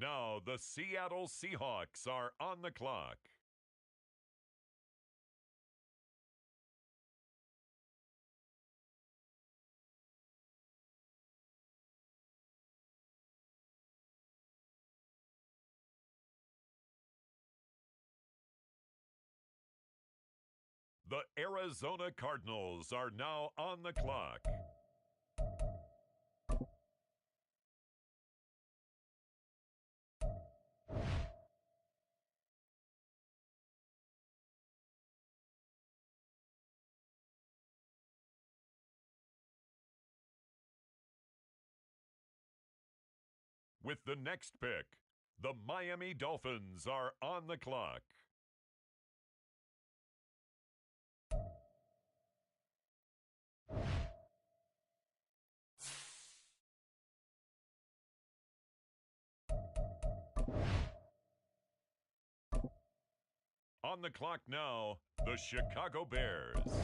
Now the Seattle Seahawks are on the clock. The Arizona Cardinals are now on the clock. With the next pick, the Miami Dolphins are on the clock. On the clock now, the Chicago Bears.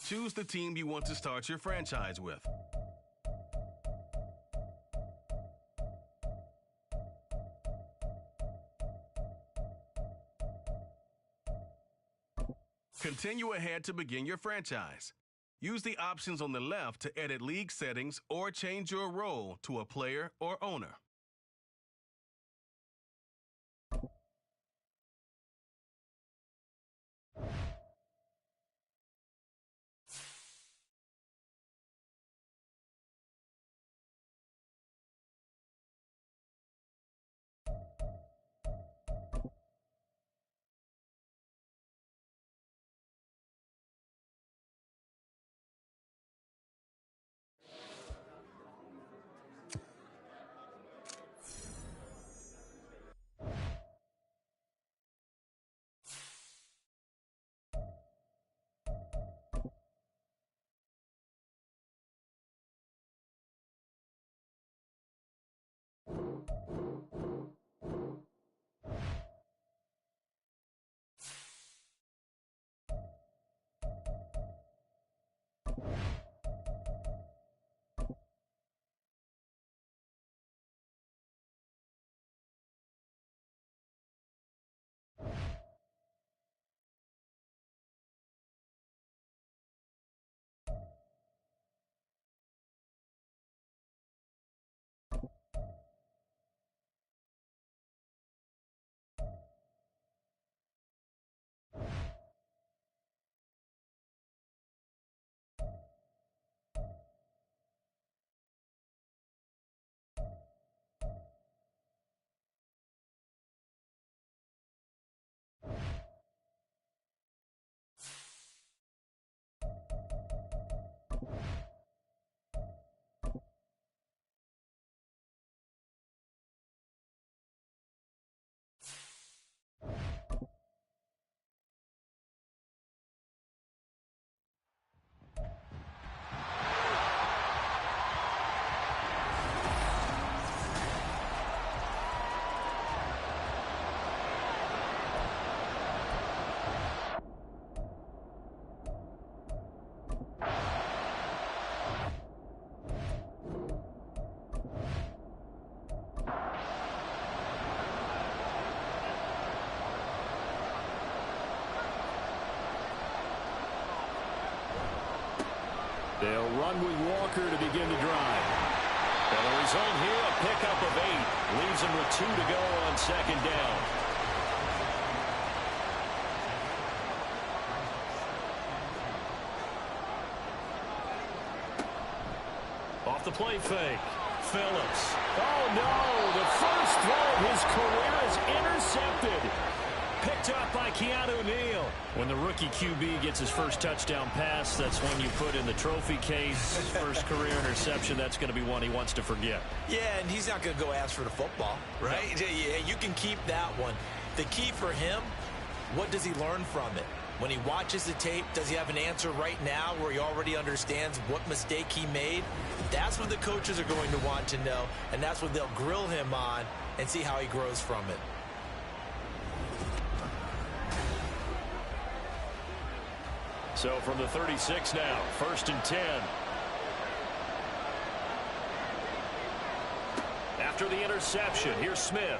Choose the team you want to start your franchise with. Continue ahead to begin your franchise. Use the options on the left to edit league settings or change your role to a player or owner. They'll run with Walker to begin the drive. And the result here, a pickup of 8. Leaves them with 2 to go on second down. Off the play fake. Phillips. Oh, no. The first throw of his career is intercepted. Picked up by Keanu Neal. When the rookie QB gets his first touchdown pass, that's when you put in the trophy case. His first career interception, that's going to be one he wants to forget. Yeah, and he's not going to go ask for the football, right? No. Yeah, you can keep that one. The key for him, what does he learn from it? When he watches the tape, does he have an answer right now where he already understands what mistake he made? That's what the coaches are going to want to know, and that's what they'll grill him on and see how he grows from it. So from the 36 now, 1st and 10. After the interception, here's Smith.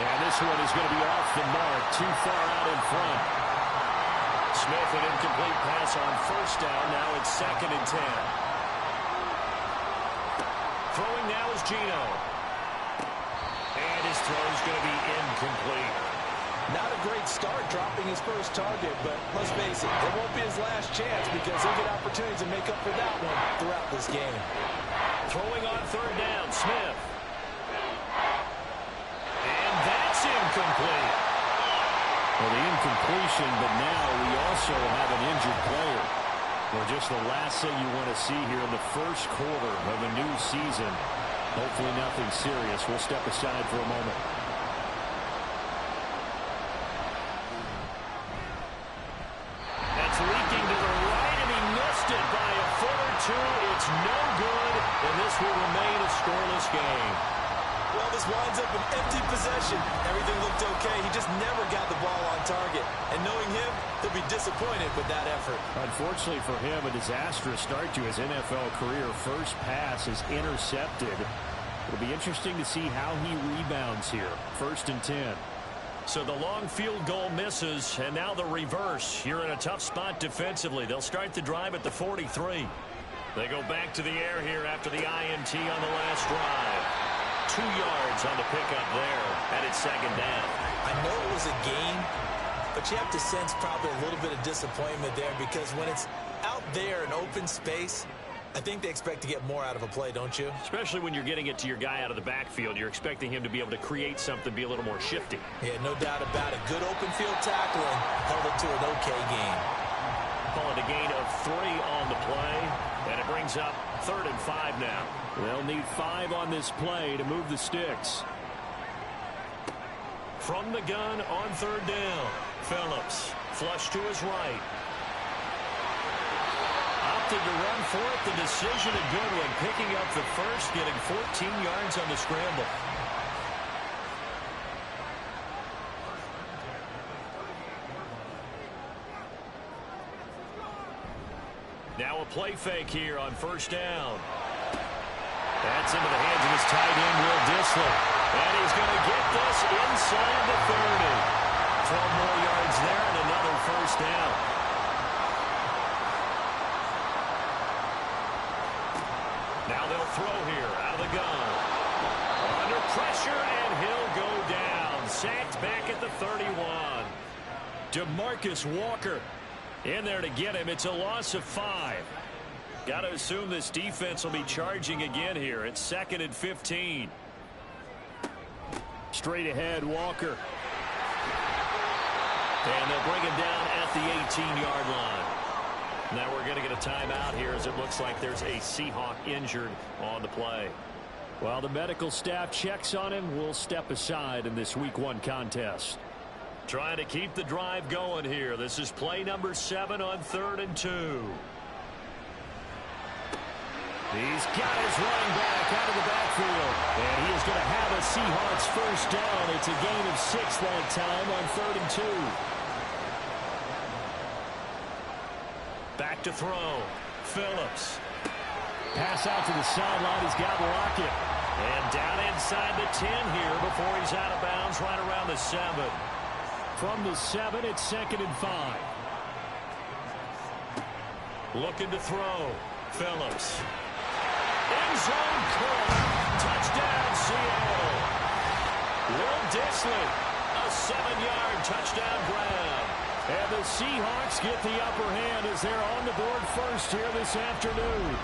And this one is going to be off the mark, too far out in front. Smith, an incomplete pass on 1st down. Now it's 2nd and 10. Throwing now is Geno. And his throw is going to be incomplete. Not a great start dropping his first target, but let's face it, it won't be his last chance because he'll get opportunities to make up for that one throughout this game. Throwing on 3rd down, Smith. And that's incomplete. Well, the incompletion, but now we also have an injured player. Well, just the last thing you want to see here in the first quarter of a new season. Hopefully nothing serious. We'll step aside for a moment. Leaking to the right, and he missed it by a foot or 2. It's no good, and this will remain a scoreless game. Well, this winds up an empty possession. Everything looked okay. He just never got the ball on target. And knowing him, he'll be disappointed with that effort. Unfortunately for him, a disastrous start to his NFL career. First pass is intercepted. It'll be interesting to see how he rebounds here. 1st and 10. So the long field goal misses, and now the reverse. You're in a tough spot defensively. They'll start the drive at the 43. They go back to the air here after the INT on the last drive. 2 yards on the pickup there, and it's 2nd down. I know it was a gain, but you have to sense probably a little bit of disappointment there because when it's out there in open space, I think they expect to get more out of a play, don't you? Especially when you're getting it to your guy out of the backfield. You're expecting him to be able to create something, be a little more shifty. Yeah, no doubt about it. Good open field tackle and held it to an okay gain. Call it a gain of 3 on the play, and it brings up 3rd and 5 now. They'll need 5 on this play to move the sticks. From the gun on 3rd down, Phillips flush to his right. Opted to run for it. The decision a good one. Picking up the first, getting 14 yards on the scramble. Now a play fake here on 1st down. That's into the hands of his tight end, Will Dissler. And he's going to get this inside the 30. 12 more yards there and another 1st down. Now they'll throw here out of the gun. Under pressure, and he'll go down. Sacked back at the 31. DeMarcus Walker in there to get him. It's a loss of 5. Got to assume this defense will be charging again here. It's 2nd and 15. Straight ahead, Walker. And they'll bring him down at the 18-yard line. Now we're going to get a timeout here as it looks like there's a Seahawk injured on the play. While the medical staff checks on him, we'll step aside in this Week 1 contest. Trying to keep the drive going here. This is play number 7 on 3rd and 2. He's got his running back out of the backfield. And he is going to have a Seahawks 1st down. It's a gain of 6 that time on 3rd and 2. Back to throw. Phillips. Pass out to the sideline. He's got Lockett. And down inside the 10 here before he's out of bounds right around the 7. From the 7, it's 2nd and 5. Looking to throw. Phillips. End zone caught. Touchdown, Seattle. Will Dissler. A 7-yard touchdown grab. And the Seahawks get the upper hand as they're on the board first here this afternoon.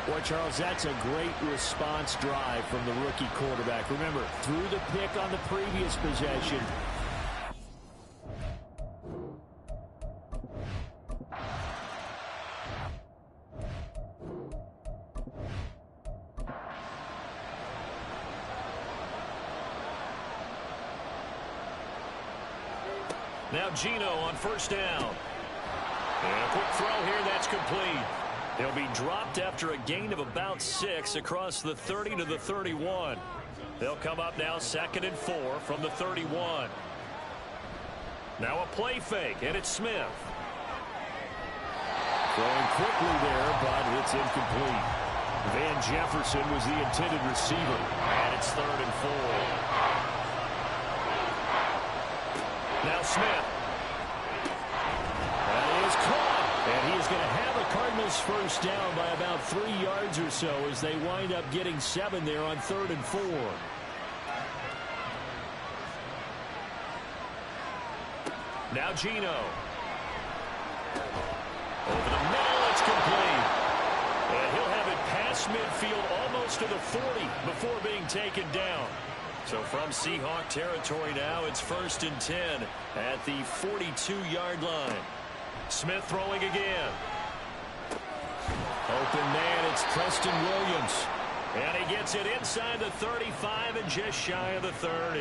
Boy, Charles, that's a great response drive from the rookie quarterback. Remember, threw the pick on the previous possession. Now Gino on 1st down. And a quick throw here, that's complete. They'll be dropped after a gain of about 6 across the 30 to the 31. They'll come up now 2nd and 4 from the 31. Now a play fake, and it's Smith. Throwing quickly there, but it's incomplete. Van Jefferson was the intended receiver, and it's 3rd and 4. Now Smith. That is caught. And he is going to have a Cardinals 1st down by about 3 yards or so as they wind up getting 7 there on 3rd and 4. Now Gino. Over the middle, it's complete. And he'll have it past midfield almost to the 40 before being taken down. So from Seahawk territory now, it's 1st and 10 at the 42-yard line. Smith throwing again. Open man, it's Preston Williams. And he gets it inside the 35 and just shy of the 30.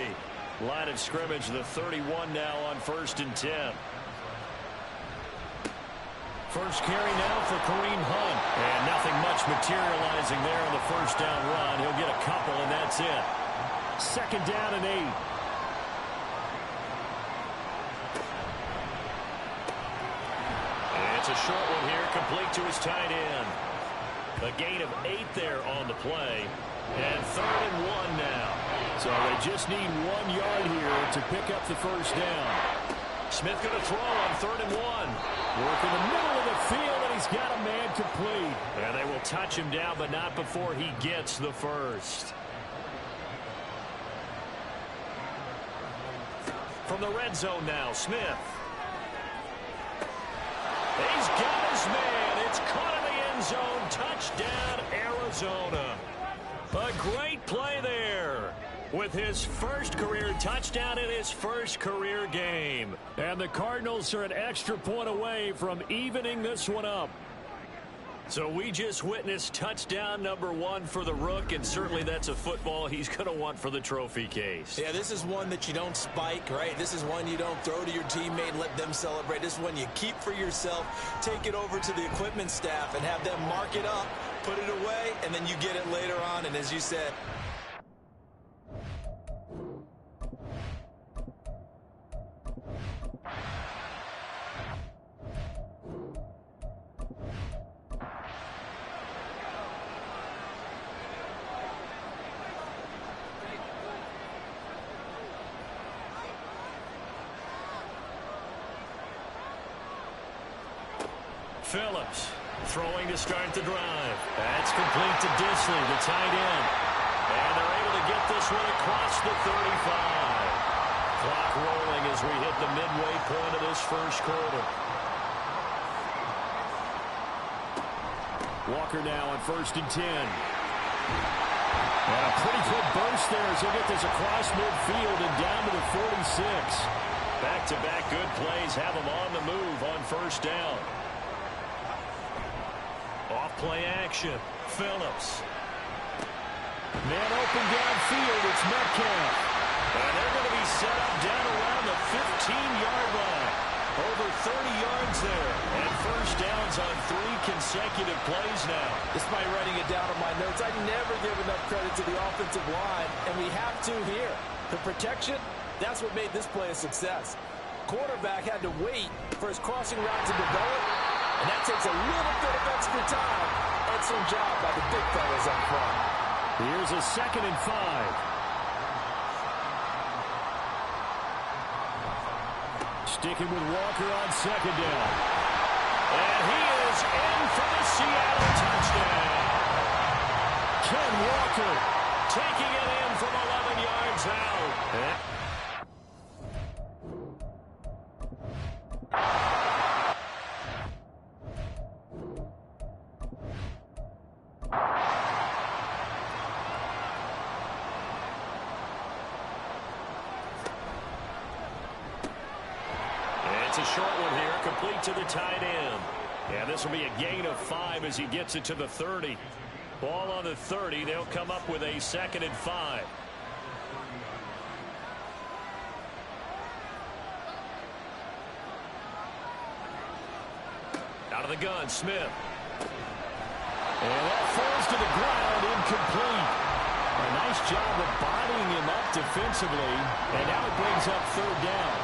Line of scrimmage, the 31 now on 1st and 10. First carry now for Kareem Hunt. And nothing much materializing there on the 1st down run. He'll get a couple, and that's it. 2nd down and 8. short one here, complete to his tight end. A gain of 8 there on the play. And 3rd and 1 now. So they just need 1 yard here to pick up the first down. Smith going to throw on 3rd and 1. Work in the middle of the field, and he's got a man complete. And they will touch him down, but not before he gets the first. From the red zone now, Smith. He's got his man. It's caught in the end zone. Touchdown, Arizona. A great play there with his first career touchdown in his first career game. And the Cardinals are an extra point away from evening this one up. So we just witnessed touchdown number 1 for the Rook, and certainly that's a football he's going to want for the trophy case. Yeah, this is one that you don't spike, right? This is one you don't throw to your teammate and let them celebrate. This is one you keep for yourself, take it over to the equipment staff and have them mark it up, put it away, and then you get it later on. And as you said, Phillips throwing to start the drive. That's complete to Disley, the tight end. And they're able to get this one across the 35. Clock rolling as we hit the midway point of this first quarter. Walker now on 1st and 10. And a pretty quick burst there as he'll get this across midfield and down to the 46. Back-to-back good plays have him on the move on 1st down. Off-play action. Phillips. Man open downfield. It's Metcalf. And they're going to be set up down around the 15-yard line. Over 30 yards there. And 1st downs on 3 consecutive plays now. despite writing it down on my notes, I never give enough credit to the offensive line, and we have to here. The protection, that's what made this play a success. Quarterback had to wait for his crossing route to develop, and that takes a little bit of extra time. Excellent job by the big fellas up front. Here's a 2nd and 5. Sticking with Walker on 2nd down. And he is in for the Seattle touchdown. Ken Walker taking it in from 11 yards out. It's a short one here, complete to the tight end. And this will be a gain of 5 as he gets it to the 30. Ball on the 30. They'll come up with a 2nd and 5. Out of the gun, Smith. And that falls to the ground, incomplete. A nice job of bodying him up defensively. And now it brings up 3rd down.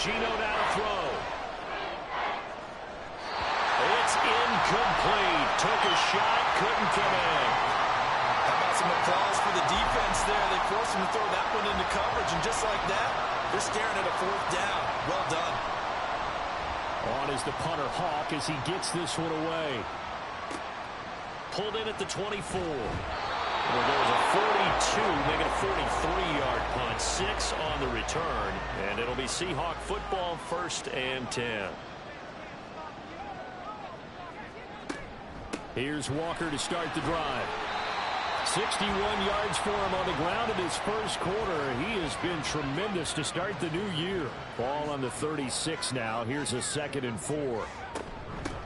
Gino now to throw. It's incomplete. Took a shot, couldn't come in. How about some applause for the defense there? They forced him to throw that one into coverage, and just like that, they're staring at a 4th down. Well done. On is the punter, Hawk, as he gets this one away. Pulled in at the 24. Well, there's a 42, making a 43-yard punt. 6 on the return, and it'll be Seahawk football, 1st and 10. Here's Walker to start the drive. 61 yards for him on the ground in his first quarter. He has been tremendous to start the new year. Ball on the 36 now. Here's a 2nd and 4.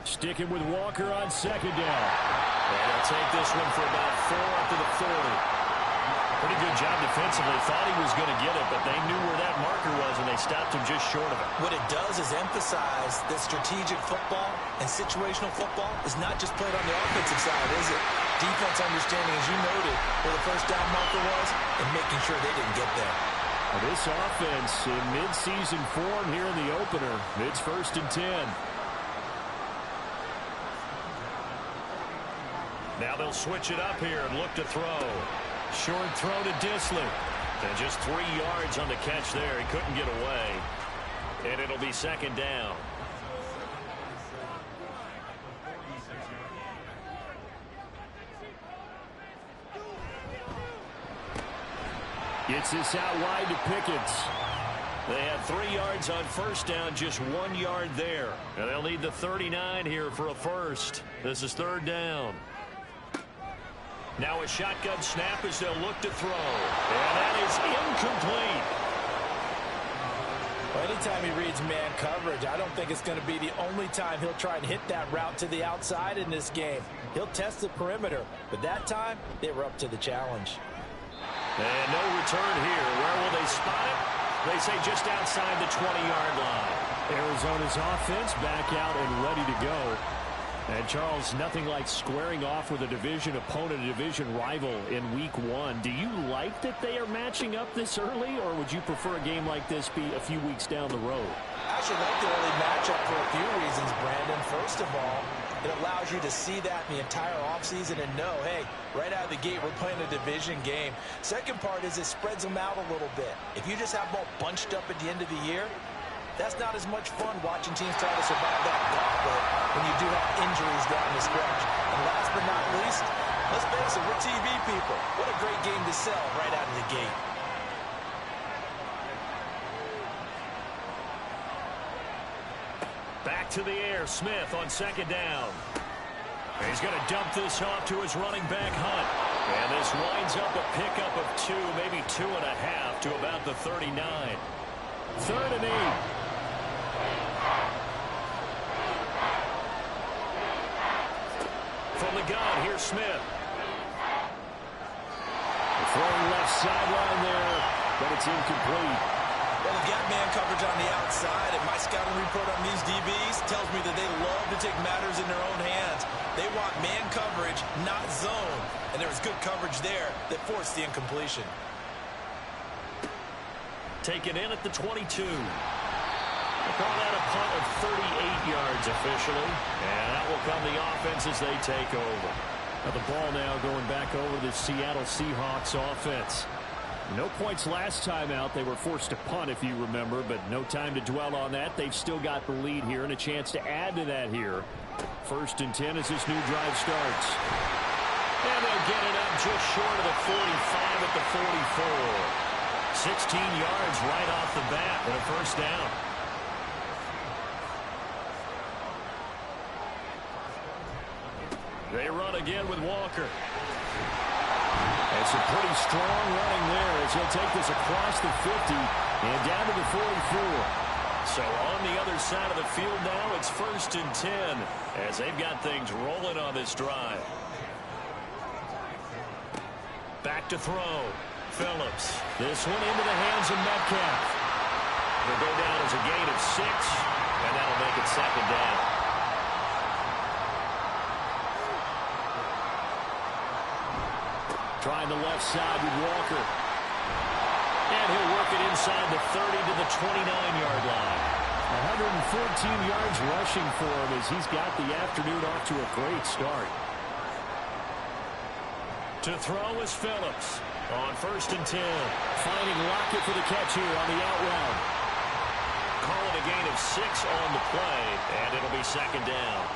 Sticking with Walker on 2nd down. And he'll take this one for about 4 up to the 40. Pretty good job defensively. Thought he was going to get it, but they knew where that marker was, and they stopped him just short of it. What it does is emphasize that strategic football and situational football is not just played on the offensive side, is it? Defense understanding, as you noted, where the 1st down marker was and making sure they didn't get there. This offense in mid-season form here in the opener. It's 1st and 10. Now they'll switch it up here and look to throw. Short throw to Disley. And just 3 yards on the catch there. He couldn't get away. And it'll be 2nd down. Gets this out wide to Pickens. They had 3 yards on 1st down, just 1 yard there. And they'll need the 39 here for a first. This is 3rd down. Now a shotgun snap as they'll look to throw. And that is incomplete. Well, anytime he reads man coverage, I don't think it's going to be the only time he'll try and hit that route to the outside in this game. He'll test the perimeter, but that time they were up to the challenge. And no return here. Where will they spot it? They say just outside the 20-yard line. Arizona's offense back out and ready to go. And, Charles, nothing like squaring off with a division opponent, a division rival in Week 1. Do you like that they are matching up this early, or would you prefer a game like this be a few weeks down the road? I actually like the early matchup for a few reasons, Brandon. First of all, it allows you to see that in the entire offseason and know, hey, right out of the gate, we're playing a division game. Second part is it spreads them out a little bit. If you just have them all bunched up at the end of the year, that's not as much fun watching teams try to survive that gauntlet when you do have injuries down the stretch. And last but not least, let's face it, we're TV people. What a great game to sell right out of the gate. Back to the air, Smith on 2nd down. He's going to dump this off to his running back, Hunt. And this winds up a pickup of 2, maybe 2.5 to about the 39. 3rd and 8. From the gun, here's Smith. Throwing left sideline there, but it's incomplete. Well, they've got man coverage on the outside, and my scouting report on these DBs tells me that they love to take matters in their own hands. They want man coverage, not zone. And there was good coverage there that forced the incompletion. Taken in at the 22. We'll call that a punt of 38 yards officially. And that will come the offense as they take over. Now the ball now going back over the Seattle Seahawks offense. No points last time out. They were forced to punt, if you remember, but no time to dwell on that. They've still got the lead here and a chance to add to that here. 1st and 10 as this new drive starts. And they'll get it up just short of the 45 at the 44. 16 yards right off the bat and a 1st down. They run again with Walker. And some pretty strong running there as he'll take this across the 50 and down to the 44. So on the other side of the field now, it's 1st and 10 as they've got things rolling on this drive. Back to throw. Phillips. This one into the hands of Metcalf. It'll go down as a gain of 6, and that'll make it 2nd down. Trying the left side with Walker. And he'll work it inside the 30 to the 29-yard line. 114 yards rushing for him as he's got the afternoon off to a great start. To throw is Phillips on 1st and 10. Finding Lockett for the catch here on the out route. Call it a gain of 6 on the play, and it'll be 2nd down.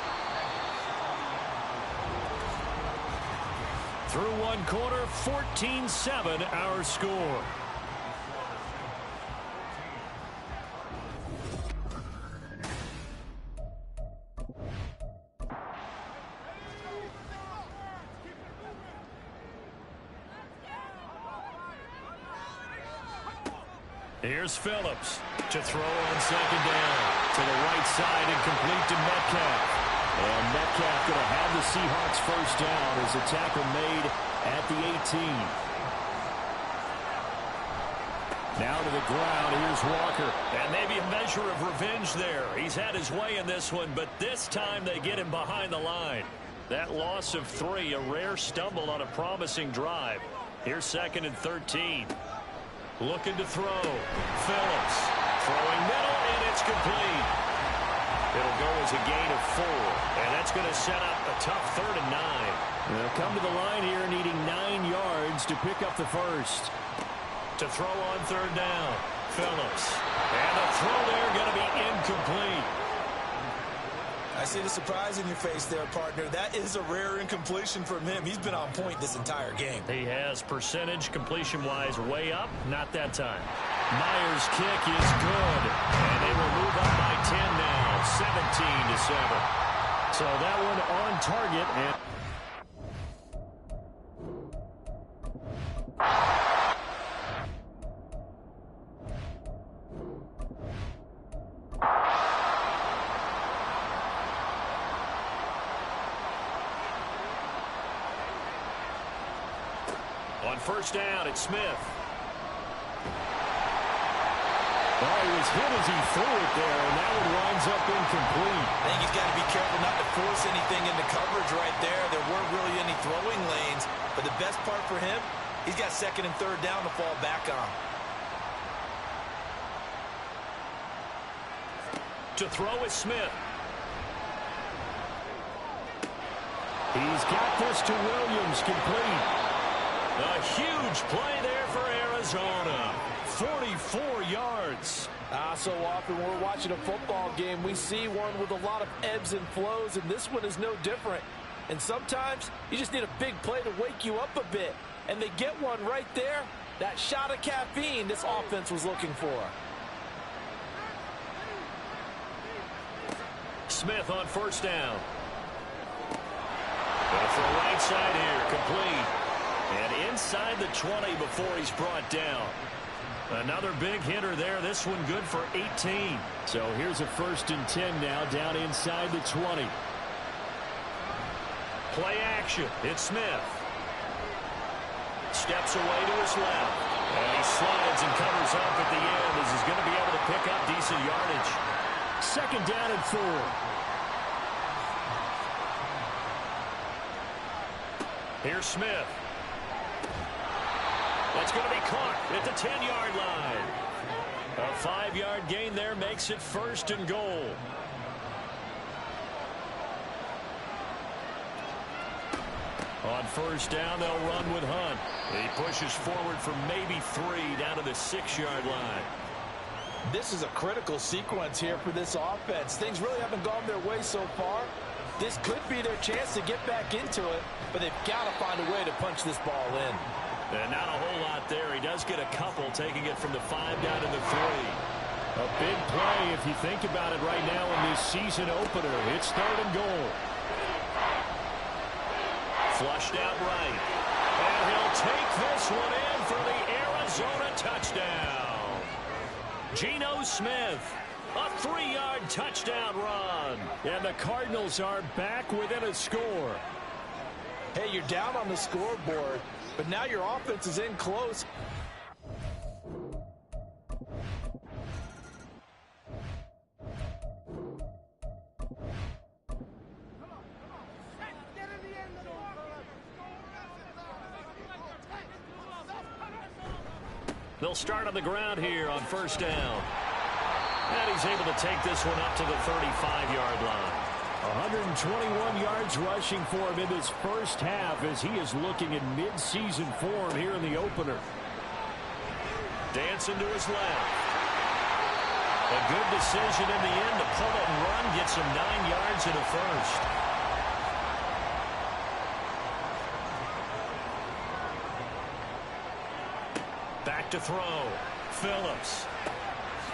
Through 1 quarter, 14-7 our score. Here's Phillips to throw on 2nd down. To the right side and complete to Metcalf. And Metcalf going to have the Seahawks 1st down as a tackle made at the 18. Now to the ground. Here's Walker. And maybe a measure of revenge there. He's had his way in this one, but this time they get him behind the line. That loss of 3, a rare stumble on a promising drive. Here's 2nd and 13. Looking to throw. Phillips. Throwing middle, and it's complete. It'll go as a gain of 4. And that's going to set up a tough 3rd and 9. They'll come to the line here needing 9 yards to pick up the first. To throw on 3rd down. Phillips. And the throw there going to be incomplete. I see the surprise in your face there, partner. That is a rare incompletion from him. He's been on point this entire game. He has percentage completion-wise way up. Not that time. Myers' kick is good. And they will move up by 10 now, 17-7. So that one on target. And on 1st down, it's Smith. Oh, he was hit as he threw it there, and that one winds up incomplete. I think he's got to be careful not to force anything into coverage right there. There weren't really any throwing lanes, but the best part for him, he's got 2nd and 3rd down to fall back on. To throw is Smith. He's got this to Williams, complete. A huge play there for Arizona. 44 yards. So often when we're watching a football game, we see one with a lot of ebbs and flows, and this one is no different. And sometimes you just need a big play to wake you up a bit. And they get one right there. That shot of caffeine this offense was looking for. Smith on 1st down. Going for a right side here, complete. And inside the 20 before he's brought down. Another big hitter there. This one good for 18. So here's a 1st and 10 now down inside the 20. Play action. It's Smith. Steps away to his left. And he slides and covers up at the end as he's going to be able to pick up decent yardage. 2nd down and 4. Here's Smith. That's going to be caught at the 10-yard line. A 5-yard gain there makes it 1st and goal. On 1st down, they'll run with Hunt. He pushes forward for maybe 3 down to the 6-yard line. This is a critical sequence here for this offense. Things really haven't gone their way so far. This could be their chance to get back into it, but they've got to find a way to punch this ball in. And not a whole lot there. He does get a couple, taking it from the 5 down to the 3. A big play if you think about it right now in this season opener. It's 3rd and goal. Flushed out right. And he'll take this one in for the Arizona touchdown. Geno Smith, a 3-yard touchdown run. And the Cardinals are back within a score. Hey, you're down on the scoreboard, but now your offense is in close. They'll start on the ground here on 1st down. And he's able to take this one up to the 35-yard line. 121 yards rushing for him in this first half as he is looking in mid-season form here in the opener. Dancing to his left. A good decision in the end to pull it and run, gets him 9 yards in a first. Back to throw. Phillips.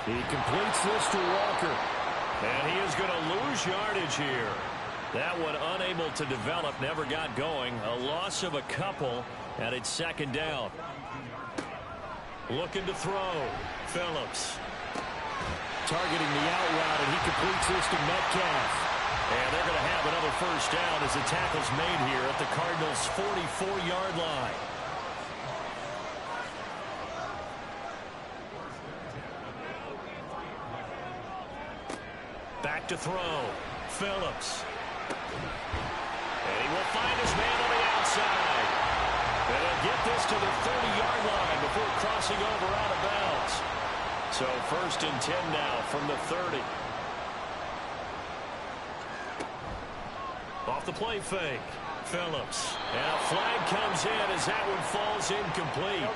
He completes this to Walker. And he is going to lose yardage here. That one unable to develop, never got going. A loss of a couple, and it's 2nd down. Looking to throw. Phillips. Targeting the out route, and he completes this to Metcalf. And they're going to have another 1st down as the tackle's made here at the Cardinals' 44-yard line. Back to throw. Phillips. And he will find his man on the outside. And he'll get this to the 30-yard line before crossing over out of bounds. So 1st and 10 now from the 30. Off the play fake. Phillips. And a flag comes in as that one falls incomplete.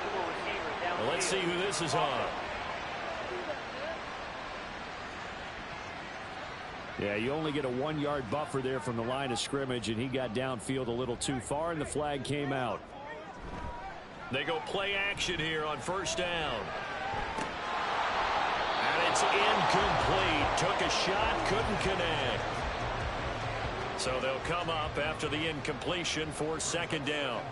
Well, let's see who this is on. Yeah, you only get a 1-yard buffer there from the line of scrimmage, and he got downfield a little too far, and the flag came out. They go play action here on 1st down. And it's incomplete. Took a shot, couldn't connect. So they'll come up after the incompletion for 2nd down.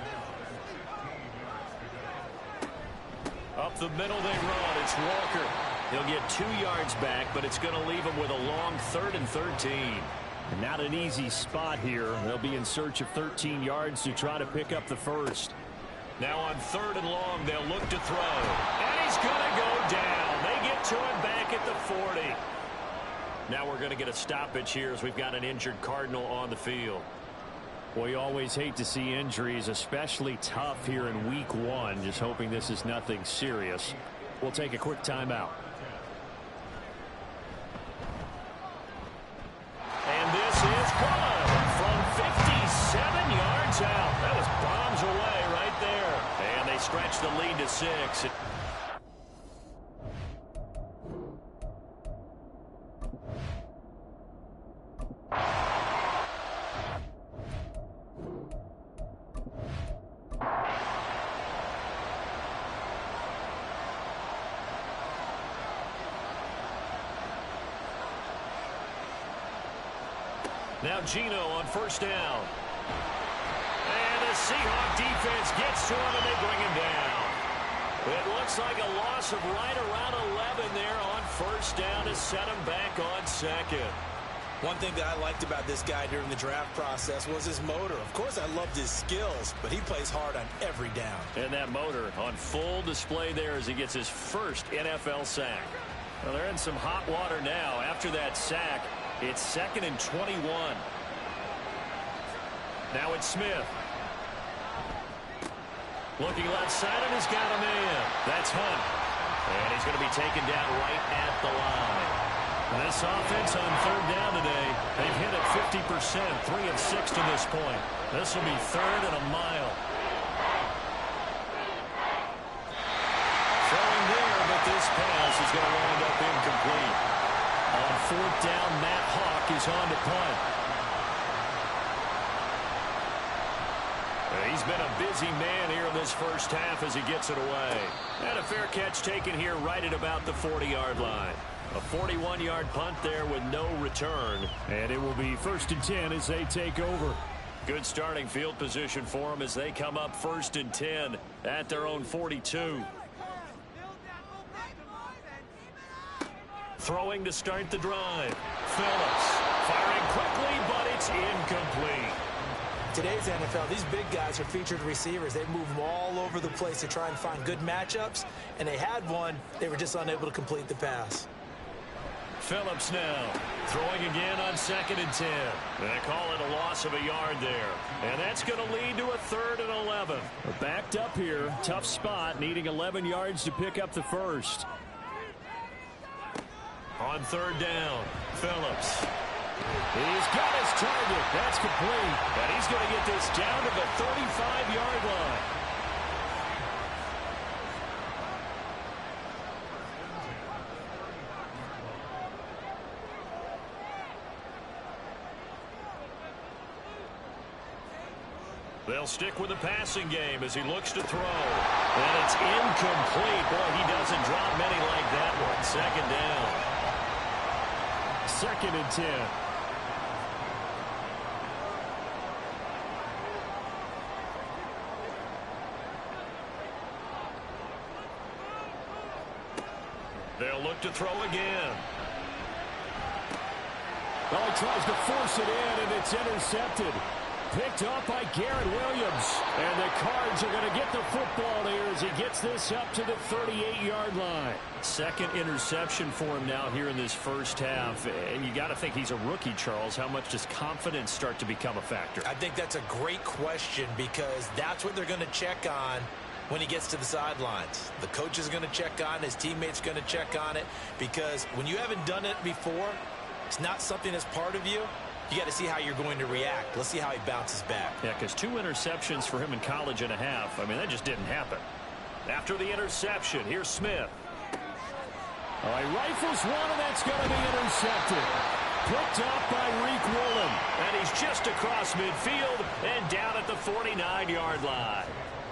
Up the middle they run. It's Walker. He'll get 2 yards back, but it's going to leave him with a long 3rd and 13. And not an easy spot here. They'll be in search of 13 yards to try to pick up the first. Now on 3rd and long, they'll look to throw. And he's going to go down. They get to him back at the 40. Now we're going to get a stoppage here as we've got an injured Cardinal on the field. Well, you always hate to see injuries, especially tough here in week 1. Just hoping this is nothing serious. We'll take a quick timeout. And this is good from 57 yards out. That was bombs away right there. And they stretch the lead to 6. Now Gino on 1st down. And the Seahawk defense gets to him and they bring him down. It looks like a loss of right around 11 there on 1st down to set him back on 2nd. One thing that I liked about this guy during the draft process was his motor. Of course, I loved his skills, but he plays hard on every down. And that motor on full display there as he gets his first NFL sack. Well, they're in some hot water now. After that sack, it's 2nd and 21. Now it's Smith. Looking left side, and he's got a man. That's Hunt. And he's going to be taken down right at the line. This offense on 3rd down today, they've hit it 50%, 3 of 6 to this point. This will be 3rd and a mile. Throwing there, but this pass is going to wind up incomplete. On 4th down, Matt Hawk is on to punt. He's been a busy man here in this first half as he gets it away. And a fair catch taken here right at about the 40-yard line. A 41-yard punt there with no return. And it will be 1st and 10 as they take over. Good starting field position for them as they come up 1st and 10 at their own 42. Throwing to start the drive. Phillips firing quickly, but it's incomplete. Today's NFL, these big guys are featured receivers. They move them all over the place to try and find good matchups, and they had one. They were just unable to complete the pass. Phillips now throwing again on 2nd and 10. They call it a loss of a yard there. And that's going to lead to a 3rd and 11. Backed up here. Tough spot, needing 11 yards to pick up the first. On 3rd down, Phillips. He's got his target. That's complete. And he's going to get this down to the 35-yard line. They'll stick with the passing game as he looks to throw. And it's incomplete. Boy, he doesn't drop many like that one. 2nd down. 2nd and 10. They'll look to throw again. Well, he tries to force it in, and it's intercepted. Picked up by Garrett Williams. And the Cards are going to get the football here as he gets this up to the 38-yard line. 2nd interception for him now here in this first half. And you got to think he's a rookie, Charles. How much does confidence start to become a factor? I think that's a great question because that's what they're going to check on when he gets to the sidelines. The coach is going to check on it. His teammates going to check on it, because when you haven't done it before, it's not something that's part of you. You got to see how you're going to react. Let's see how he bounces back. Yeah, because 2 interceptions for him in college and a half. I mean, that just didn't happen. After the interception, here's Smith. All right, rifles one, and that's going to be intercepted. Picked up by Reek Woolen. And he's just across midfield and down at the 49-yard line.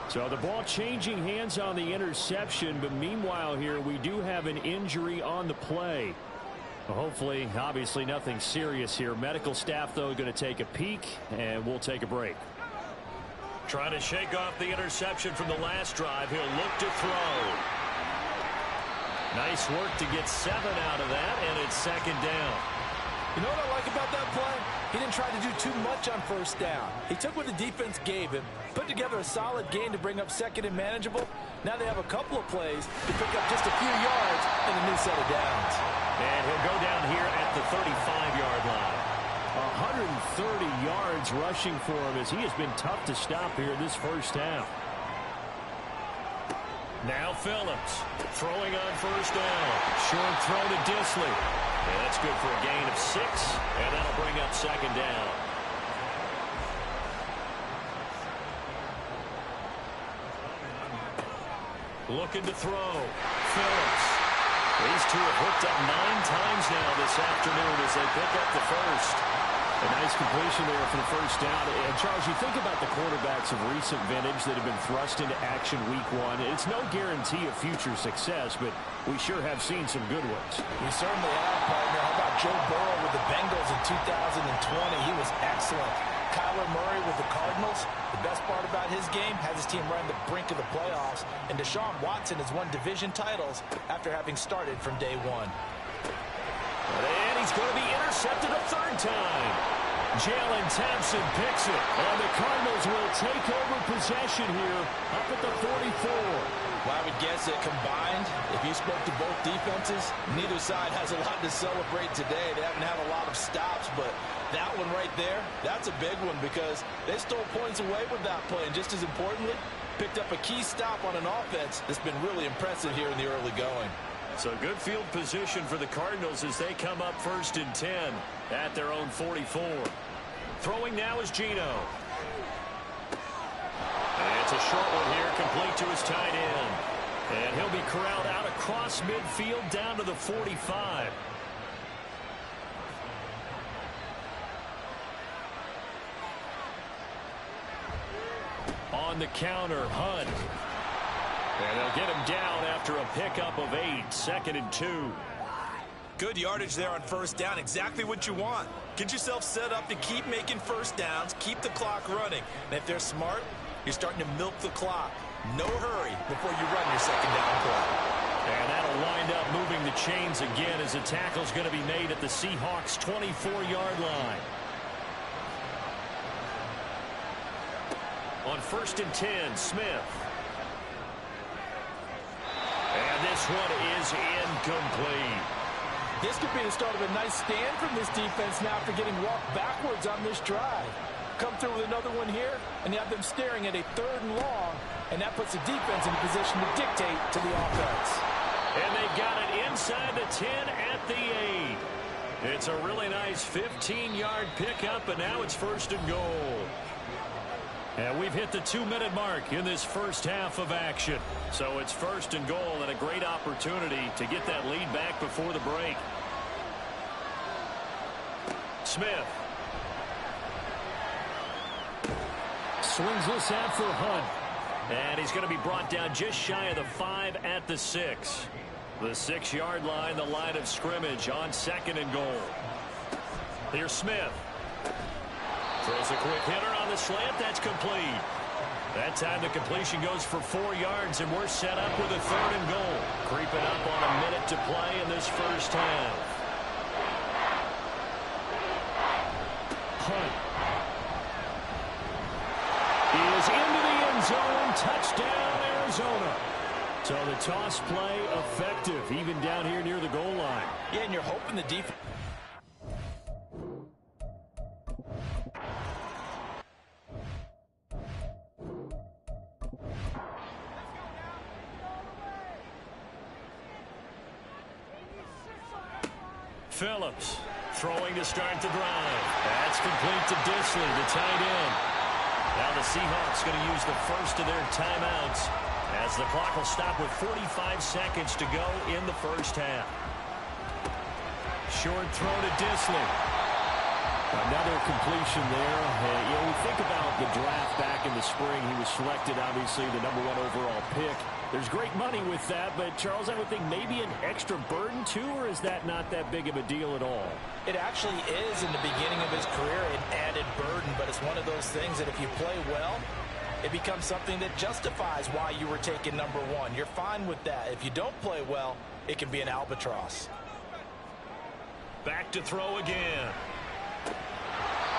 So the ball changing hands on the interception, but meanwhile here we do have an injury on the play. Hopefully, obviously nothing serious here. Medical staff, though, going to take a peek, and we'll take a break. Trying to shake off the interception from the last drive. He'll look to throw. Nice work to get 7 out of that, and it's second down. You know what I like about that play? He didn't try to do too much on first down. He took what the defense gave him, put together a solid gain to bring up second and manageable. Now they have a couple of plays to pick up just a few yards and a new set of downs. And he'll go down here at the 35-yard line. 130 yards rushing for him, as he has been tough to stop here in this first half. Now Phillips throwing on first down. Short throw to Disley. And that's good for a gain of 6, and that'll bring up second down. Looking to throw. Phillips. These two have hooked up 9 times now this afternoon as they pick up the first. A nice completion there for the first down. And Charles, you think about the quarterbacks of recent vintage that have been thrust into action week 1. It's no guarantee of future success, but we sure have seen some good ones. We certainly have, partner. How about Joe Burrow with the Bengals in 2020? He was excellent. Kyler Murray with the Cardinals. The best part about his game, has his team right on the brink of the playoffs. And Deshaun Watson has won division titles after having started from day 1. And he's going to be intercepted a 3rd time. Jalen Thompson picks it. And the Cardinals will take over possession here up at the 44. Well, I would guess that combined, if you spoke to both defenses, neither side has a lot to celebrate today. They haven't had a lot of stops, but that one right there, that's a big one because they stole points away with that play. And just as importantly, picked up a key stop on an offense that's been really impressive here in the early going. So good field position for the Cardinals as they come up 1st and 10 at their own 44. Throwing now is Geno. And it's a short one here, complete to his tight end. And he'll be corralled out across midfield down to the 45. On the counter, Hunt. And they'll get him down after a pickup of 8, 2nd and 2. Good yardage there on first down. Exactly what you want. Get yourself set up to keep making first downs, keep the clock running. And if they're smart, you're starting to milk the clock. No hurry before you run your second down play. And that'll wind up moving the chains again as the tackle's going to be made at the Seahawks' 24-yard line. On 1st and 10, Smith. And this one is incomplete. This could be the start of a nice stand from this defense now after getting walked backwards on this drive. Come through with another one here, and you have them staring at a 3rd and long, and that puts the defense in a position to dictate to the offense. And they've got it inside the 10 at the 8. It's a really nice 15-yard pickup, and now it's 1st and goal. And we've hit the 2-minute mark in this first half of action. So it's 1st and goal and a great opportunity to get that lead back before the break. Smith. Swings this out for Hunt. And he's going to be brought down just shy of the 5 at the 6. The 6-yard line, the line of scrimmage on 2nd and goal. Here's Smith. Throws a quick hitter on the slant. That's complete. That time the completion goes for 4 yards, and we're set up with a 3rd and goal. Creeping up on a minute to play in this first half. Hunt is into the end zone. Touchdown, Arizona. So the toss play effective, even down here near the goal line. Yeah, and you're hoping the defense... Phillips throwing to start the drive. That's complete to Disley, the tight end. Now the Seahawks going to use the first of their timeouts as the clock will stop with 45 seconds to go in the first half. Short throw to Disley. Another completion there. We think about the draft back in the spring. He was selected, obviously, the #1 overall pick. There's great money with that, but, Charles, I would think maybe an extra burden, too, or is that not that big of a deal at all? It actually is in the beginning of his career an added burden, but it's one of those things that if you play well, it becomes something that justifies why you were taken #1. You're fine with that. If you don't play well, it can be an albatross. Back to throw again.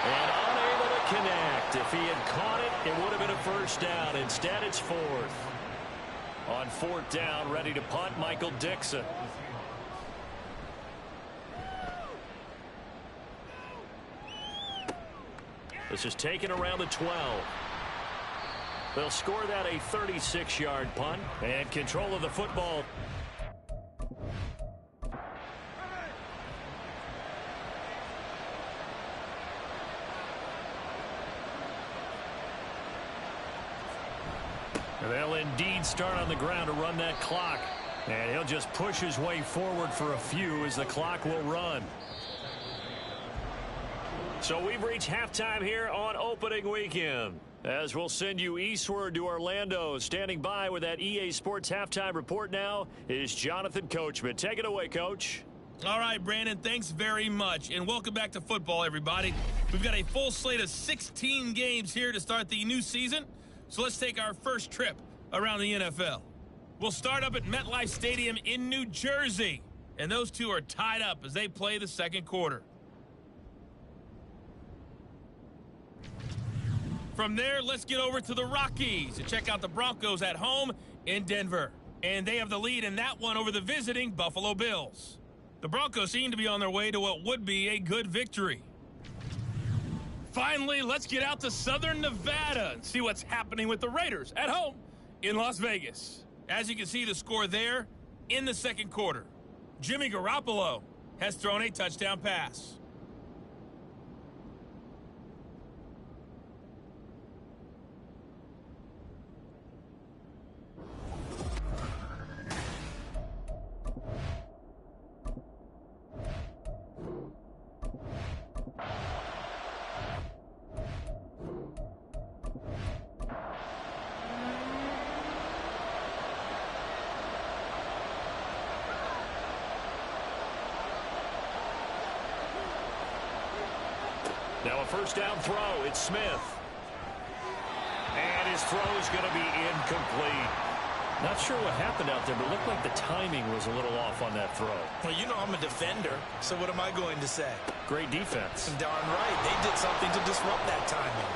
And unable to connect. If he had caught it, it would have been a first down. Instead, it's fourth. On fourth down, ready to punt, Michael Dixon. This is taken around the 12. They'll score that a 36-yard punt and control of the football. They'll indeed start on the ground to run that clock. And he'll just push his way forward for a few as the clock will run. So we've reached halftime here on opening weekend. As we'll send you eastward to Orlando. Standing by with that EA Sports halftime report now is Jonathan Coachman. Take it away, Coach. All right, Brandon, thanks very much. And welcome back to football, everybody. We've got a full slate of 16 games here to start the new season. So let's take our first trip around the NFL. We'll start up at MetLife Stadium in New Jersey. And those two are tied up as they play the second quarter. From there, let's get over to the Rockies and check out the Broncos at home in Denver. And they have the lead in that one over the visiting Buffalo Bills. The Broncos seem to be on their way to what would be a good victory. Finally, let's get out to Southern Nevada and see what's happening with the Raiders at home in Las Vegas. As you can see, the score there in the second quarter. Jimmy Garoppolo has thrown a touchdown pass. Now a first down throw. It's Smith. And his throw is going to be incomplete. Not sure what happened out there, but it looked like the timing was a little off on that throw. Well, you know I'm a defender, so what am I going to say? Great defense. Darn right. They did something to disrupt that timing.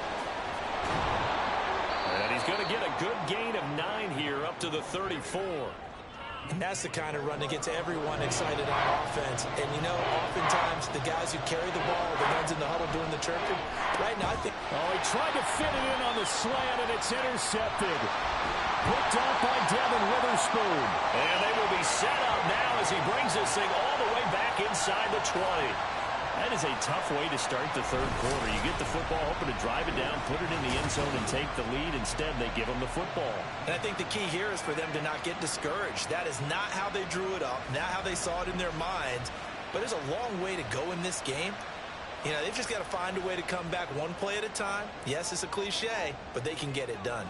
And he's going to get a good gain of 9 here up to the 34. And that's the kind of run that gets everyone excited on offense. And, you know, oftentimes the guys who carry the ball, the ones in the huddle doing the chirping, right now I think... Oh, he tried to fit it in on the slant, and it's intercepted. Picked off by Devin Witherspoon. And they will be set up now as he brings this thing all the way back inside the 20. That is a tough way to start the third quarter. You get the football, hoping to drive it down, put it in the end zone, and take the lead. Instead, they give them the football. And I think the key here is for them to not get discouraged. That is not how they drew it up, not how they saw it in their minds. But there's a long way to go in this game. You know, they've just got to find a way to come back one play at a time. Yes, it's a cliche, but they can get it done.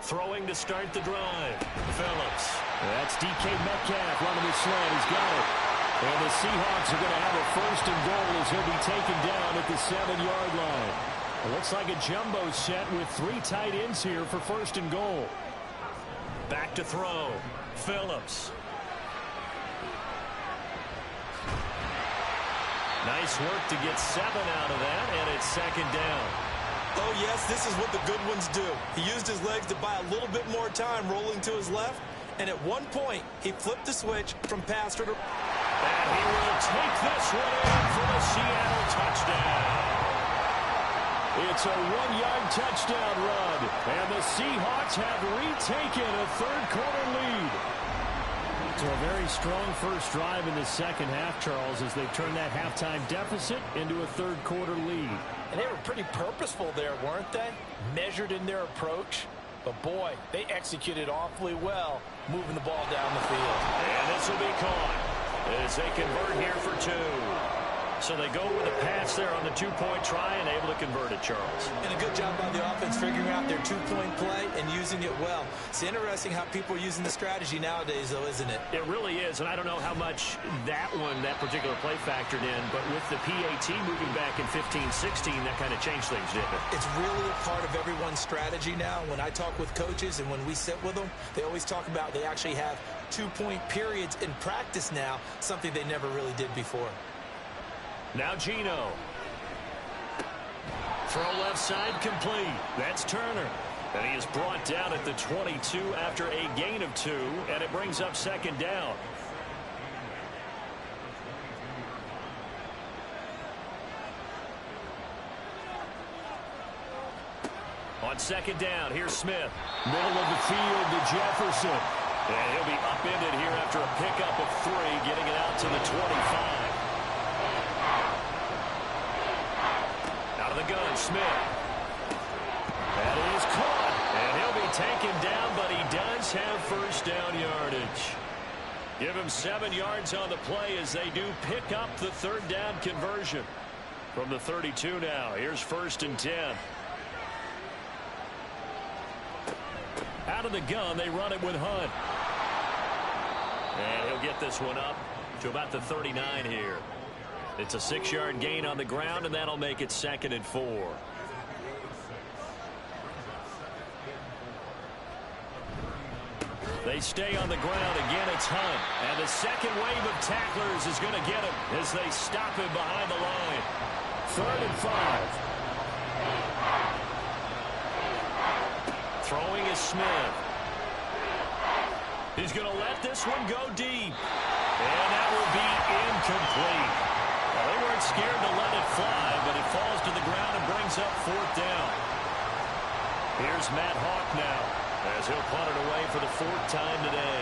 Throwing to start the drive. Phillips. That's DK Metcalf running the slant. He's got it. And the Seahawks are going to have a first and goal as he'll be taken down at the 7-yard line. It looks like a jumbo set with 3 tight ends here for first and goal. Back to throw. Phillips. Nice work to get 7 out of that, and it's second down. Oh, yes, this is what the good ones do. He used his legs to buy a little bit more time rolling to his left, and at one point, he flipped the switch from passer to... And he will take this one in for the Seattle touchdown. It's a 1-yard touchdown run, and the Seahawks have retaken a third-quarter lead. So a very strong first drive in the second half, Charles, as they've turned that halftime deficit into a third-quarter lead. And they were pretty purposeful there, weren't they? Measured in their approach. But, boy, they executed awfully well moving the ball down the field. And this will be caught as they convert here for two. So they go with a pass there on the two-point try and able to convert it, Charles. And a good job by the offense figuring out their two-point play and using it well. It's interesting how people are using the strategy nowadays, though, isn't it? It really is, and I don't know how much that particular play factored in, but with the PAT moving back in 15-16, that kind of changed things, didn't it? It's really a part of everyone's strategy now. When I talk with coaches and when we sit with them, they always talk about they actually have two-point periods in practice now, something they never really did before. Now Gino. Throw left side complete. That's Turner. And he is brought down at the 22 after a gain of 2, and it brings up second down. On second down, here's Smith. Middle of the field to Jefferson. And he'll be upended here after a pickup of 3, getting it out to the 25. The gun, Smith. That is caught. And he'll be taken down, but he does have first down yardage. Give him 7 yards on the play as they do pick up the third down conversion. From the 32 now, here's 1st and 10. Out of the gun, they run it with Hunt. And he'll get this one up to about the 39 here. It's a 6-yard gain on the ground, and that'll make it 2nd and 4. They stay on the ground. Again, it's Hunt. And the second wave of tacklers is going to get him as they stop him behind the line. 3rd and 5. Throwing is Smith. He's going to let this one go deep. And that will be incomplete. Well, they weren't scared to let it fly, but it falls to the ground and brings up 4th down. Here's Matt Hawk now as he'll punt it away for the 4th time today.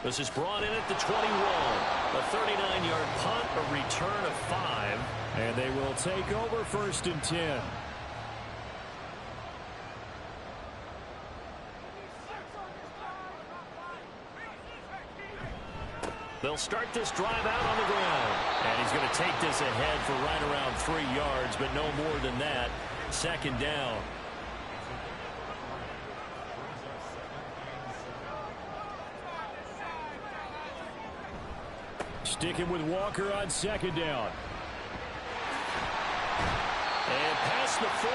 This is brought in at the 21. A 39-yard punt, a return of 5. And they will take over 1st and 10. They'll start this drive out on the ground. And he's going to take this ahead for right around 3 yards, but no more than that. 2nd down. Sticking with Walker on 2nd down. And past the 40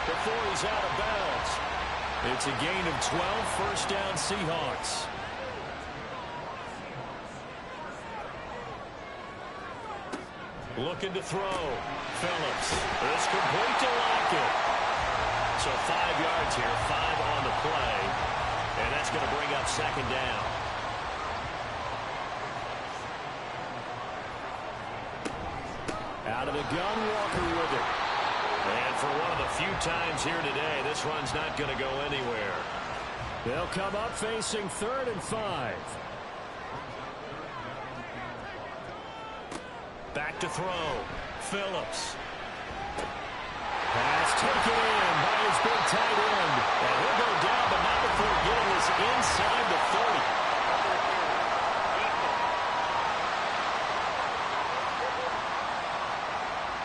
before he's out of bounds. It's a gain of 12, 1st down Seahawks. Looking to throw. Phillips. It's complete to Lockett. So 5 yards here, 5 on the play. And that's going to bring up 2nd down. Out of the gun, Walker with it. And for one of the few times here today, this run's not going to go anywhere. They'll come up facing 3rd and 5. Back to throw. Phillips. Pass taken in by his big tight end. And he'll go down, but not before getting this inside the 30.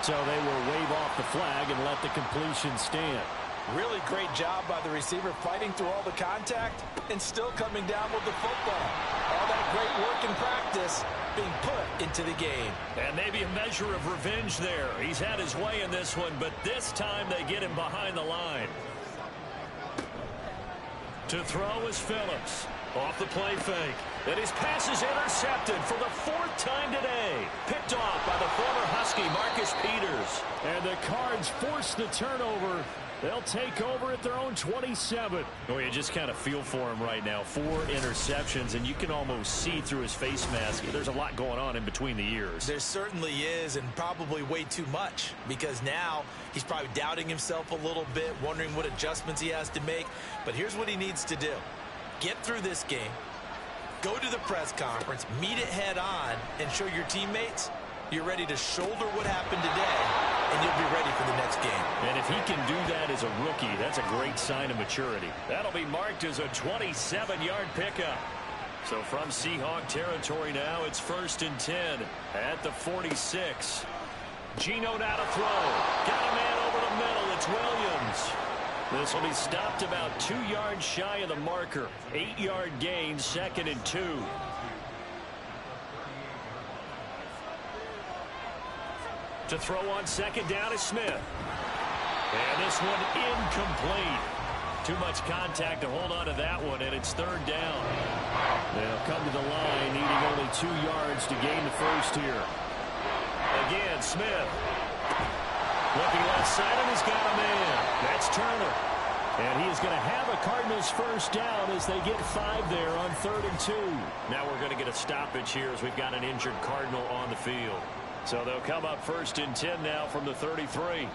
So they will wave off the flag and let the completion stand. Really great job by the receiver fighting through all the contact and still coming down with the football. All that great work in practice being put into the game. And maybe a measure of revenge there. He's had his way in this one, but this time they get him behind the line. To throw is Phillips. Off the play fake. And his pass is intercepted for the 4th time today. Picked off by the former Husky, Marcus Peters. And the Cards force the turnover They'll take over at their own 27. Well, you just kind of feel for him right now. 4 interceptions, and you can almost see through his face mask. There's a lot going on in between the ears. There certainly is, and probably way too much, because now he's probably doubting himself a little bit, wondering what adjustments he has to make. But here's what he needs to do. Get through this game, go to the press conference, meet it head on, and show your teammates you're ready to shoulder what happened today, and you'll be ready for the next game. And if he can do that as a rookie, that's a great sign of maturity. That'll be marked as a 27-yard pickup. So from Seahawk territory now, it's 1st and 10 at the 46. Geno now to throw. Got a man over the middle. It's Williams. This will be stopped about 2 yards shy of the marker. 8-yard gain, 2nd and 2. To throw on 2nd down is Smith. And this one incomplete. Too much contact to hold on to that one, and it's 3rd down. They'll come to the line, needing only 2 yards to gain the first here. Again, Smith. Looking left side, and he's got a man. That's Turner. And he is going to have a Cardinals first down as they get 5 there on 3rd and 2. Now we're going to get a stoppage here as we've got an injured Cardinal on the field. So they'll come up 1st and 10 now from the 33.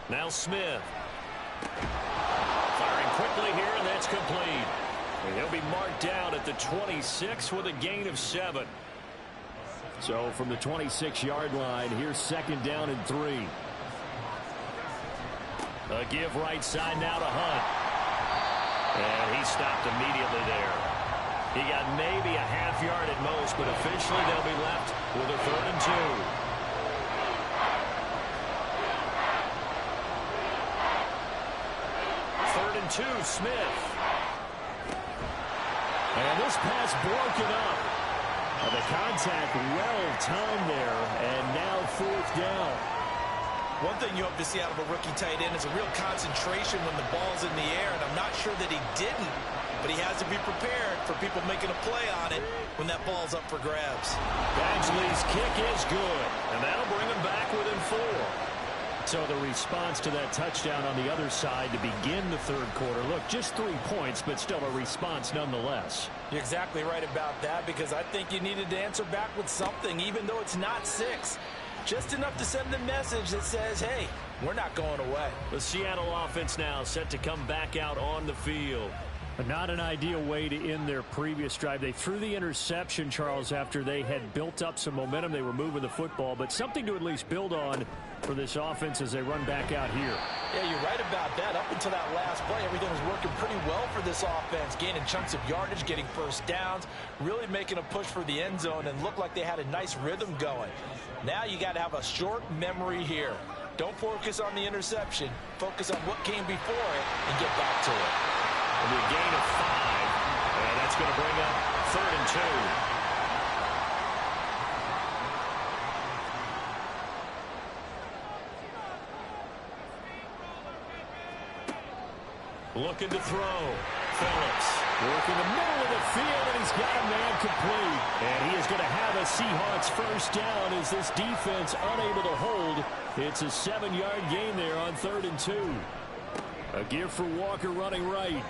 Now Smith. Firing quickly here, and that's complete. And he'll be marked down at the 26 with a gain of 7. So from the 26-yard line, here's 2nd down and 3. A give right side now to Hunt. And he stopped immediately there. He got maybe a half yard at most, but officially they'll be left with a 3rd and 2. 3rd and 2, Smith. And this pass broken up. The contact well timed there, and now 4th down. One thing you hope to see out of a rookie tight end is a real concentration when the ball's in the air, and I'm not sure that he didn't, but he has to be prepared for people making a play on it when that ball's up for grabs. Badgley's kick is good, and that'll bring him back within 4. So the response to that touchdown on the other side to begin the 3rd quarter. Look, just 3 points, but still a response nonetheless. You're exactly right about that, because I think you needed to answer back with something, even though it's not 6. Just enough to send a message that says, hey, we're not going away. The Seattle offense now set to come back out on the field. But not an ideal way to end their previous drive. They threw the interception, Charles, after they had built up some momentum. They were moving the football, but something to at least build on for this offense as they run back out here. Yeah, you're right about that. Up until that last play, everything was working pretty well for this offense, gaining chunks of yardage, getting first downs, really making a push for the end zone, and looked like they had a nice rhythm going. Now you got to have a short memory here. Don't focus on the interception. Focus on what came before it and get back to it. A gain of 5, and that's going to bring up 3rd and 2. Looking to throw. Phillips. Working the middle of the field, and he's got a man complete. And he is going to have a Seahawks first down as this defense unable to hold. It's a 7-yard gain there on 3rd and 2. A give for Walker running right.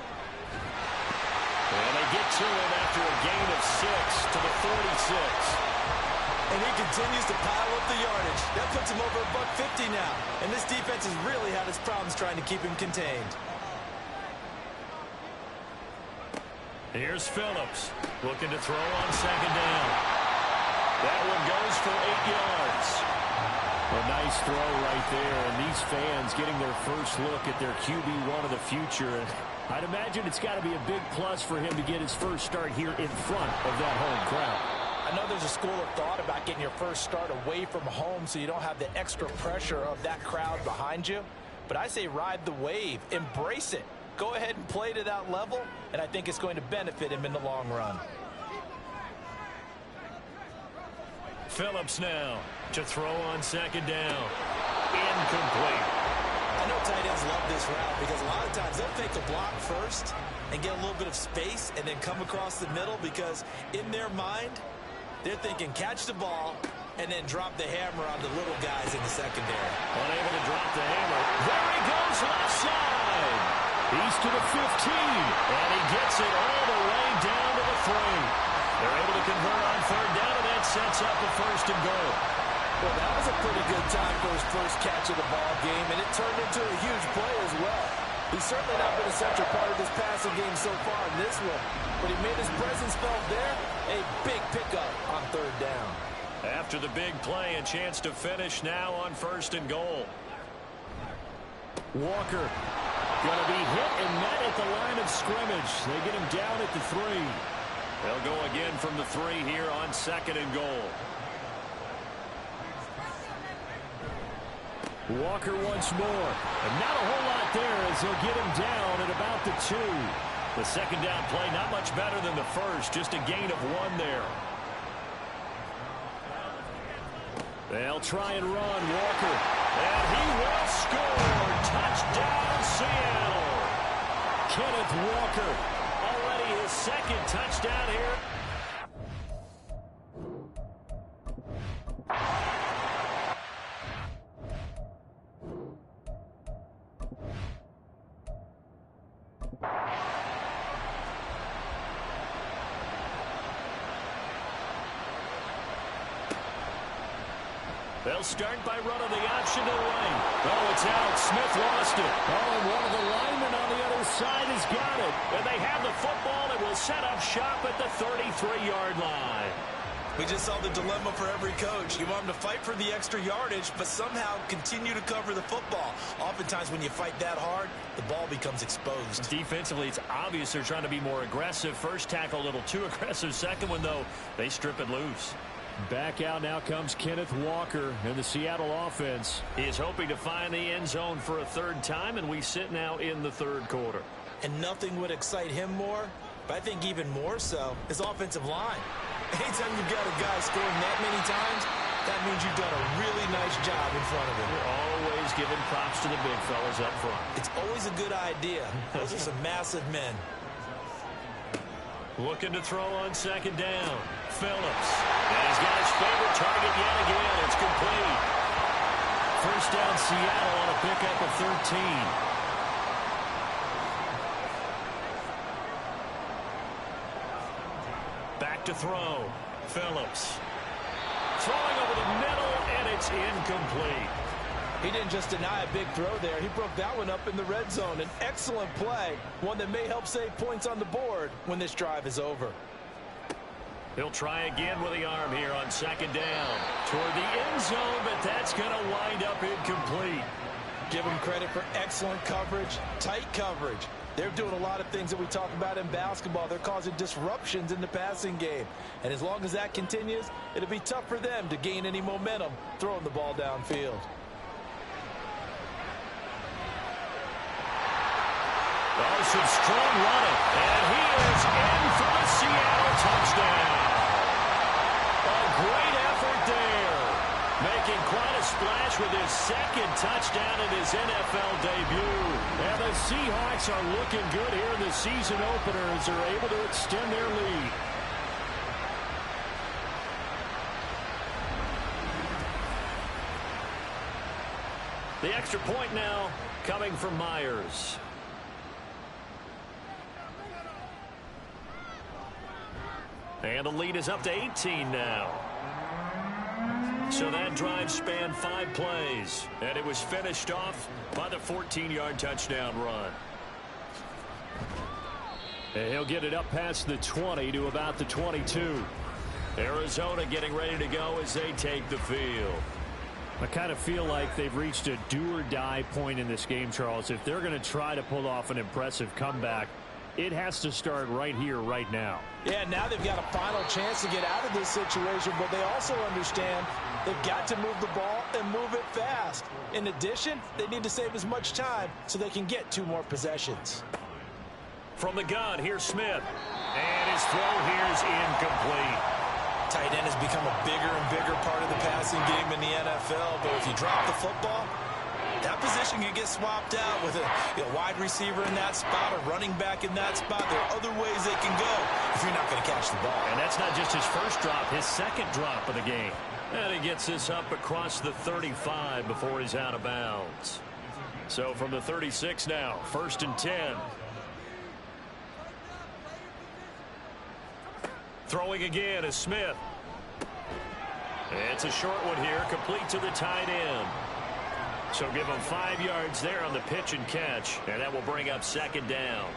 And they get to him after a gain of 6 to the 46. And he continues to pile up the yardage. That puts him over $150 now. And this defense has really had its problems trying to keep him contained. Here's Phillips looking to throw on 2nd down. That one goes for 8 yards. A nice throw right there, and these fans getting their first look at their QB1 of the future. And I'd imagine it's got to be a big plus for him to get his first start here in front of that home crowd. I know there's a school of thought about getting your first start away from home so you don't have the extra pressure of that crowd behind you. But I say ride the wave. Embrace it. Go ahead and play to that level, and I think it's going to benefit him in the long run. Phillips now to throw on 2nd down. Incomplete. I know tight ends love this route because a lot of times they'll take the block first and get a little bit of space and then come across the middle because in their mind, They're thinking catch the ball and then drop the hammer on the little guys in the secondary. Unable to drop the hammer. There he goes left side. He's to the 15, and he gets it all the way down to the 3. They're able to convert on third down, and that sets up a 1st and goal. Well, that was a pretty good time for his first catch of the ball game, and it turned into a huge play as well. He's certainly not been a central part of this passing game so far in this one, but he made his presence felt there. A big pickup on third down. After the big play, a chance to finish now on 1st and goal. Walker going to be hit and met at the line of scrimmage. They get him down at the 3. They'll go again from the 3 here on 2nd and goal. Walker once more. And not a whole lot there as he'll get him down at about the 2. The 2nd down play not much better than the first. Just a gain of 1 there. They'll try and run. Walker. And he will score. Touchdown, Seattle. Kenneth Walker. Already his 2nd touchdown here. They'll start by running the option to the lane. Oh, it's out. Smith lost it. Oh, and one of the linemen on the other side has got it. And they have the football and will set up shop at the 33-yard line. We just saw the dilemma for every coach. You want them to fight for the extra yardage, but somehow continue to cover the football. Oftentimes when you fight that hard, the ball becomes exposed. Defensively, it's obvious they're trying to be more aggressive. First tackle a little too aggressive. Second one, though, they strip it loose. Back out now comes Kenneth Walker, and the Seattle offense is hoping to find the end zone for a 3rd time, and we sit now in the 3rd quarter. And nothing would excite him more, but I think even more so, his offensive line. Anytime you've got a guy scoring that many times, that means you've done a really nice job in front of him. We're always giving props to the big fellas up front. It's always a good idea. Those are some massive men. Looking to throw on 2nd down. Phillips. And he's got his favorite target yet again. It's complete. 1st down Seattle on a pickup of 13. Back to throw. Phillips. Throwing over the middle, and it's incomplete. He didn't just deny a big throw there. He broke that one up in the red zone. An excellent play, one that may help save points on the board when this drive is over. He'll try again with the arm here on 2nd down. Toward the end zone, but that's going to wind up incomplete. Give him credit for excellent coverage, tight coverage. They're doing a lot of things that we talk about in basketball. They're causing disruptions in the passing game. And as long as that continues, it'll be tough for them to gain any momentum throwing the ball downfield. Oh, some strong running. And he is in for the Seattle touchdown. A great effort there. Making quite a splash with his 2nd touchdown in his NFL debut. And the Seahawks are looking good here in the season opener as they're able to extend their lead. The extra point now coming from Myers. And the lead is up to 18 now. So that drive spanned 5 plays, and it was finished off by the 14-yard touchdown run. And he'll get it up past the 20 to about the 22. Arizona getting ready to go as they take the field. I kind of feel like they've reached a do-or-die point in this game, Charles. If they're going to try to pull off an impressive comeback, it has to start right here, right now. Yeah, now they've got a final chance to get out of this situation, but they also understand they've got to move the ball and move it fast. In addition, they need to save as much time so they can get 2 more possessions. From the gun, here's Smith. And his throw here is incomplete. Tight end has become a bigger and bigger part of the passing game in the NFL, but if you drop the football, that position can get swapped out with a wide receiver in that spot, a running back in that spot. There are other ways they can go if you're not going to catch the ball. And that's not just his first drop, his second drop of the game. And he gets this up across the 35 before he's out of bounds. So from the 36 now, 1st and 10. Throwing again is Smith. It's a short one here, complete to the tight end. So give him 5 yards there on the pitch and catch, and that will bring up 2nd down.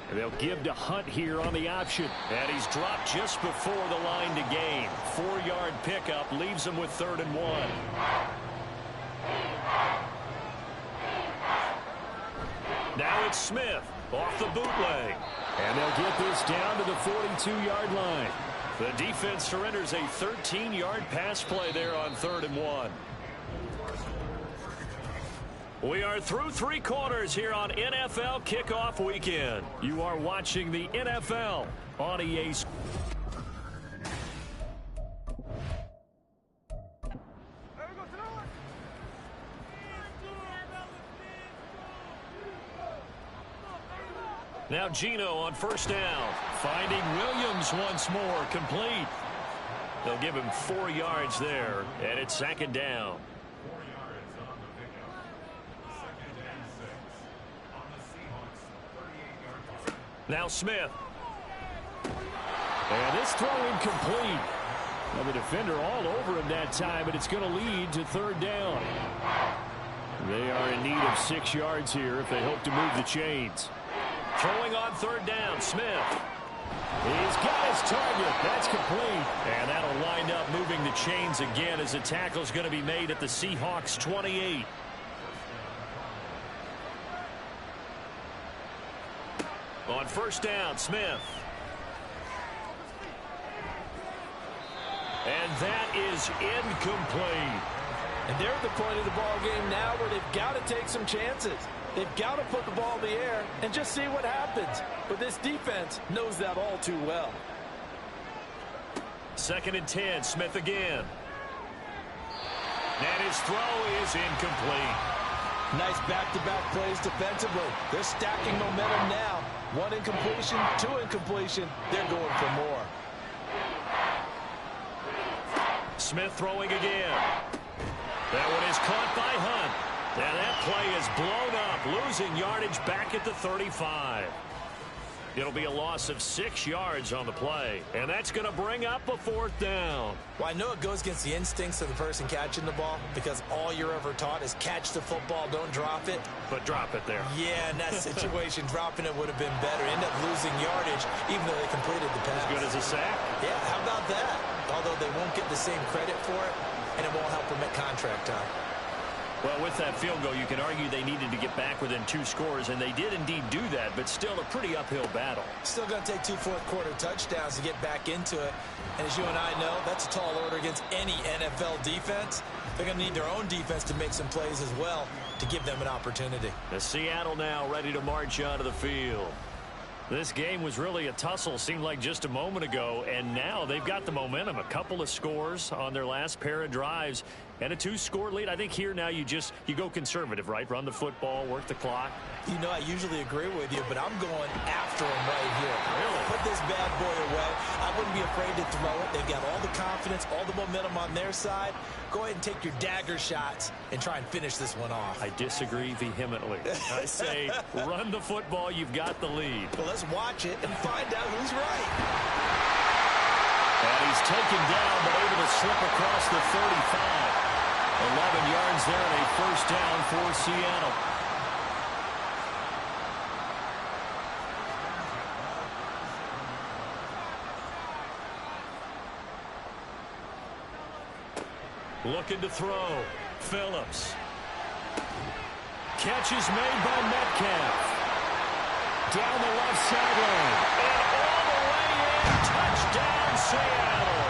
And they'll give to Hunt here on the option, and he's dropped just before the line to gain. 4-yard pickup leaves him with 3rd and 1. Now it's Smith off the bootleg. And they'll get this down to the 42-yard line. The defense surrenders a 13-yard pass play there on 3rd and 1. We are through 3 quarters here on NFL Kickoff Weekend. You are watching the NFL on EA Sports. Now Geno on 1st down, finding Williams once more, complete. They'll give him 4 yards there, and it's 2nd down. 4 yards on the pickup. 2nd and 6 on the Seahawks 38-yard line. Now Smith. And this throw incomplete. Now the defender all over him that time, but it's going to lead to 3rd down. They are in need of 6 yards here if they hope to move the chains. Throwing on 3rd down, Smith. He's got his target. That's complete. And that'll wind up moving the chains again as the tackle's going to be made at the Seahawks 28. On 1st down, Smith. And that is incomplete. And they're at the point of the ball game now where they've got to take some chances. They've got to put the ball in the air and just see what happens. But this defense knows that all too well. 2nd and 10, Smith again. And his throw is incomplete. Nice back-to-back plays defensively. They're stacking momentum now. 1 incompletion, 2 incompletion. They're going for more. Smith throwing again. That one is caught by Hunt. And that play is blown up, losing yardage back at the 35. It'll be a loss of 6 yards on the play, and that's going to bring up a 4th down. Well, I know it goes against the instincts of the person catching the ball because all you're ever taught is catch the football, don't drop it. But drop it there. Yeah, in that situation, dropping it would have been better. End up losing yardage, even though they completed the pass. As good as a sack. Yeah, how about that? Although they won't get the same credit for it, and it won't help them at contract time. Well, with that field goal, you can argue they needed to get back within 2 scores, and they did indeed do that, but still a pretty uphill battle. Still going to take 2 fourth-quarter touchdowns to get back into it. And as you and I know, that's a tall order against any NFL defense. They're going to need their own defense to make some plays as well to give them an opportunity. The Seattle now ready to march onto the field. This game was really a tussle, seemed like just a moment ago, and now they've got the momentum. A couple of scores on their last pair of drives and a 2-score lead. I think here now you go conservative, right? Run the football, work the clock. You know, I usually agree with you, but I'm going after him right here. Really? Put this bad boy away. I wouldn't be afraid to throw it. They've got all the confidence, all the momentum on their side. Go ahead and take your dagger shots and try and finish this one off. I disagree vehemently. I say run the football. You've got the lead. Well, let's watch it and find out who's right. And he's taken down, but able to slip across the 35. 11 yards there and a 1st down for Seattle. Looking to throw. Phillips. Catch is made by Metcalf. Down the left sideline. And all the way in. Touchdown, Seattle.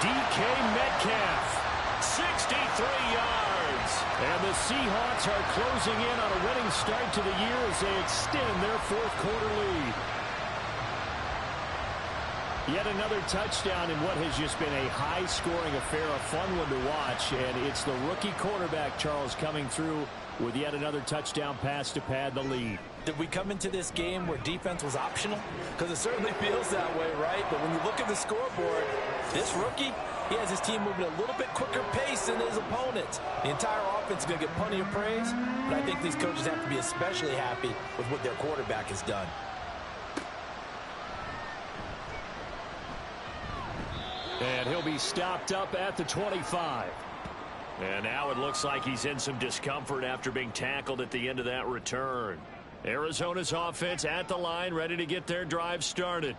DK Metcalf. 63 yards. And the Seahawks are closing in on a winning start to the year as they extend their 4th quarter lead. Yet another touchdown in what has just been a high-scoring affair, a fun one to watch. And it's the rookie quarterback, Charles, coming through with yet another touchdown pass to pad the lead. Did we come into this game where defense was optional? Because it certainly feels that way, right? But when you look at the scoreboard, this rookie, he has his team moving a little bit quicker pace than his opponents. The entire offense is going to get plenty of praise, but I think these coaches have to be especially happy with what their quarterback has done. And he'll be stopped up at the 25. And now it looks like he's in some discomfort after being tackled at the end of that return. Arizona's offense at the line, ready to get their drive started.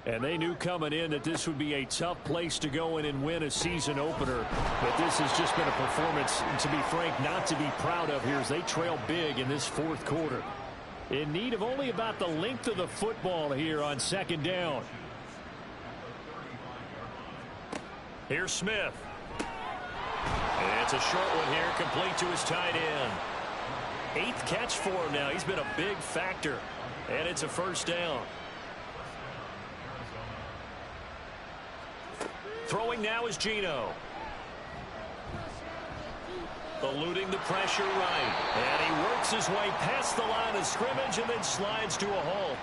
And they knew coming in that this would be a tough place to go in and win a season opener. But this has just been a performance, to be frank, not to be proud of here as they trail big in this fourth quarter. In need of only about the length of the football here on second down. Here's Smith. And it's a short one here, complete to his tight end. 8th catch for him now. He's been a big factor. And it's a first down. Throwing now is Geno. Eluding the pressure right. And he works his way past the line of scrimmage and then slides to a halt.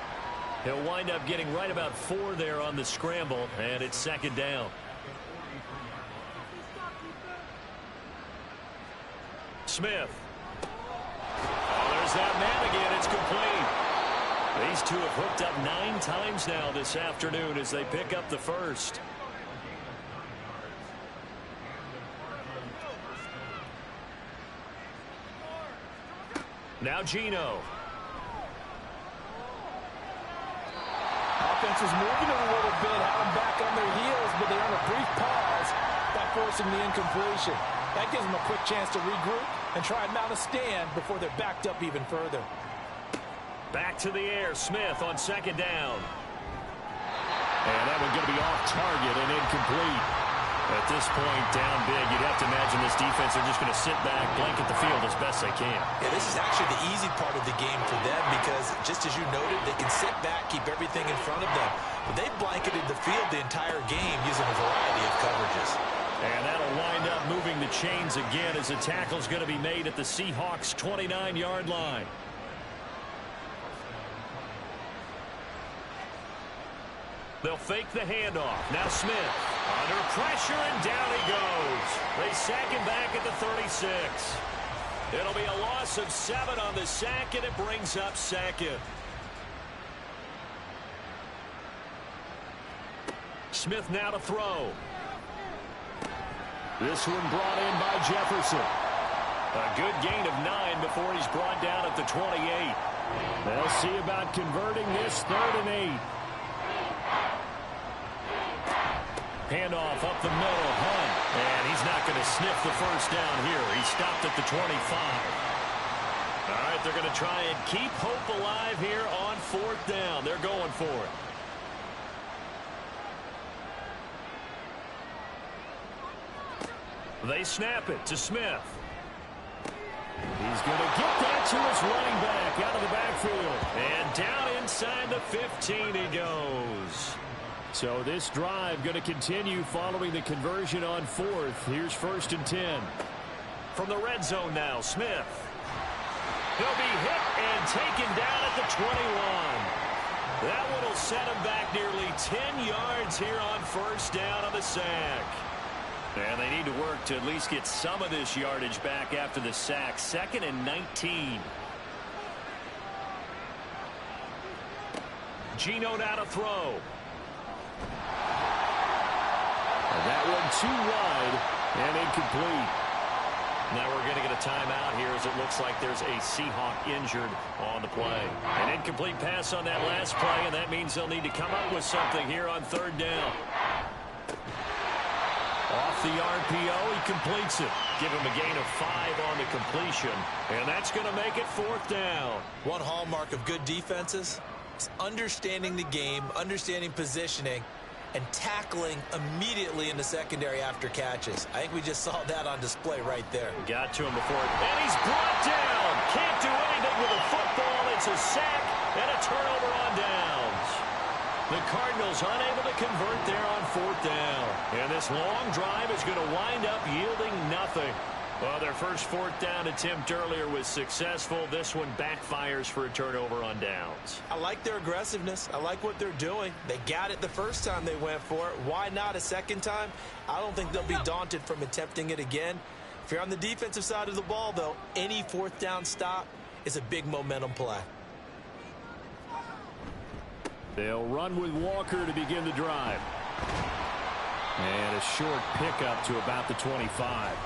He'll wind up getting right about 4 there on the scramble, and it's second down. Smith. Oh, there's that man again. It's complete. These two have hooked up 9 times now this afternoon as they pick up the first. Now Geno. Offense is moving a little bit, had them back on their heels, but they're on a brief pause by forcing the incompletion. That gives them a quick chance to regroup and try and mount a stand before they're backed up even further. Back to the air, Smith on second down. And that one's going to be off target and incomplete. At this point, down big, you'd have to imagine this defense are just going to sit back, blanket the field as best they can. Yeah, this is actually the easy part of the game for them because, just as you noted, they can sit back, keep everything in front of them. But they've blanketed the field the entire game using a variety of coverages. And that'll wind up moving the chains again as the tackle's going to be made at the Seahawks' 29-yard line. They'll fake the handoff. Now Smith under pressure, and down he goes. They sack him back at the 36. It'll be a loss of 7 on the sack, and it brings up second. Smith now to throw. This one brought in by Jefferson. A good gain of 9 before he's brought down at the 28. They'll see about converting this 3rd and 8. Handoff up the middle, Hunt. And he's not going to sniff the first down here. He stopped at the 25. All right, they're going to try and keep hope alive here on 4th down. They're going for it. They snap it to Smith. He's going to get that to his running back out of the backfield. And down inside the 15 he goes. So this drive going to continue following the conversion on 4th. Here's 1st and 10. From the red zone now, Smith. He'll be hit and taken down at the 21. That one will set him back nearly 10 yards here on 1st down on the sack. And they need to work to at least get some of this yardage back after the sack. 2nd and 19. Geno now to throw. And that one too wide and incomplete. Now we're going to get a timeout here as it looks like there's a Seahawk injured on the play. An incomplete pass on that last play, and that means they'll need to come up with something here on 3rd down. Off the RPO, he completes it. Give him a gain of 5 on the completion, and that's going to make it 4th down. One hallmark of good defenses is understanding the game, understanding positioning, and tackling immediately in the secondary after catches. I think we just saw that on display right there. Got to him before, and he's brought down. Can't do anything with a football. It's a sack and a turnover on downs. The Cardinals unable to convert there on 4th down. And this long drive is going to wind up yielding nothing. Well, their first 4th down attempt earlier was successful. This one backfires for a turnover on downs. I like their aggressiveness. I like what they're doing. They got it the first time they went for it. Why not a second time? I don't think they'll be daunted from attempting it again. If you're on the defensive side of the ball, though, any 4th down stop is a big momentum play. They'll run with Walker to begin the drive. And a short pickup to about the 25.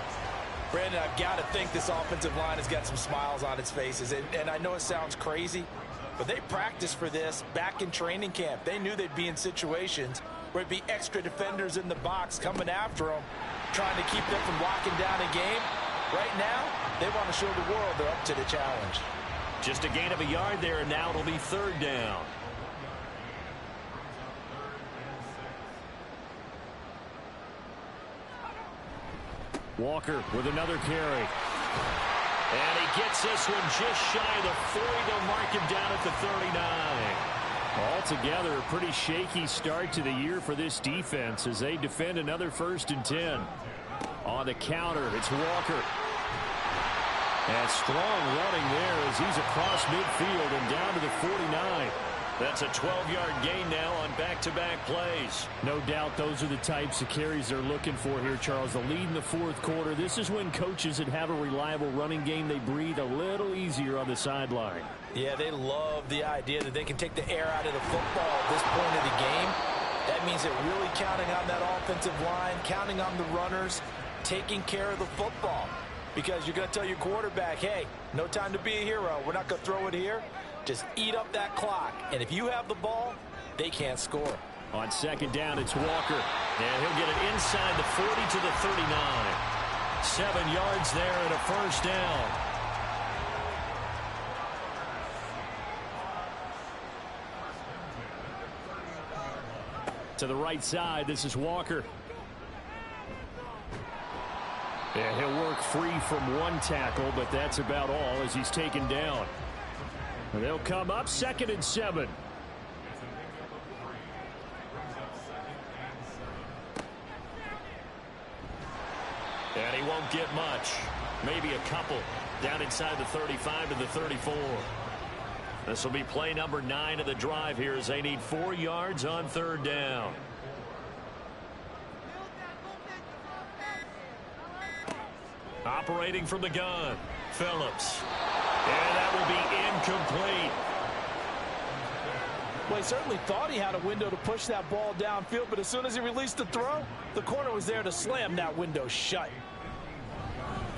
Brandon, I've got to think this offensive line has got some smiles on its faces. And I know it sounds crazy, but they practiced for this back in training camp. They knew they'd be in situations where it'd be extra defenders in the box coming after them, trying to keep them from locking down a game. Right now, they want to show the world they're up to the challenge. Just a gain of a yard there, and now it'll be 3rd down. Walker with another carry. And he gets this one just shy of the 40. They'll mark him down at the 39. Altogether, a pretty shaky start to the year for this defense as they defend another 1st and 10. On the counter, it's Walker. And strong running there as he's across midfield and down to the 49. That's a 12-yard gain now on back-to-back plays. No doubt those are the types of carries they're looking for here, Charles. The lead in the 4th quarter. This is when coaches that have a reliable running game, they breathe a little easier on the sideline. Yeah, they love the idea that they can take the air out of the football at this point of the game. That means they're really counting on that offensive line, counting on the runners, taking care of the football. Because you're going to tell your quarterback, hey, no time to be a hero. We're not going to throw it here. Just eat up that clock. And if you have the ball, they can't score. On 2nd down, it's Walker. And he'll get it inside the 40 to the 39. 7 yards there and a 1st down. To the right side, this is Walker. And he'll work free from one tackle, but that's about all as he's taken down. And they'll come up 2nd and 7. And he won't get much. Maybe a couple down inside the 35 to the 34. This will be play number 9 of the drive here as they need 4 yards on 3rd down. Operating from the gun, Phillips. And that will be incomplete. Well, he certainly thought he had a window to push that ball downfield, but as soon as he released the throw, the corner was there to slam that window shut.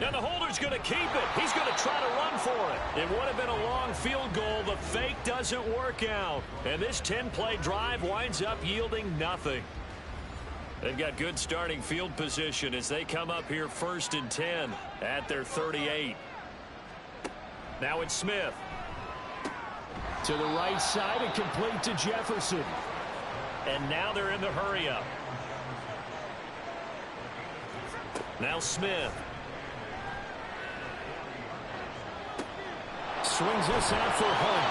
And the holder's going to keep it. He's going to try to run for it. It would have been a long field goal. The fake doesn't work out. And this 10-play drive winds up yielding nothing. They've got good starting field position as they come up here 1st and 10 at their 38. Now it's Smith. To the right side and complete to Jefferson. And now they're in the hurry-up. Now Smith. Swings this out for Hunt.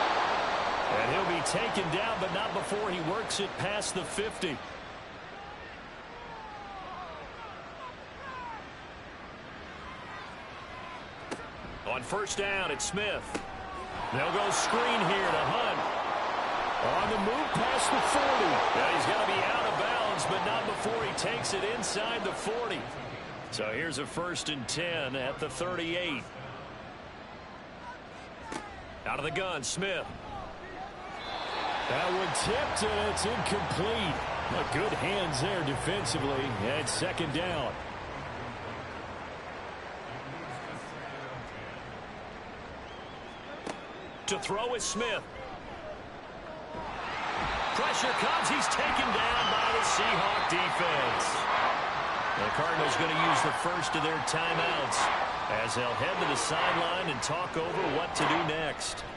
And he'll be taken down, but not before he works it past the 50. On 1st down, it's Smith. They'll go screen here to Hunt. On the move past the 40. Yeah, he's got to be out of bounds, but not before he takes it inside the 40. So here's a 1st and 10 at the 38. Out of the gun, Smith. That one tipped, and it's incomplete. But good hands there defensively at 2nd down. To throw is Smith. Pressure comes. He's taken down by the Seahawk defense. The Cardinals going to use the first of their timeouts as they'll head to the sideline and talk over what to do next.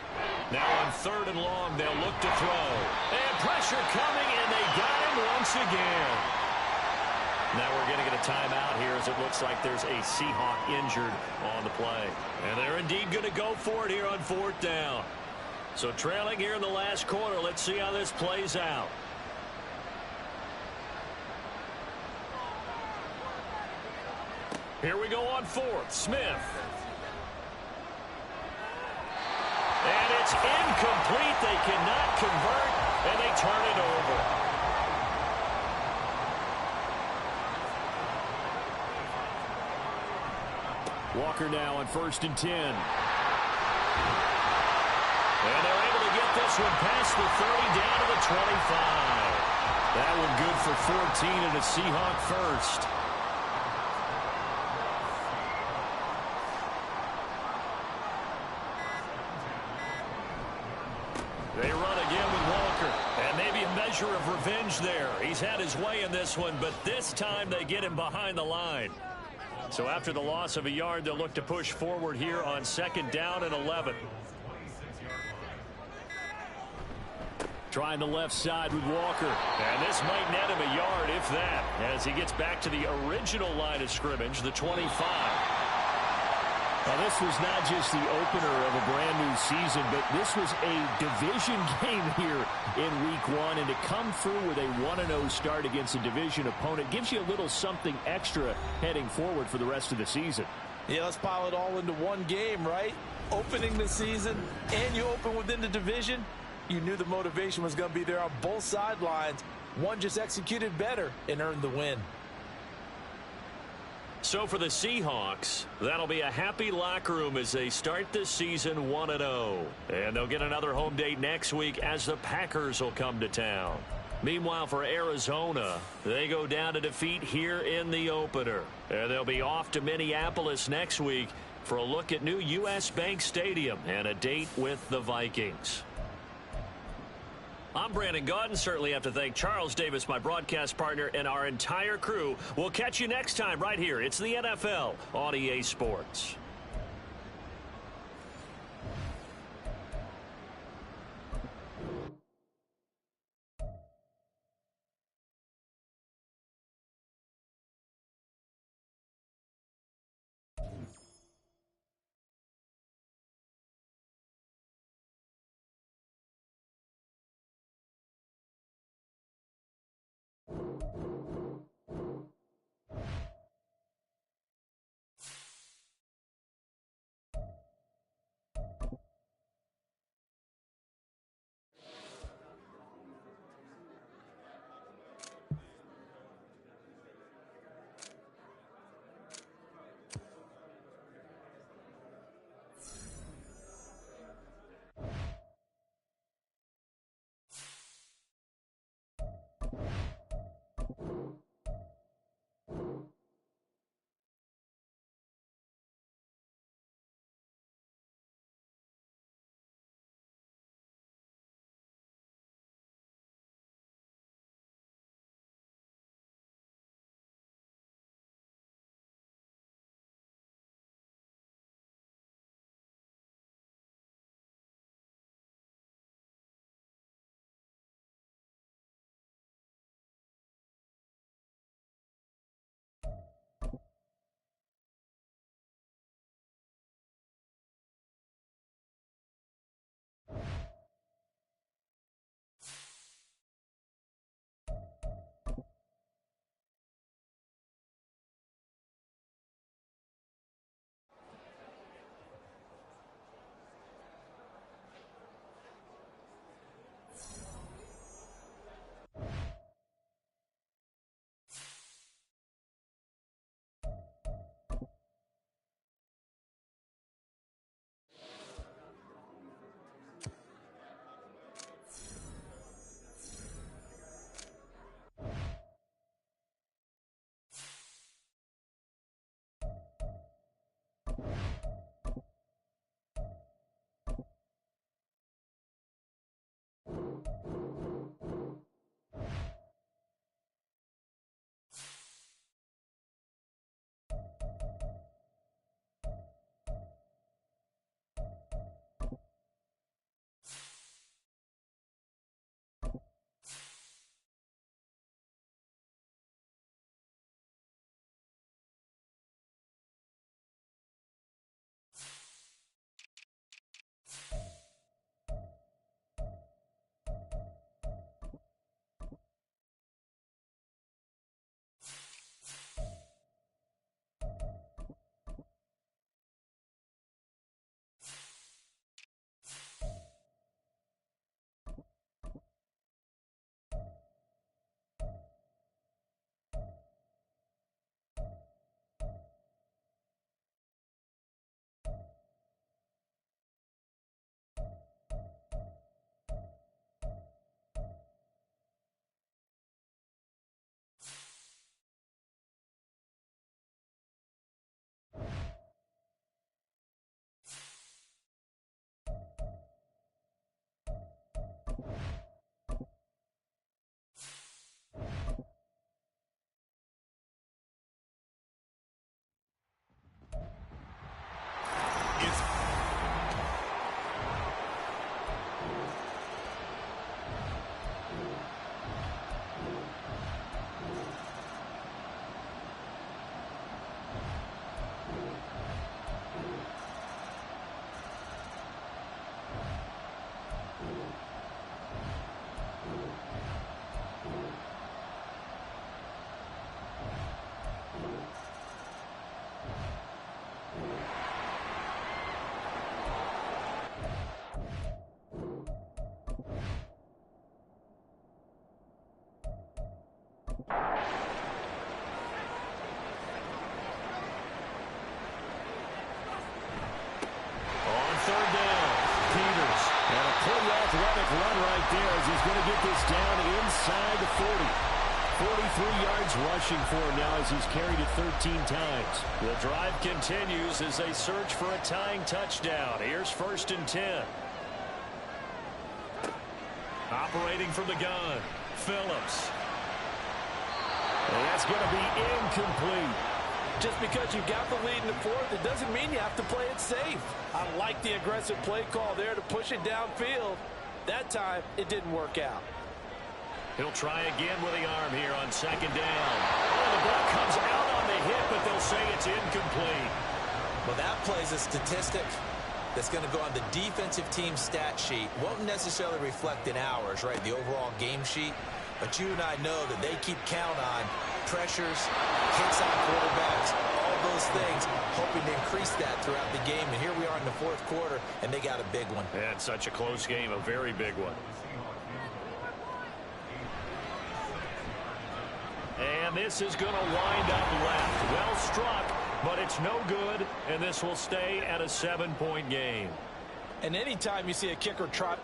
Now on 3rd and long, they'll look to throw. And pressure coming, and they got him once again. Now we're going to get a timeout here as it looks like there's a Seahawk injured on the play. And they're indeed going to go for it here on 4th down. So trailing here in the last quarter, let's see how this plays out. Here we go on fourth. Smith. And it's incomplete. They cannot convert, and they turn it over. Walker now on 1st and 10. And they're able to get this one past the 30 down to the 25. That one good for 14 and a Seahawk first. They run again with Walker. And maybe a measure of revenge there. He's had his way in this one, but this time they get him behind the line. So after the loss of a yard, they'll look to push forward here on 2nd down and 11. Trying the left side with Walker. And this might net him a yard, if that, as he gets back to the original line of scrimmage, the 25. Now, this was not just the opener of a brand-new season, but this was a division game here in Week 1. And to come through with a 1-0 start against a division opponent gives you a little something extra heading forward for the rest of the season. Yeah, let's pile it all into one game, right? Opening the season, and you open within the division. You knew the motivation was going to be there on both sidelines. One just executed better and earned the win. So for the Seahawks, that'll be a happy locker room as they start this season 1-0. And they'll get another home date next week as the Packers will come to town. Meanwhile, for Arizona, they go down to defeat here in the opener. And they'll be off to Minneapolis next week for a look at new U.S. Bank Stadium and a date with the Vikings. I'm Brandon Gaudin. Certainly have to thank Charles Davis, my broadcast partner, and our entire crew. We'll catch you next time right here. It's the NFL on EA Sports. athletic run right there as he's going to get this down inside the 40. 43 yards rushing for him now as he's carried it 13 times. The drive continues as they search for a tying touchdown. Here's 1st and 10. Operating from the gun, Phillips. And that's going to be incomplete. Just because you've got the lead in the 4th, it doesn't mean you have to play it safe. I like the aggressive play call there to push it downfield. That time, it didn't work out. He'll try again with the arm here on 2nd down. Oh, the ball comes out on the hit, but they'll say it's incomplete. Well, that plays a statistic that's going to go on the defensive team stat sheet. Won't necessarily reflect in ours, right, the overall game sheet. But you and I know that they keep count on pressures, hits on quarterbacks, all those things, hoping to increase that throughout the game. And here we are in the 4th quarter, and they got a big one. And such a close game, a very big one. And this is going to wind up left. Well struck, but it's no good, and this will stay at a 7-point game. And anytime you see a kicker try...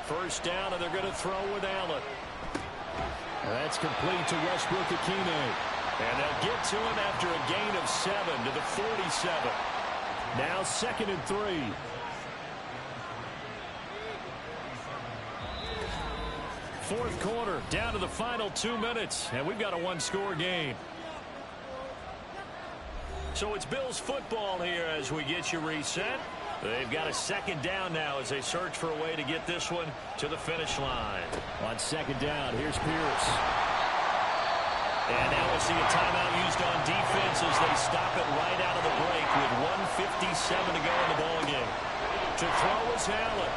First down, and they're going to throw with Allen. That's complete to Westbrook-Ikhine. And they'll get to him after a gain of 7 to the 47. Now 2nd and 3. Fourth quarter, down to the final 2 minutes, and we've got a one-score game. So it's Bills football here as we get you reset. They've got a 2nd down now as they search for a way to get this one to the finish line. On 2nd down, here's Pierce. And now we'll see a timeout used on defense as they stop it right out of the break with 1:57 to go in the ballgame. To throw is Allen.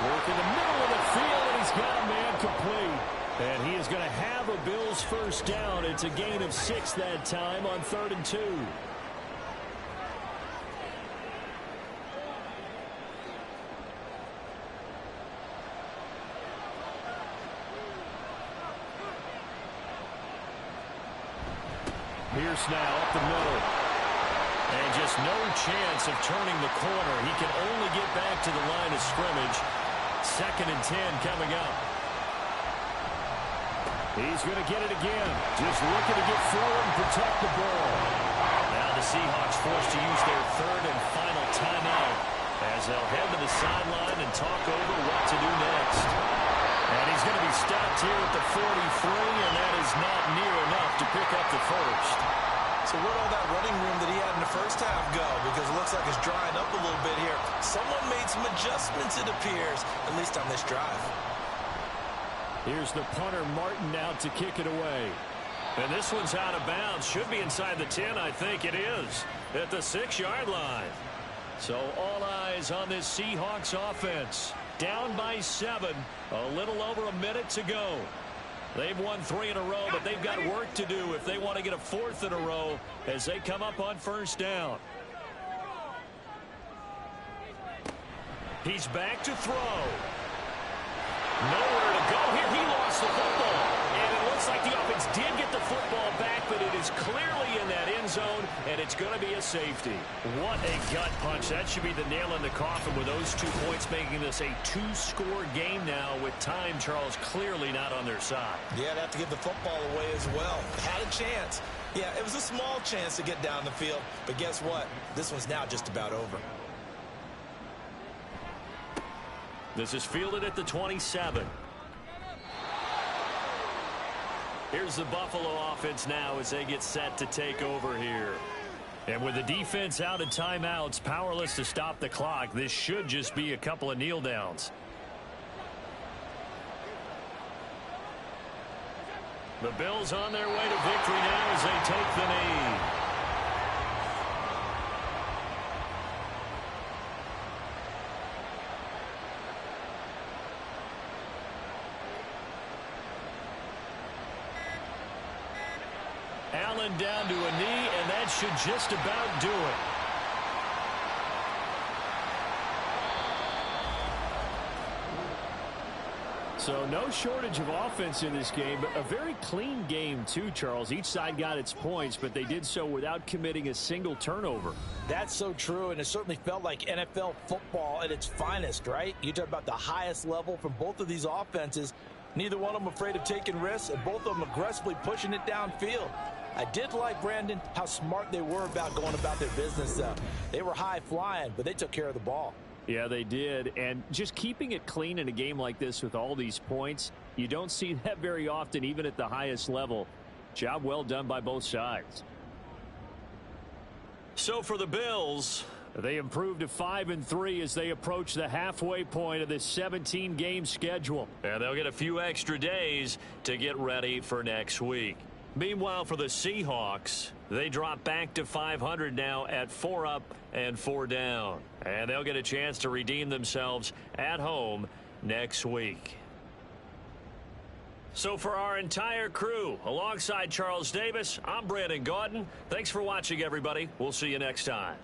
Work in the middle of the field, and he's got a man complete. And he is going to have a Bills first down. It's a gain of 6 that time on 3rd and 2. Pierce now up the middle. And just no chance of turning the corner. He can only get back to the line of scrimmage. 2nd and 10 coming up. He's going to get it again. Just looking to get forward and protect the ball. Now the Seahawks forced to use their 3rd and final timeout as they'll head to the sideline and talk over what to do next. And he's going to be stopped here at the 43, and that is not near enough to pick up the first. So where'd all that running room that he had in the first half go? Because it looks like it's drying up a little bit here. Someone made some adjustments, it appears, at least on this drive. Here's the punter, Martin, out to kick it away. And this one's out of bounds. Should be inside the 10, I think it is, at the 6-yard line. So all eyes on this Seahawks offense. Down by 7, a little over a minute to go. They've won 3 in a row, but they've got work to do if they want to get a 4th in a row as they come up on first down. He's back to throw. Nowhere to go here. He lost the football. And it looks like the offense did get the football back, but it is clearly in that end zone, and it's going to be a safety. What a gut punch. That should be the nail in the coffin with those 2 points, making this a 2-score game now with time, Charles, clearly not on their side. Yeah, they'd have to give the football away as well. Had a chance. Yeah, it was a small chance to get down the field, but guess what? This one's now just about over. This is fielded at the 27. Here's the Buffalo offense now as they get set to take over here. And with the defense out of timeouts, powerless to stop the clock, this should just be a couple of kneel downs. The Bills on their way to victory now as they take the knee. Allen down to a knee, and that should just about do it. So no shortage of offense in this game, but a very clean game too, Charles. Each side got its points, but they did so without committing a single turnover. That's so true, and it certainly felt like NFL football at its finest, right? You talk about the highest level from both of these offenses. Neither one of them afraid of taking risks, and both of them aggressively pushing it downfield. I did like, Brandon, how smart they were about going about their business. They were high flying, but they took care of the ball. Yeah, they did. And just keeping it clean in a game like this with all these points, you don't see that very often, even at the highest level. Job well done by both sides. So for the Bills, they improved to 5-3 as they approach the halfway point of this 17-game schedule. And they'll get a few extra days to get ready for next week. Meanwhile, for the Seahawks, they drop back to 500 now at 4 up and 4 down. And they'll get a chance to redeem themselves at home next week. So for our entire crew, alongside Charles Davis, I'm Brandon Gaudin. Thanks for watching, everybody. We'll see you next time.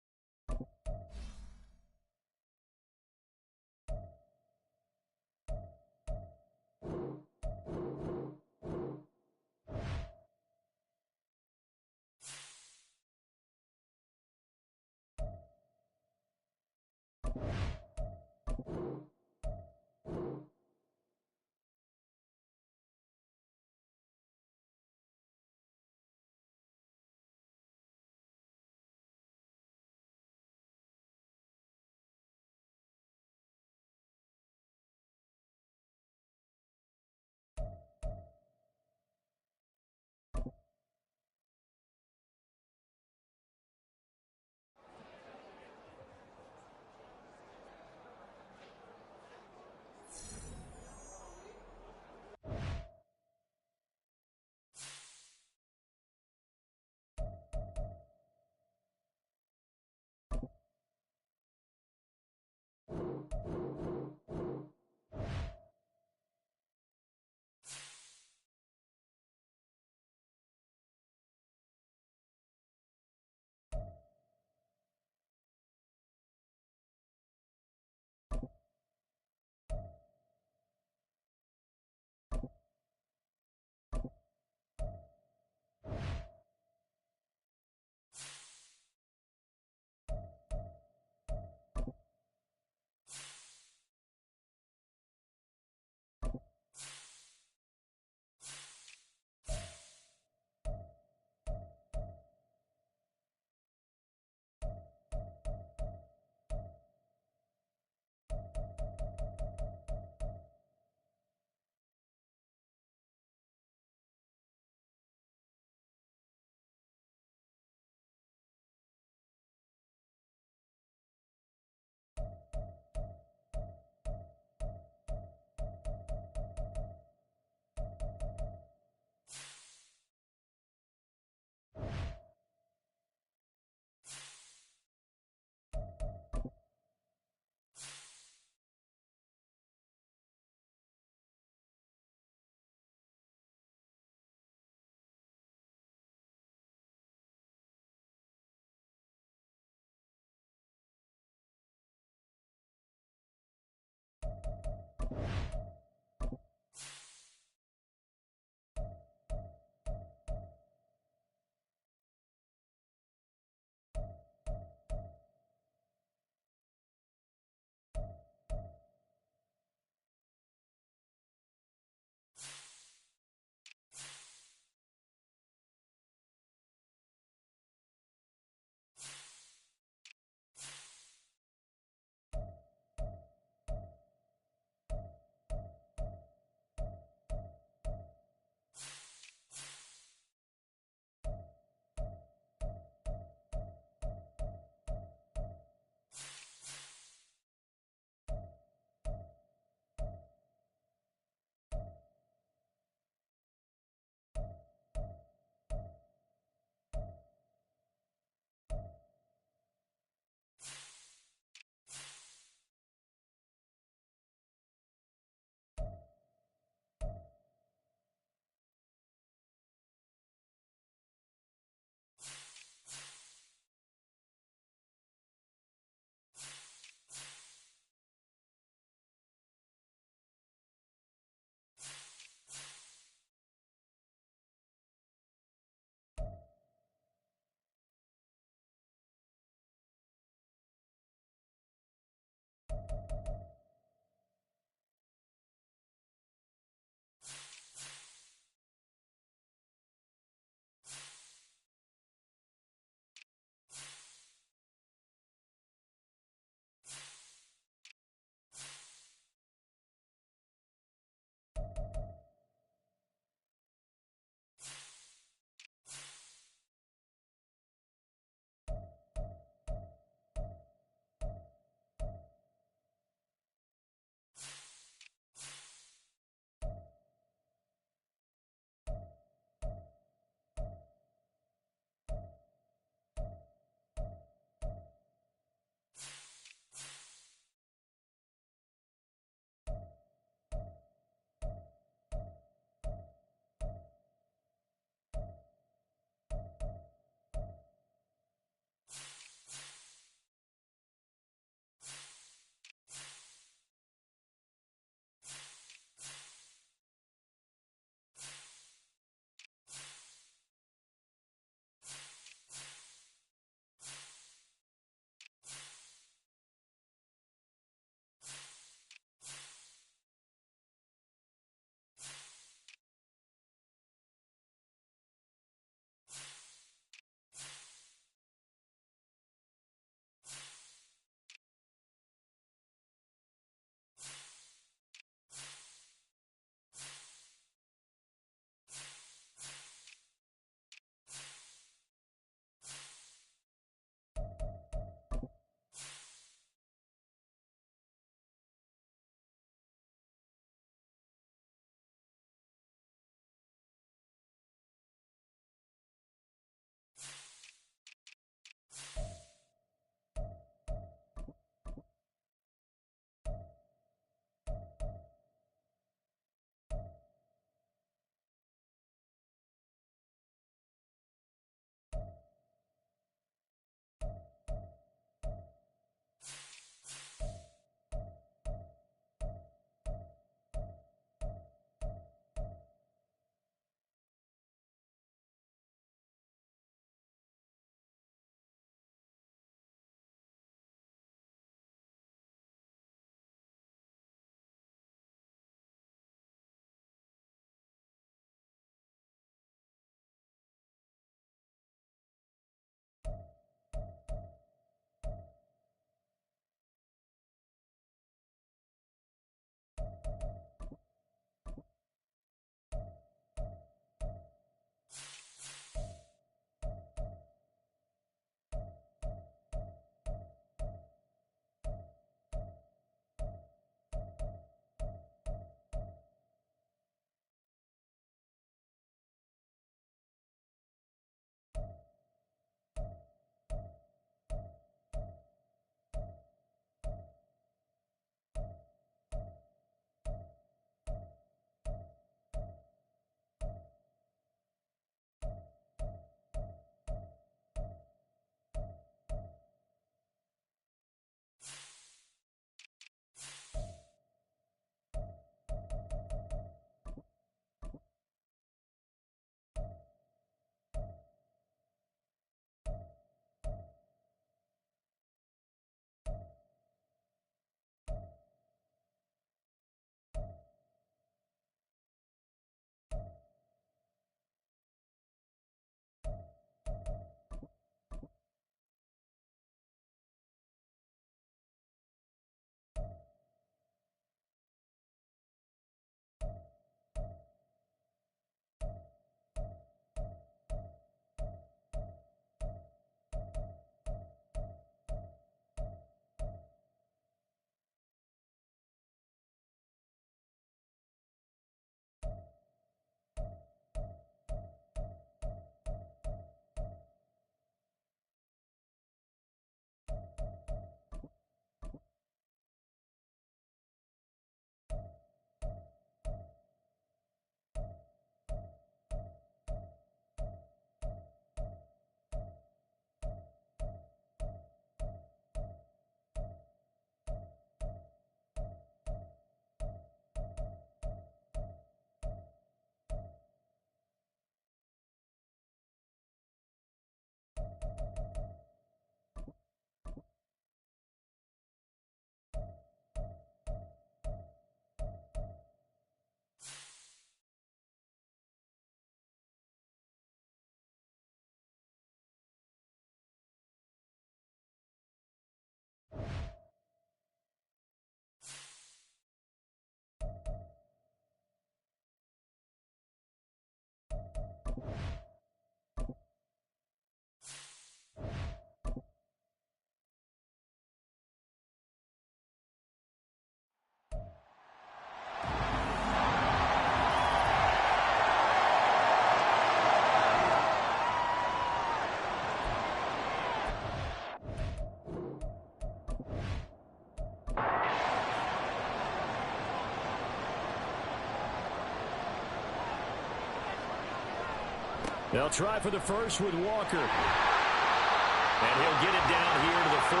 They'll try for the first with Walker. And he'll get it down here to the 43.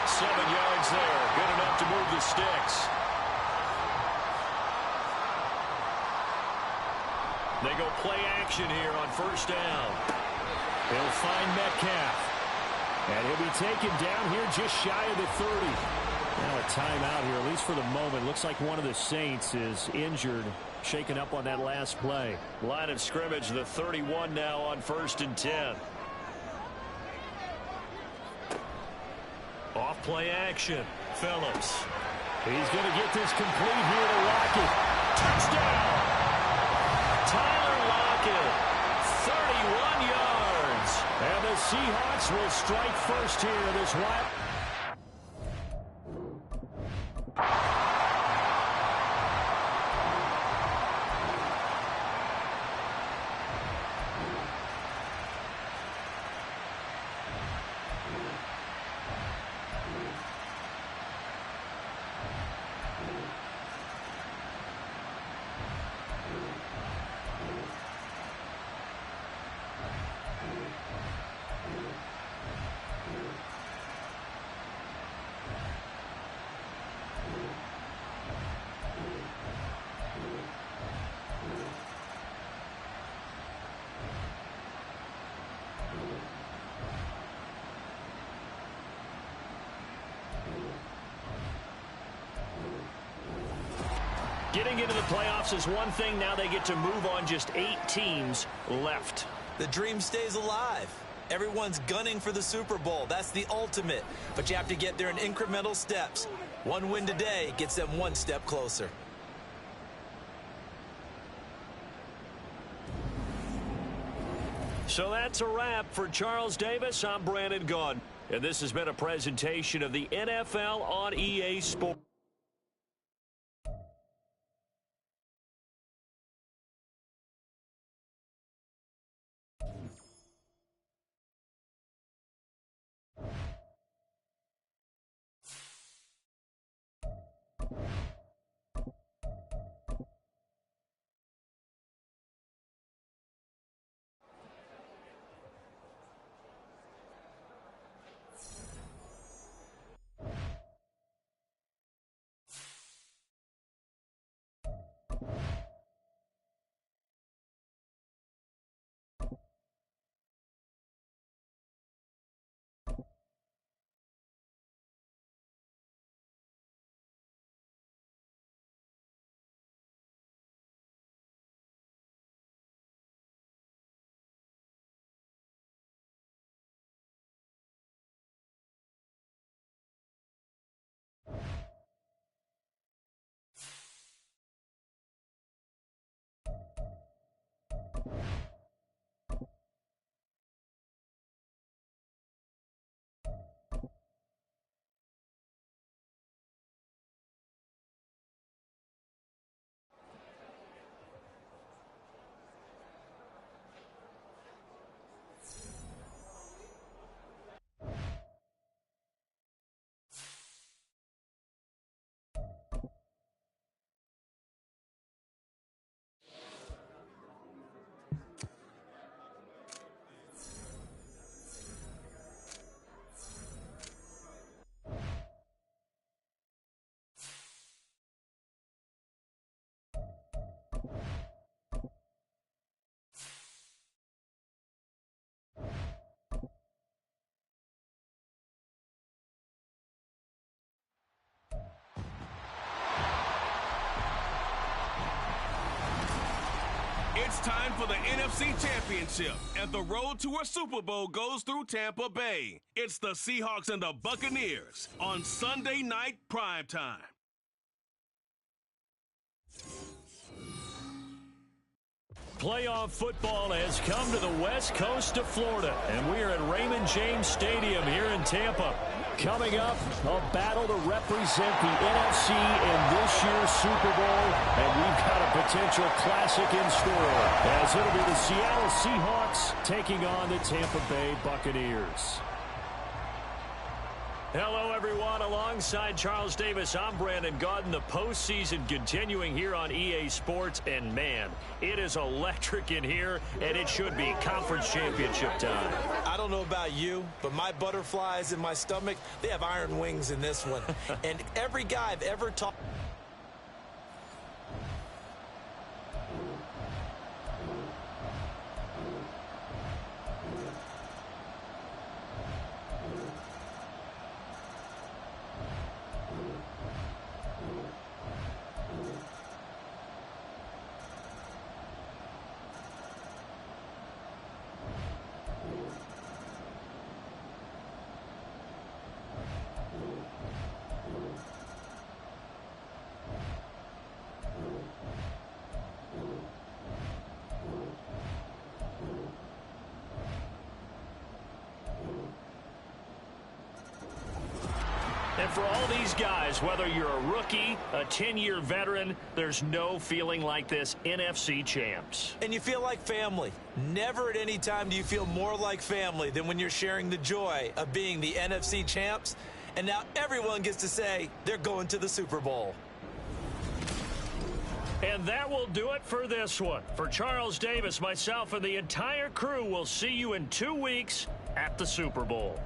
7 yards there. Good enough to move the sticks. They go play action here on first down. He'll find Metcalf. And he'll be taken down here just shy of the 30. Now a timeout here, at least for the moment. Looks like one of the Saints is injured, shaken up on that last play. Line of scrimmage, the 31 now on 1st and 10. Off play action. Phillips. He's going to get this complete here to Lockett. Touchdown! Tyler Lockett. 31 yards. And the Seahawks will strike first here this wild. Getting into the playoffs is one thing. Now they get to move on. Just 8 teams left. The dream stays alive. Everyone's gunning for the Super Bowl. That's the ultimate. But you have to get there in incremental steps. One win today gets them one step closer. So that's a wrap for Charles Davis. I'm Brandon Gaudin. And this has been a presentation of the NFL on EA Sports. It's time for the NFC Championship, and the road to a Super Bowl goes through Tampa Bay. It's the Seahawks and the Buccaneers on Sunday night primetime. Playoff football has come to the west coast of Florida, and we are at Raymond James Stadium here in Tampa. Coming up, a battle to represent the NFC in this year's Super Bowl, and we've got a potential classic in store, as it'll be the Seattle Seahawks taking on the Tampa Bay Buccaneers. Hello, everyone. Alongside Charles Davis, I'm Brandon Gaudin. The postseason continuing here on EA Sports. And, man, it is electric in here, and it should be conference championship time. I don't know about you, but my butterflies in my stomach, they have iron wings in this one. And every guy I've ever talked And for all these guys, whether you're a rookie, a 10-year veteran, there's no feeling like this NFC champs. and you feel like family. Never at any time do you feel more like family than when you're sharing the joy of being the NFC champs. And now everyone gets to say they're going to the Super Bowl. And that will do it for this one. For Charles Davis, myself, and the entire crew, we'll see you in 2 weeks at the Super Bowl.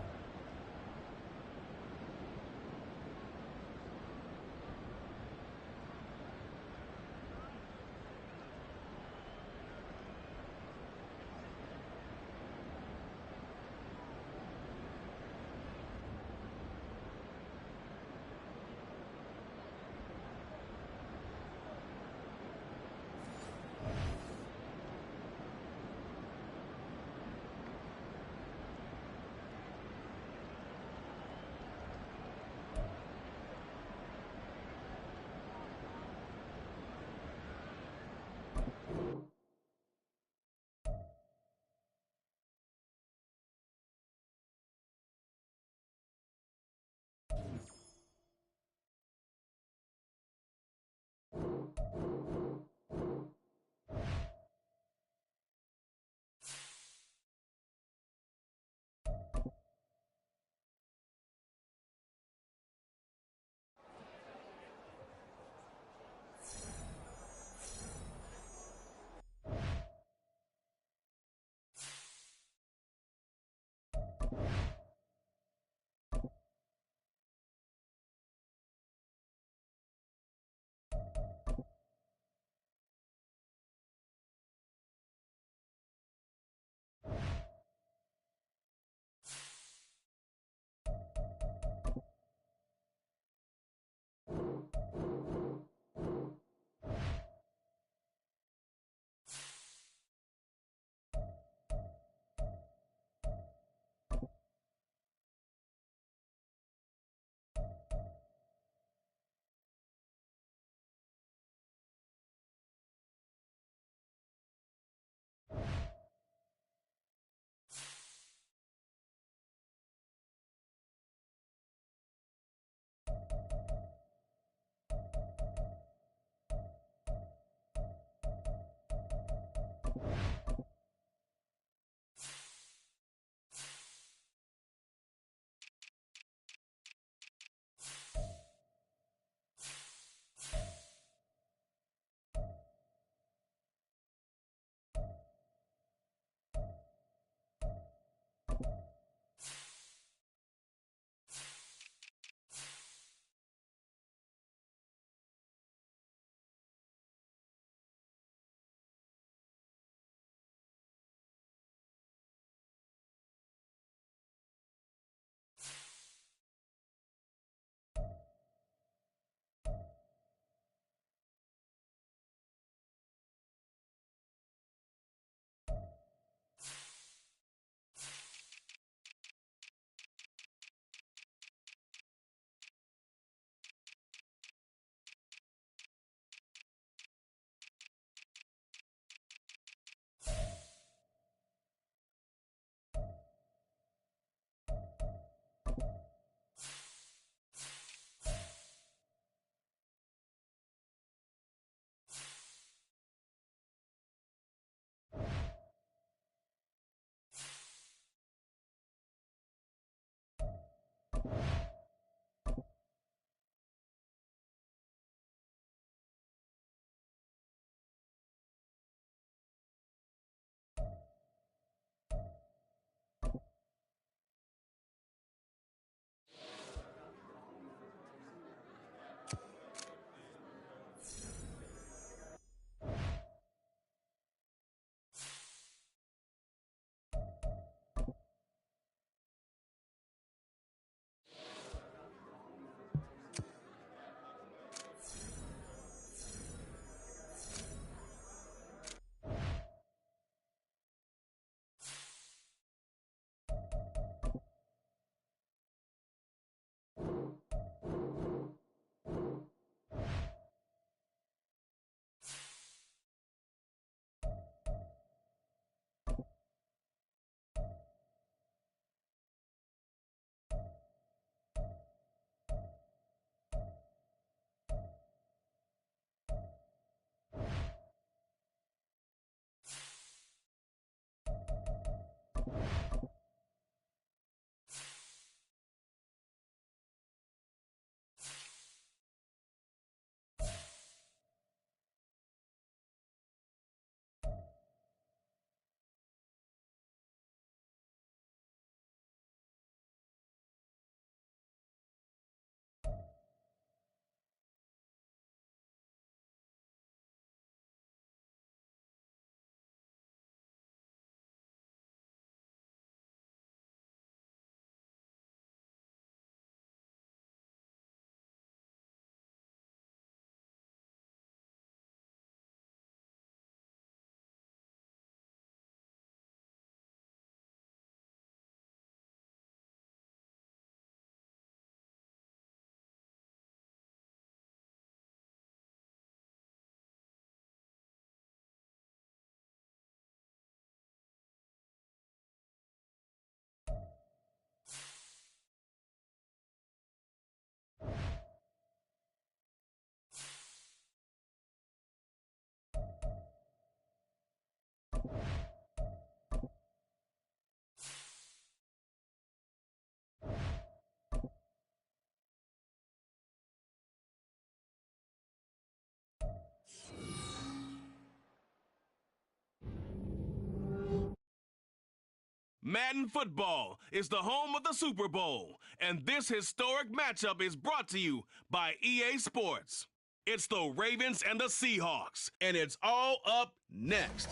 Madden football is the home of the Super Bowl, and this historic matchup is brought to you by EA Sports. It's the Ravens and the Seahawks, and it's all up next.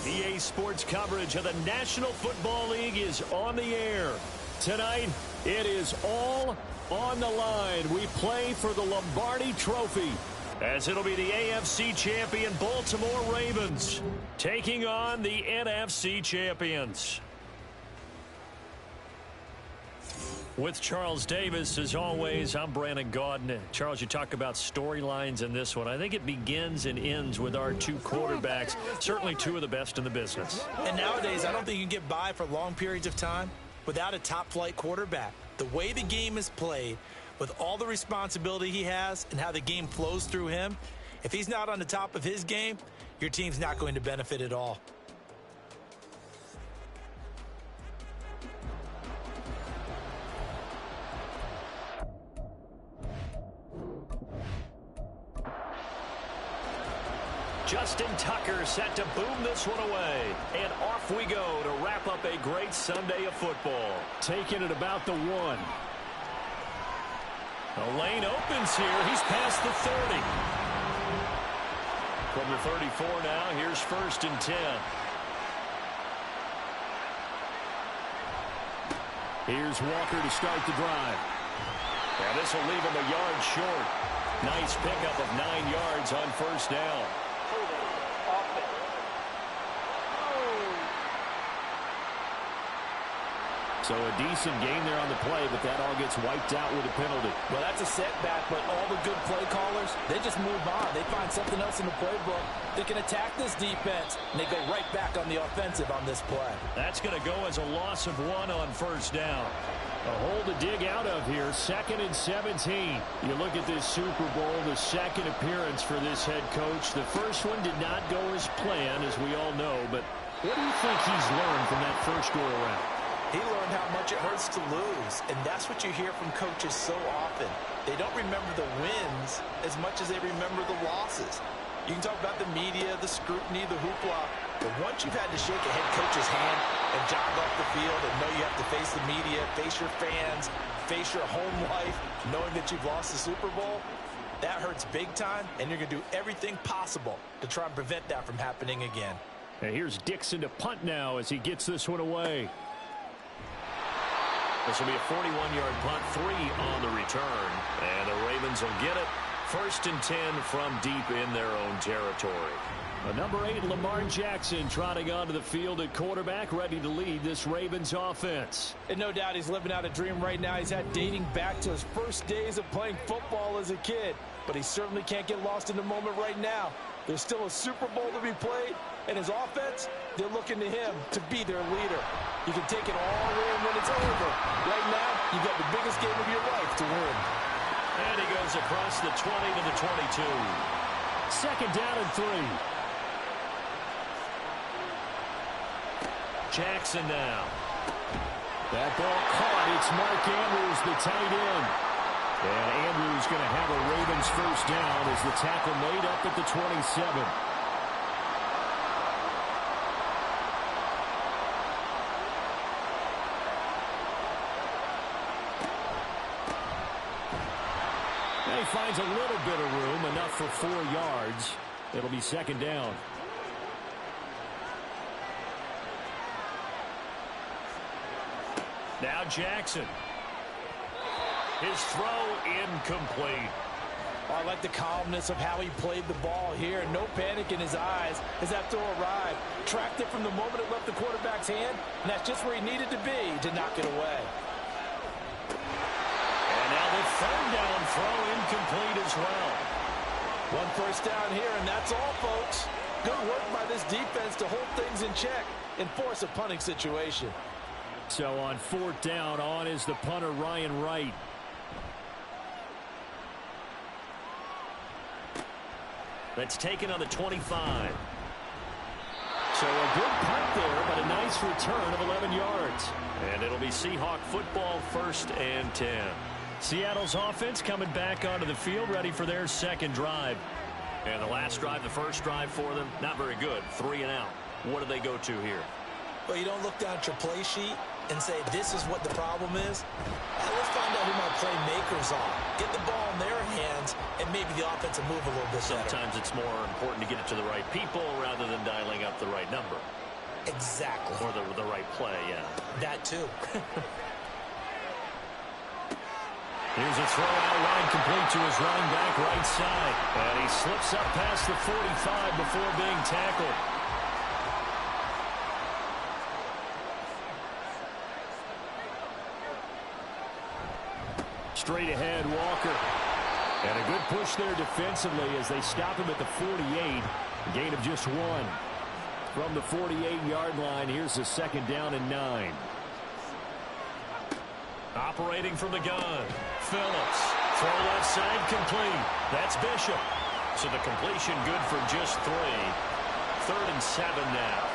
EA Sports coverage of the National Football League is on the air. Tonight, it is all on the line. We play for the Lombardi Trophy, as it'll be the AFC champion Baltimore Ravens taking on the NFC champions. With Charles Davis, as always, I'm Brandon Gaudin. Charles, you talk about storylines in this one. I think it begins and ends with our two quarterbacks, certainly two of the best in the business. And nowadays, I don't think you can get by for long periods of time without a top-flight quarterback. The way the game is played, with all the responsibility he has and how the game flows through him, if he's not on the top of his game, your team's not going to benefit at all. Justin Tucker set to boom this one away. And off we go to wrap up a great Sunday of football. Taking it about the 1. The lane opens here. He's past the 30. From the 34 now, here's 1st and 10. Here's Walker to start the drive. And this will leave him a yard short. Nice pickup of 9 yards on 1st down. So a decent gain there on the play, but that all gets wiped out with a penalty. Well, that's a setback, but all the good play callers, they just move on. They find something else in the playbook. They can attack this defense, and they go right back on the offensive on this play. That's going to go as a loss of 1 on 1st down. A hole to dig out of here, 2nd and 17. You look at this Super Bowl, the second appearance for this head coach. The first one did not go as planned, as we all know, but what do you think he's learned from that first go-around? He learned how much it hurts to lose, and that's what you hear from coaches so often. They don't remember the wins as much as they remember the losses. You can talk about the media, the scrutiny, the hoopla, but once you've had to shake a head coach's hand and jog off the field and know you have to face the media, face your fans, face your home life, knowing that you've lost the Super Bowl, that hurts big time, and you're going to do everything possible to try and prevent that from happening again. And here's Dixon to punt now as he gets this one away. This will be a 41-yard punt, 3 on the return. And the Ravens will get it. 1st and 10 from deep in their own territory. Number 8, Lamar Jackson, trotting onto the field at quarterback, ready to lead this Ravens offense. And no doubt he's living out a dream right now. He's had dating back to his first days of playing football as a kid. But he certainly can't get lost in the moment right now. There's still a Super Bowl to be played, and his offense, they're looking to him to be their leader. You can take it all in when it's over. Right now, you've got the biggest game of your life to win. And he goes across the 20 to the 22. 2nd down and 3. Jackson now. That ball caught. It's Mark Andrews, the tight end. And Andrews going to have a Ravens first down as the tackle made up at the 27. And he finds a little bit of room, enough for 4 yards. It'll be second down. Now Jackson. His throw incomplete. Oh, I like the calmness of how he played the ball here. No panic in his eyes as that throw arrived. Tracked it from the moment it left the quarterback's hand, and that's just where he needed to be to knock it away. And now the third down throw incomplete as well. 1 first down here, and that's all, folks. Good work by this defense to hold things in check and force a punting situation. So on 4th down, on is the punter, Ryan Wright. That's taken on the 25. So a good punt there, but a nice return of 11 yards. And it'll be Seahawk football, 1st and 10. Seattle's offense coming back onto the field, ready for their second drive. And the last drive, the first drive for them, not very good. 3 and out. What do they go to here? Well, you don't look down at your play sheet and say, this is what the problem is. Let's find out who my playmakers are. Get the ball in their hands, and maybe the offense will move a little bit better. Sometimes it's more important to get it to the right people rather than dialing up the right number. Exactly. Or the right play, yeah. That too. Here's a throw out wide, complete to his running back right side. And he slips up past the 45 before being tackled. Straight ahead, Walker. And a good push there defensively as they stop him at the 48. A gain of just 1. From the 48-yard line, here's the second down and 9. Operating from the gun. Phillips. Throw left side, complete. That's Bishop. So the completion good for just 3. 3rd and 7 now.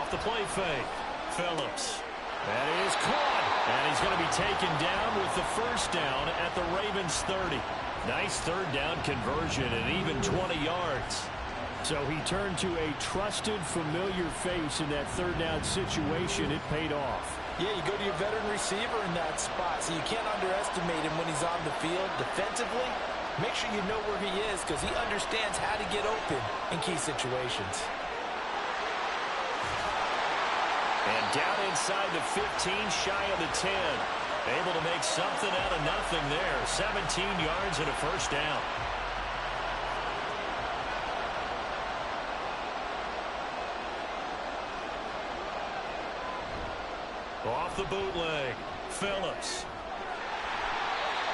Off the play fake. Phillips. That is caught. And he's going to be taken down with the first down at the Ravens 30. Nice 3rd down conversion and even 20 yards. So he turned to a trusted, familiar face in that 3rd down situation. It paid off. Yeah, you go to your veteran receiver in that spot, so you can't underestimate him when he's on the field defensively. Make sure you know where he is because he understands how to get open in key situations. And down inside the 15, shy of the 10. Able to make something out of nothing there. 17 yards and a first down. Off the bootleg. Phillips.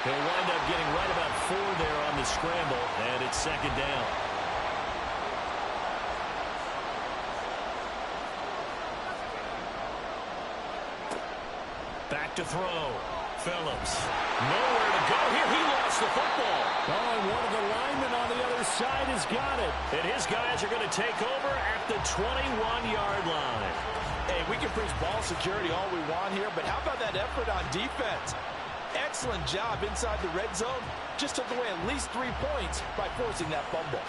He'll wind up getting right about 4 there on the scramble, and it's second down. Back to throw. Phillips. Nowhere to go here. He lost the football. Oh, and one of the linemen on the other side has got it. And his guys are going to take over at the 21-yard line. Hey, we can preach ball security all we want here, but how about that effort on defense? Excellent job inside the red zone. Just took away at least 3 points by forcing that fumble.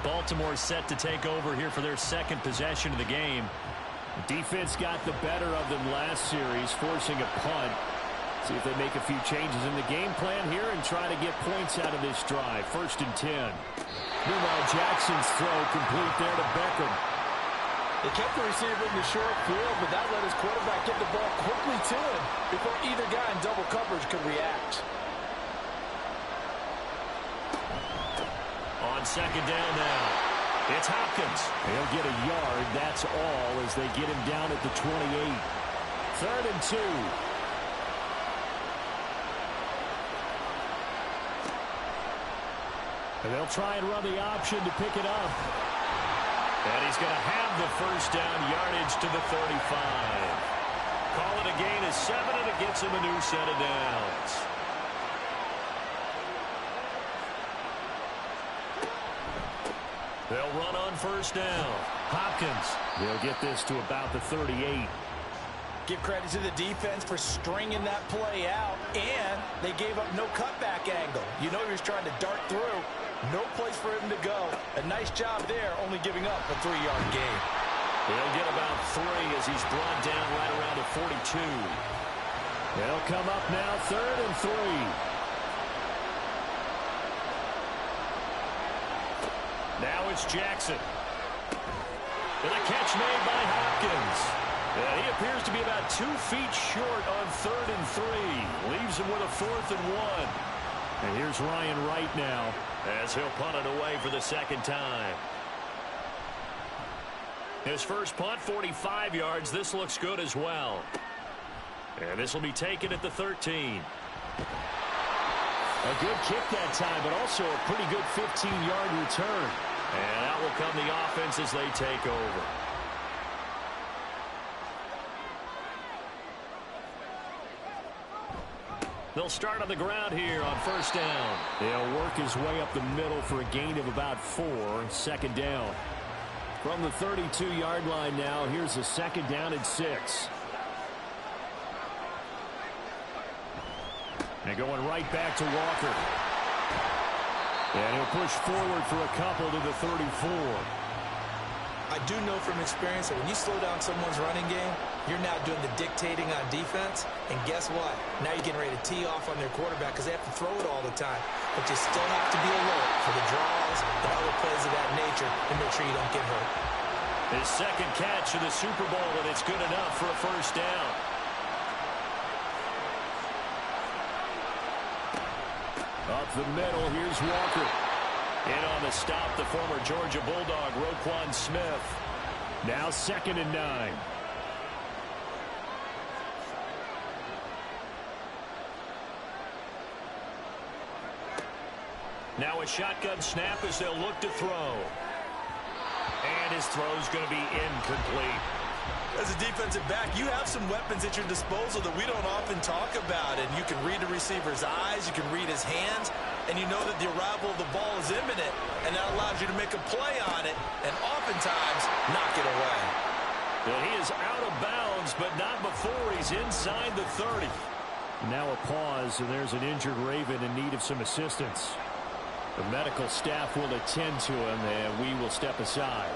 Baltimore set to take over here for their second possession of the game. Defense got the better of them last series, forcing a punt. See if they make a few changes in the game plan here and try to get points out of this drive. 1st and 10. Meanwhile, Jackson's throw complete there to Beckham. They kept the receiver in the short field, but that let his quarterback get the ball quickly to him before either guy in double coverage could react. On second down now, it's Hopkins. He'll get a yard, that's all, as they get him down at the 28. 3rd and 2. And they'll try and run the option to pick it up. And he's going to have the first down, yardage to the 35. Call it a gain of 7, and it gets him a new set of downs. They'll run on first down. Hopkins. He'll get this to about the 38. Give credit to the defense for stringing that play out, and they gave up no cutback angle. You know he was trying to dart through. No place for him to go. A nice job there, only giving up a 3-yard gain. He'll get about 3 as he's brought down right around the 42. They'll come up now 3rd and 3. Now it's Jackson. And a catch made by Hopkins. And he appears to be about 2 feet short on 3rd and 3. Leaves him with a 4th and 1. And here's Ryan Wright now as he'll punt it away for the second time. His first punt, 45 yards. This looks good as well. And this will be taken at the 13. A good kick that time, but also a pretty good 15-yard return. And out will come the offense as they take over. They'll start on the ground here on first down. They'll work his way up the middle for a gain of about 4. Second down. From the 32-yard line now, here's a second down and 6. And going right back to Walker. And he'll push forward for a couple to the 34. I do know from experience that when you slow down someone's running game, you're now doing the dictating on defense. And guess what? Now you're getting ready to tee off on their quarterback because they have to throw it all the time. But you still have to be alert for the draws and other plays of that nature and make sure you don't get hurt. His second catch of the Super Bowl, and it's good enough for a first down. Up the middle, here's Walker. In on the stop, the former Georgia Bulldog, Roquan Smith. Now 2nd and 9. Now a shotgun snap as they'll look to throw. And his throw's going to be incomplete. As a defensive back, you have some weapons at your disposal that we don't often talk about. And you can read the receiver's eyes, you can read his hands, and you know that the arrival of the ball is imminent, and that allows you to make a play on it and oftentimes knock it away. Well, he is out of bounds, but not before he's inside the 30. Now a pause, and there's an injured Raven in need of some assistance. The medical staff will attend to him, and we will step aside.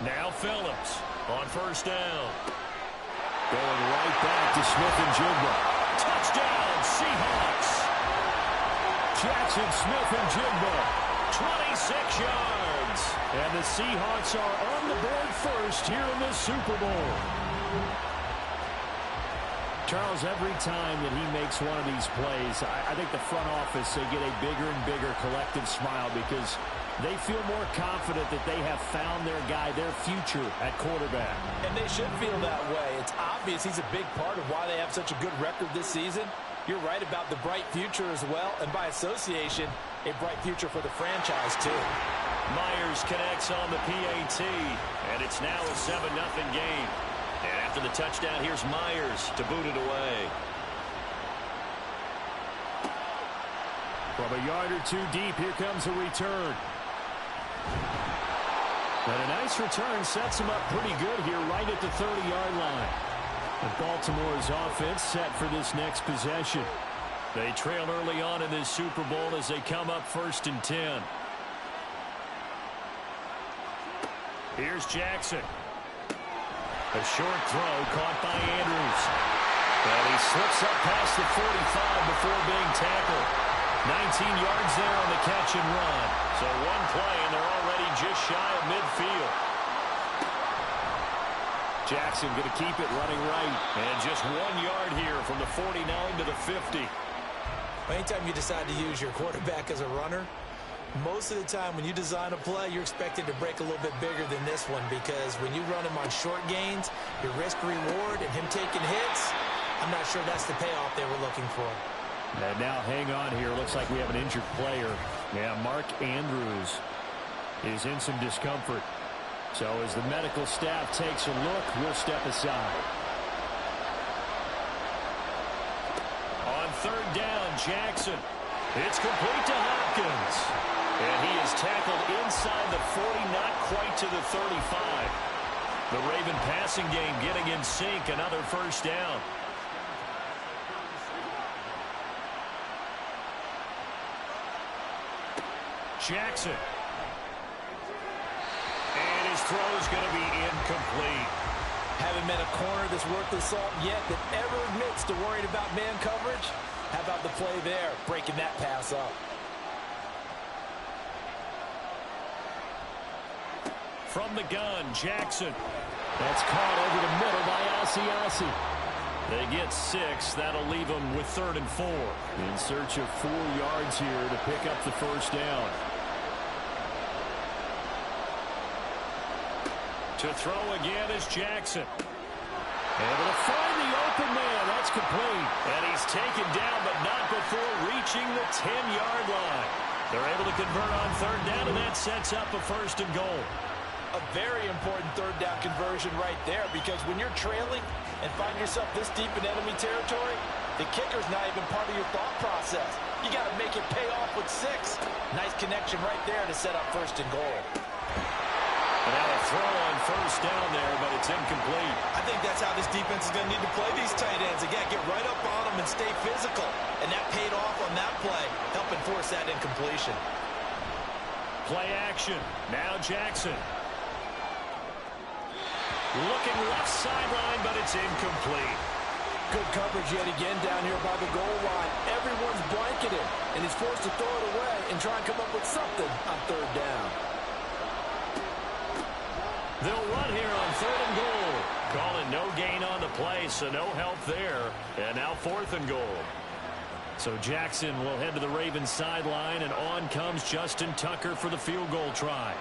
Now Phillips on first down. Going right back to Smith-Njigba. Touchdown, Seahawks. Jackson Smith-Njigba, 26 yards. And the Seahawks are on the board first here in the Super Bowl. Charles, every time that he makes one of these plays, I think the front office, they get a bigger and bigger collective smile because they feel more confident that they have found their guy, their future at quarterback. And they should feel that way. It's obvious he's a big part of why they have such a good record this season. You're right about the bright future as well, and by association, a bright future for the franchise too. Myers connects on the PAT, and it's now a 7-0 game. And after the touchdown, here's Myers to boot it away. From a yard or two deep, here comes a return. And a nice return sets him up pretty good here right at the 30-yard line. And Baltimore's offense set for this next possession. They trail early on in this Super Bowl as they come up 1st and 10. Here's Jackson. A short throw caught by Andrews. And he slips up past the 45 before being tackled. 19 yards there on the catch and run. So one play, and they're already just shy of midfield. Jackson going to keep it running right. And just 1 yard here from the 49 to the 50. Anytime you decide to use your quarterback as a runner, most of the time when you design a play, you're expected to break a little bit bigger than this one because when you run him on short gains, your risk-reward and him taking hits, I'm not sure that's the payoff they were looking for. And now hang on here. Looks like we have an injured player. Yeah, Mark Andrews is in some discomfort. So as the medical staff takes a look, we'll step aside. On 3rd down, Jackson. It's complete to Hopkins. And tackled inside the 40, not quite to the 35. The Raven passing game getting in sync, another first down. Jackson. And his throw is going to be incomplete. Haven't met a corner that's worth the salt yet that ever admits to worrying about man coverage. How about the play there, breaking that pass up? From the gun, Jackson. That's caught over the middle by Asiasi. They get 6. That'll leave them with 3rd and 4. In search of 4 yards here to pick up the first down. To throw again is Jackson. Able to find the open man. That's complete. And he's taken down, but not before reaching the 10-yard line. They're able to convert on 3rd down, and that sets up a 1st and goal. A very important 3rd down conversion right there, because when you're trailing and find yourself this deep in enemy territory, the kicker's not even part of your thought process. You got to make it pay off with 6. Nice connection right there to set up 1st and goal. And now a throw on 1st down there, but it's incomplete. I think that's how this defense is going to need to play these tight ends. Again, get right up on them and stay physical. And that paid off on that play, helping force that incompletion. Play action. Now Jackson. Looking left sideline, but it's incomplete. Good coverage yet again down here by the goal line. Everyone's blanketed, and he's forced to throw it away and try and come up with something on 3rd down. They'll run here on 3rd and goal. Calling no gain on the play, so no help there. And now 4th and goal. So Jackson will head to the Ravens sideline, and on comes Justin Tucker for the field goal try.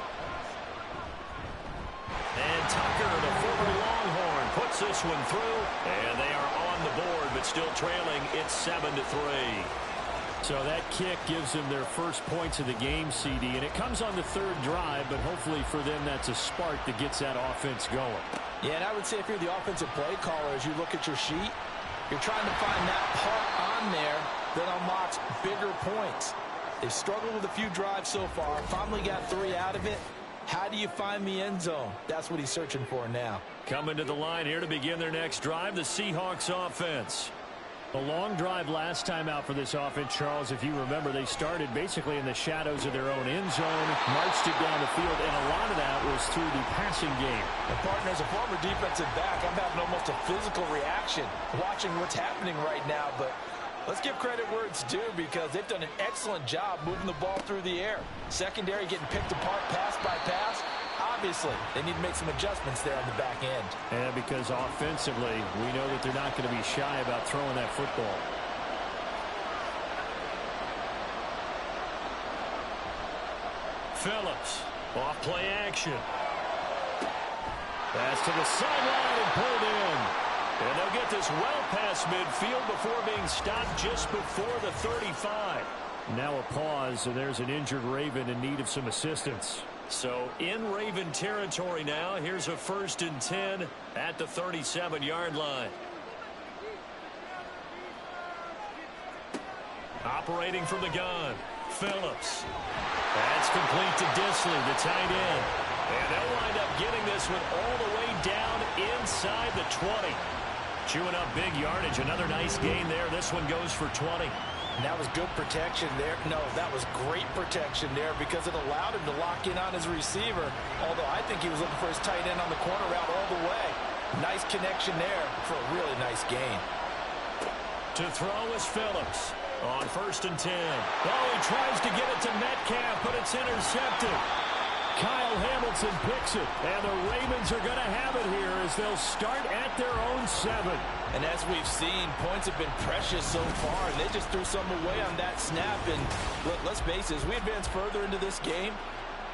And Tucker, the former Longhorn, puts this one through, and they are on the board, but still trailing. It's 7-3. So that kick gives them their first points of the game, CD, and it comes on the 3rd drive, but hopefully for them that's a spark that gets that offense going. Yeah, and I would say if you're the offensive play caller, as you look at your sheet, you're trying to find that part on there that unlocks bigger points. They've struggled with a few drives so far, finally got 3 out of it. How do you find the end zone? That's what he's searching for now. Coming to the line here to begin their next drive, the Seahawks offense. A long drive last time out for this offense, Charles. If you remember, they started basically in the shadows of their own end zone, marched it down the field, and a lot of that was through the passing game. And partner, as a former defensive back, I'm having almost a physical reaction watching what's happening right now, but let's give credit where it's due, because they've done an excellent job moving the ball through the air. Secondary getting picked apart pass by pass. Obviously, they need to make some adjustments there on the back end. And because offensively, we know that they're not going to be shy about throwing that football. Phillips, off play action. Pass to the sideline and pulled in. And they'll get this well past midfield before being stopped just before the 35. Now a pause, and there's an injured Raven in need of some assistance. So in Raven territory now, here's a 1st and 10 at the 37-yard line. Operating from the gun, Phillips. That's complete to Disley, the tight end. And they'll wind up getting this one all the way down inside the 20. Chewing up big yardage. Another nice gain there. This one goes for 20. And that was good protection there. No, that was great protection there, because it allowed him to lock in on his receiver, although I think he was looking for his tight end on the corner route all the way. Nice connection there for a really nice gain. To throw is Phillips on 1st and 10. Oh, he tries to get it to Metcalf, but it's intercepted. Kyle Hamilton picks it, and the Ravens are going to have it here as they'll start at their own 7. And as we've seen, points have been precious so far, and they just threw some away on that snap. And let's face it, as we advance further into this game,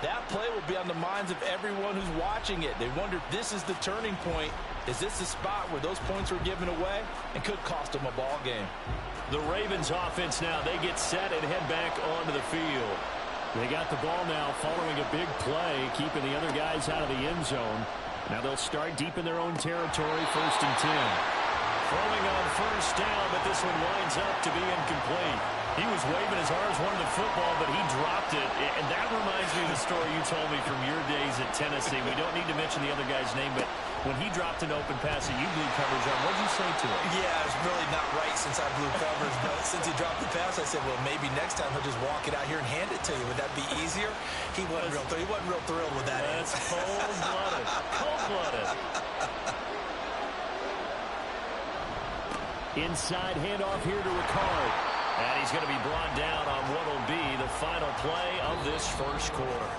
that play will be on the minds of everyone who's watching it. They wonder if this is the turning point. Is this the spot where those points were given away and could cost them a ball game? The Ravens offense now, they get set and head back onto the field. They got the ball now following a big play, keeping the other guys out of the end zone. Now they'll start deep in their own territory, 1st and 10. Throwing on 1st down, but this one winds up to be incomplete. He was waving his arms, wanted the football, but he dropped it. And that reminds me told me from your days at Tennessee, we don't need to mention the other guy's name, but when he dropped an open pass that you blew coverage on, what did you say to him? Yeah, it's really not right since I blew coverage, but since he dropped the pass, I said, well, maybe next time he'll just walk it out here and hand it to you. Would that be easier? He wasn't real thrilled with that. That's cold-blooded. Cold-blooded. Inside handoff here to Ricard. And he's going to be brought down on what will be the final play of this first quarter.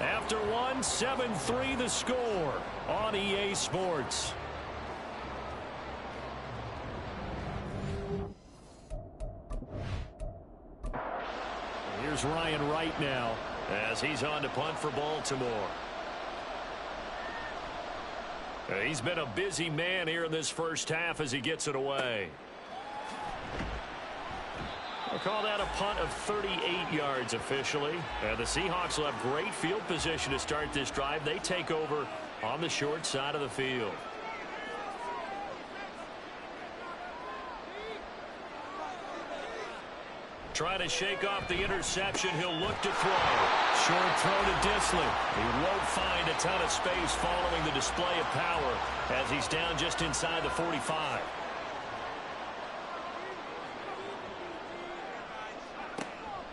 After one, 7-3 the score on EA Sports. Here's Ryan Wright now as he's on to punt for Baltimore. He's been a busy man here in this first half as he gets it away. We'll call that a punt of 38 yards officially. The Seahawks will have great field position to start this drive. They take over on the short side of the field. Try to shake off the interception. He'll look to throw. Short throw to Disley. He won't find a ton of space following the display of power as he's down just inside the 45.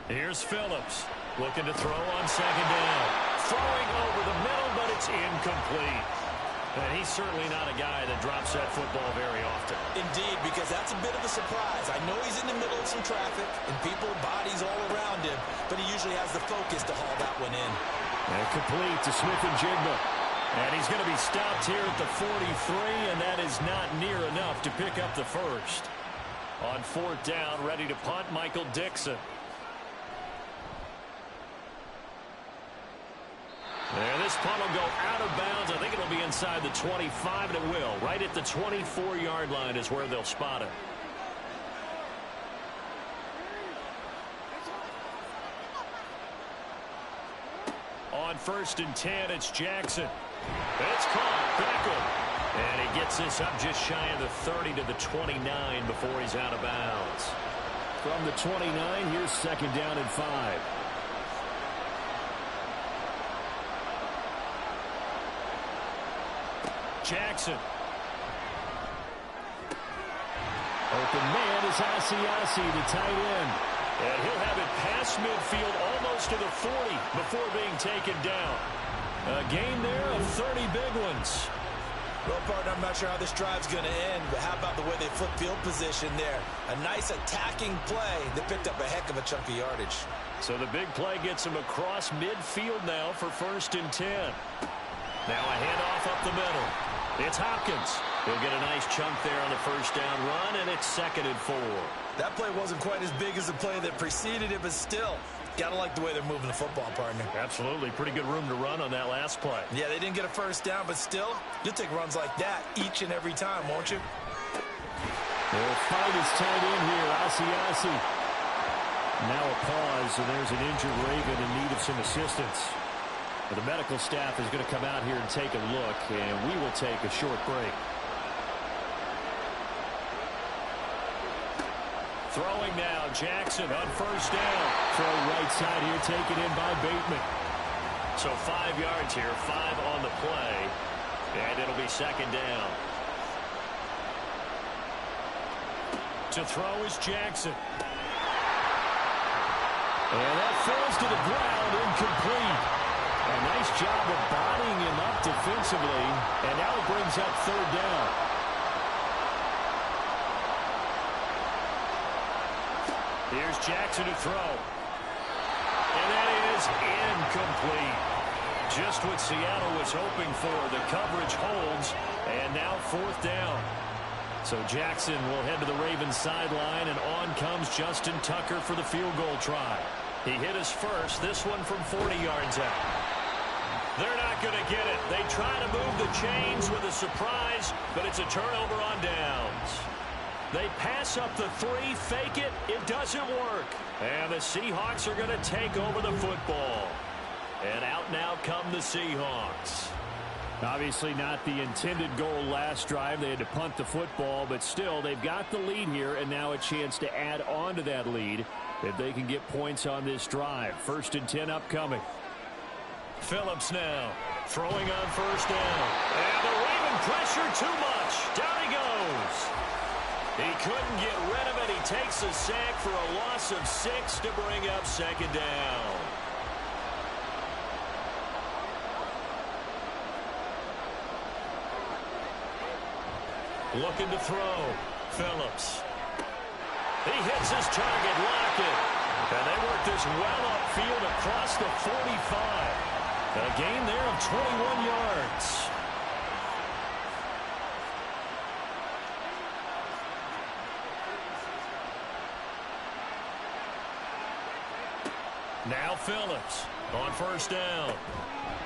Here's Phillips looking to throw on second down. Throwing over the middle, but it's incomplete. And he's certainly not a guy that drops that football very often. Indeed, because that's a bit of a surprise. I know he's in the middle of some traffic and people, bodies all around him, but he usually has the focus to haul that one in. And complete to Smith and Jigba. And he's going to be stopped here at the 43, and that is not near enough to pick up the first. On fourth down, ready to punt, Michael Dixon. There, this punt will go out of bounds. I think it'll be inside the 25, and it will. Right at the 24-yard line is where they'll spot it. On 1st and 10, it's Jackson. It's caught. Beckham. And he gets this up just shy of the 30 to the 29 before he's out of bounds. From the 29, here's second down and 5. Jackson. Open man is Asiasi, the tight end. And he'll have it past midfield almost to the 40 before being taken down. A gain there of 30 big ones. Well, partner, I'm not sure how this drive's going to end, but how about the way they flip field position there? A nice attacking play that picked up a heck of a chunk of yardage. So the big play gets him across midfield now for 1st and 10. Now a handoff up the middle. It's Hopkins. He'll get a nice chunk there on the first down run, and it's 2nd and 4. That play wasn't quite as big as the play that preceded it, but still, gotta like the way they're moving the football, partner. Absolutely. Pretty good room to run on that last play. Yeah, they didn't get a first down, but still, you'll take runs like that each and every time, won't you? They'll fight his tight end here, Asiasi. Now a pause, and there's an injured Raven in need of some assistance. The medical staff is going to come out here and take a look, and we will take a short break. Throwing now, Jackson on first down. Throw right side here, taken in by Bateman. So 5 yards here, 5 on the play, and it'll be second down. To throw is Jackson. And that falls to the ground, incomplete. A nice job of bodying him up defensively, and now it brings up 3rd down. Here's Jackson to throw. And that is incomplete. Just what Seattle was hoping for. The coverage holds, and now 4th down. So Jackson will head to the Ravens sideline, and on comes Justin Tucker for the field goal try. He hit his first, this one from 40 yards out. They're not going to get it. They try to move the chains with a surprise, but it's a turnover on downs. They pass up the 3, fake it. It doesn't work. And the Seahawks are going to take over the football. And out now come the Seahawks. Obviously not the intended goal last drive. They had to punt the football, but still they've got the lead here, and now a chance to add on to that lead if they can get points on this drive. 1st and 10 upcoming. Phillips now throwing on first down. And the Raven pressure too much. Down he goes. He couldn't get rid of it. He takes a sack for a loss of 6 to bring up second down. Looking to throw. Phillips. He hits his target, Lockett. And they work this well upfield across the 45. A gain there of 21 yards. Now Phillips on first down.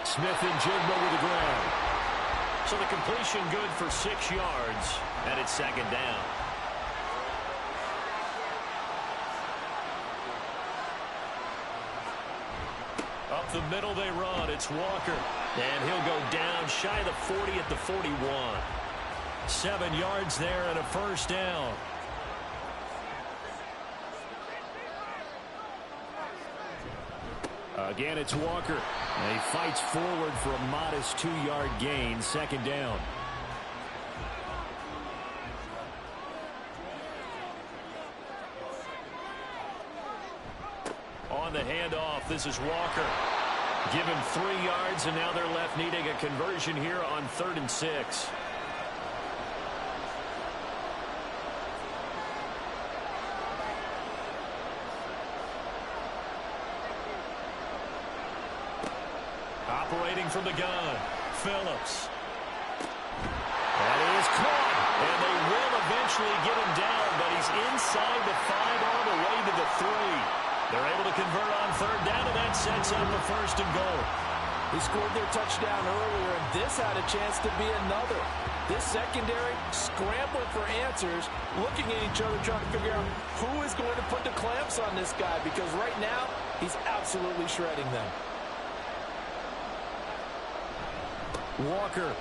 Smith and Jigba with the ground. So the completion good for 6 yards, and it's second down. Up the middle they run. It's Walker. And he'll go down shy of the 40 at the 41. 7 yards there and a first down. Again, it's Walker. And he fights forward for a modest 2-yard gain. Second down. On the handoff, this is Walker. Given 3 yards, and now they're left needing a conversion here on 3rd and 6. Operating from the gun, Phillips. That is caught, and they will eventually get him down, but he's inside the 5 all the way to the 3. They're able to convert on 3rd down, and that sets up the 1st and goal. They scored their touchdown earlier, and this had a chance to be another. This secondary scrambling for answers, looking at each other, trying to figure out who is going to put the clamps on this guy, because right now, he's absolutely shredding them. Walker.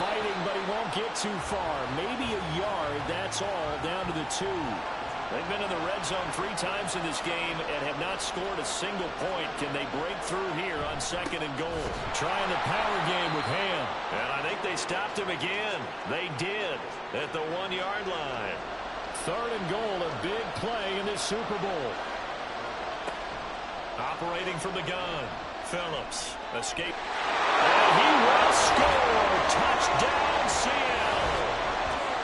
Fighting, but he won't get too far. Maybe a yard, that's all, down to the 2. They've been in the red zone 3 times in this game and have not scored a single point. Can they break through here on 2nd and goal? Trying the power game with Ham. And I think they stopped him again. They did at the 1-yard line. 3rd and goal, a big play in this Super Bowl. Operating from the gun. Phillips. Escape. And he will score. Touchdown, Seattle.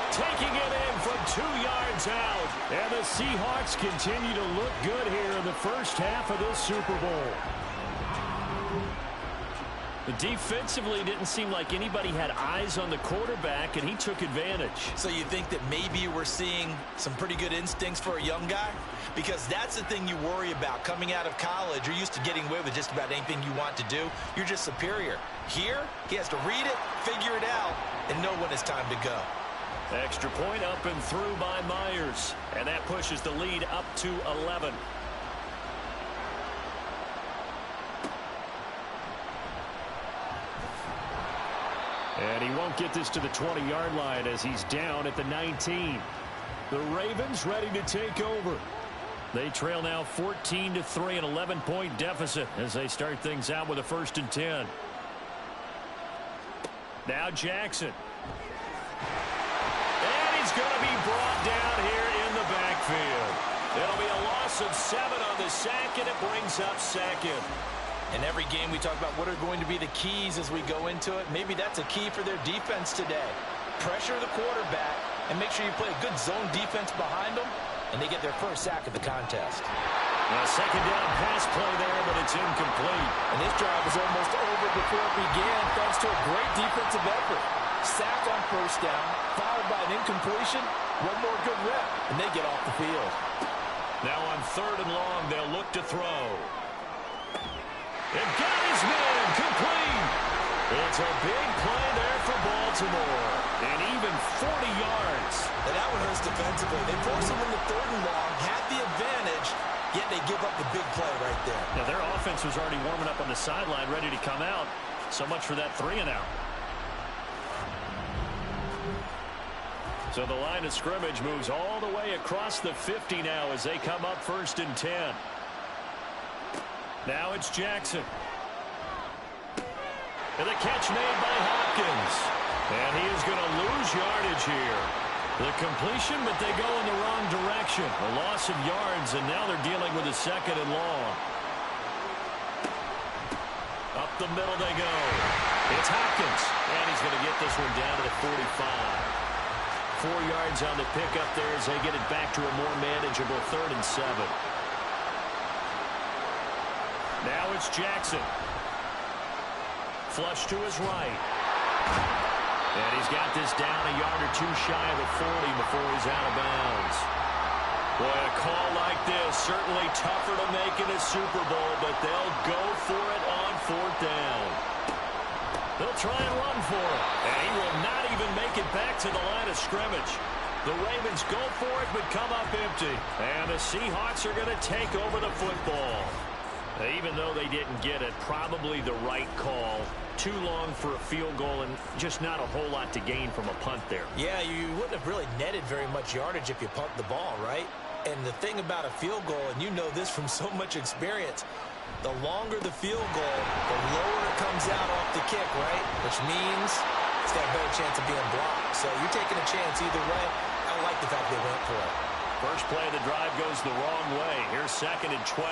Taking it in from 2 yards out. And the Seahawks continue to look good here in the first half of this Super Bowl. Defensively, it didn't seem like anybody had eyes on the quarterback, and he took advantage. So you think that maybe we're seeing some pretty good instincts for a young guy? Because that's the thing you worry about. Coming out of college, you're used to getting away with just about anything you want to do. You're just superior. Here, he has to read it, figure it out, and know when it's time to go. Extra point up and through by Myers. And that pushes the lead up to 11. And he won't get this to the 20-yard line as he's down at the 19. The Ravens ready to take over. They trail now 14-3, an 11-point deficit as they start things out with a 1st and 10. Now Jackson. And he's going to be brought down here in the backfield. It'll be a loss of 7 on the sack, and it brings up 2nd. In every game, we talk about what are going to be the keys as we go into it. Maybe that's a key for their defense today. Pressure the quarterback and make sure you play a good zone defense behind them, and they get their first sack of the contest. A 2nd down pass play there, but it's incomplete. And this drive was almost over before it began thanks to a great defensive effort. Sack on 1st down, followed by an incompletion, one more good rep, and they get off the field. Now on 3rd and long, they'll look to throw. And got his man complete. It's a big play there for Baltimore. And even 40 yards. And that one hurts defensively. They force him into 3rd and long, had the advantage, yet they give up the big play right there. Now their offense was already warming up on the sideline, ready to come out. So much for that 3 and out. So the line of scrimmage moves all the way across the 50 now as they come up 1st and 10. Now it's Jackson. And the catch made by Hopkins. And he is going to lose yardage here. The completion, but they go in the wrong direction. A loss of yards, and now they're dealing with a 2nd and long. Up the middle they go. It's Hopkins. And he's going to get this one down to the 45. 4 yards on the pickup there as they get it back to a more manageable 3rd and 7. Now it's Jackson. Flush to his right. And he's got this down a yard or 2 shy of the 40 before he's out of bounds. Boy, a call like this, certainly tougher to make in a Super Bowl, but they'll go for it on 4th down. They'll try and run for it. And he will not even make it back to the line of scrimmage. The Ravens go for it, but come up empty. And the Seahawks are going to take over the football. Even though they didn't get it, probably the right call. Too long for a field goal and just not a whole lot to gain from a punt there. Yeah, you wouldn't have really netted very much yardage if you punt the ball, right? And the thing about a field goal, and you know this from so much experience, the longer the field goal, the lower it comes out off the kick, right? Which means it's got a better chance of being blocked. So you're taking a chance either way. I like the fact they went for it. First play of the drive goes the wrong way. Here's 2nd and 12.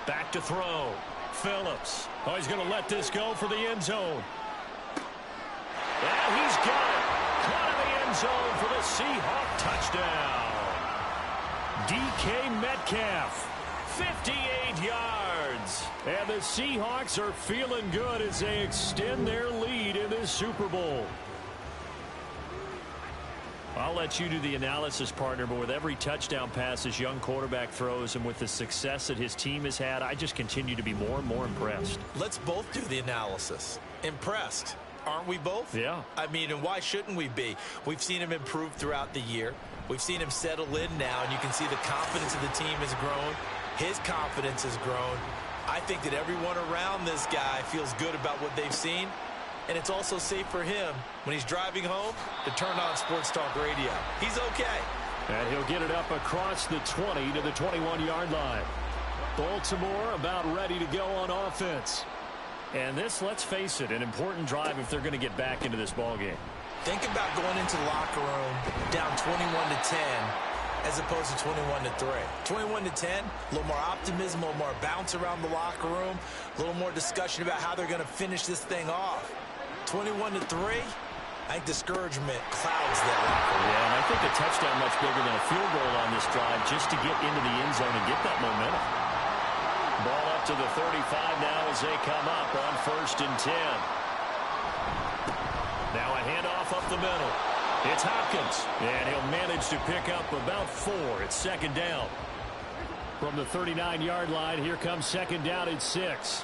Back to throw. Phillips. Oh, he's going to let this go for the end zone. And he's got it. Caught in the end zone for the Seahawk touchdown. DK Metcalf. 58 yards. And the Seahawks are feeling good as they extend their lead in this Super Bowl. I'll let you do the analysis, partner, but with every touchdown pass this young quarterback throws and with the success that his team has had, I just continue to be more and more impressed. Let's both do the analysis. Impressed. Aren't we both? Yeah. I mean, and why shouldn't we be? We've seen him improve throughout the year. We've seen him settle in now, and you can see the confidence of the team has grown. His confidence has grown. I think that everyone around this guy feels good about what they've seen. And it's also safe for him when he's driving home to turn on Sports Talk Radio. He's okay. And he'll get it up across the 20 to the 21-yard line. Baltimore about ready to go on offense. And this, let's face it, an important drive if they're going to get back into this ballgame. Think about going into the locker room down 21-10 as opposed to 21-3. 21-10, a little more optimism, a little more bounce around the locker room, a little more discussion about how they're going to finish this thing off. 21-3, I think discouragement clouds that locker room. Yeah, and I think a touchdown much bigger than a field goal on this drive just to get into the end zone and get that momentum. Ball up to the 35 now as they come up on 1st and 10. Now a handoff up the middle. It's Hopkins, and he'll manage to pick up about 4. It's 2nd down. From the 39-yard line, here comes 2nd down at 6.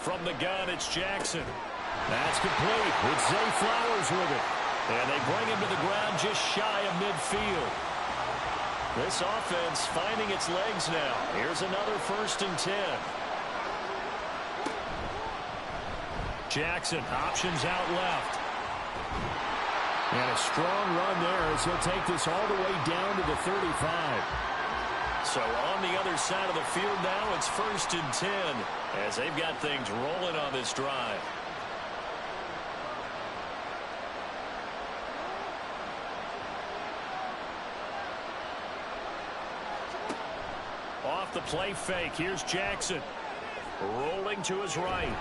From the gun, it's Jackson. That's complete with Zay Flowers with it. And they bring him to the ground just shy of midfield. This offense finding its legs now. Here's another 1st and 10. Jackson, options out left. And a strong run there as he'll take this all the way down to the 35. So on the other side of the field now, it's 1st and 10 as they've got things rolling on this drive. Off the play fake, here's Jackson. Rolling to his right.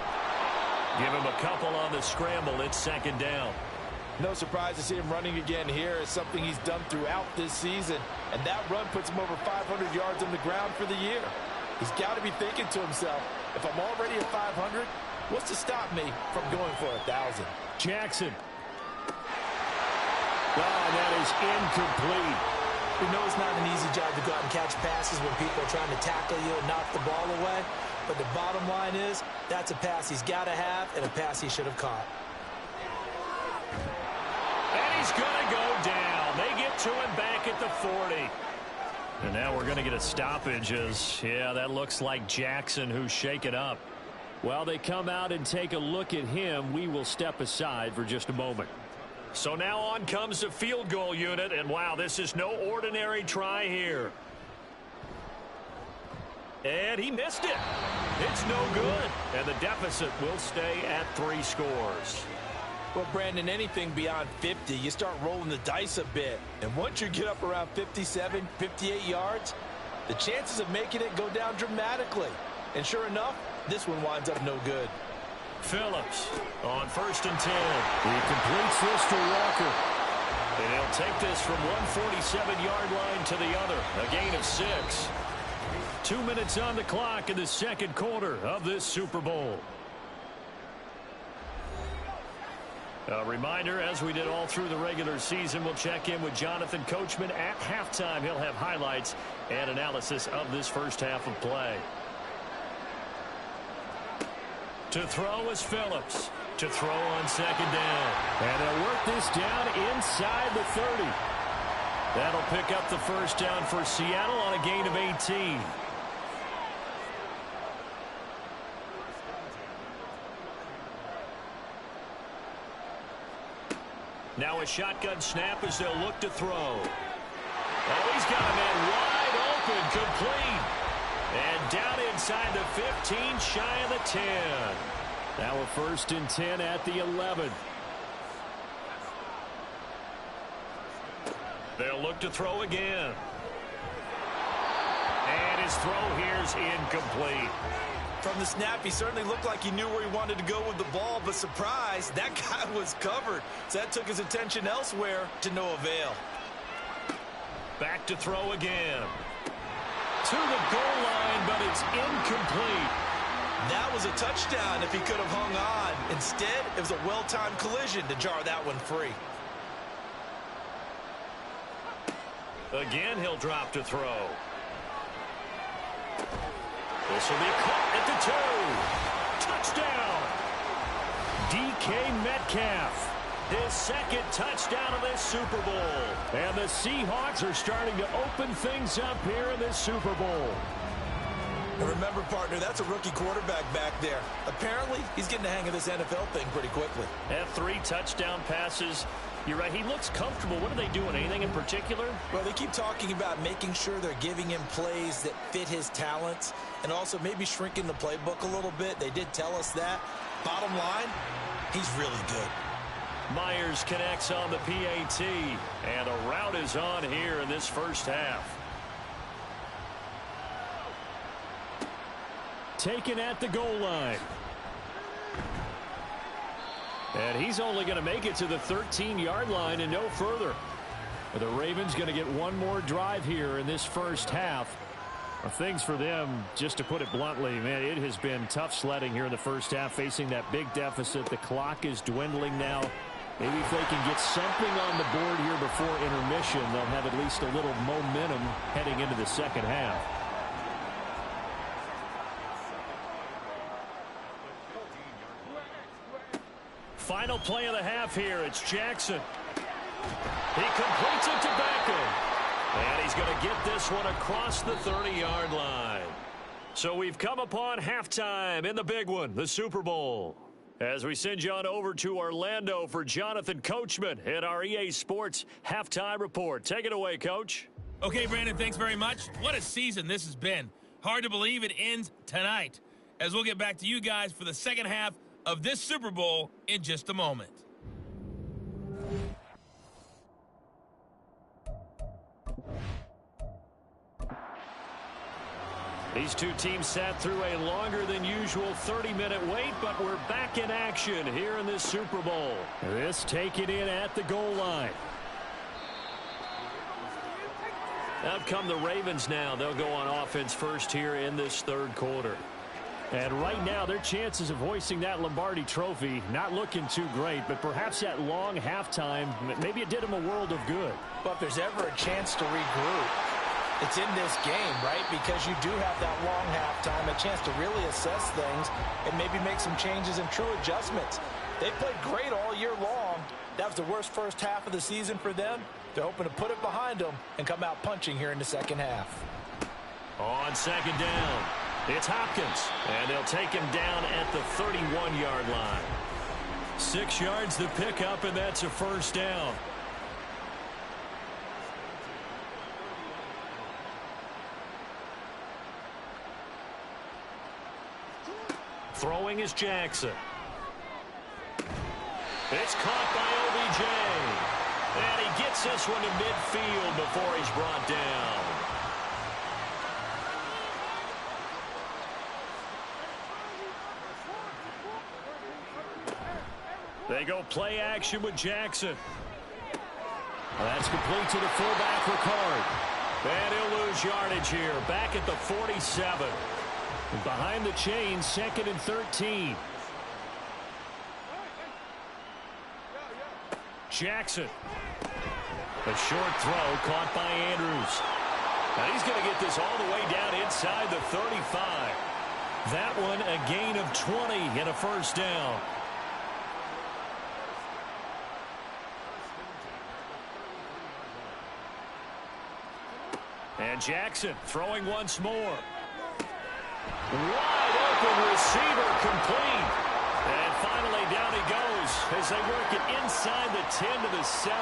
Give him a couple on the scramble. It's 2nd down. No surprise to see him running again here. It's something he's done throughout this season. And that run puts him over 500 yards on the ground for the year. He's got to be thinking to himself, if I'm already at 500, what's to stop me from going for 1,000? Jackson. Oh, that is incomplete. We know it's not an easy job to go out and catch passes when people are trying to tackle you and knock the ball away. But the bottom line is, that's a pass he's got to have and a pass he should have caught. And he's going to go down. They get to him back at the 40. And now we're going to get a stoppage as, yeah, that looks like Jackson who's shaken up. While they come out and take a look at him, we will step aside for just a moment. So now on comes the field goal unit, and wow, this is no ordinary try here. And he missed it. It's no good. And the deficit will stay at 3 scores. Well, Brandon, anything beyond 50, you start rolling the dice a bit. And once you get up around 57, 58 yards, the chances of making it go down dramatically. And sure enough, this one winds up no good. Phillips on 1st and 10. He completes this to Walker. And he'll take this from 147-yard line to the other. A gain of 6. 2 minutes on the clock in the second quarter of this Super Bowl. A reminder, as we did all through the regular season, we'll check in with Jonathan Coachman at halftime. He'll have highlights and analysis of this first half of play. To throw is Phillips. To throw on 2nd down. And they'll work this down inside the 30. That'll pick up the first down for Seattle on a gain of 18. Now a shotgun snap as they'll look to throw. Oh, he's got a man wide open, complete. And down inside the 15, shy of the 10. Now a 1st and 10 at the 11. They'll look to throw again. And his throw here's incomplete. From the snap, he certainly looked like he knew where he wanted to go with the ball, but surprise, that guy was covered. So that took his attention elsewhere to no avail. Back to throw again. To the goal line, but it's incomplete. That was a touchdown if he could have hung on. Instead, it was a well-timed collision to jar that one free. Again, he'll drop to throw. This will be caught at the 2. Touchdown. DK Metcalf. His 2nd touchdown of this Super Bowl. And the Seahawks are starting to open things up here in this Super Bowl. And remember, partner, that's a rookie quarterback back there. Apparently, he's getting the hang of this NFL thing pretty quickly. Had 3 touchdown passes. You're right, he looks comfortable. What are they doing? Anything in particular? Well, they keep talking about making sure they're giving him plays that fit his talents and also maybe shrinking the playbook a little bit. They did tell us that. Bottom line, he's really good. Myers connects on the PAT, and a route is on here in this first half. Taken at the goal line. And he's only going to make it to the 13-yard line and no further. The Ravens going to get one more drive here in this first half. Things for them, just to put it bluntly, man, it has been tough sledding here in the first half, facing that big deficit. The clock is dwindling now. Maybe if they can get something on the board here before intermission, they'll have at least a little momentum heading into the second half. Final play of the half here. It's Jackson. He completes it to Beckham. And he's going to get this one across the 30-yard line. So we've come upon halftime in the big one, the Super Bowl. As we send you on over to Orlando for Jonathan Coachman at our EA Sports Halftime Report. Take it away, Coach. Okay, Brandon, thanks very much. What a season this has been. Hard to believe it ends tonight, as we'll get back to you guys for the second half of this Super Bowl in just a moment. These two teams sat through a longer than usual 30-minute wait, but we're back in action here in this Super Bowl. This taken in at the goal line. Out come the Ravens now. They'll go on offense first here in this third quarter. And right now, their chances of hoisting that Lombardi trophy not looking too great, but perhaps that long halftime, maybe it did them a world of good. But if there's ever a chance to regroup, it's in this game, right? Because you do have that long halftime, a chance to really assess things and maybe make some changes and true adjustments. They played great all year long. That was the worst first half of the season for them. They're hoping to put it behind them and come out punching here in the second half. On second down, it's Hopkins, and they'll take him down at the 31-yard line. 6 yards to pick up, and that's a first down. Throwing is Jackson. It's caught by OBJ. And he gets this one to midfield before he's brought down. They go play action with Jackson. That's complete to the fullback, Ricard. And he'll lose yardage here. Back at the 47. Behind the chains, 2nd and 13. Jackson. A short throw caught by Andrews. Now he's going to get this all the way down inside the 35. That one a gain of 20 and a first down. And Jackson throwing once more. Wide open receiver complete. And finally down he goes as they work it inside the 10 to the 7.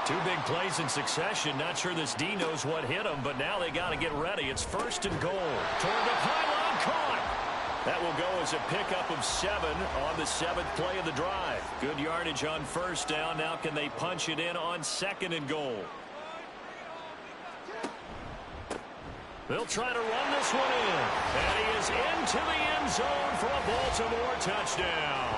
2 big plays in succession. Not sure this D knows what hit him, but now they got to get ready. It's 1st and goal. Toward the pylon, caught. That will go as a pickup of 7 on the 7th play of the drive. Good yardage on first down. Now can they punch it in on 2nd and goal? They'll try to run this one in. And he is into the end zone for a Baltimore touchdown.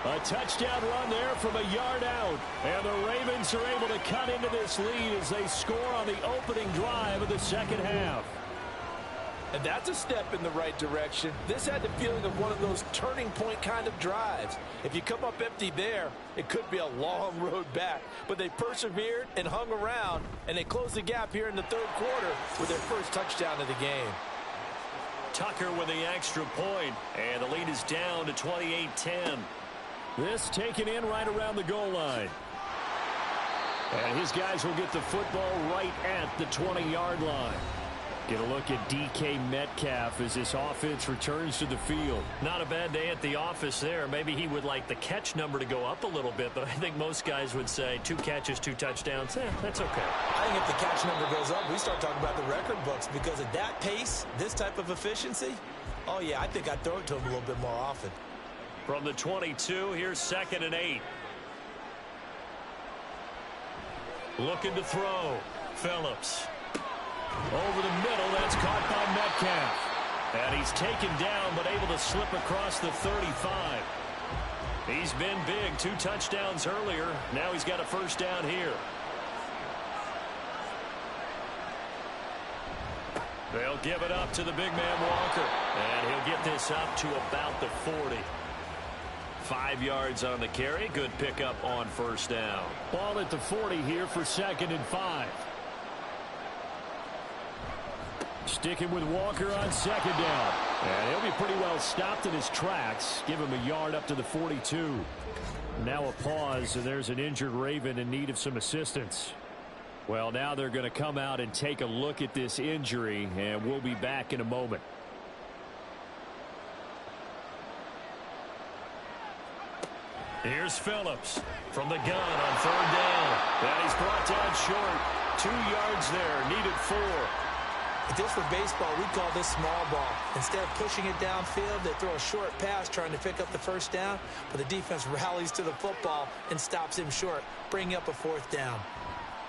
A touchdown run there from a yard out. And the Ravens are able to cut into this lead as they score on the opening drive of the second half. And that's a step in the right direction. This had the feeling of one of those turning point kind of drives. If you come up empty there, it could be a long road back. But they persevered and hung around, and they closed the gap here in the 3rd quarter with their first touchdown of the game. Tucker with the extra point, and the lead is down to 28-10. This taken in right around the goal line. And his guys will get the football right at the 20-yard line. Get a look at DK Metcalf as this offense returns to the field. Not a bad day at the office there. Maybe he would like the catch number to go up a little bit, but I think most guys would say 2 catches, 2 touchdowns. That's okay. I think if the catch number goes up, we start talking about the record books, because at that pace, this type of efficiency, oh yeah, I think I'd throw it to him a little bit more often. From the 22, here's 2nd and 8. Looking to throw. Phillips. Over the middle, that's caught by Metcalf. And he's taken down, but able to slip across the 35. He's been big. 2 touchdowns earlier. Now he's got a first down here. They'll give it up to the big man Walker. And he'll get this up to about the 40. 5 yards on the carry. Good pickup on first down. Ball at the 40 here for 2nd and 5. Sticking with Walker on 2nd down. And he'll be pretty well stopped in his tracks. Give him a yard up to the 42. Now a pause, and there's an injured Raven in need of some assistance. Well, now they're going to come out and take a look at this injury, and we'll be back in a moment. Here's Phillips from the gun on 3rd down. And he's brought down short. 2 yards there, needed 4. If this were baseball, we'd call this small ball. Instead of pushing it downfield, they throw a short pass trying to pick up the first down, but the defense rallies to the football and stops him short, bringing up a 4th down.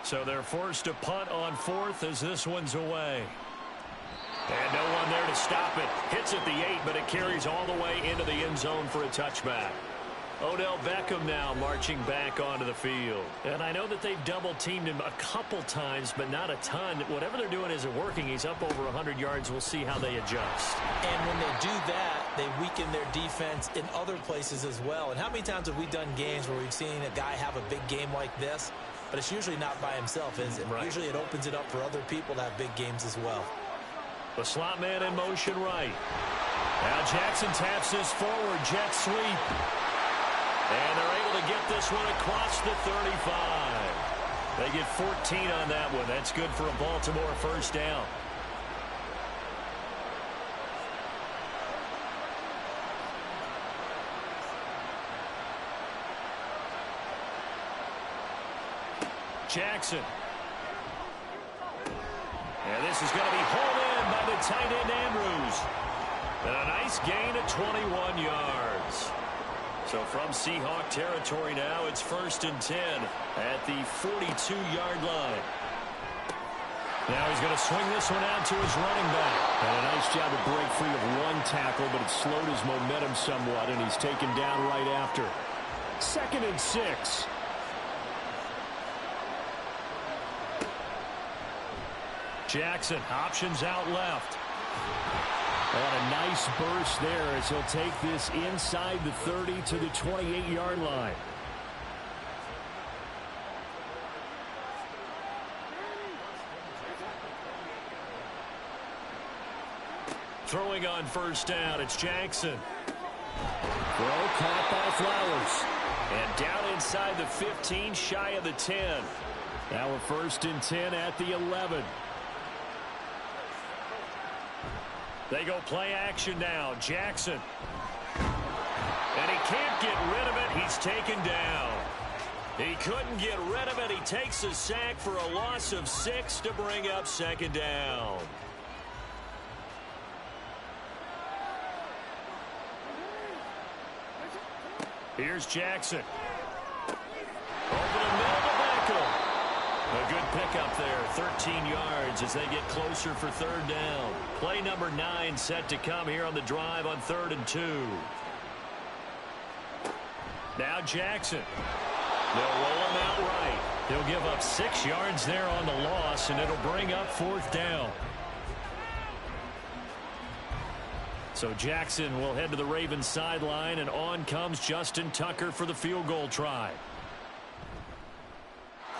So they're forced to punt on 4th as this one's away. And no one there to stop it. Hits at the 8, but it carries all the way into the end zone for a touchback. Odell Beckham now marching back onto the field. And I know that they've double-teamed him a couple times, but not a ton. Whatever they're doing isn't working. He's up over 100 yards. We'll see how they adjust. And when they do that, they weaken their defense in other places as well. And how many times have we done games where we've seen a guy have a big game like this? But it's usually not by himself, is it? Right. Usually it opens it up for other people to have big games as well. The slot man in motion right. Now Jackson taps this forward. Jet sweep. And they're able to get this one across the 35. They get 14 on that one. That's good for a Baltimore first down. Jackson. And this is going to be hauled in by the tight end Andrews. And a nice gain of 21 yards. So from Seahawk territory now, it's 1st and 10 at the 42-yard line. Now he's going to swing this one out to his running back. And a nice job to break free of one tackle, but it slowed his momentum somewhat, and he's taken down right after. 2nd and 6. Jackson, options out left. And a nice burst there as he'll take this inside the 30 to the 28-yard line. Throwing on 1st down, it's Jackson. Throw caught by Flowers. And down inside the 15, shy of the 10. Now a 1st and 10 at the 11. They go play action now. Jackson. And he can't get rid of it. He's taken down. He couldn't get rid of it. He takes a sack for a loss of 6 to bring up 2nd down. Here's Jackson. Over the middle to Beckham. A good pickup there, 13 yards as they get closer for 3rd down. Play number 9 set to come here on the drive on 3rd and 2. Now Jackson. They'll roll him out right. He'll give up 6 yards there on the loss, and it'll bring up 4th down. So Jackson will head to the Ravens sideline, and on comes Justin Tucker for the field goal try.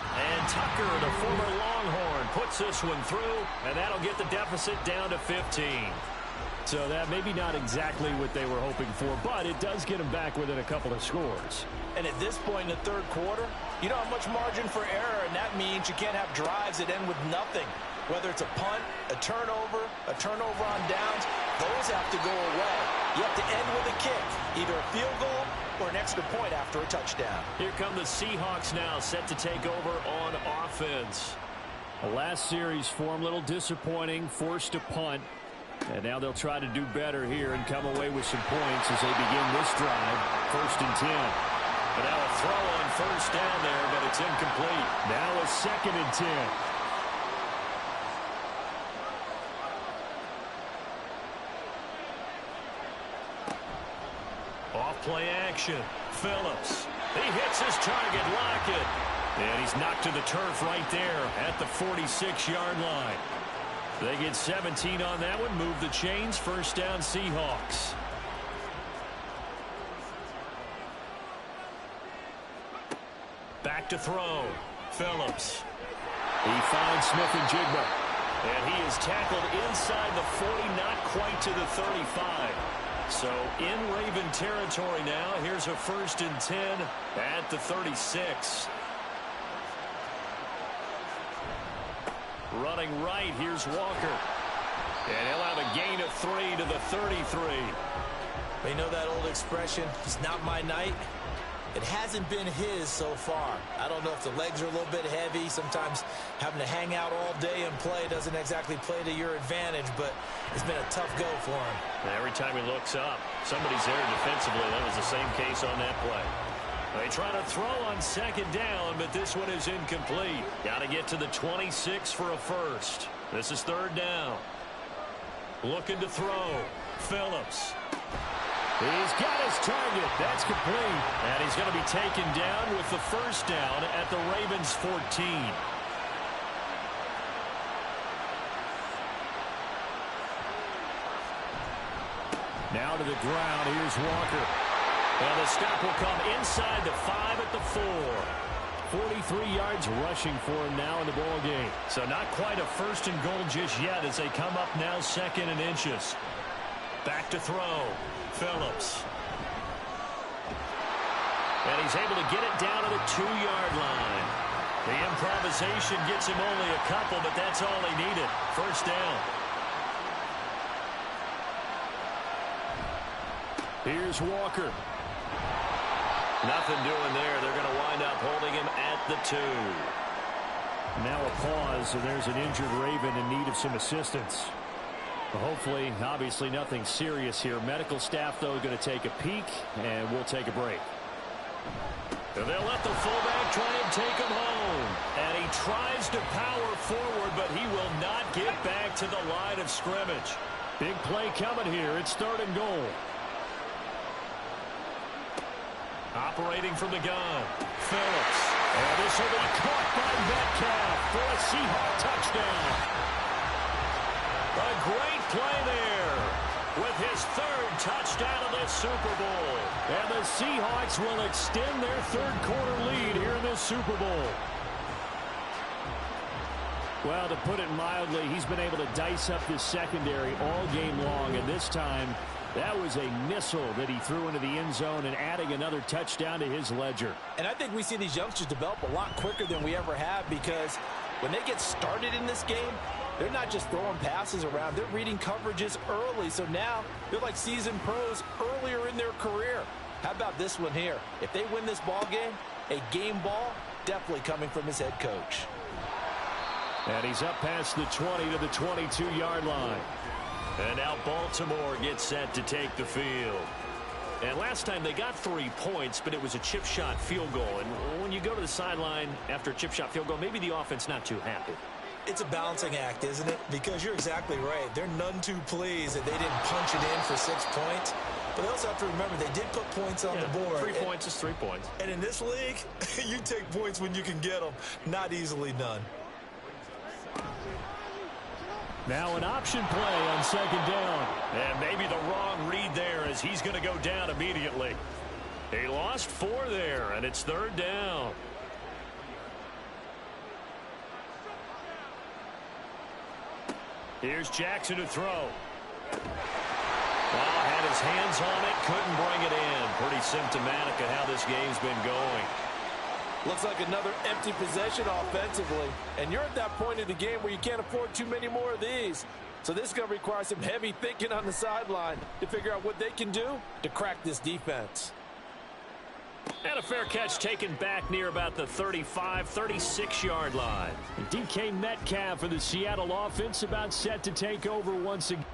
And Tucker, the former Longhorn, puts this one through, and that'll get the deficit down to 15. So that maybe not exactly what they were hoping for, but it does get them back within a couple of scores. And at this point in the 3rd quarter, you don't have much margin for error, and that means you can't have drives that end with nothing. Whether it's a punt, a turnover on downs, those have to go away. You have to end with a kick, either a field goal or an extra point after a touchdown. Here come the Seahawks now, set to take over on offense. The last series for him, a little disappointing, forced a punt. And now they'll try to do better here and come away with some points as they begin this drive. 1st and 10. But now a throw on 1st down there, but it's incomplete. Now a 2nd and 10. Off play action. Phillips. He hits his target, Lockett. And he's knocked to the turf right there at the 46-yard line. They get 17 on that one, move the chains, 1st down Seahawks. Back to throw. Phillips. He finds Smith and Jigba. And he is tackled inside the 40, not quite to the 35. So in Raven territory now, here's a 1st and 10 at the 36. Running right, here's Walker. And he'll have a gain of 3 to the 33. You know that old expression, it's not my night? It hasn't been his so far. I don't know if the legs are a little bit heavy. Sometimes having to hang out all day and play doesn't exactly play to your advantage, but it's been a tough go for him. And every time he looks up, somebody's there defensively. That was the same case on that play. They try to throw on 2nd down, but this one is incomplete. Got to get to the 26 for a first. This is 3rd down. Looking to throw. Phillips. He's got his target. That's complete. And he's going to be taken down with the 1st down at the Ravens 14. Now to the ground. Here's Walker. And the stop will come inside the 5 at the 4. 43 yards rushing for him now in the ball game. So not quite a 1st and goal just yet as they come up now 2nd and inches. Back to throw. Phillips. And he's able to get it down to the 2-yard line. The improvisation gets him only a couple, but that's all he needed. 1st down. Here's Walker. Nothing doing there. They're going to wind up holding him at the 2. Now a pause, and there's an injured Raven in need of some assistance. Hopefully, obviously nothing serious here. Medical staff, though, going to take a peek, and we'll take a break. And they'll let the fullback try and take him home. And he tries to power forward, but he will not get back to the line of scrimmage. Big play coming here. It's 3rd and goal. Operating from the gun, Phillips. And this will be caught by Metcalf for a Seahawk touchdown. A great play there with his 3rd touchdown of this Super Bowl. And the Seahawks will extend their 3rd quarter lead here in this Super Bowl. Well, to put it mildly, he's been able to dice up this secondary all game long, and this time that was a missile that he threw into the end zone and adding another touchdown to his ledger. And I think we see these youngsters develop a lot quicker than we ever have, because when they get started in this game, they're not just throwing passes around. They're reading coverages early. So now they're like seasoned pros earlier in their career. How about this one here? If they win this ball game, a game ball definitely coming from his head coach. And he's up past the 20 to the 22-yard line. And now Baltimore gets set to take the field. And last time they got 3 points, but it was a chip shot field goal. And when you go to the sideline after a chip shot field goal, maybe the offense not too happy. It's a balancing act, isn't it? Because you're exactly right. They're none too pleased that they didn't punch it in for 6 points. But they also have to remember they did put points on the board. 3 points is 3 points. And in this league, you take points when you can get them. Not easily done. Now an option play on 2nd down. And maybe the wrong read there, as he's going to go down immediately. He lost 4 there, and it's 3rd down. Here's Jackson to throw. Well, had his hands on it, couldn't bring it in. Pretty symptomatic of how this game's been going. Looks like another empty possession offensively. And you're at that point in the game where you can't afford too many more of these. So this is going to require some heavy thinking on the sideline to figure out what they can do to crack this defense. And a fair catch taken back near about the 35, 36-yard line. DK Metcalf for the Seattle offense about set to take over once again.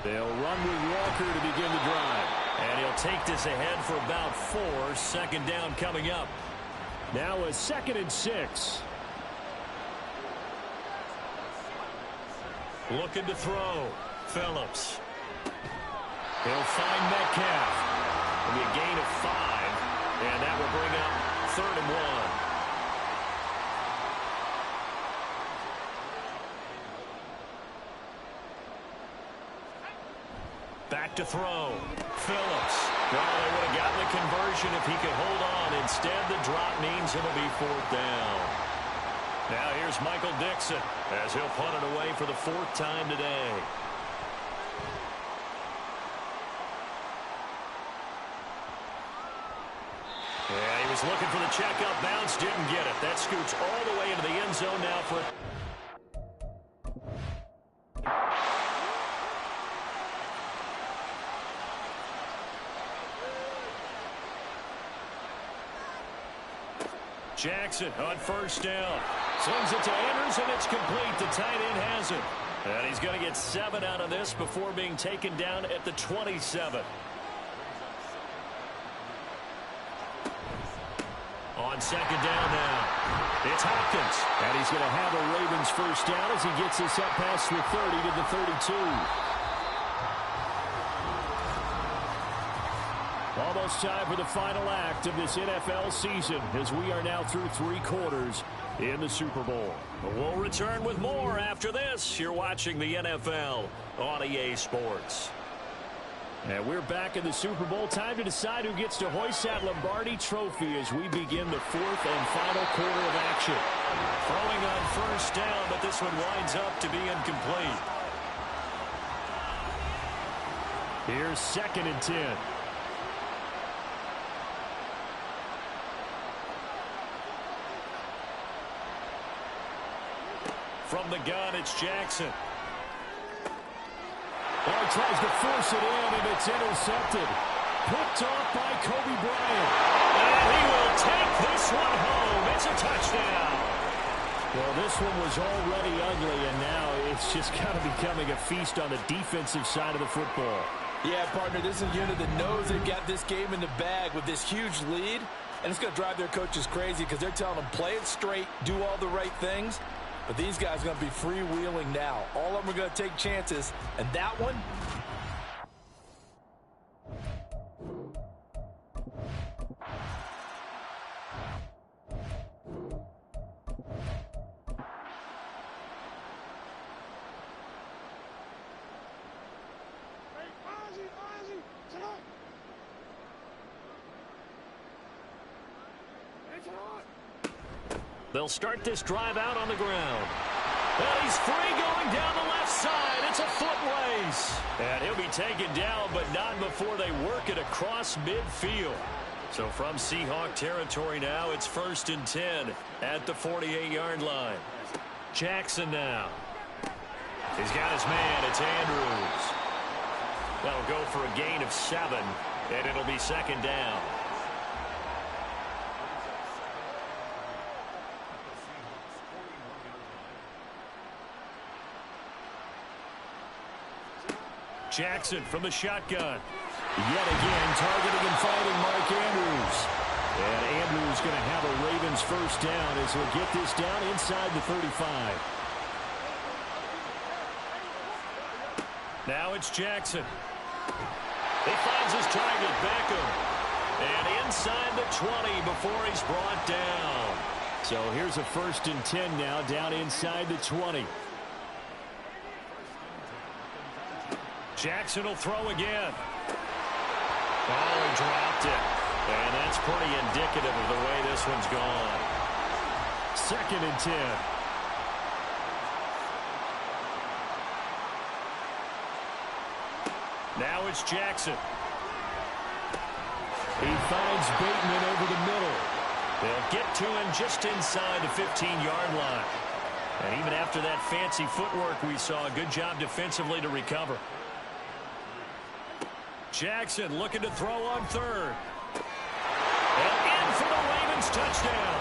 They'll run with Walker to begin the drive. And he'll take this ahead for about 4. 2nd down coming up. Now a 2nd and 6. Looking to throw. Phillips. He'll find Metcalf. It'll be a gain of 5. And that will bring up 3rd and 1. Back to throw. Phillips. Well, they would have gotten the conversion if he could hold on. Instead, the drop means it'll be 4th down. Now here's Michael Dixon as he'll punt it away for the 4th time today. Yeah, he was looking for the checkup bounce, didn't get it. That scoots all the way into the end zone now for Jackson on 1st down. Slings it to Anderson. It's complete. The tight end has it. And he's going to get 7 out of this before being taken down at the 27. On 2nd down now. It's Hopkins. And he's going to have a Ravens 1st down as he gets this up past the 30 to the 32. Almost time for the final act of this NFL season as we are now through 3 quarters in the Super Bowl. We'll return with more after this. You're watching the NFL on EA Sports. And we're back in the Super Bowl. Time to decide who gets to hoist that Lombardi trophy as we begin the 4th and final quarter of action. Throwing on 1st down, but this one winds up to be incomplete. Here's 2nd and 10. From the gun, it's Jackson. Oh, he tries to force it in, and it's intercepted. Picked off by Kobe Bryant. And he will take this one home. It's a touchdown. Well, this one was already ugly, and now it's just kind of becoming a feast on the defensive side of the football. Yeah, partner, this is a unit that knows they've got this game in the bag with this huge lead, and it's going to drive their coaches crazy because they're telling them play it straight, do all the right things. But these guys are going to be freewheeling now. All of them are going to take chances, and that one, they'll start this drive out on the ground. And he's free going down the left side. It's a foot race. And he'll be taken down, but not before they work it across midfield. So from Seahawk territory now, it's 1st and 10 at the 48-yard line. Jackson now. He's got his man. It's Andrews. That'll go for a gain of 7, and it'll be 2nd down. Jackson from the shotgun. Yet again, targeting and finding Mark Andrews. And Andrews going to have a Ravens first down as he'll get this down inside the 35. Now it's Jackson. He finds his target, Beckham. And inside the 20 before he's brought down. So here's a 1st and 10 now, down inside the 20. Jackson will throw again. Oh, he dropped it. And that's pretty indicative of the way this one's gone. 2nd and 10. Now it's Jackson. He finds Bateman over the middle. They'll get to him just inside the 15-yard line. And even after that fancy footwork we saw, a good job defensively to recover. Jackson looking to throw on 3rd. And in for the Ravens touchdown.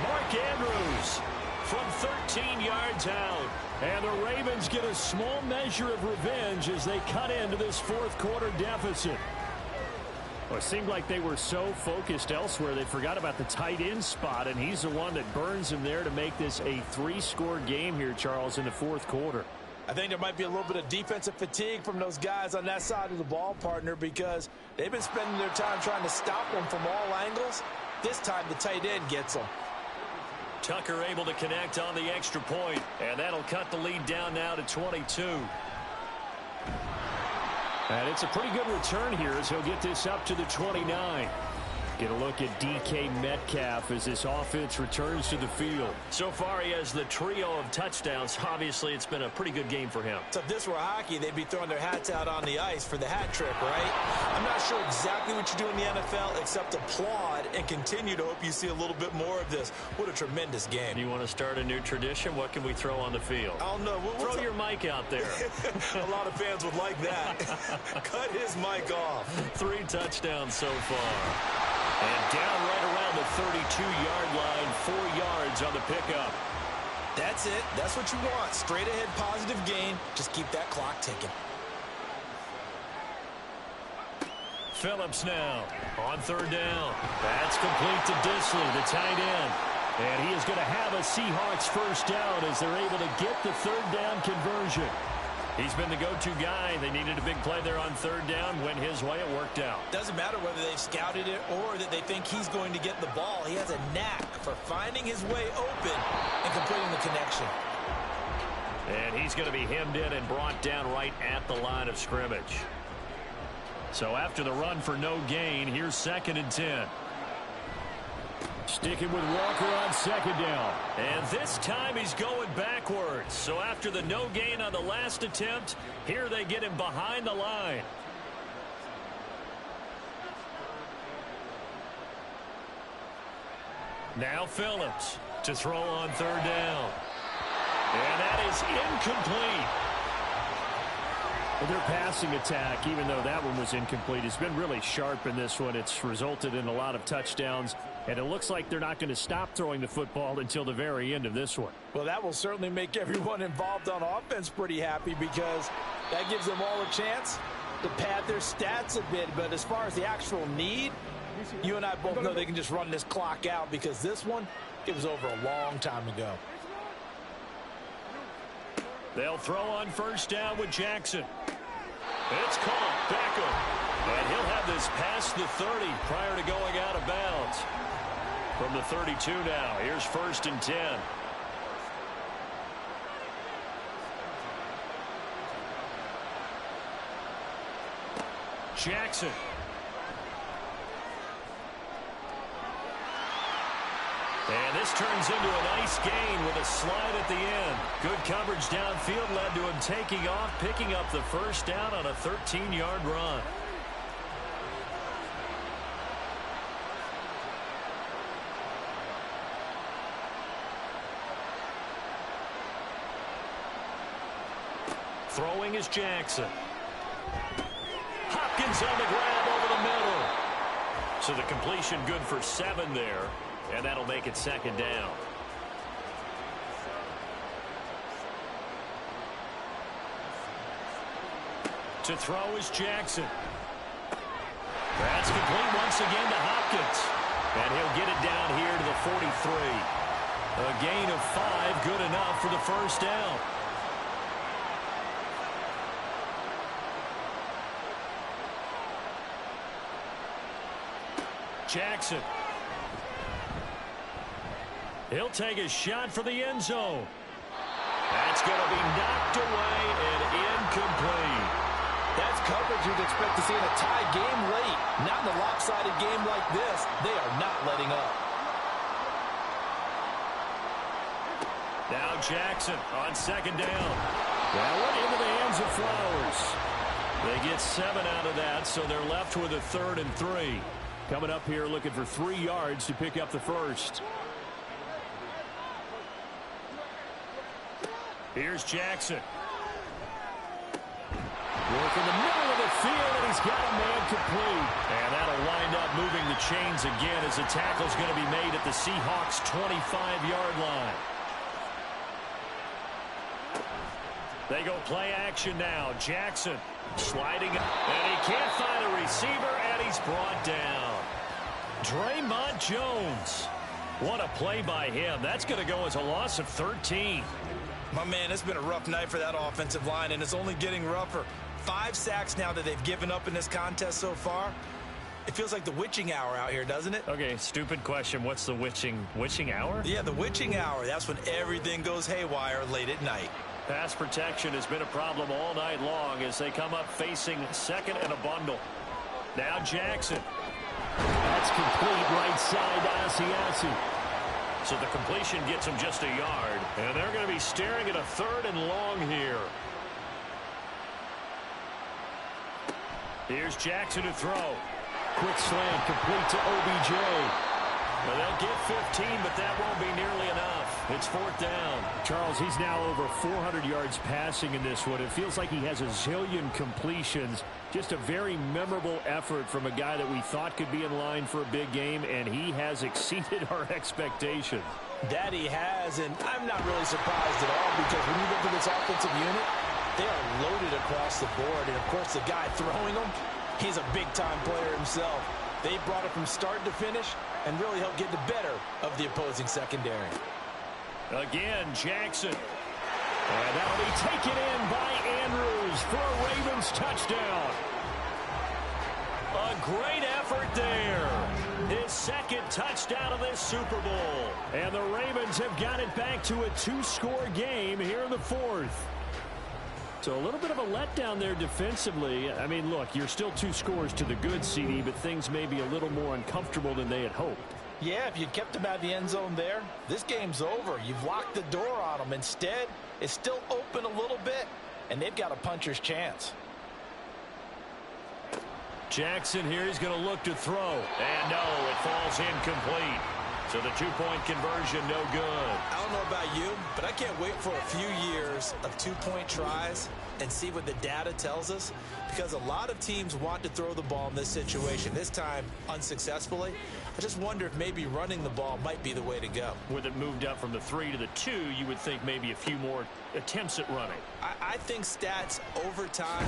Mark Andrews from 13 yards out. And the Ravens get a small measure of revenge as they cut into this 4th quarter deficit. Well, it seemed like they were so focused elsewhere they forgot about the tight end spot, and he's the one that burns them there to make this a 3-score game here, Charles, in the 4th quarter. I think there might be a little bit of defensive fatigue from those guys on that side of the ball, partner, because they've been spending their time trying to stop them from all angles. This time the tight end gets them. Tucker able to connect on the extra point, and that'll cut the lead down now to 22. And it's a pretty good return here as he'll get this up to the 29. Get a look at DK Metcalf as this offense returns to the field. So far, he has the trio of touchdowns. Obviously, it's been a pretty good game for him. So if this were hockey, they'd be throwing their hats out on the ice for the hat trick, right? I'm not sure exactly what you do in the NFL except applaud and continue to hope you see a little bit more of this. What a tremendous game. You want to start a new tradition? What can we throw on the field? I don't know. Throw your mic out there. A lot of fans would like that. Cut his mic off. 3 touchdowns so far. And down right around the 32-yard line, 4 yards on the pickup. That's it. That's what you want. Straight ahead positive gain. Just keep that clock ticking. Phillips now on 3rd down. That's complete to Disley, the tight end. And he is going to have a Seahawks first down as they're able to get the 3rd down conversion. He's been the go-to guy. They needed a big play there on 3rd down. Went his way. It worked out. Doesn't matter whether they've scouted it or that they think he's going to get the ball. He has a knack for finding his way open and completing the connection. And he's going to be hemmed in and brought down right at the line of scrimmage. So after the run for no gain, here's 2nd and 10. Sticking with Walker on 2nd down. And this time he's going backwards. So after the no gain on the last attempt, here they get him behind the line. Now Phillips to throw on 3rd down. And that is incomplete. Well, their passing attack, even though that one was incomplete, has been really sharp in this one. It's resulted in a lot of touchdowns, and it looks like they're not going to stop throwing the football until the very end of this one. Well, that will certainly make everyone involved on offense pretty happy because that gives them all a chance to pad their stats a bit. But as far as the actual need, you and I both know they can just run this clock out because this one, it was over a long time ago. They'll throw on first down with Jackson. It's caught. Beckham. And he'll have this past the 30 prior to going out of bounds. From the 32 now, here's 1st and 10. Jackson. And this turns into a nice gain with a slide at the end. Good coverage downfield led to him taking off, picking up the first down on a 13-yard run. Throwing is Jackson. Hopkins on the grab over the middle. So the completion good for 7 there. And that'll make it 2nd down. To throw is Jackson. That's complete once again to Hopkins. And he'll get it down here to the 43. A gain of 5, good enough for the first down. Jackson. He'll take a shot for the end zone. That's going to be knocked away and incomplete. That's coverage you'd expect to see in a tie game late. Not in a lopsided game like this. They are not letting up. Now Jackson on 2nd down. That one into the hands of Flowers. They get 7 out of that, so they're left with a 3rd and 3. Coming up here looking for 3 yards to pick up the first. Here's Jackson. Work in the middle of the field, and he's got a man complete. And that'll wind up moving the chains again as the tackle's going to be made at the Seahawks' 25-yard line. They go play action now. Jackson sliding, and he can't find a receiver, and he's brought down. Draymond Jones. What a play by him. That's going to go as a loss of 13. My man, it's been a rough night for that offensive line, and it's only getting rougher. 5 sacks now that they've given up in this contest so far. It feels like the witching hour out here, doesn't it? Okay, stupid question. What's the witching hour? Yeah, the witching hour. That's when everything goes haywire late at night. Pass protection has been a problem all night long as they come up facing 2nd and a bundle. Now Jackson. That's complete right side to Asiasi. So the completion gets him just a yard. And they're going to be staring at a 3rd and long here. Here's Jackson to throw. Quick slant complete to OBJ. Well, they'll get 15, but that won't be nearly enough. It's 4th down. Charles, he's now over 400 yards passing in this one. It feels like he has a zillion completions. Just a very memorable effort from a guy that we thought could be in line for a big game, and he has exceeded our expectations. That he has, and I'm not really surprised at all because when you look at this offensive unit, they are loaded across the board. And, of course, the guy throwing them, he's a big-time player himself. They brought it from start to finish and really helped get the better of the opposing secondary. Again, Jackson. And that'll be taken in by Andrews for a Ravens touchdown. A great effort there. His 2nd touchdown of this Super Bowl. And the Ravens have got it back to a 2-score game here in the 4th. So a little bit of a letdown there defensively. I mean, look, you're still 2 scores to the good, CD, but things may be a little more uncomfortable than they had hoped. Yeah, if you kept him out of the end zone there, this game's over. You've locked the door on them. Instead, it's still open a little bit, and they've got a puncher's chance. Jackson here is going to look to throw. And no, it falls incomplete. So the two-point conversion, no good. I don't know about you, but I can't wait for a few years of two-point tries and see what the data tells us, because a lot of teams want to throw the ball in this situation, this time unsuccessfully. I just wonder if maybe running the ball might be the way to go. With it moved up from the 3 to the 2, you would think maybe a few more attempts at running. I think stats over time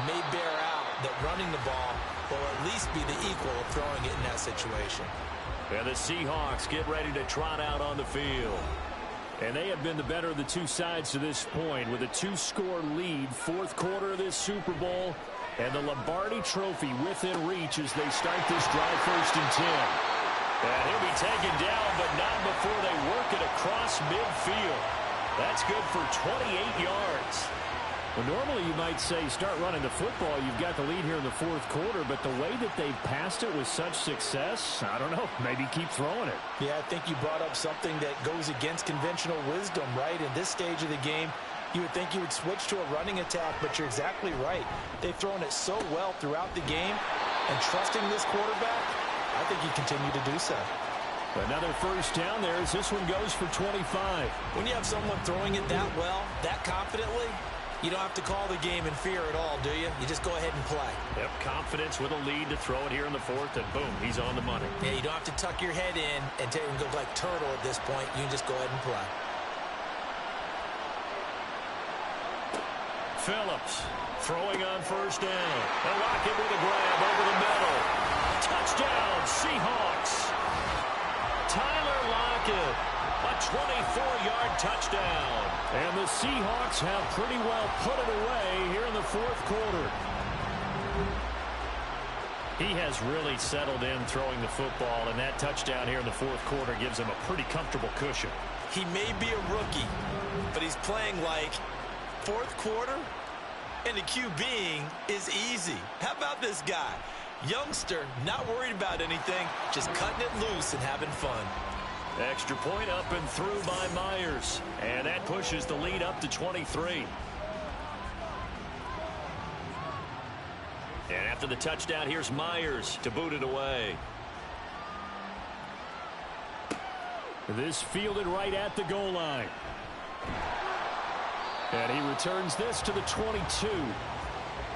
may bear out that running the ball will at least be the equal of throwing it in that situation. And the Seahawks get ready to trot out on the field. And they have been the better of the two sides to this point with a 2-score lead, fourth quarter of this Super Bowl, and the Lombardi Trophy within reach as they start this drive, 1st and 10. And he'll be taken down, but not before they work it across midfield. That's good for 28 yards. Well, normally you might say start running the football. You've got the lead here in the fourth quarter, but the way that they've passed it with such success, I don't know, maybe keep throwing it. Yeah, I think you brought up something that goes against conventional wisdom, right? In this stage of the game, you would think you would switch to a running attack, but you're exactly right. They've thrown it so well throughout the game, and trusting this quarterback, I think you continue to do so. Another first down there as this one goes for 25. When you have someone throwing it that well, that confidently, you don't have to call the game in fear at all, do you? You just go ahead and play. Yep, confidence with a lead to throw it here in the fourth, and boom, he's on the money. Yeah, you don't have to tuck your head in and go like turtle at this point. You can just go ahead and play. Phillips throwing on first down. And Lockett with a grab over the middle. Touchdown, Seahawks. Tyler Lockett, a 24-yard touchdown. And the Seahawks have pretty well put it away here in the fourth quarter. He has really settled in throwing the football, and that touchdown here in the fourth quarter gives him a pretty comfortable cushion. He may be a rookie, but he's playing like fourth quarter, and the QBing is easy. How about this guy? Youngster, not worried about anything, just cutting it loose and having fun. Extra point up and through by Myers. And that pushes the lead up to 23. And after the touchdown, here's Myers to boot it away. This fielded right at the goal line. And he returns this to the 22.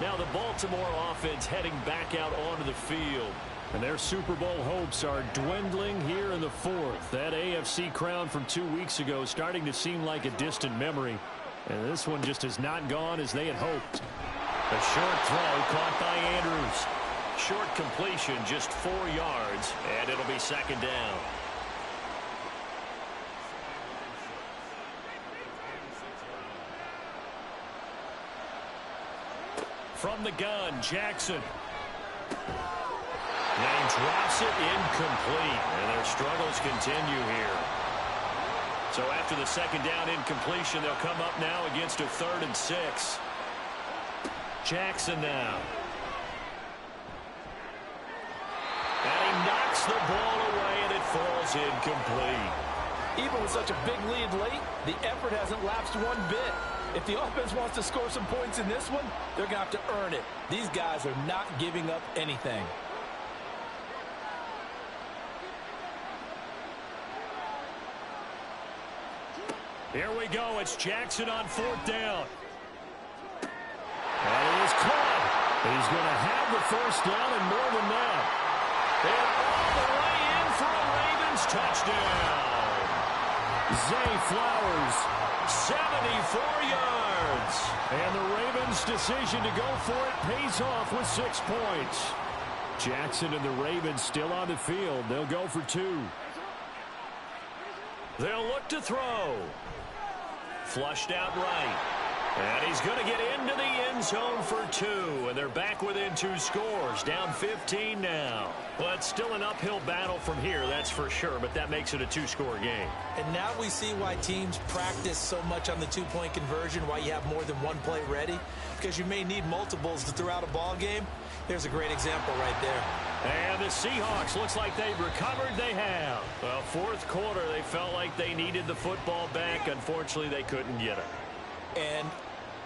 Now the Baltimore offense heading back out onto the field. And their Super Bowl hopes are dwindling here in the fourth. That AFC crown from 2 weeks ago starting to seem like a distant memory. And this one just has not gone as they had hoped. A short throw caught by Andrews. Short completion, just 4 yards, and it'll be second down. From the gun, Jackson. And he drops it incomplete. And their struggles continue here. So after the second down incompletion, they'll come up now against a 3rd and 6. Jackson now. And he knocks the ball away, and it falls incomplete. Even with such a big lead late, the effort hasn't lapsed one bit. If the offense wants to score some points in this one, they're going to have to earn it. These guys are not giving up anything. Here we go. It's Jackson on 4th down. And he is caught. He's going to have the first down and more than that. And all the way in for a Ravens touchdown. Zay Flowers, 74 yards. And the Ravens' decision to go for it pays off with 6 points. Jackson and the Ravens still on the field. They'll go for 2. They'll look to throw. Flushed out right. And he's going to get into the end zone for 2. And they're back within 2 scores. Down 15 now. Well, it's still an uphill battle from here, that's for sure. But that makes it a 2-score game. And now we see why teams practice so much on the 2-point conversion, why you have more than one play ready. Because you may need multiples to throw out a ball game. There's a great example right there. And the Seahawks, looks like they've recovered. They have. Well, fourth quarter, they felt like they needed the football back. Unfortunately, they couldn't get it. And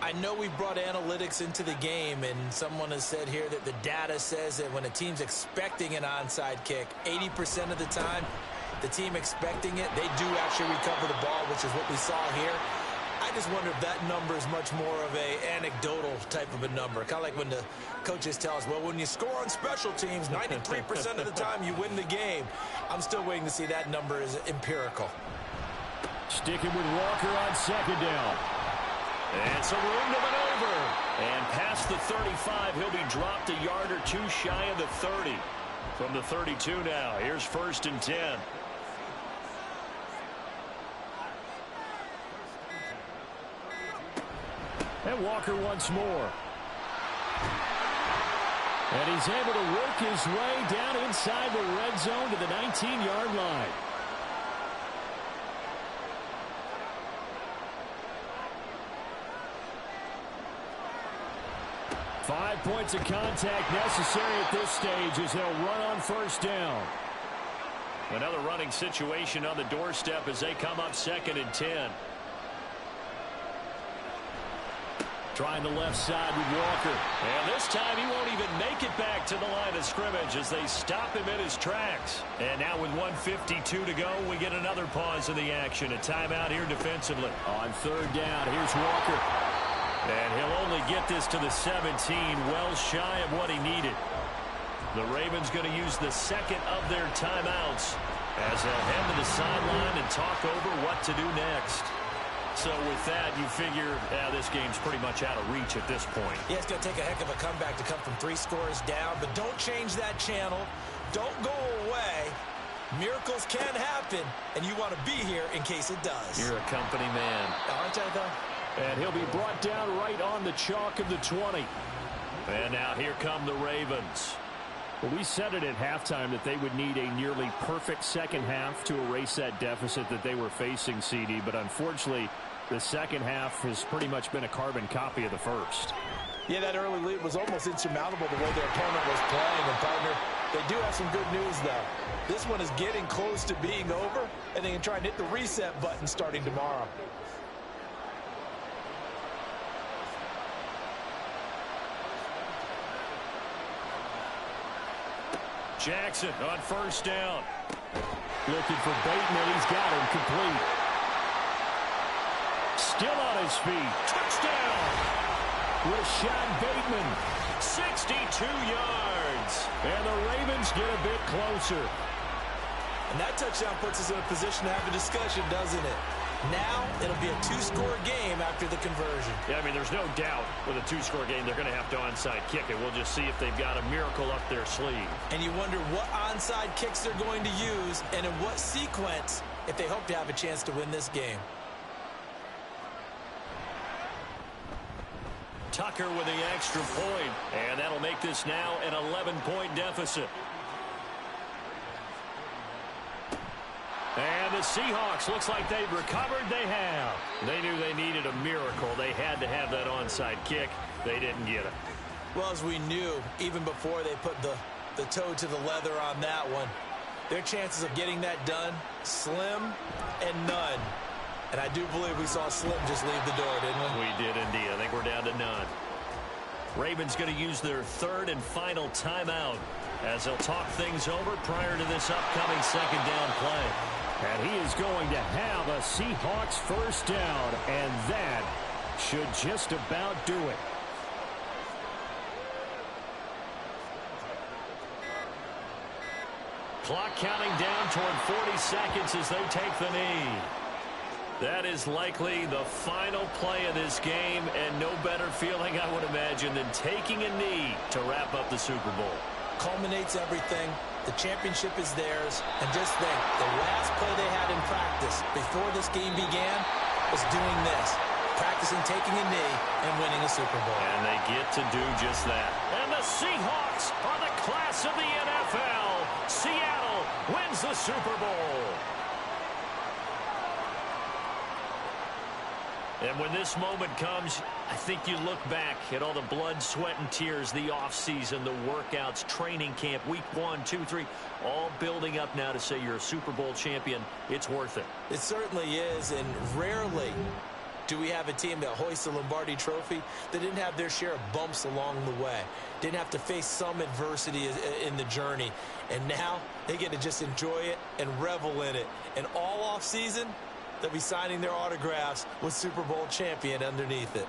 I know we brought analytics into the game, and someone has said here that the data says that when a team's expecting an onside kick, 80% of the time, the team expecting it, they do actually recover the ball, which is what we saw here. I just wonder if that number is much more of a anecdotal type of a number. Kind of like when the coaches tell us, well, when you score on special teams, 93% of the time you win the game. I'm still waiting to see that number is empirical. Sticking with Walker on second down. And some room to maneuver. And past the 35, he'll be dropped a yard or two shy of the 30. From the 32 now, here's 1st and 10. And Walker once more. And he's able to work his way down inside the red zone to the 19-yard line. Five points of contact necessary at this stage as they'll run on 1st down. Another running situation on the doorstep as they come up 2nd and 10. Trying the left side with Walker. And this time he won't even make it back to the line of scrimmage as they stop him in his tracks. And now with 1:52 to go, we get another pause in the action. A timeout here defensively. On 3rd down, here's Walker. And he'll only get this to the 17, well shy of what he needed. The Ravens going to use the 2nd of their timeouts as they'll head to the sideline and talk over what to do next. So with that, you figure this game's pretty much out of reach at this point. Yeah, it's going to take a heck of a comeback to come from 3 scores down, but don't change that channel. Don't go away. Miracles can happen, and you want to be here in case it does. You're a company man. Aren't I, though? And he'll be brought down right on the chalk of the 20. And now here come the Ravens. Well, we said it at halftime that they would need a nearly perfect second half to erase that deficit that they were facing, CD. But unfortunately, the second half has pretty much been a carbon copy of the first. Yeah, that early lead was almost insurmountable the way their opponent was playing. And, partner, they do have some good news, though. This one is getting close to being over, and they can try and hit the reset button starting tomorrow. Jackson on 1st down. Looking for Bateman. He's got him complete. Still on his feet. Touchdown. Rashad Bateman. 62 yards. And the Ravens get a bit closer. And that touchdown puts us in a position to have a discussion, doesn't it? Now it'll be a 2-score game after the conversion. Yeah, I mean, there's no doubt with a 2-score game they're going to have to onside kick it. We'll just see if they've got a miracle up their sleeve. And you wonder what onside kicks they're going to use and in what sequence if they hope to have a chance to win this game. Tucker with the extra point, and that'll make this now an 11-point deficit. And the Seahawks, looks like they've recovered. They have. They knew they needed a miracle. They had to have that onside kick. They didn't get it. Well, as we knew, even before they put the toe to the leather on that one, their chances of getting that done, slim and none. And I do believe we saw Slim just leave the door, didn't we? We did indeed. I think we're down to none. Ravens going to use their 3rd and final timeout as they'll talk things over prior to this upcoming 2nd down play. And he is going to have a Seahawks 1st down, and that should just about do it. Clock counting down toward 40 seconds as they take the knee. That is likely the final play of this game, and no better feeling, I would imagine, than taking a knee to wrap up the Super Bowl. Culminates everything. The championship is theirs. And just think, the last play they had in practice before this game began was doing this, practicing taking a knee and winning a Super Bowl. And they get to do just that. And the Seahawks are the class of the NFL. Seattle wins the Super Bowl. And when this moment comes, I think you look back at all the blood, sweat, and tears, the offseason, the workouts, training camp, week 1, 2, 3, all building up now to say you're a Super Bowl champion. It's worth it. It certainly is, and rarely Do we have a team that hoists the Lombardi Trophy that didn't have their share of bumps along the way, didn't have to face some adversity in the journey, and now they get to just enjoy it and revel in it. And all off season, they'll be signing their autographs with Super Bowl champion underneath it.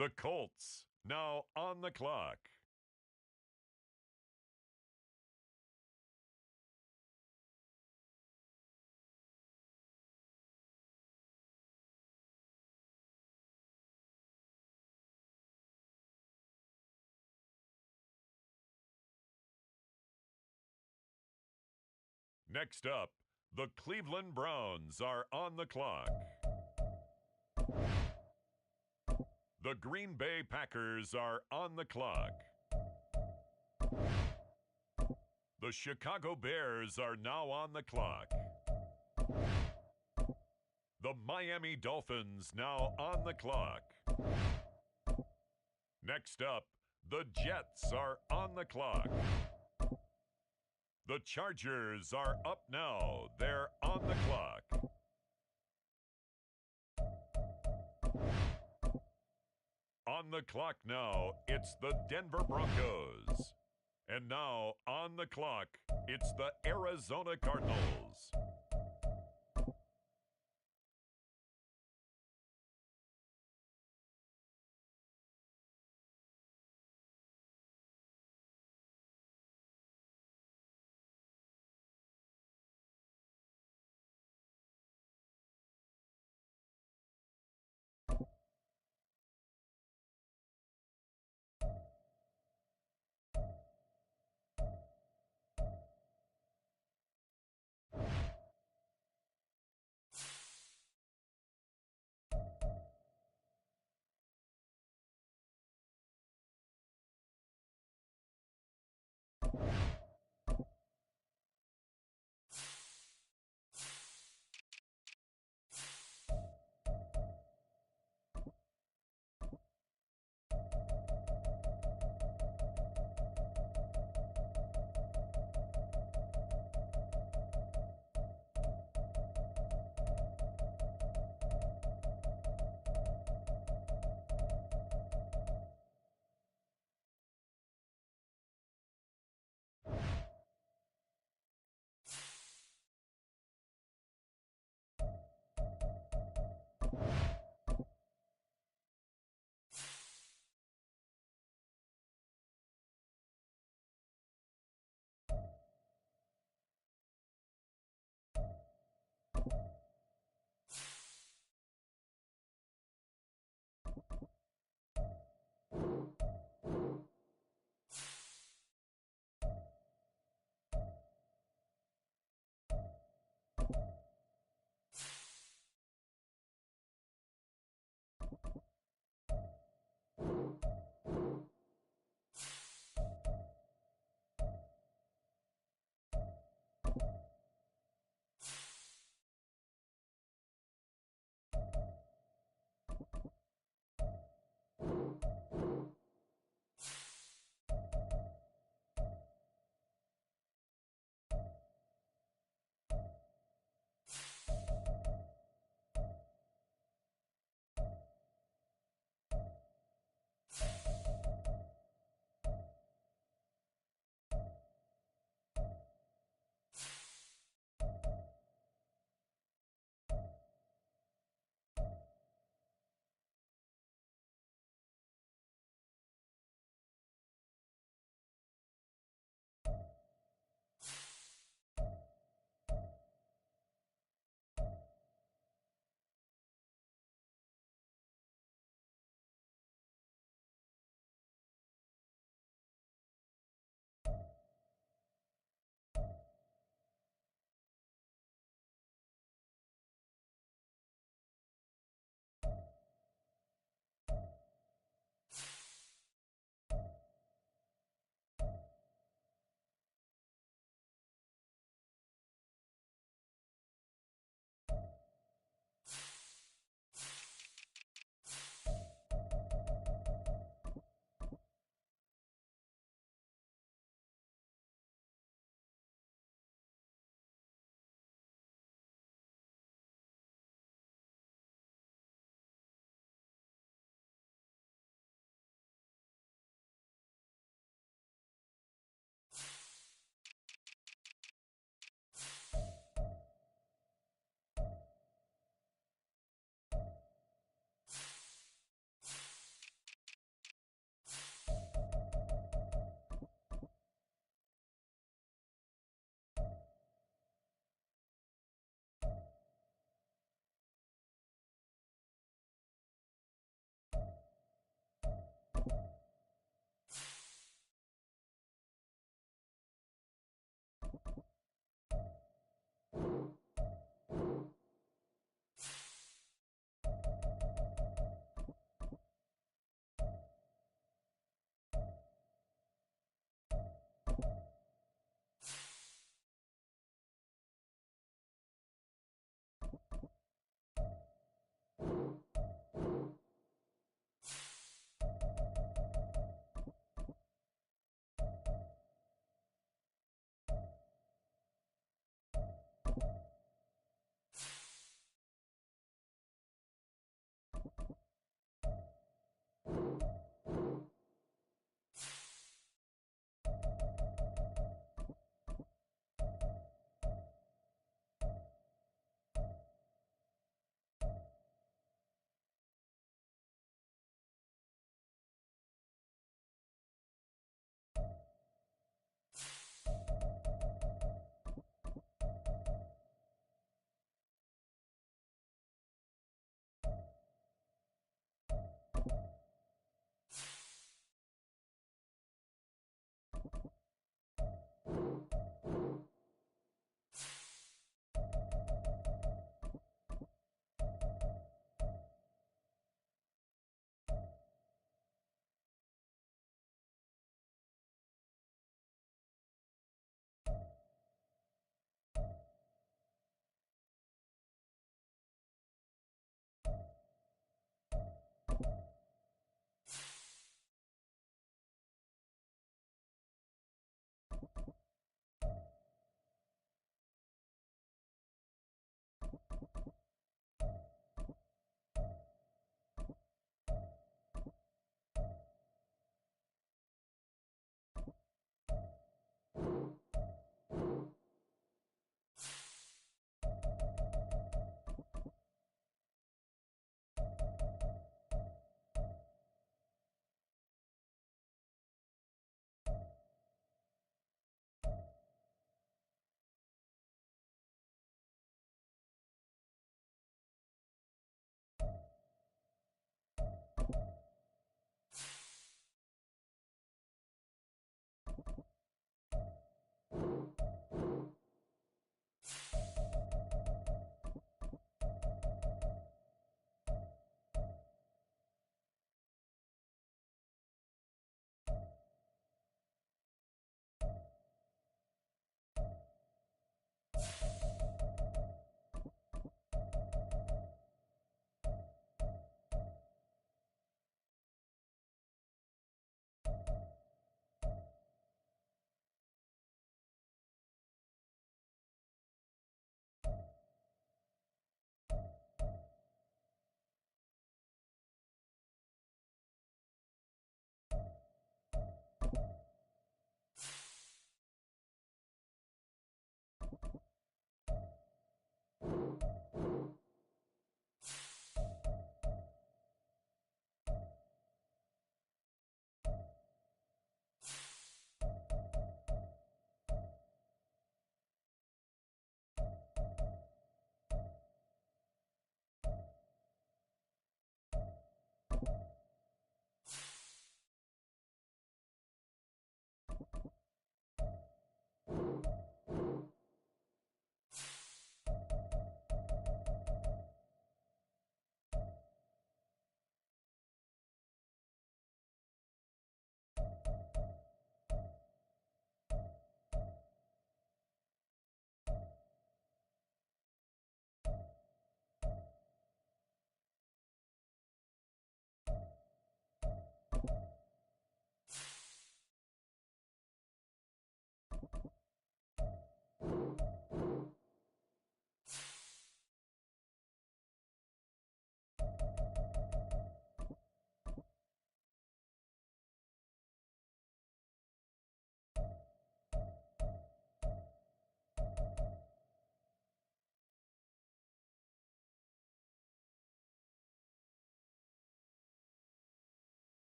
The Colts now on the clock. Next up, the Cleveland Browns are on the clock. The Green Bay Packers are on the clock. The Chicago Bears are now on the clock. The Miami Dolphins now on the clock. Next up, the Jets are on the clock. The Chargers are up now. They're on the clock. On the clock now, it's the Denver Broncos. And now, on the clock, it's the Arizona Cardinals.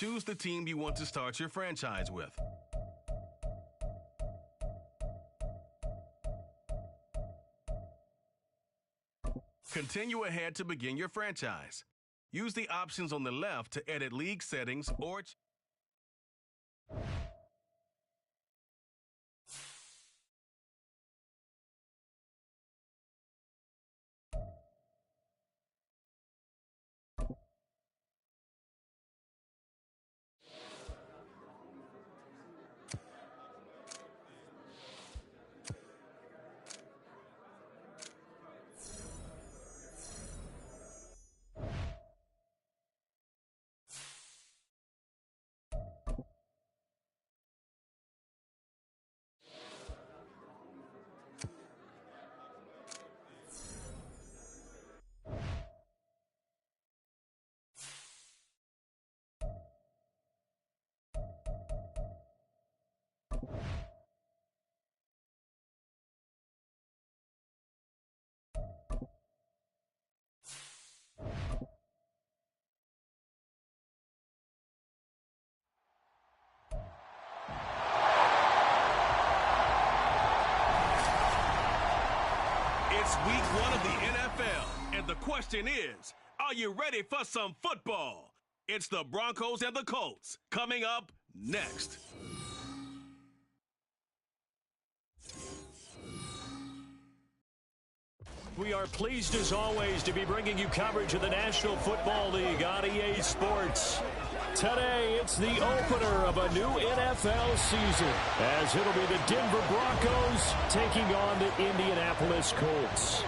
choose the team you want to start your franchise with. Continue ahead to begin your franchise. Use the options on the left to edit league settings or It's week 1 of the NFL, and the question is, are you ready for some football? It's the Broncos and the Colts, coming up next. We are pleased as always to be bringing you coverage of the National Football League on EA Sports. Today, it's the opener of a new NFL season, as it'll be the Denver Broncos taking on the Indianapolis Colts.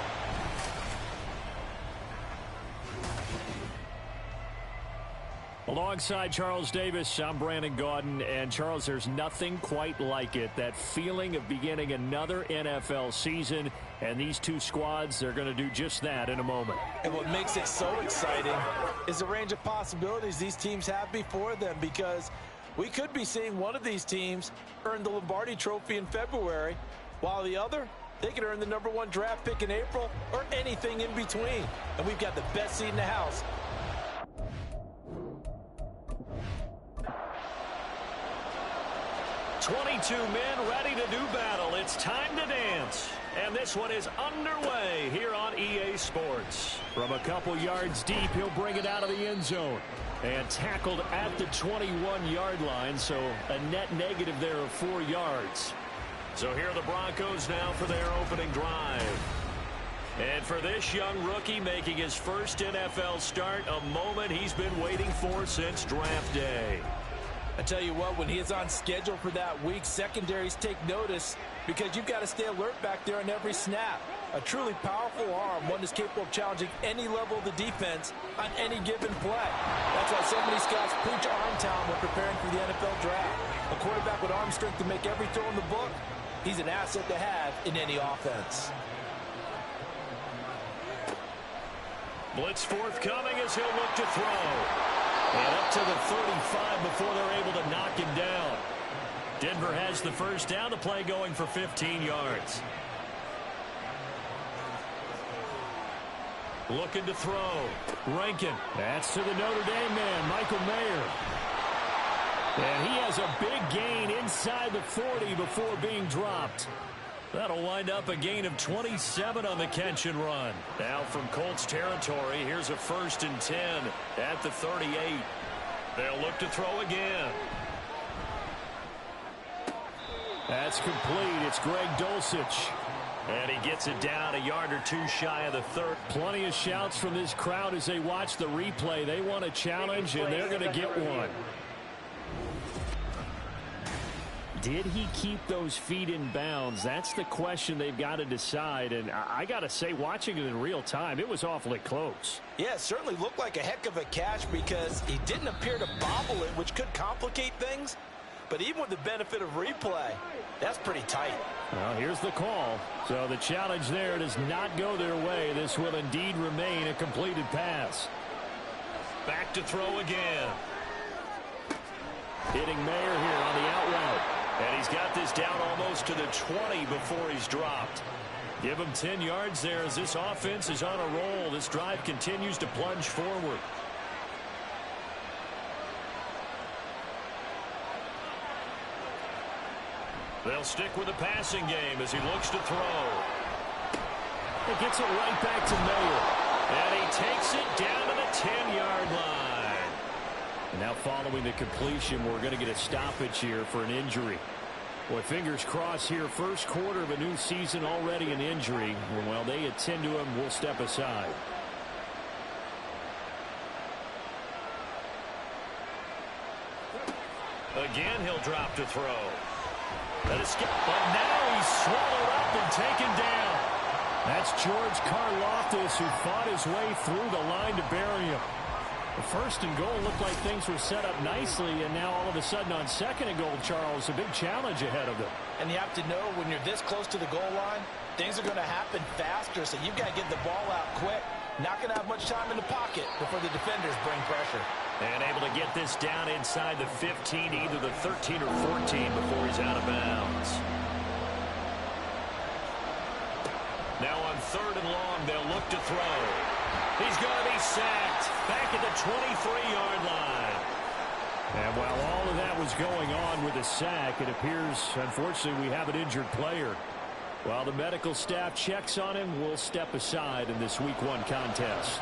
Alongside Charles Davis, I'm Brandon Gaudin. And, Charles, there's nothing quite like it. That feeling of beginning another NFL season. And these two squads, they're going to do just that in a moment. And what makes it so exciting is the range of possibilities these teams have before them, because we could be seeing one of these teams earn the Lombardi Trophy in February, while the other, they could earn the #1 draft pick in April or anything in between. And we've got the best seat in the house. "22 men ready to do battle. It's time to dance." And this one is underway here on EA Sports. From a couple yards deep, he'll bring it out of the end zone. And tackled at the 21-yard line, so a net negative there of 4 yards. So here are the Broncos now for their opening drive. And for this young rookie making his first NFL start, a moment he's been waiting for since draft day. I tell you what, when he is on schedule for that week, secondaries take notice, because you've got to stay alert back there on every snap. A truly powerful arm, one that's capable of challenging any level of the defense on any given play. That's why so many scouts preach arm talent when preparing for the NFL draft. A quarterback with arm strength to make every throw in the book, he's an asset to have in any offense. Blitz forthcoming as he'll look to throw. And up to the 35 before they're able to knock him down. Denver has the first down, the play going for 15 yards. Looking to throw. Rankin. That's to the Notre Dame man, Michael Mayer. And he has a big gain inside the 40 before being dropped. That'll wind up a gain of 27 on the catch and run. Now from Colts territory, here's a 1st and 10 at the 38. They'll look to throw again. That's complete. It's Greg Dulcich. And he gets it down a yard or two shy of the 30. Plenty of shouts from this crowd as they watch the replay. They want a challenge, and they're going to get one. Did he keep those feet in bounds? That's the question they've got to decide. And I got to say, watching it in real time, it was awfully close. Yeah, it certainly looked like a heck of a catch, because he didn't appear to bobble it, which could complicate things. But even with the benefit of replay, that's pretty tight. Well, here's the call. So the challenge there does not go their way. This will indeed remain a completed pass. Back to throw again. Hitting Mayer here on the out route. And he's got this down almost to the 20 before he's dropped. Give him 10 yards there as this offense is on a roll. This drive continues to plunge forward. They'll stick with the passing game as he looks to throw. He gets it right back to Miller. And he takes it down to the 10-yard line. And now following the completion, we're going to get a stoppage here for an injury. Boy, fingers crossed here. First quarter of a new season, already an injury. And while they attend to him, we'll step aside. Again, he'll drop to throw. But now he's swallowed up and taken down. That's George Karlaftis, who fought his way through the line to bury him. The first and goal looked like things were set up nicely, and now all of a sudden on second and goal, Charles, a big challenge ahead of them. And you have to know when you're this close to the goal line, things are going to happen faster, so you've got to get the ball out quick. Not going to have much time in the pocket before the defenders bring pressure. And able to get this down inside the 15, either the 13 or 14 before he's out of bounds. Now on third and long, they'll look to throw. He's going to be sacked back at the 23-yard line. And while all of that was going on with the sack, it appears, unfortunately, we have an injured player. While the medical staff checks on him, we'll step aside in this Week 1 contest.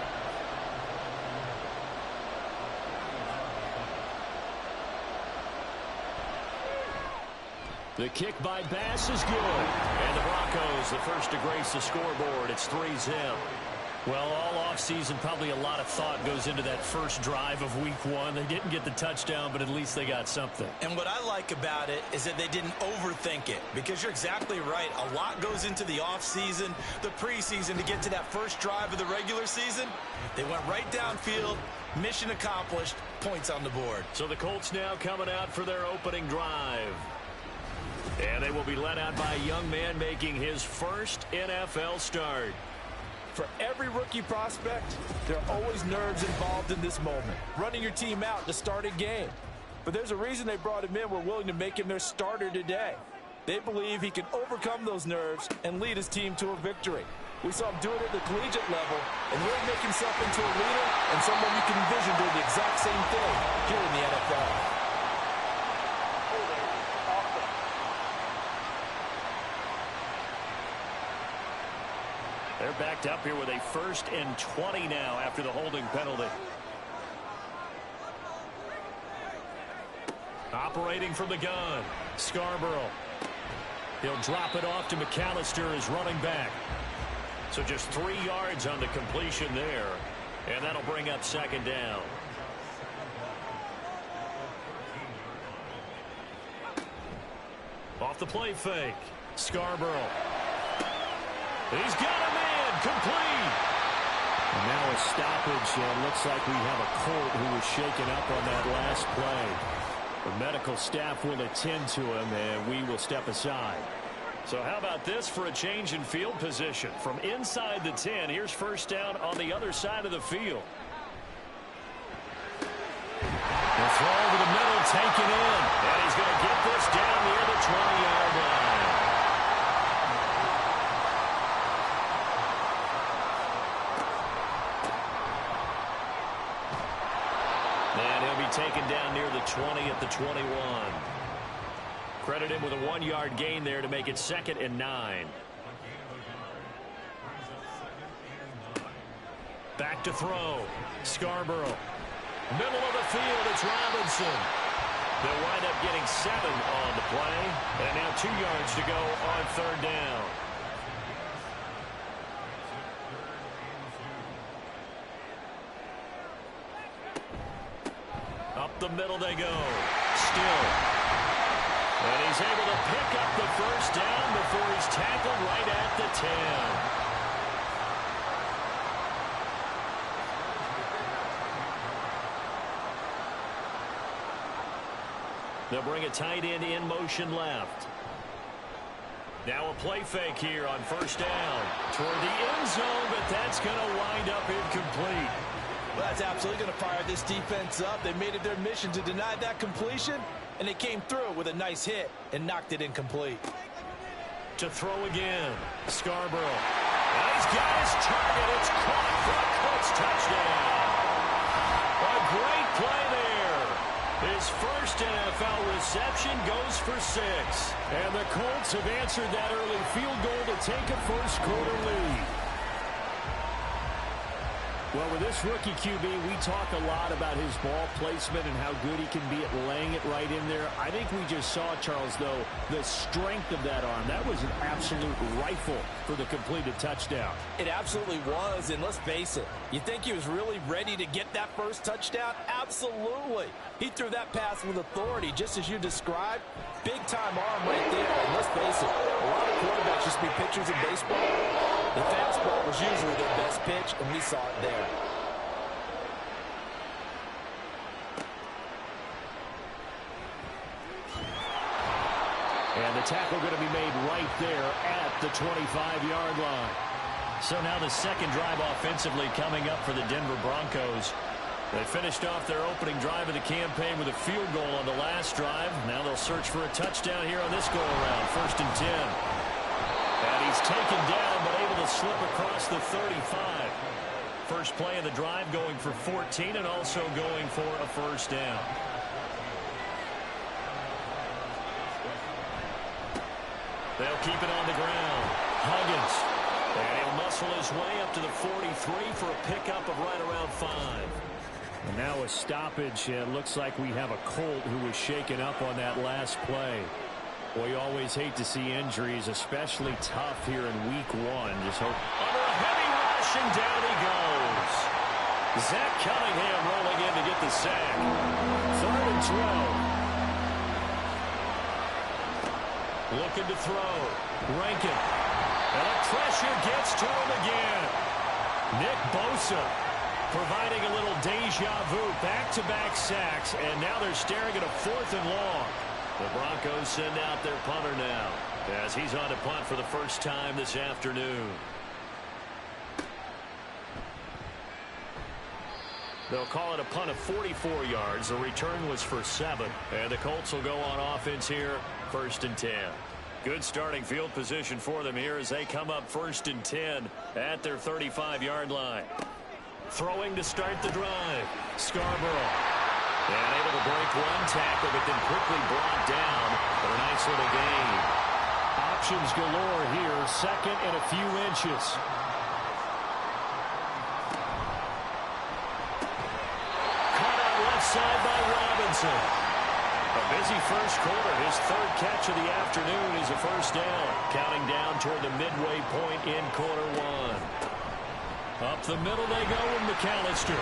The kick by Bass is good. And the Broncos, the first to grace the scoreboard. It's 3-0. Well, all offseason, probably a lot of thought goes into that first drive of Week 1. They didn't get the touchdown, but at least they got something. And what I like about it is that they didn't overthink it, because you're exactly right. A lot goes into the offseason, the preseason, to get to that first drive of the regular season. They went right downfield, mission accomplished, points on the board. So the Colts now coming out for their opening drive. And they will be led out by a young man making his first NFL start. For every rookie prospect, there are always nerves involved in this moment. Running your team out to start a game. But there's a reason they brought him in. We're willing to make him their starter today. They believe he can overcome those nerves and lead his team to a victory. We saw him do it at the collegiate level and really make himself into a leader and someone you can envision doing the exact same thing here in the NFL. They're backed up here with a 1st and 20 now after the holding penalty. Operating from the gun, Scarborough. He'll drop it off to McAllister as running back. So just 3 yards on the completion there. And that'll bring up 2nd down. Off the play fake, Scarborough. He's got him in, complete. And now a stoppage, and looks like we have a Colt who was shaken up on that last play. The medical staff will attend to him, and we will step aside. So how about this for a change in field position? From inside the 10, here's 1st down on the other side of the field. The throw over the middle, taken in. And he's going to get this down near the 20-yard line. And he'll be taken down near the 20 at the 21. Credit him with a 1-yard gain there to make it 2nd and 9. Back to throw. Scarborough. Middle of the field, it's Robinson. They'll wind up getting 7 on the play. And now 2 yards to go on 3rd down. Up the middle they go. Still. And he's able to pick up the 1st down before he's tackled right at the 10. They'll bring a tight end in motion left. Now a play fake here on 1st down toward the end zone, but that's going to wind up incomplete. Well, that's absolutely going to fire this defense up. They made it their mission to deny that completion, and they came through with a nice hit and knocked it incomplete. To throw again, Scarborough. And he's got his target. It's caught for a Colts touchdown. A great play there. His first NFL reception goes for 6. And the Colts have answered that early field goal to take a first quarter lead. Well, with this rookie QB, we talk a lot about his ball placement and how good he can be at laying it right in there. I think we just saw, Charles, though, the strength of that arm. That was an absolute rifle for the completed touchdown. It absolutely was, and let's face it, you think he was really ready to get that first touchdown? Absolutely. He threw that pass with authority, just as you described. Big-time arm right there, and let's face it, a lot of quarterbacks used to be pitchers in baseball. The fastball was usually their best pitch, and we saw it there. And the tackle going to be made right there at the 25-yard line. So now the second drive offensively coming up for the Denver Broncos. They finished off their opening drive of the campaign with a field goal on the last drive. Now they'll search for a touchdown here on this go-around. 1st and 10. And he's taken down, but able to slip across the 35. First play of the drive going for 14 and also going for a first down. They'll keep it on the ground. Huggins. And he'll muscle his way up to the 43 for a pickup of right around 5. And now a stoppage. It looks like we have a Colt who was shaken up on that last play. Well, you always hate to see injuries, especially tough here in week 1. Just hope. Under a heavy rush, and down he goes. Zach Cunningham rolling in to get the sack. 3rd and 12. Looking to throw. Rankin. And the pressure gets to him again. Nick Bosa providing a little deja vu. Back-to-back sacks, and now they're staring at a 4th and long. The Broncos send out their punter now as he's on to punt for the first time this afternoon. They'll call it a punt of 44 yards. The return was for 7. And the Colts will go on offense here, 1st and 10. Good starting field position for them here as they come up 1st and 10 at their 35-yard line. Throwing to start the drive. Scarborough. And able to break one tackle, but then quickly brought down for a nice little gain. Options galore here. 2nd and a few inches. Caught out left side by Robinson. A busy first quarter. His 3rd catch of the afternoon is a first down. Counting down toward the midway point in quarter 1. Up the middle they go with McAllister.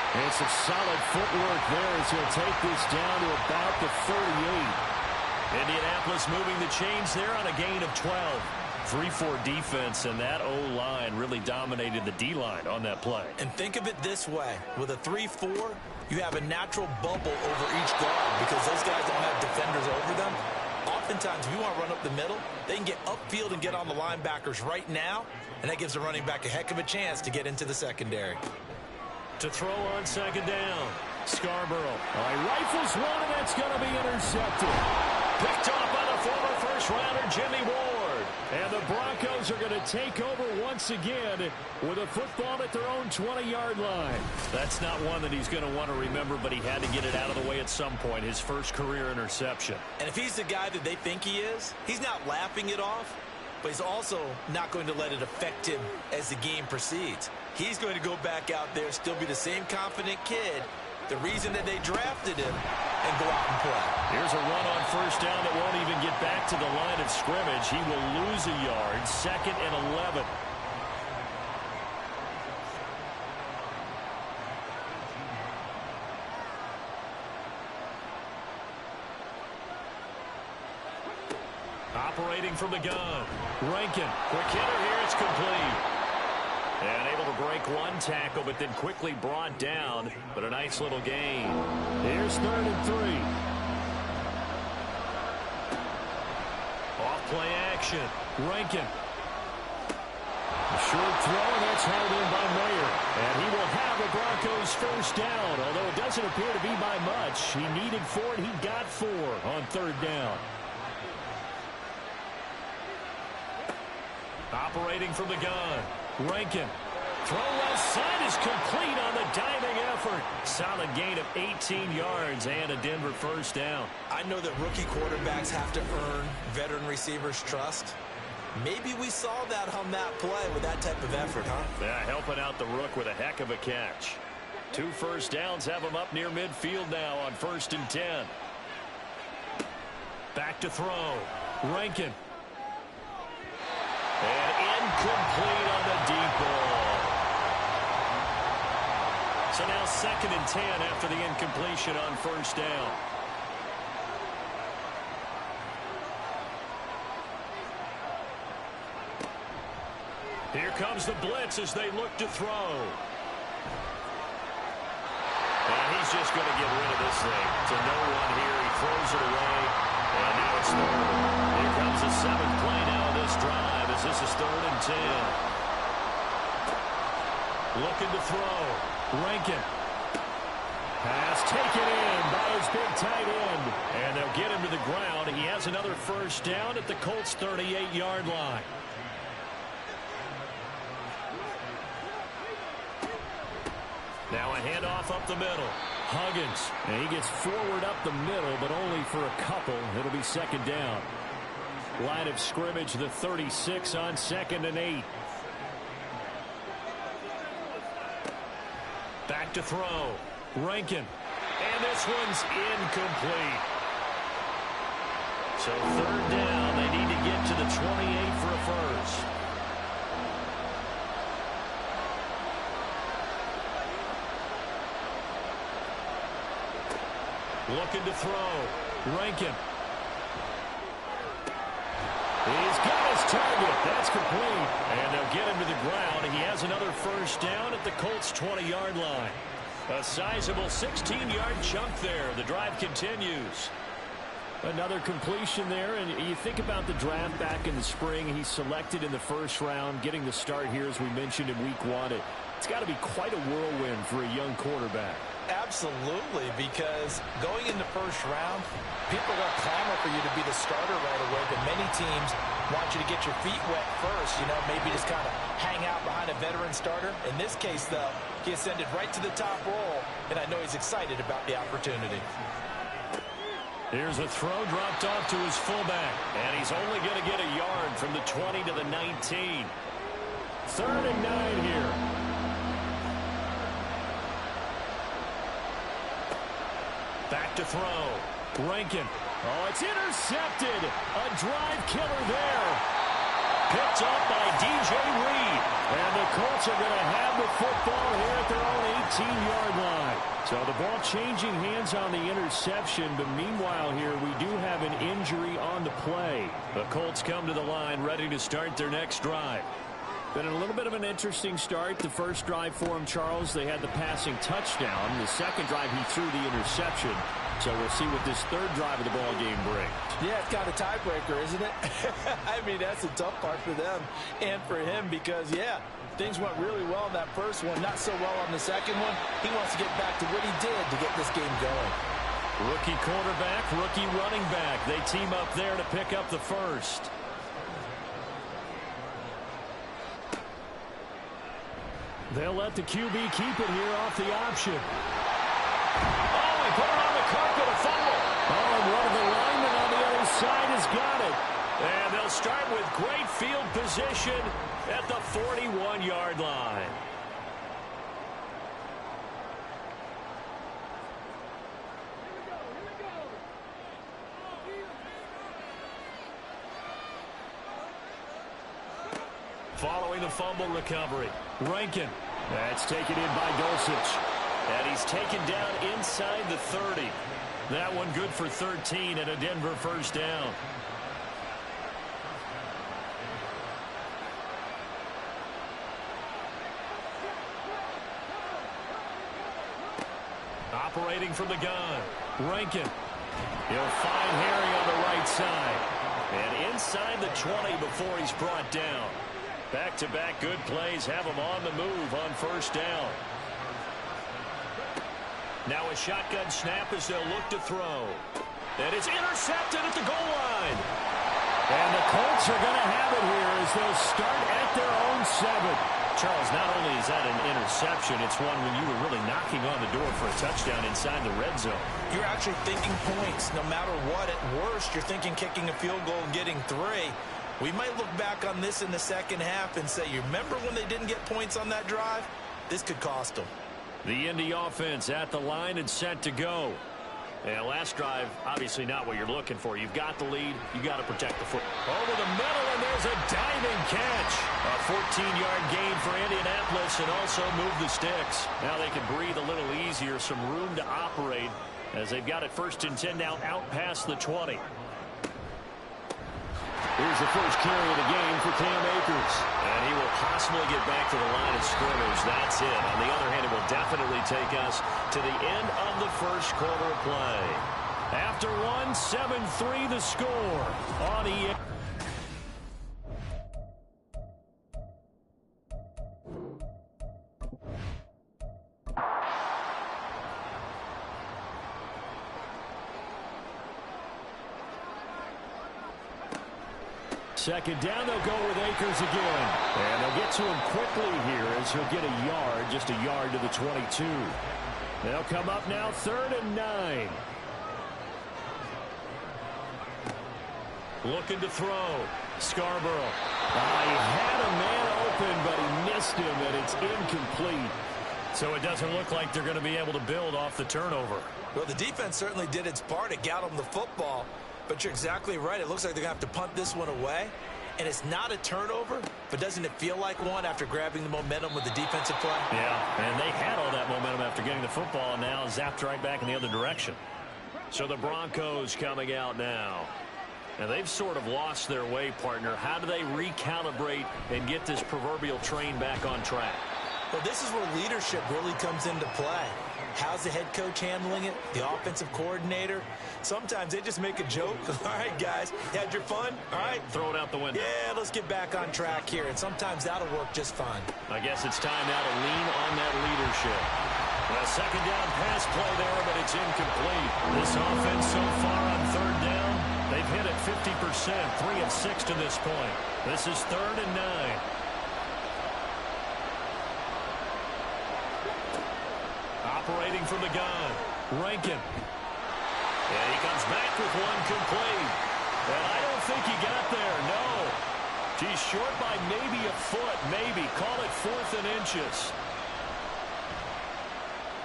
And some solid footwork there as he'll take this down to about the 38. Indianapolis moving the chains there on a gain of 12. 3-4 defense, and that O-line really dominated the D-line on that play. And think of it this way. With a 3-4, you have a natural bubble over each guard because those guys don't have defenders over them. Oftentimes, if you want to run up the middle, they can get upfield and get on the linebackers right now, and that gives the running back a heck of a chance to get into the secondary. To throw on 2nd down, Scarborough. He rifles one, and that's going to be intercepted. Picked off by the former first-rounder Jimmy Ward. And the Broncos are going to take over once again with a football at their own 20-yard line. That's not one that he's going to want to remember, but he had to get it out of the way at some point, his first career interception. And if he's the guy that they think he is, he's not laughing it off, but he's also not going to let it affect him as the game proceeds. He's going to go back out there, still be the same confident kid, the reason that they drafted him, and go out and play. Here's a run on first down that won't even get back to the line of scrimmage. He will lose a yard, 2nd and 11. Operating from the gun. Rankin. Quick hitter here. It's complete. And able to break one tackle, but then quickly brought down. But a nice little gain. Here's 3rd and 3. Off-play action. Rankin. Short throw, and that's held in by Mayer. And he will have the Broncos first down, although it doesn't appear to be by much. He needed 4, and he got 4 on 3rd down. Operating from the gun. Rankin Throw left side is complete on the diving effort. Solid gain of 18 yards and a Denver first down. I know that rookie quarterbacks have to earn veteran receivers' trust. Maybe we saw that on that play with that type of effort, huh? Yeah, helping out the rook with a heck of a catch. 2 first downs have him up near midfield now on 1st and 10. Back to throw. Rankin. And incomplete on the deep ball. So now 2nd and 10 after the incompletion on 1st down. Here comes the blitz as they look to throw. And he's just going to get rid of this thing. To no one here. He throws it away. And now it's 3rd. Here comes the 7th play now of this drive as this is 3rd and 10. Looking to throw. Rankin. Pass taken in by his big tight end. And they'll get him to the ground. He has another first down at the Colts' 38-yard line. Now a handoff up the middle. Huggins. And he gets forward up the middle, but only for a couple. It'll be 2nd down. Line of scrimmage, the 36 on 2nd and 8. Back to throw. Rankin. And this one's incomplete. So 3rd down. They need to get to the 28 for a first. Looking to throw. Rankin. He's got his target. That's complete. And they'll get him to the ground. He has another first down at the Colts' 20-yard line. A sizable 16-yard chunk there. The drive continues. Another completion there. And you think about the draft back in the spring. He's selected in the 1st round, getting the start here, as we mentioned, in week 1. It's got to be quite a whirlwind for a young quarterback. Absolutely, because going in the 1st round, people are going to clamor for you to be the starter right away, but many teams want you to get your feet wet first, maybe just kind of hang out behind a veteran starter. In this case, though, he ascended right to the top role, and I know he's excited about the opportunity. Here's a throw dropped off to his fullback, and he's only going to get a yard from the 20 to the 19. 3rd and 9 here. Back to throw. Rankin. Oh, it's intercepted. A drive killer there. Picked up by DJ Reed. And the Colts are going to have the football here at their own 18-yard line. So the ball changing hands on the interception. But meanwhile here, we do have an injury on the play. The Colts come to the line ready to start their next drive. Been a little bit of an interesting start. The first drive for him, Charles, they had the passing touchdown. The second drive, he threw the interception. So we'll see what this 3rd drive of the ball game brings. Yeah, it's kind of a tiebreaker, isn't it? I mean, that's the tough part for them and for him because, yeah, things went really well in that first one, not so well on the second one. He wants to get back to what he did to get this game going. Rookie quarterback, rookie running back. They team up there to pick up the first. They'll let the QB keep it here off the option. Oh, he put it on the carpet, a fumble. Oh, and one of the linemen on the other side has got it. And they'll start with great field position at the 41-yard line. Following the fumble recovery, Rankin. That's taken in by Dulcich. And he's taken down inside the 30. That one good for 13 and a Denver first down. Operating from the gun, Rankin. He'll find Harry on the right side. And inside the 20 before he's brought down. Back-to-back good plays have him on the move on first down. Now a shotgun snap as they'll look to throw. And it's intercepted at the goal line. And the Colts are going to have it here as they'll start at their own 7. Charles, not only is that an interception, it's one when you were really knocking on the door for a touchdown inside the red zone. You're actually thinking points. No matter what, at worst, you're thinking kicking a field goal and getting 3. We might look back on this in the second half and say, you remember when they didn't get points on that drive? This could cost them. The Indy offense at the line and set to go. And last drive, obviously not what you're looking for. You've got the lead. You've got to protect the football. Over the middle, and there's a diving catch. A 14-yard gain for Indianapolis and also move the sticks. Now they can breathe a little easier, some room to operate as they've got it 1st and 10 now out past the 20. Here's the first carry of the game for Cam Akers. And he will possibly get back to the line of scrimmage. That's it. On the other hand, it will definitely take us to the end of the first quarter of play. After 1, 7-3 the score on EA. Second down, they'll go with Akers again. And they'll get to him quickly here as he'll get a yard, just a yard to the 22. They'll come up now 3rd and 9. Looking to throw. Scarborough. He had a man open, but he missed him, and it's incomplete. So it doesn't look like they're going to be able to build off the turnover. Well, the defense certainly did its part. It got them the football. But you're exactly right. It looks like they're going to have to punt this one away. And it's not a turnover, but doesn't it feel like one after grabbing the momentum with the defensive play? Yeah, and they had all that momentum after getting the football, and now zapped right back in the other direction. So the Broncos coming out now. And they've sort of lost their way, partner. How do they recalibrate and get this proverbial train back on track? Well, this is where leadership really comes into play. How's the head coach handling it? The offensive coordinator? Sometimes they just make a joke. All right, guys, had your fun? All right. Throw it out the window. Yeah, let's get back on track here. And sometimes that'll work just fine. I guess it's time now to lean on that leadership. A second down pass play there, but it's incomplete. This offense so far on 3rd down, they've hit it 50%, 3 of 6 to this point. This is 3rd and 9. Operating from the gun, Rankin. And he comes back with one complete. And I don't think he got there, no. He's short by maybe a foot, maybe. Call it 4th and inches.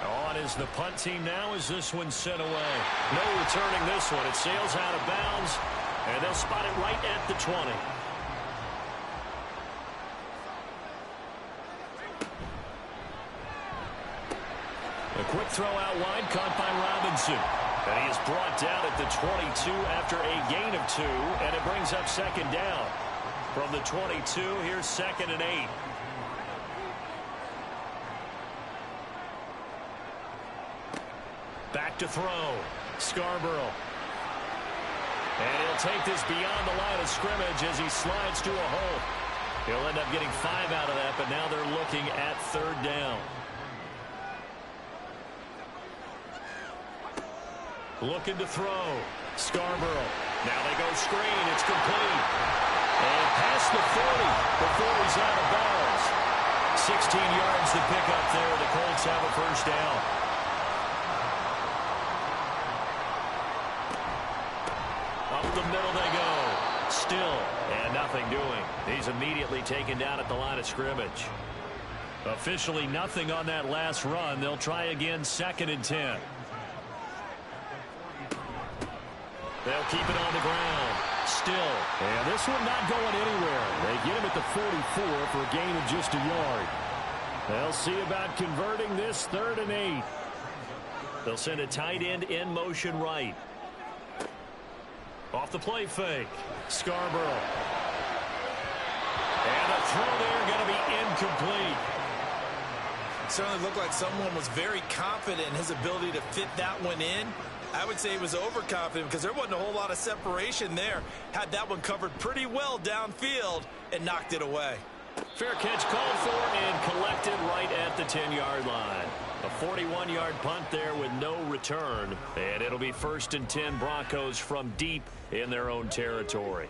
On is the punt team now as this one's sent away. No returning this one. It sails out of bounds, and they'll spot it right at the 20. A quick throw out wide, caught by Robinson. And he is brought down at the 22 after a gain of 2, and it brings up 2nd down. From the 22, here's 2nd and 8. Back to throw. Scarborough. And he'll take this beyond the line of scrimmage as he slides to a hole. He'll end up getting 5 out of that, but now they're looking at 3rd down. Looking to throw. Scarborough. Now they go screen. It's complete. And past the 40 before he's out of bounds. 16 yards to pick up there. The Colts have a 1st down. Up the middle they go. Still, and nothing doing. He's immediately taken down at the line of scrimmage. Officially nothing on that last run. They'll try again 2nd and 10. They'll keep it on the ground. Still. And this one not going anywhere. They get him at the 44 for a gain of just a yard. They'll see about converting this 3rd and 8. They'll send a tight end in motion right. Off the play fake. Scarborough. And a throw there going to be incomplete. It certainly looked like someone was very confident in his ability to fit that one in. I would say he was overconfident because there wasn't a whole lot of separation there. Had that one covered pretty well downfield and knocked it away. Fair catch called for and collected right at the 10-yard line. A 41-yard punt there with no return. And it'll be 1st and 10 Broncos from deep in their own territory.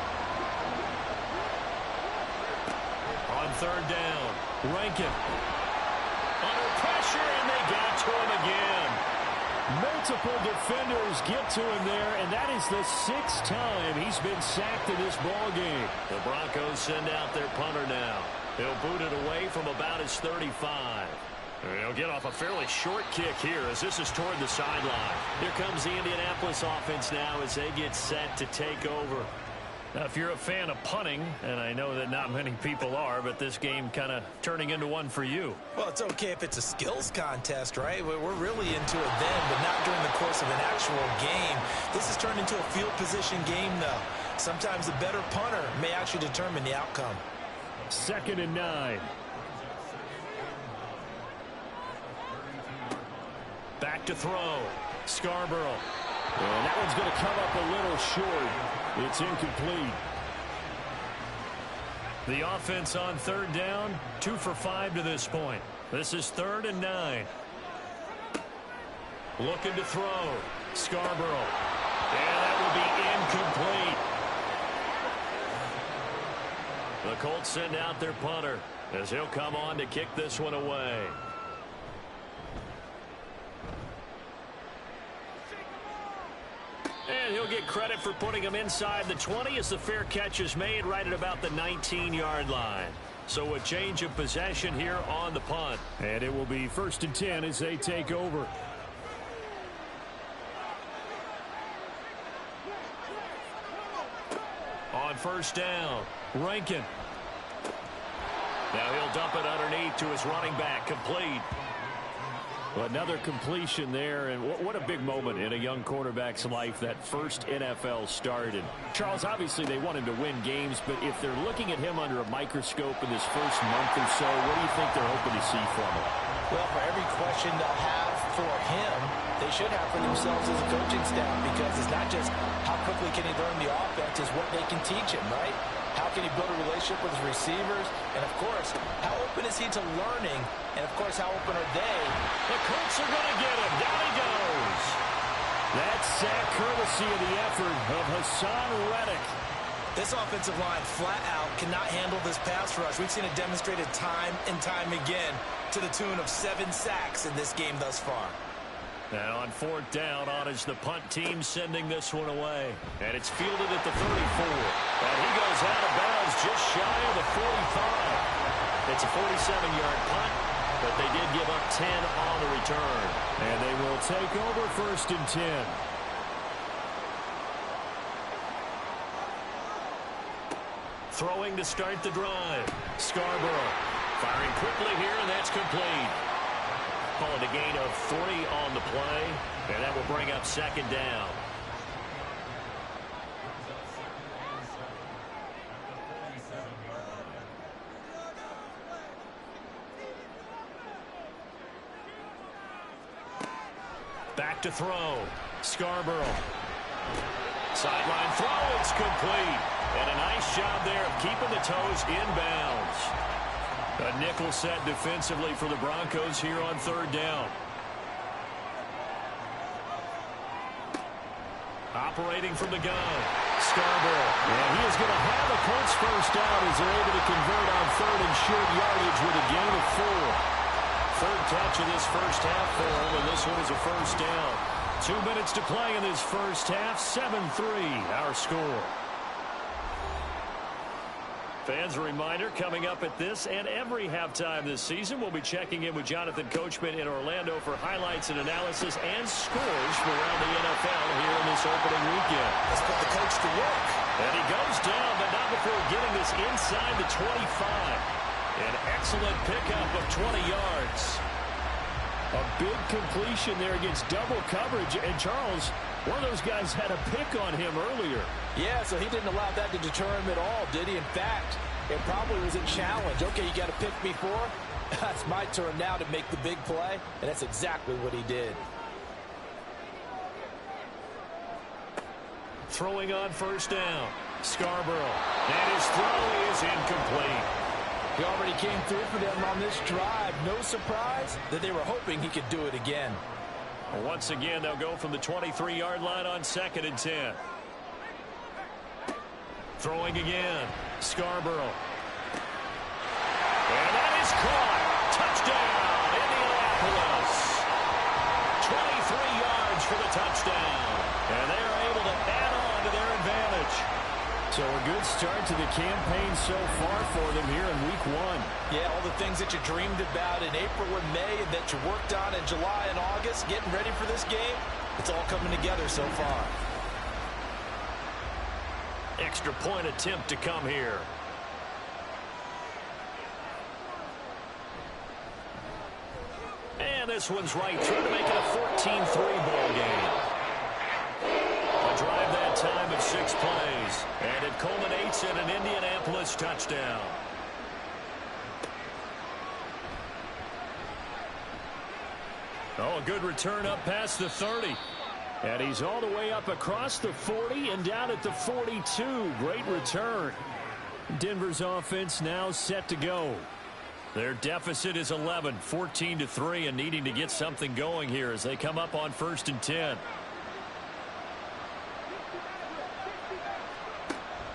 third down. Rankin under pressure, and they got to him again. Multiple defenders get to him there, and that is the 6th time he's been sacked in this ball game. The Broncos send out their punter now. He'll boot it away from about his 35. He'll get off a fairly short kick here as this is toward the sideline. Here comes the Indianapolis offense now as they get set to take over. Now, if you're a fan of punting, and I know that not many people are, but this game kind of turning into one for you. Well, it's okay if it's a skills contest, right? We're really into it then, but not during the course of an actual game. This has turned into a field position game, though. Sometimes the better punter may actually determine the outcome. 2nd and 9. Back to throw. Scarborough. And that one's going to come up a little short. It's incomplete. The offense on third down, 2 for 5 to this point. This is 3rd and 9. Looking to throw. Scarborough. And that will be incomplete. The Colts send out their punter as he'll come on to kick this one away. And he'll get credit for putting him inside the 20 as the fair catch is made right at about the 19-yard line. So a change of possession here on the punt. And it will be 1st and 10 as they take over. On first down, Rankin. Now he'll dump it underneath to his running back, complete. Well, another completion there, and what a big moment in a young quarterback's life, that first NFL start. And Charles, obviously they want him to win games, but if they're looking at him under a microscope in this first month or so, what do you think they're hoping to see from him? Well, for every question they'll have for him, they should have for themselves as a coaching staff, because it's not just how quickly can he learn the offense, it's what they can teach him, right? How can he build a relationship with his receivers? And, of course, how open is he to learning? And, of course, how open are they? The Colts are going to get him. Down he goes. That's sack courtesy of the effort of Hassan Reddick. This offensive line, flat out, cannot handle this pass rush. We've seen it demonstrated time and time again to the tune of 7 sacks in this game thus far. And on 4th down, on is the punt team sending this one away. And it's fielded at the 34. And he goes out of bounds just shy of the 45. It's a 47-yard punt, but they did give up 10 on the return. And they will take over 1st and 10. Throwing to start the drive. Scarborough firing quickly here, and that's complete. Calling a gain of 3 on the play, and that will bring up 2nd down. Back to throw. Scarborough. Sideline throw, it's complete. And a nice job there of keeping the toes inbounds. A nickel set defensively for the Broncos here on 3rd down. Operating from the gun, Scarborough. And he is going to have a Colts first down as they're able to convert on 3rd and short yardage with a gain of 4. 3rd touch of this first half for him, and this one is a first down. 2 minutes to play in this first half. 7-3 our score. Fans, a reminder, coming up at this and every halftime this season, we'll be checking in with Jonathan Coachman in Orlando for highlights and analysis and scores from around the NFL here in this opening weekend. Let's put the coach to work. And he goes down, but not before getting this inside the 25. An excellent pickup of 20 yards. A big completion there against double coverage. And Charles, one of those guys had a pick on him earlier. Yeah, so he didn't allow that to deter him at all, did he? In fact, it probably was a challenge. Okay, you got to pick me 4. That's my turn now to make the big play, and that's exactly what he did. Throwing on first down, Scarborough. And his throw is incomplete. He already came through for them on this drive. No surprise that they were hoping he could do it again. Once again, they'll go from the 23-yard line on 2nd and 10. Throwing again, Scarborough. So a good start to the campaign so far for them here in week 1. Yeah, all the things that you dreamed about in April and May and that you worked on in July and August, getting ready for this game, it's all coming together so far. Extra point attempt to come here. And this one's right through to make it a 14-3 ball game. A drive that time of 6 plays. And it culminates in an Indianapolis touchdown. Oh, a good return up past the 30. And he's all the way up across the 40 and down at the 42. Great return. Denver's offense now set to go. Their deficit is 11, 14-3, and needing to get something going here as they come up on 1st and 10.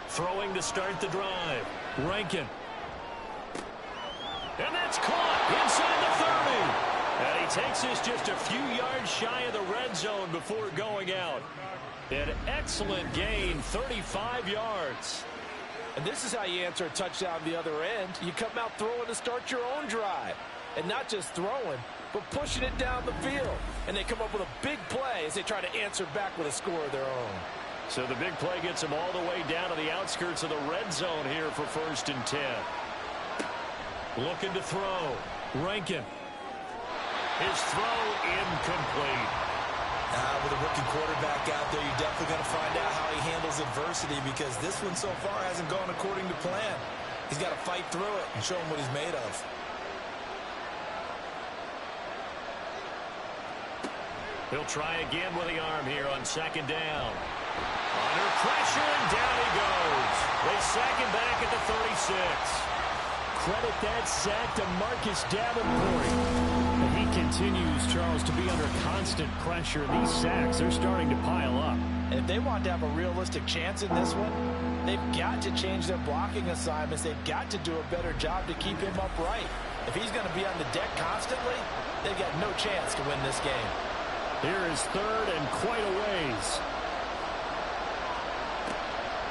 Throwing to start the drive. Rankin. And that's caught inside the 30. And he takes this just a few yards shy of the red zone before going out. An excellent gain, 35 yards. And this is how you answer a touchdown the other end. You come out throwing to start your own drive. And not just throwing, but pushing it down the field. And they come up with a big play as they try to answer back with a score of their own. So the big play gets them all the way down to the outskirts of the red zone here for 1st and 10. Looking to throw. Rankin. His throw incomplete. With a rookie quarterback out there, you're definitely going to find out how he handles adversity because this one so far hasn't gone according to plan. He's got to fight through it and show him what he's made of. He'll try again with the arm here on 2nd down. Under pressure, and down he goes. They sack him back at the 36. Credit that sack to Marcus Davenport. And he continues, Charles, to be under constant pressure. These sacks, they're starting to pile up. And if they want to have a realistic chance in this one, they've got to change their blocking assignments. They've got to do a better job to keep him upright. If he's going to be on the deck constantly, they've got no chance to win this game. Here is 3rd and quite a ways.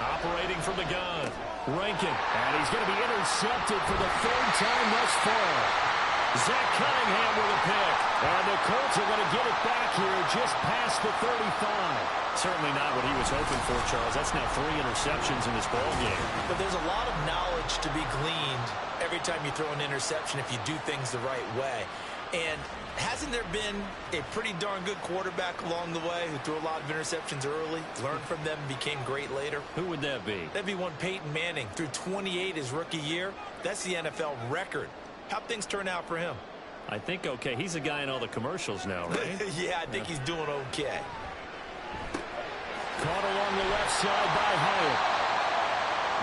Operating from the gun. Rankin. And he's going to be intercepted for the 3rd time thus far. Zach Cunningham with a pick. And the Colts are going to get it back here just past the 35. Certainly not what he was hoping for, Charles. That's now 3 interceptions in this ball game. But there's a lot of knowledge to be gleaned every time you throw an interception if you do things the right way. And hasn't there been a pretty darn good quarterback along the way who threw a lot of interceptions early, learned from them, and became great later? Who would that be? That'd be one Peyton Manning. Threw 28 his rookie year. That's the NFL record. How'd things turn out for him? I think okay. He's a guy in all the commercials now, right? Yeah, I think he's doing okay. Caught along the left side by Hyatt.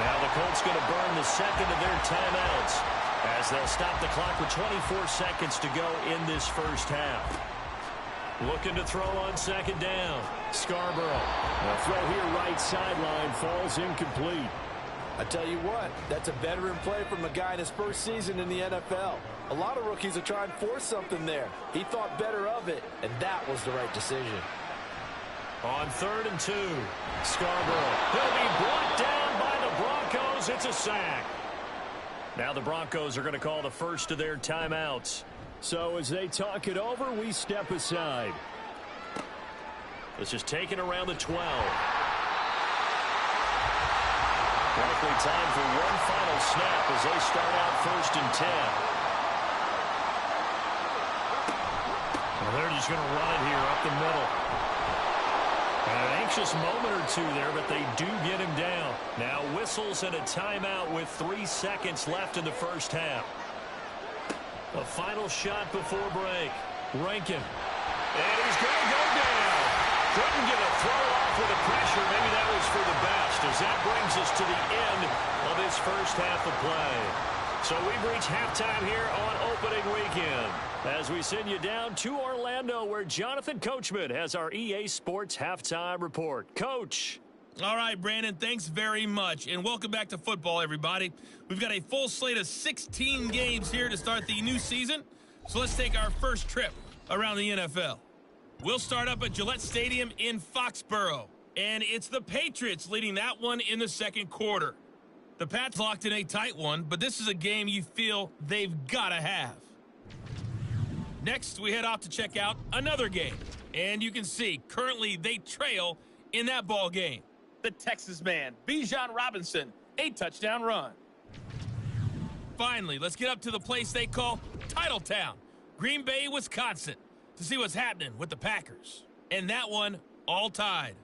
Now the Colts going to burn the 2nd of their timeouts as they'll stop the clock with 24 seconds to go in this 1st half. Looking to throw on 2nd down. Scarborough. The throw here right sideline falls incomplete. I tell you what, that's a veteran play from a guy in his 1st season in the NFL. A lot of rookies are trying to force something there. He thought better of it, and that was the right decision. On 3rd and 2, Scarborough. He'll be brought down by the Broncos. It's a sack. Now the Broncos are going to call the 1st of their timeouts. So as they talk it over, we step aside. This is taken around the 12. Likely time for one final snap as they start out 1st and 10. Well, they're just going to run it here up the middle. An anxious moment or two there, but they do get him down. Now whistles and a timeout with 3 seconds left in the 1st half. A final shot before break. Rankin. And he's going to go down. Couldn't get a throw off with the pressure. Maybe that was for the best as that brings us to the end of this 1st half of play. So we've reached halftime here on opening weekend as we send you down to Orlando where Jonathan Coachman has our EA Sports halftime report. Coach. All right, Brandon, thanks very much. And welcome back to football, everybody. We've got a full slate of 16 games here to start the new season. So let's take our first trip around the NFL. We'll start up at Gillette Stadium in Foxborough. And it's the Patriots leading that one in the second quarter. The Pats locked in a tight one, but this is a game you feel they've got to have. Next, we head off to check out another game. And you can see, currently they trail in that ball game. The Texas man, Bijan Robinson, a touchdown run. Finally, let's get up to the place they call Titletown, Green Bay, Wisconsin, to see what's happening with the Packers. And that one all tied.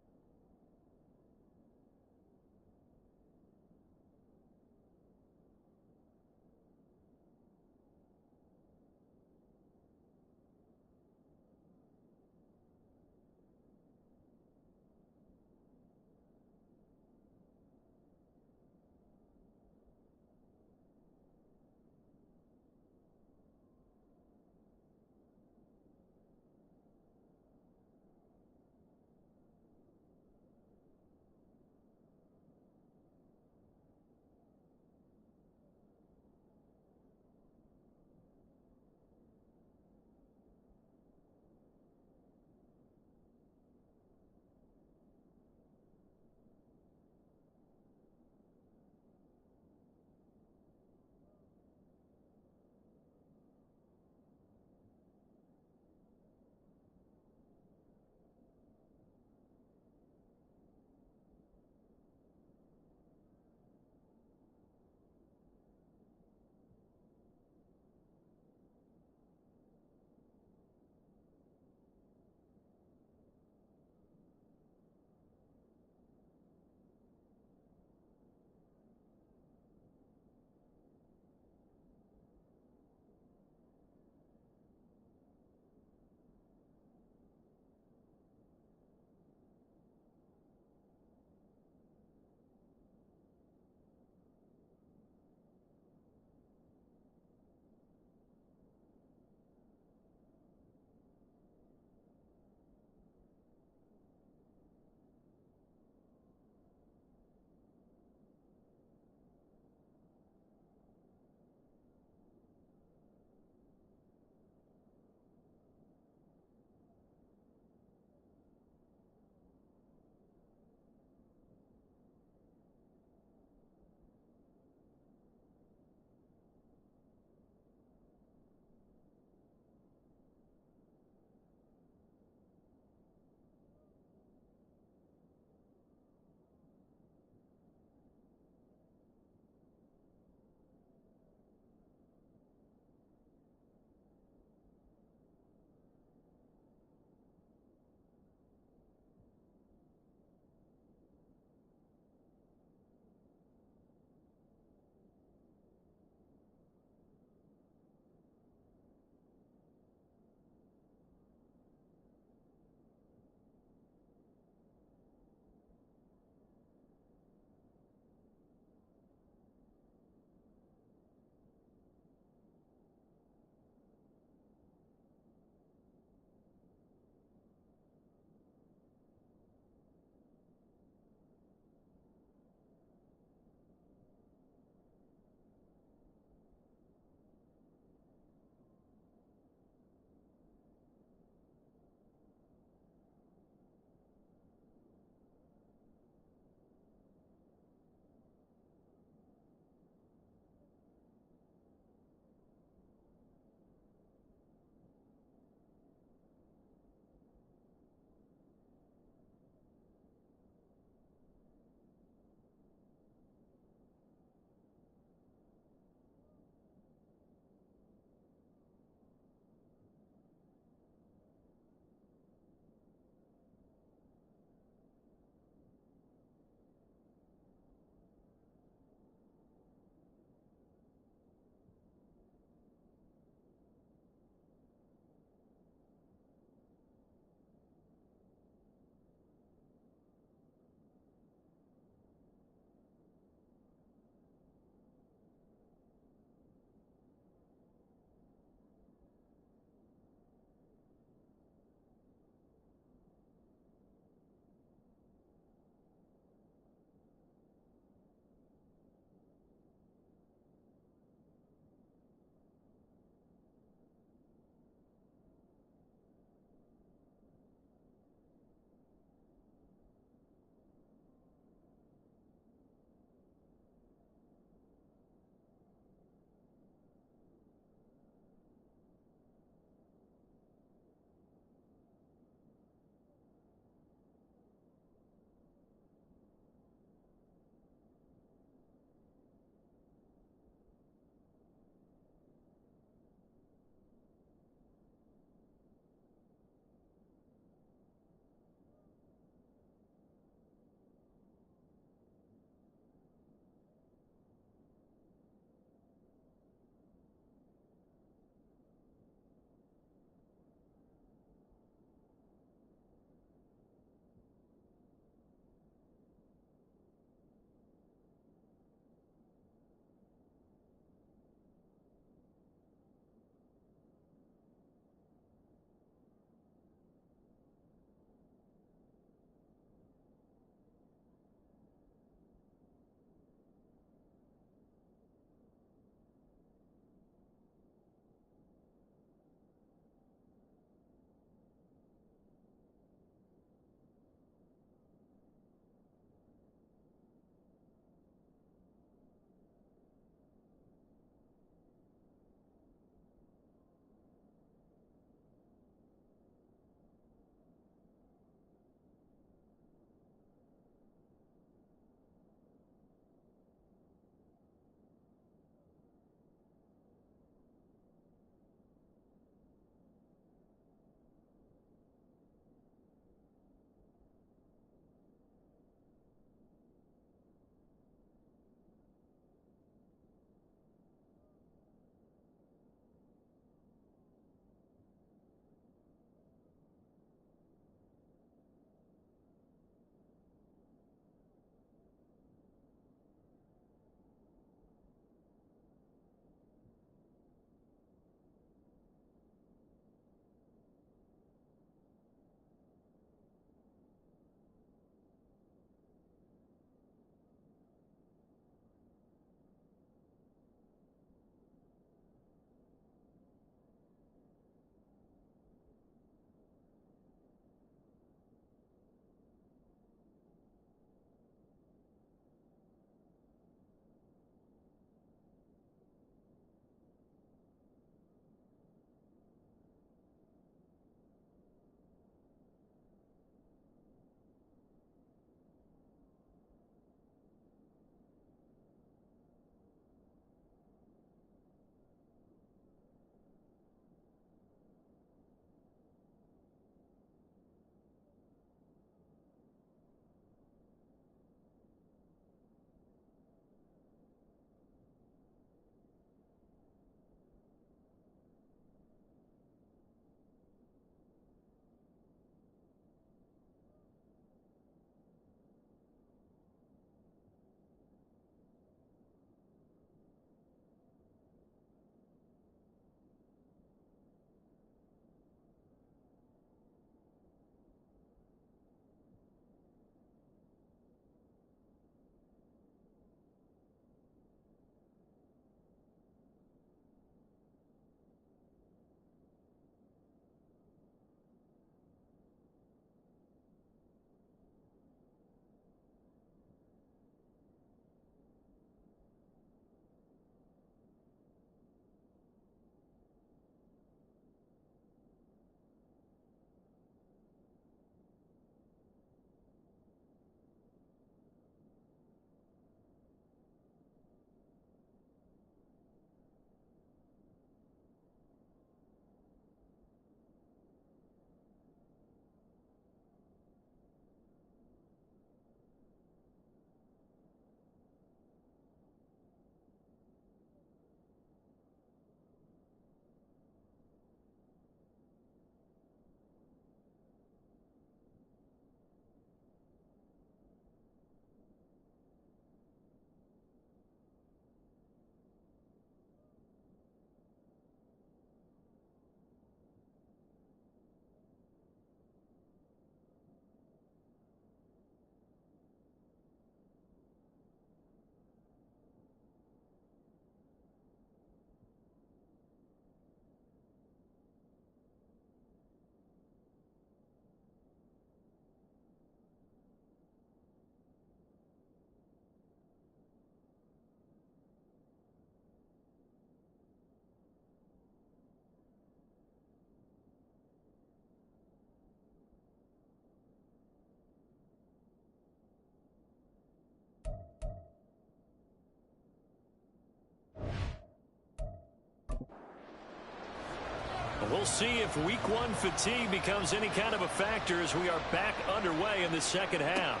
We'll see if week one fatigue becomes any kind of a factor as we are back underway in the second half.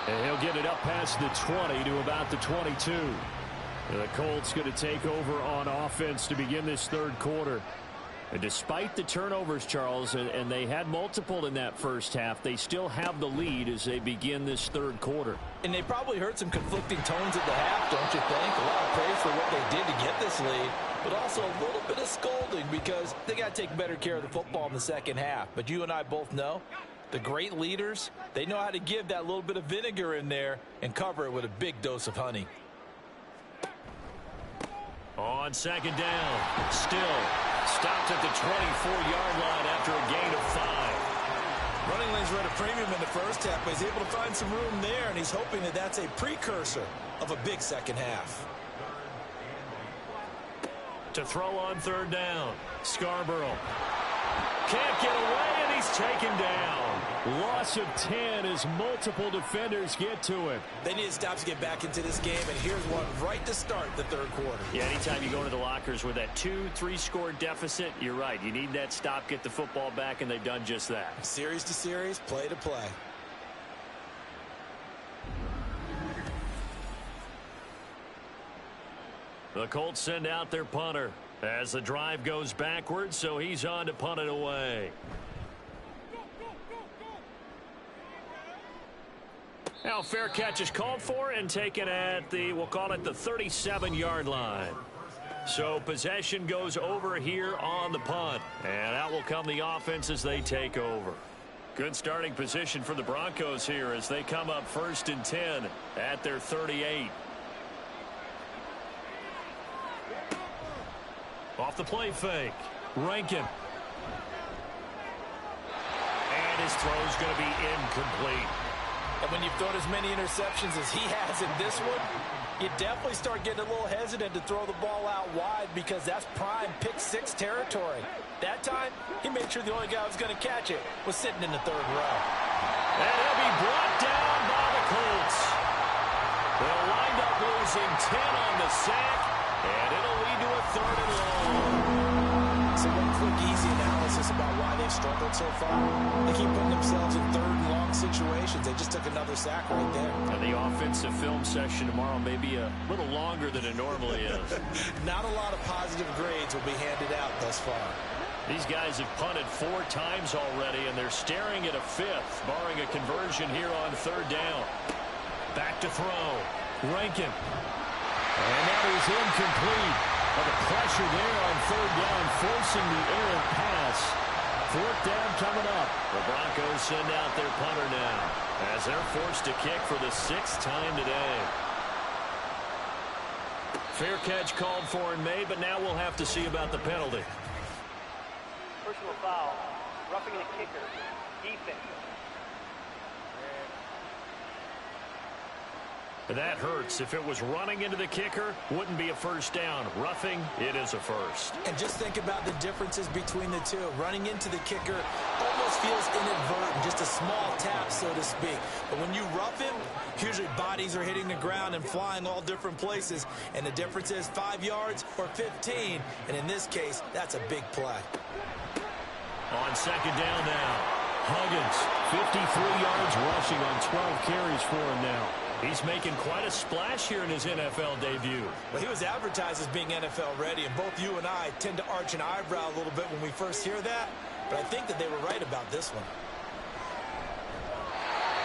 And he'll get it up past the 20 to about the 22. The Colts going to take over on offense to begin this third quarter. And despite the turnovers, Charles, and they had multiple in that first half, they still have the lead as they begin this third quarter. And they probably heard some conflicting tones at the half, don't you think? A lot of praise for what they did to get this lead, but also a little bit of scolding because they got to take better care of the football in the second half. But you and I both know the great leaders, they know how to give that little bit of vinegar in there and cover it with a big dose of honey. On second down, still stopped at the 24-yard line after a gain of 5. Running lanes were at a premium in the first half, but he's able to find some room there, and he's hoping that that's a precursor of a big second half. To throw on third down, Scarborough can't get away, and he's taken down. Loss of 10 as multiple defenders get to him. They need to stop to get back into this game, and here's one right to start the third quarter. Yeah, anytime you go into the lockers with that 2-3 score deficit, you're right. You need that stop, get the football back, and they've done just that. Series to series, play to play. The Colts send out their punter as the drive goes backwards, so he's on to punt it away. Now fair catch is called for and taken at the, we'll call it the 37-yard line. So possession goes over here on the punt. And out will come the offense as they take over. Good starting position for the Broncos here as they come up 1st and 10 at their 38. Off the play fake. Rankin. And his throw's going to be incomplete. And when you've thrown as many interceptions as he has in this one, you definitely start getting a little hesitant to throw the ball out wide because that's prime pick 6 territory. That time, he made sure the only guy who was going to catch it was sitting in the third row. And he'll be brought down by the Colts. They'll wind up losing 10 on the sack, and it'll lead to a 3rd and long. So one quick, easy analysis about why they've struggled so far. They keep putting themselves in 3rd and long situations. They just took another sack right there. And the offensive film session tomorrow may be a little longer than it normally is. Not a lot of positive grades will be handed out thus far. These guys have punted 4 times already, and they're staring at a 5th, barring a conversion here on 3rd down. Back to throw. Rankin. And that is incomplete. But the pressure there on 3rd down, forcing the errant pass. 4th down coming up. The Broncos send out their punter now as they're forced to kick for the 6th time today. Fair catch called for and made, but now we'll have to see about the penalty. Personal foul, roughing the kicker, defense. That hurts. If it was running into the kicker, wouldn't be a 1st down. Roughing, it is a 1st. And just think about the differences between the two. Running into the kicker almost feels inadvertent, just a small tap, so to speak. But when you rough him, usually bodies are hitting the ground and flying all different places. And the difference is 5 yards or 15. And in this case, that's a big play. On 2nd down now, Huggins, 53 yards rushing on 12 carries for him now. He's making quite a splash here in his NFL debut. Well, he was advertised as being NFL ready, and both you and I tend to arch an eyebrow a little bit when we first hear that, but I think that they were right about this one.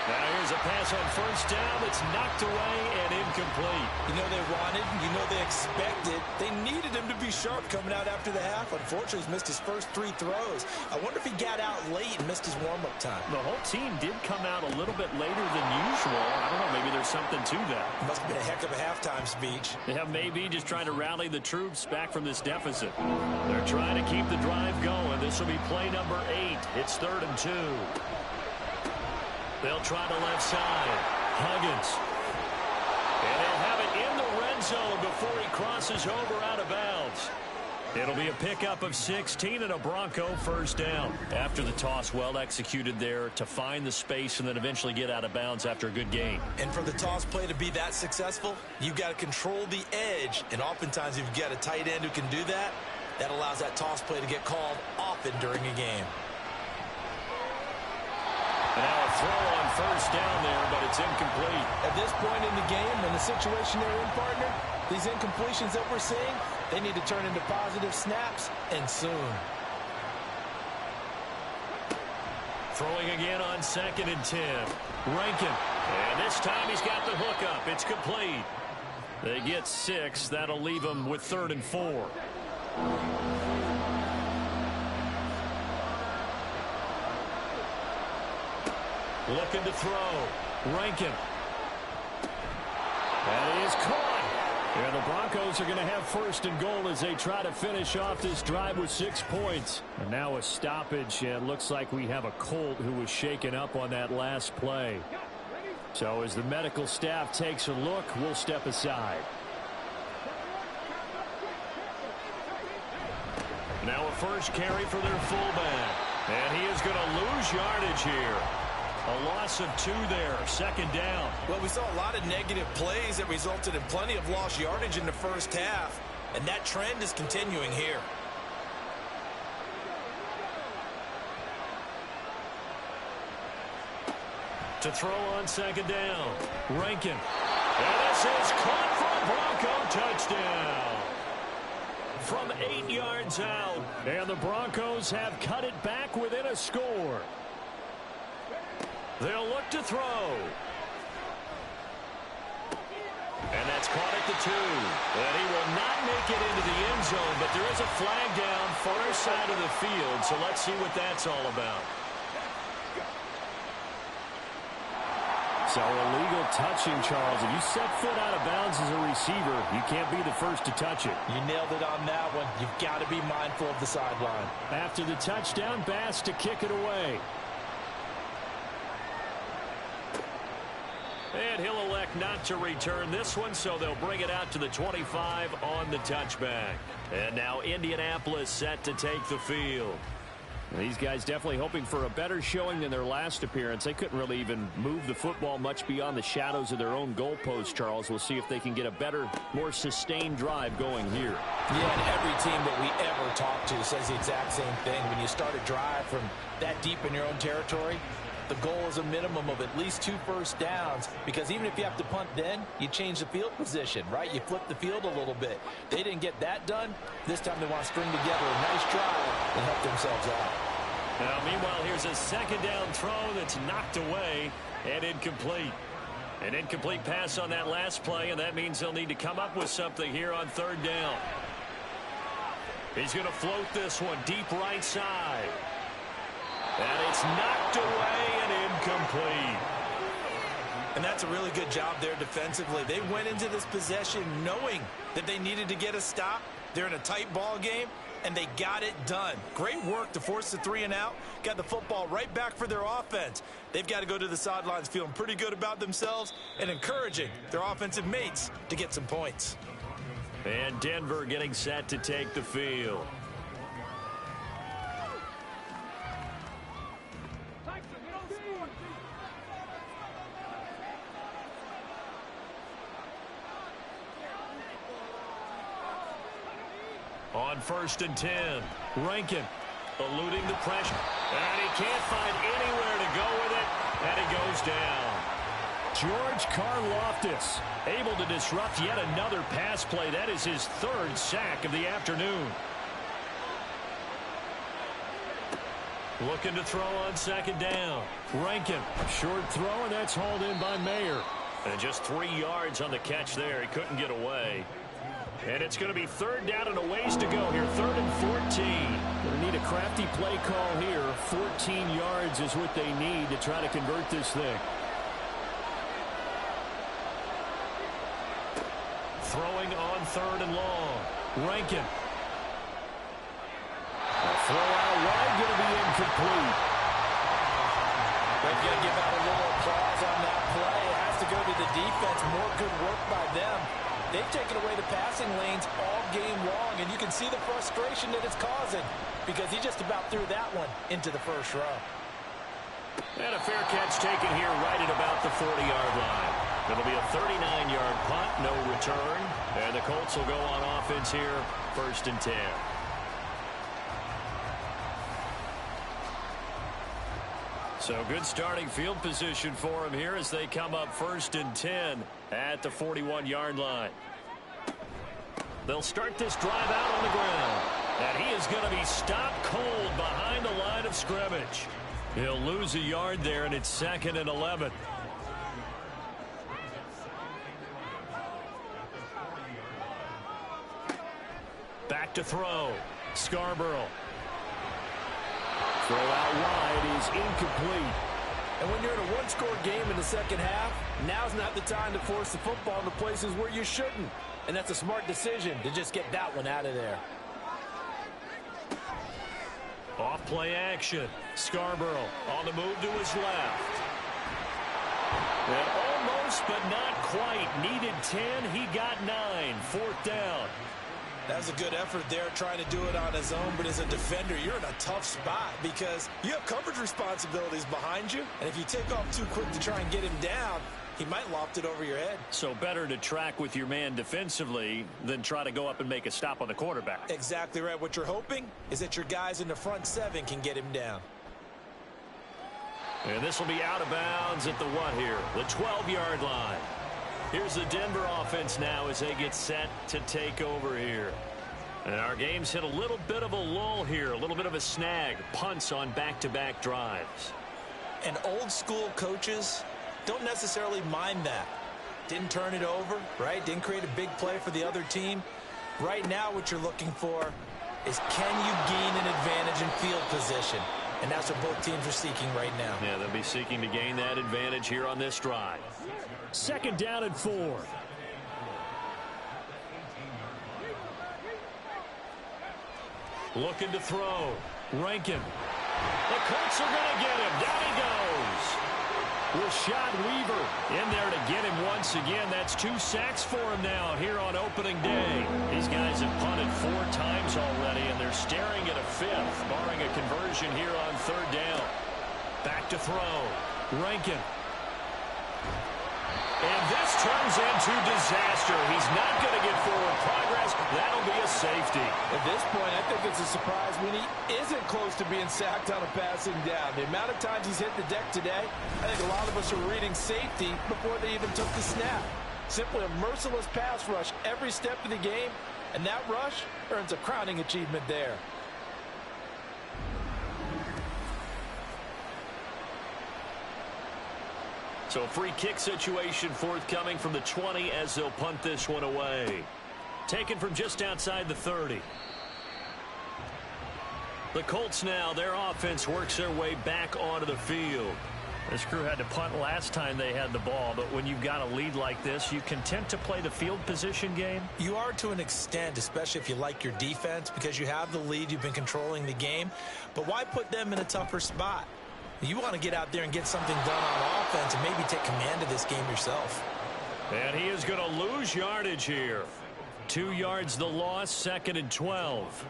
Now here's a pass on 1st down that's knocked away and incomplete. You know they wanted, you know they expected. They needed him to be sharp coming out after the half. Unfortunately, he's missed his first 3 throws. I wonder if he got out late and missed his warm-up time. The whole team did come out a little bit later than usual. I don't know, maybe there's something to that. Must have been a heck of a halftime speech. Yeah, maybe just trying to rally the troops back from this deficit. They're trying to keep the drive going. This will be play number 8. It's 3rd and 2. They'll try the left side. Huggins. And they'll have it in the red zone before he crosses over out of bounds. It'll be a pickup of 16 and a Bronco first down. After the toss, well executed there to find the space and then eventually get out of bounds after a good gain. And for the toss play to be that successful, you've got to control the edge. And oftentimes, if you've got a tight end who can do that, that allows that toss play to get called often during a game. And now a throw on first down there, but it's incomplete. At this point in the game, in the situation they're in, partner, these incompletions that we're seeing, they need to turn into positive snaps, and soon. Throwing again on 2nd and 10. Rankin. And this time he's got the hook up. It's complete. They get 6. That'll leave them with 3rd and 4. Looking to throw. Rankin. That is caught. And the Broncos are going to have 1st and goal as they try to finish off this drive with 6 points. And now a stoppage, and it looks like we have a Colt who was shaken up on that last play. So as the medical staff takes a look, we'll step aside. Now a first carry for their fullback. And he is going to lose yardage here. A loss of 2 there, 2nd down. Well, we saw a lot of negative plays that resulted in plenty of lost yardage in the first half, and that trend is continuing here. To throw on 2nd down, Rankin. And this is caught for a Bronco touchdown. From 8 yards out, and the Broncos have cut it back within a score. They'll look to throw. And that's caught at the 2. And he will not make it into the end zone, but there is a flag down far side of the field, so let's see what that's all about. So illegal touching, Charles. If you set foot out of bounds as a receiver, you can't be the first to touch it. You nailed it on that one. You've got to be mindful of the sideline. After the touchdown, Bass to kick it away. And he'll elect not to return this one, so they'll bring it out to the 25 on the touchback. And now Indianapolis set to take the field. These guys definitely hoping for a better showing than their last appearance. They couldn't really even move the football much beyond the shadows of their own goalpost, Charles. We'll see if they can get a better, more sustained drive going here. Yeah, and every team that we ever talk to says the exact same thing. When you start a drive from that deep in your own territory, the goal is a minimum of at least 2 first downs, because even if you have to punt then, you change the field position, right? You flip the field a little bit. They didn't get that done. This time they want to string together a nice drive and help themselves out. Now, meanwhile, here's a 2nd down throw that's knocked away and incomplete. An incomplete pass on that last play, and that means they'll need to come up with something here on 3rd down. He's going to float this one deep right side. And it's knocked away and incomplete. And that's a really good job there defensively. They went into this possession knowing that they needed to get a stop. They're in a tight ball game, and they got it done. Great work to force the 3 and out. Got the football right back for their offense. They've got to go to the sidelines feeling pretty good about themselves and encouraging their offensive mates to get some points. And Denver getting set to take the field. On 1st and 10, Rankin eluding the pressure. And he can't find anywhere to go with it, and he goes down. George Karlaftis able to disrupt yet another pass play. That is his 3rd sack of the afternoon. Looking to throw on 2nd down. Rankin, short throw, and that's hauled in by Mayer. And just 3 yards on the catch there. He couldn't get away. And it's going to be 3rd down and a ways to go here. 3rd and 14. Going to need a crafty play call here. 14 yards is what they need to try to convert this thing. Throwing on 3rd and long. Rankin. A throw out wide, going to be incomplete. They've got to give out a little applause on that play. It has to go to the defense. More good work by them. They've taken away the passing lanes all game long, and you can see the frustration that it's causing because he just about threw that one into the first row. And a fair catch taken here right at about the 40-yard line. It'll be a 39-yard punt, no return. And the Colts will go on offense here, 1st and 10. So good starting field position for him here as they come up 1st and 10 at the 41-yard line. They'll start this drive out on the ground. And he is going to be stopped cold behind the line of scrimmage. He'll lose a yard there, and it's 2nd and 11. Back to throw. Scarborough. Throw out wide is incomplete. And when you're in a one-score game in the second half, now's not the time to force the football into places where you shouldn't. And that's a smart decision to just get that one out of there. Off play action. Scarborough on the move to his left. And almost, but not quite. Needed 10. He got 9. 4th down. That was a good effort there trying to do it on his own, but as a defender, you're in a tough spot because you have coverage responsibilities behind you, and if you take off too quick to try and get him down, he might loft it over your head. So better to track with your man defensively than try to go up and make a stop on the quarterback. Exactly right. What you're hoping is that your guys in the front 7 can get him down. And this will be out of bounds at the what here? The 12-yard line. Here's the Denver offense now as they get set to take over here. And our game's hit a little bit of a lull here, a little bit of a snag. Punts on back-to-back drives. And old-school coaches don't necessarily mind that. Didn't turn it over, right? Didn't create a big play for the other team. Right now what you're looking for is can you gain an advantage in field position? And that's what both teams are seeking right now. Yeah, they'll be seeking to gain that advantage here on this drive. 2nd down and 4. Looking to throw. Rankin. The Colts are going to get him. Down he goes. Rashad Weaver in there to get him once again. That's 2 sacks for him now here on opening day. These guys have punted 4 times already, and they're staring at a 5th, barring a conversion here on 3rd down. Back to throw. Rankin. And this turns into disaster. He's not going to get forward progress. That'll be a safety. At this point, I think it's a surprise when he isn't close to being sacked on a passing down. The amount of times he's hit the deck today, I think a lot of us are reading safety before they even took the snap. Simply a merciless pass rush every step of the game, and that rush earns a crowning achievement there. So a free kick situation forthcoming from the 20 as they'll punt this one away. Taken from just outside the 30. The Colts now, their offense works their way back onto the field. This crew had to punt last time they had the ball, but when you've got a lead like this, you content to play the field position game? You are to an extent, especially if you like your defense, because you have the lead, you've been controlling the game. But why put them in a tougher spot? You want to get out there and get something done on offense and maybe take command of this game yourself. And he is going to lose yardage here. 2 yards the loss, 2nd and 12.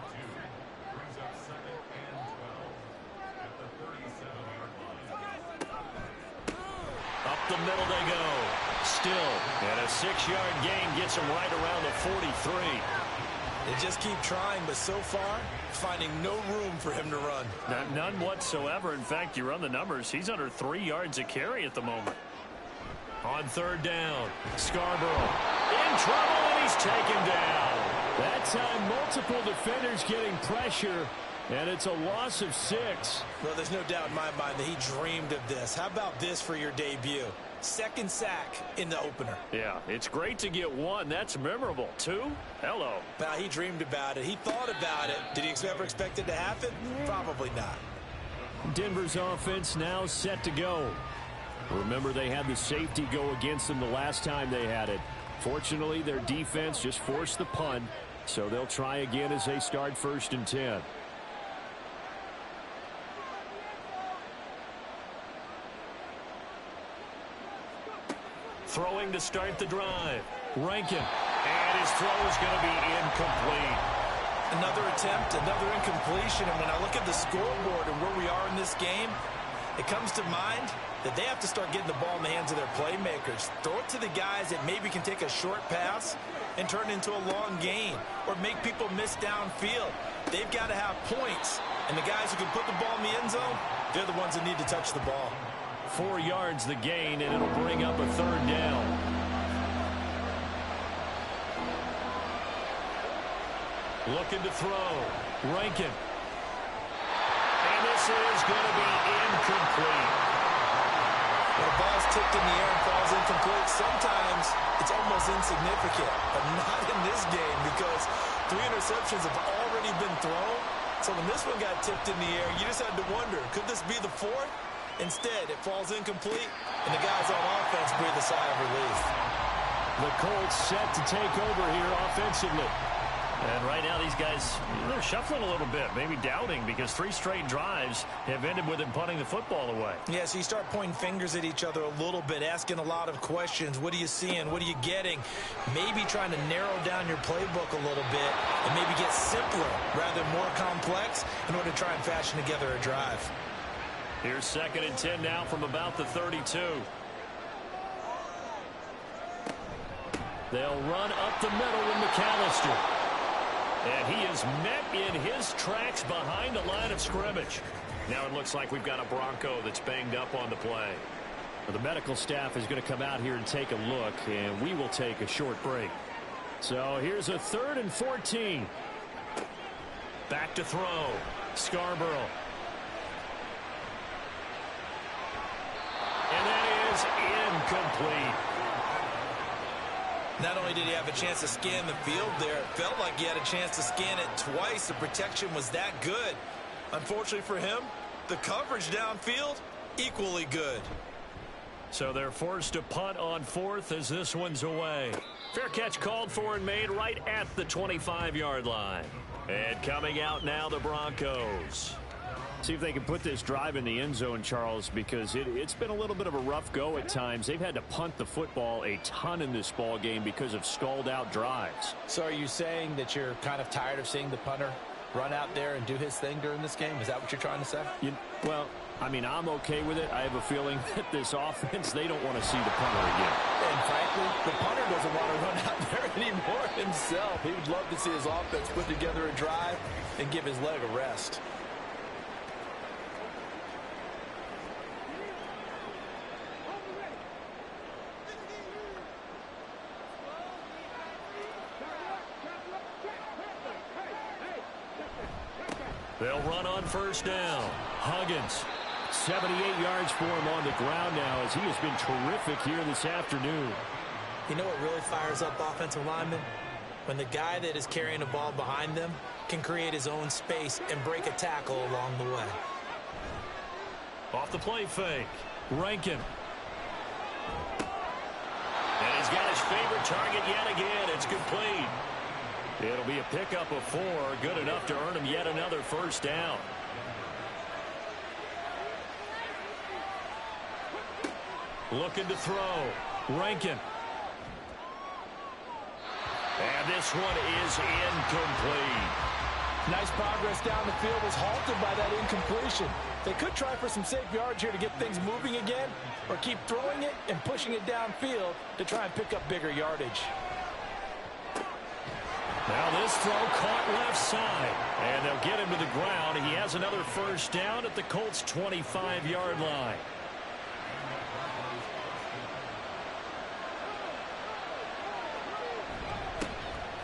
Up the middle they go. Still, and a 6-yard gain gets him right around the 43. They just keep trying, but so far, finding no room for him to run. None whatsoever. In fact, you run the numbers. He's under 3 yards a carry at the moment. On 3rd down, Scarborough in trouble, and he's taken down. That time, multiple defenders getting pressure, and it's a loss of 6. Well, there's no doubt in my mind that he dreamed of this. How about this for your debut? 2nd sack in the opener. Yeah, it's great to get 1. That's memorable. 2? Hello. Now, he dreamed about it. He thought about it. Did he ever expect it to happen? Probably not. Denver's offense now set to go. Remember, they had the safety go against them the last time they had it. Fortunately, their defense just forced the punt, so they'll try again as they start 1st and 10. Throwing to start the drive. Rankin. his throw is going to be incomplete. Another attempt, another incompletion. And when I look at the scoreboard and where we are in this game, it comes to mind that they have to start getting the ball in the hands of their playmakers. Throw it to the guys that maybe can take a short pass and turn it into a long gain or make people miss downfield. They've got to have points. And the guys who can put the ball in the end zone, they're the ones that need to touch the ball. 4 yards the gain, and it'll bring up a third down. Looking to throw. Rankin. And this is going to be incomplete. When a ball's tipped in the air and falls incomplete, sometimes it's almost insignificant, but not in this game because 3 interceptions have already been thrown. So when this one got tipped in the air, you just had to wonder, could this be the 4th? Instead, it falls incomplete, and the guys on offense breathe a sigh of relief. The Colts set to take over here offensively. And right now these guys, they're shuffling a little bit, maybe doubting, because 3 straight drives have ended with them punting the football away. Yeah, so you start pointing fingers at each other a little bit, asking a lot of questions. What are you seeing? What are you getting? Maybe trying to narrow down your playbook a little bit and maybe get simpler rather than more complex in order to try and fashion together a drive. Here's 2nd and 10 now from about the 32. They'll run up the middle with McAllister. And he is met in his tracks behind the line of scrimmage. Now it looks like we've got a Bronco that's banged up on the play. Well, the medical staff is going to come out here and take a look, and we will take a short break. So here's a 3rd and 14. Back to throw. Scarborough. And that is incomplete. Not only did he have a chance to scan the field there, it felt like he had a chance to scan it twice. The protection was that good. Unfortunately for him, the coverage downfield, equally good. So they're forced to punt on 4th as this one's away. Fair catch called for and made right at the 25-yard line. And coming out now, the Broncos. See if they can put this drive in the end zone, Charles, because it's been a little bit of a rough go at times. They've had to punt the football a ton in this ball game because of stalled-out drives. So are you saying that you're kind of tired of seeing the punter run out there and do his thing during this game? Is that what you're trying to say? Well, I mean, I'm okay with it. I have a feeling that this offense, they don't want to see the punter again. And frankly, the punter doesn't want to run out there anymore himself. He would love to see his offense put together a drive and give his leg a rest. They'll run on 1st down. Huggins, 78 yards for him on the ground now as he has been terrific here this afternoon. You know what really fires up offensive linemen? When the guy that is carrying the ball behind them can create his own space and break a tackle along the way. Off the play fake. Rankin. And he's got his favorite target yet again. It's complete. It'll be a pickup of 4, good enough to earn him yet another 1st down. Looking to throw. Rankin. And this one is incomplete. Nice progress down the field was halted by that incompletion. They could try for some safe yards here to get things moving again, or keep throwing it and pushing it downfield to try and pick up bigger yardage. Now this throw caught left side, and they'll get him to the ground. He has another 1st down at the Colts' 25-yard line.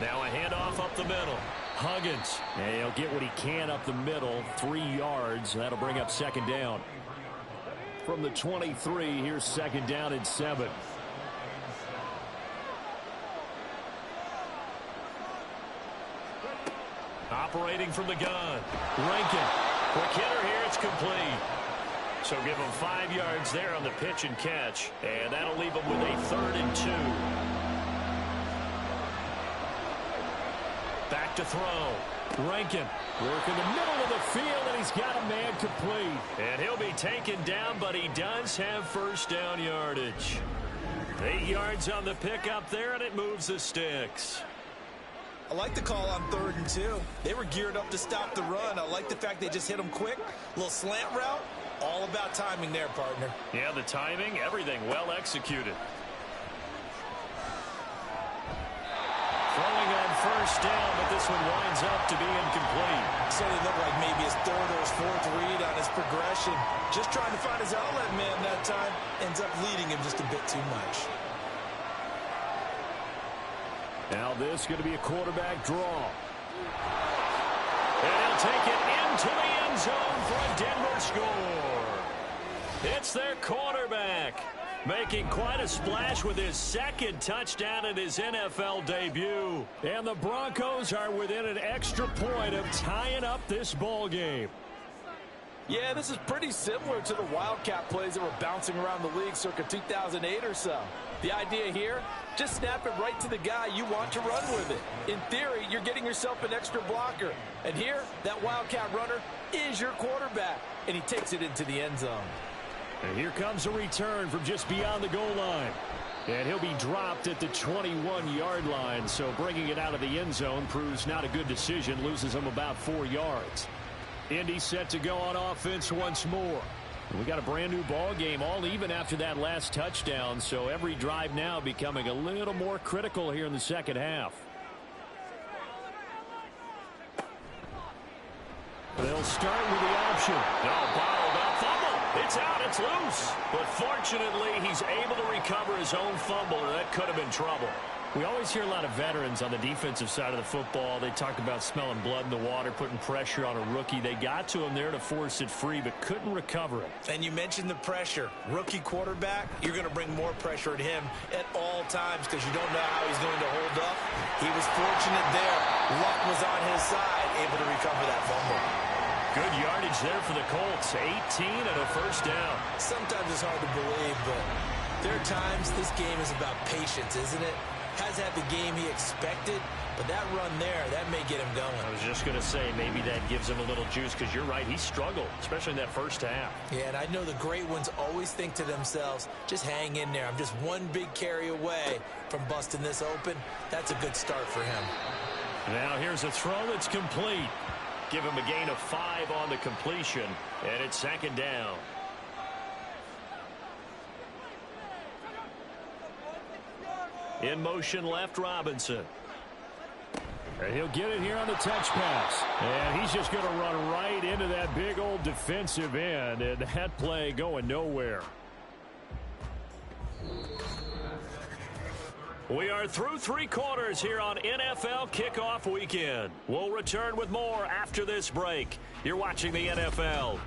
Now a handoff up the middle. Huggins, and he'll get what he can up the middle, 3 yards. That'll bring up 2nd down. From the 23, here's 2nd down and 7. Operating from the gun. Rankin. Quick hitter here. It's complete. So give him 5 yards there on the pitch and catch. And that'll leave him with a 3rd and 2. Back to throw. Rankin. Work in the middle of the field, and he's got a man complete. And he'll be taken down, but he does have 1st down yardage. 8 yards on the pickup there, and it moves the sticks. I like the call on 3rd and 2. They were geared up to stop the run. I like the fact they just hit them quick. Little slant route. All about timing there, partner. Yeah, the timing, everything well executed. Throwing on first down, but this one winds up to be incomplete. Certainly looked like maybe his 3rd or his 4th read on his progression. Just trying to find his outlet man that time. Ends up leading him just a bit too much. Now this is going to be a quarterback draw. And he'll take it into the end zone for a Denver score. It's their quarterback, making quite a splash with his 2nd touchdown in his NFL debut. And the Broncos are within an extra point of tying up this ball game. Yeah, this is pretty similar to the Wildcat plays that were bouncing around the league circa 2008 or so. The idea here, just snap it right to the guy you want to run with it. In theory, you're getting yourself an extra blocker. And here, that Wildcat runner is your quarterback. And he takes it into the end zone. And here comes a return from just beyond the goal line. And he'll be dropped at the 21-yard line. So bringing it out of the end zone proves not a good decision. Loses him about 4 yards. Indy set to go on offense once more. We got a brand new ball game, all even after that last touchdown. So every drive now becoming a little more critical here in the second half. They'll start with the option. No, bottled up fumble. It's out. It's loose. But fortunately, he's able to recover his own fumble, or that could have been trouble. We always hear a lot of veterans on the defensive side of the football. They talk about smelling blood in the water, putting pressure on a rookie. They got to him there to force it free, but couldn't recover it. And you mentioned the pressure. Rookie quarterback, you're going to bring more pressure at him at all times because you don't know how he's going to hold up. He was fortunate there. Luck was on his side, able to recover that fumble. Good yardage there for the Colts. 18 and a first down. Sometimes it's hard to believe, but there are times this game is about patience, isn't it? Has had the game he expected, but that run there, that may get him going. I was just going to say, maybe that gives him a little juice because you're right, he struggled, especially in that first half. Yeah, and I know the great ones always think to themselves, just hang in there. I'm just one big carry away from busting this open. That's a good start for him. Now here's a throw that's complete. Give him a gain of 5 on the completion, and it's 2nd down. In motion left, Robinson. And he'll get it here on the touch pass. And he's just going to run right into that big old defensive end. And that play going nowhere. We are through 3 quarters here on NFL Kickoff Weekend. We'll return with more after this break. You're watching the NFL.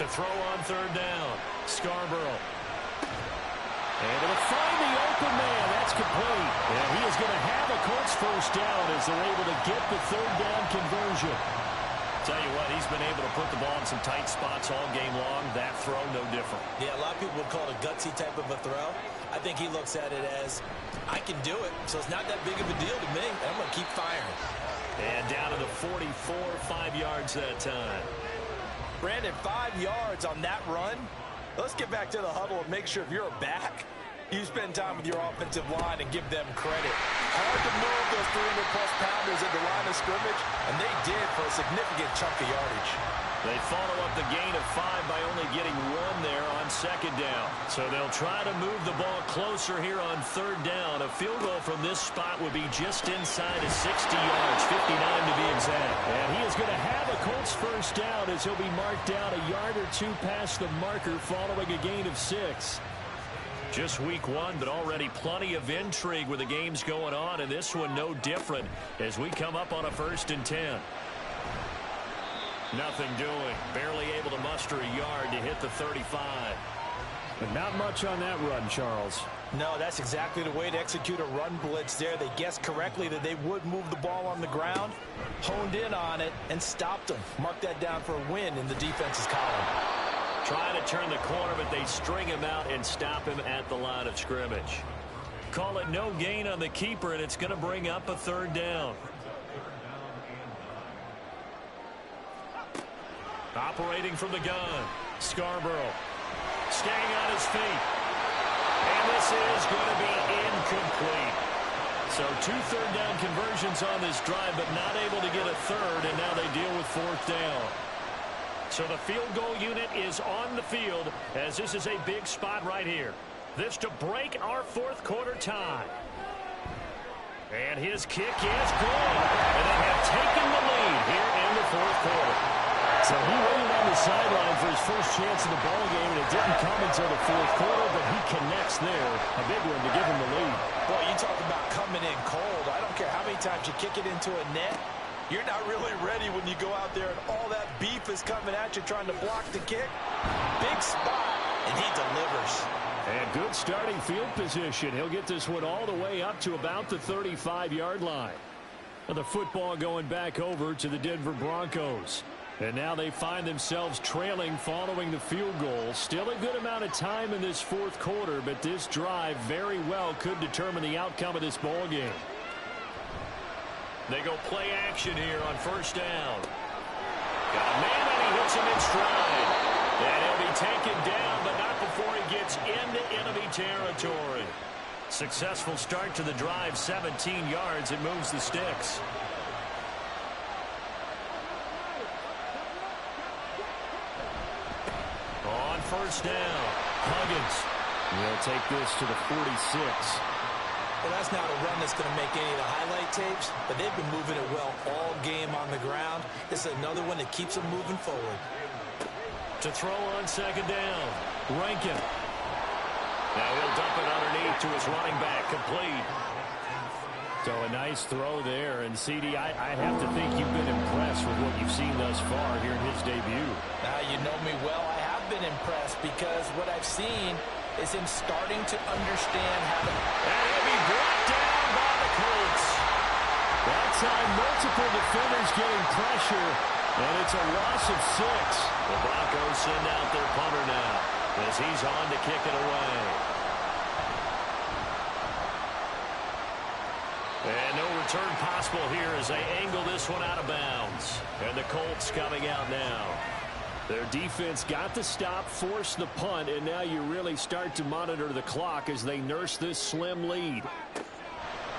To throw on third down, Scarborough. And it'll find the open man. That's complete. And he is going to have a Colts first down as they're able to get the third down conversion. Tell you what, he's been able to put the ball in some tight spots all game long. That throw, no different. Yeah, a lot of people would call it a gutsy type of a throw. I think he looks at it as, I can do it, so it's not that big of a deal to me. I'm going to keep firing. And down to the 44, 5 yards that time. Brandon, 5 yards on that run. Let's get back to the huddle and make sure if you're a back, you spend time with your offensive line and give them credit. Hard to move those 300-plus pounders at the line of scrimmage, and they did for a significant chunk of yardage. They follow up the gain of 5 by only getting 1 there on second down. So they'll try to move the ball closer here on third down. A field goal from this spot would be just inside of 60 yards, 59 to be exact. And he is going to have a Colts first down as he'll be marked down a yard or 2 past the marker following a gain of 6. Just week 1, but already plenty of intrigue with the games going on, and this one no different as we come up on a 1st and 10. Nothing doing. Barely able to muster a yard to hit the 35. But not much on that run, Charles. No, that's exactly the way to execute a run blitz there. They guessed correctly that they would move the ball on the ground, honed in on it, and stopped them. Mark that down for a win in the defense's column. Trying to turn the corner, but they string him out and stop him at the line of scrimmage. Call it no gain on the keeper, and it's going to bring up a third down. Operating from the gun, Scarborough. Staying on his feet. And this is going to be incomplete. So 2 third down conversions on this drive, but not able to get a third, and now they deal with 4th down. So the field goal unit is on the field as this is a big spot right here. This to break our 4th quarter tie. And his kick is good. And they have taken the lead here in the 4th quarter. So he waited on the sideline for his first chance in the ball game, and it didn't come until the 4th quarter, but he connects there. A big one to give him the lead. Boy, you talk about coming in cold. I don't care how many times you kick it into a net. You're not really ready when you go out there and all that beef is coming at you trying to block the kick. Big spot, and he delivers. And good starting field position. He'll get this one all the way up to about the 35-yard line. And the football going back over to the Denver Broncos. And now they find themselves trailing following the field goal. Still a good amount of time in this 4th quarter, but this drive very well could determine the outcome of this ball game. They go play action here on 1st down. Got a man and he hits him in stride. And he'll be taken down, but not before he gets into enemy territory. Successful start to the drive, 17 yards. It moves the sticks. On 1st down, Huggins. He'll take this to the 46. Well, that's not a run that's going to make any of the highlight tapes, but they've been moving it well all game on the ground. This is another one that keeps them moving forward. To throw on 2nd down, Rankin. Now he'll dump it underneath to his running back, complete. So a nice throw there. And, CD, I have to think you've been impressed with what you've seen thus far here in his debut. Now, you know me well. I have been impressed because what I've seen is him starting to understand how to... And he'll be brought down by the Colts. That time, multiple defenders getting pressure, and it's a loss of 6. The Broncos send out their punter now as he's on to kick it away. And no return possible here as they angle this one out of bounds. And the Colts coming out now. Their defense got the stop, forced the punt, and now you really start to monitor the clock as they nurse this slim lead.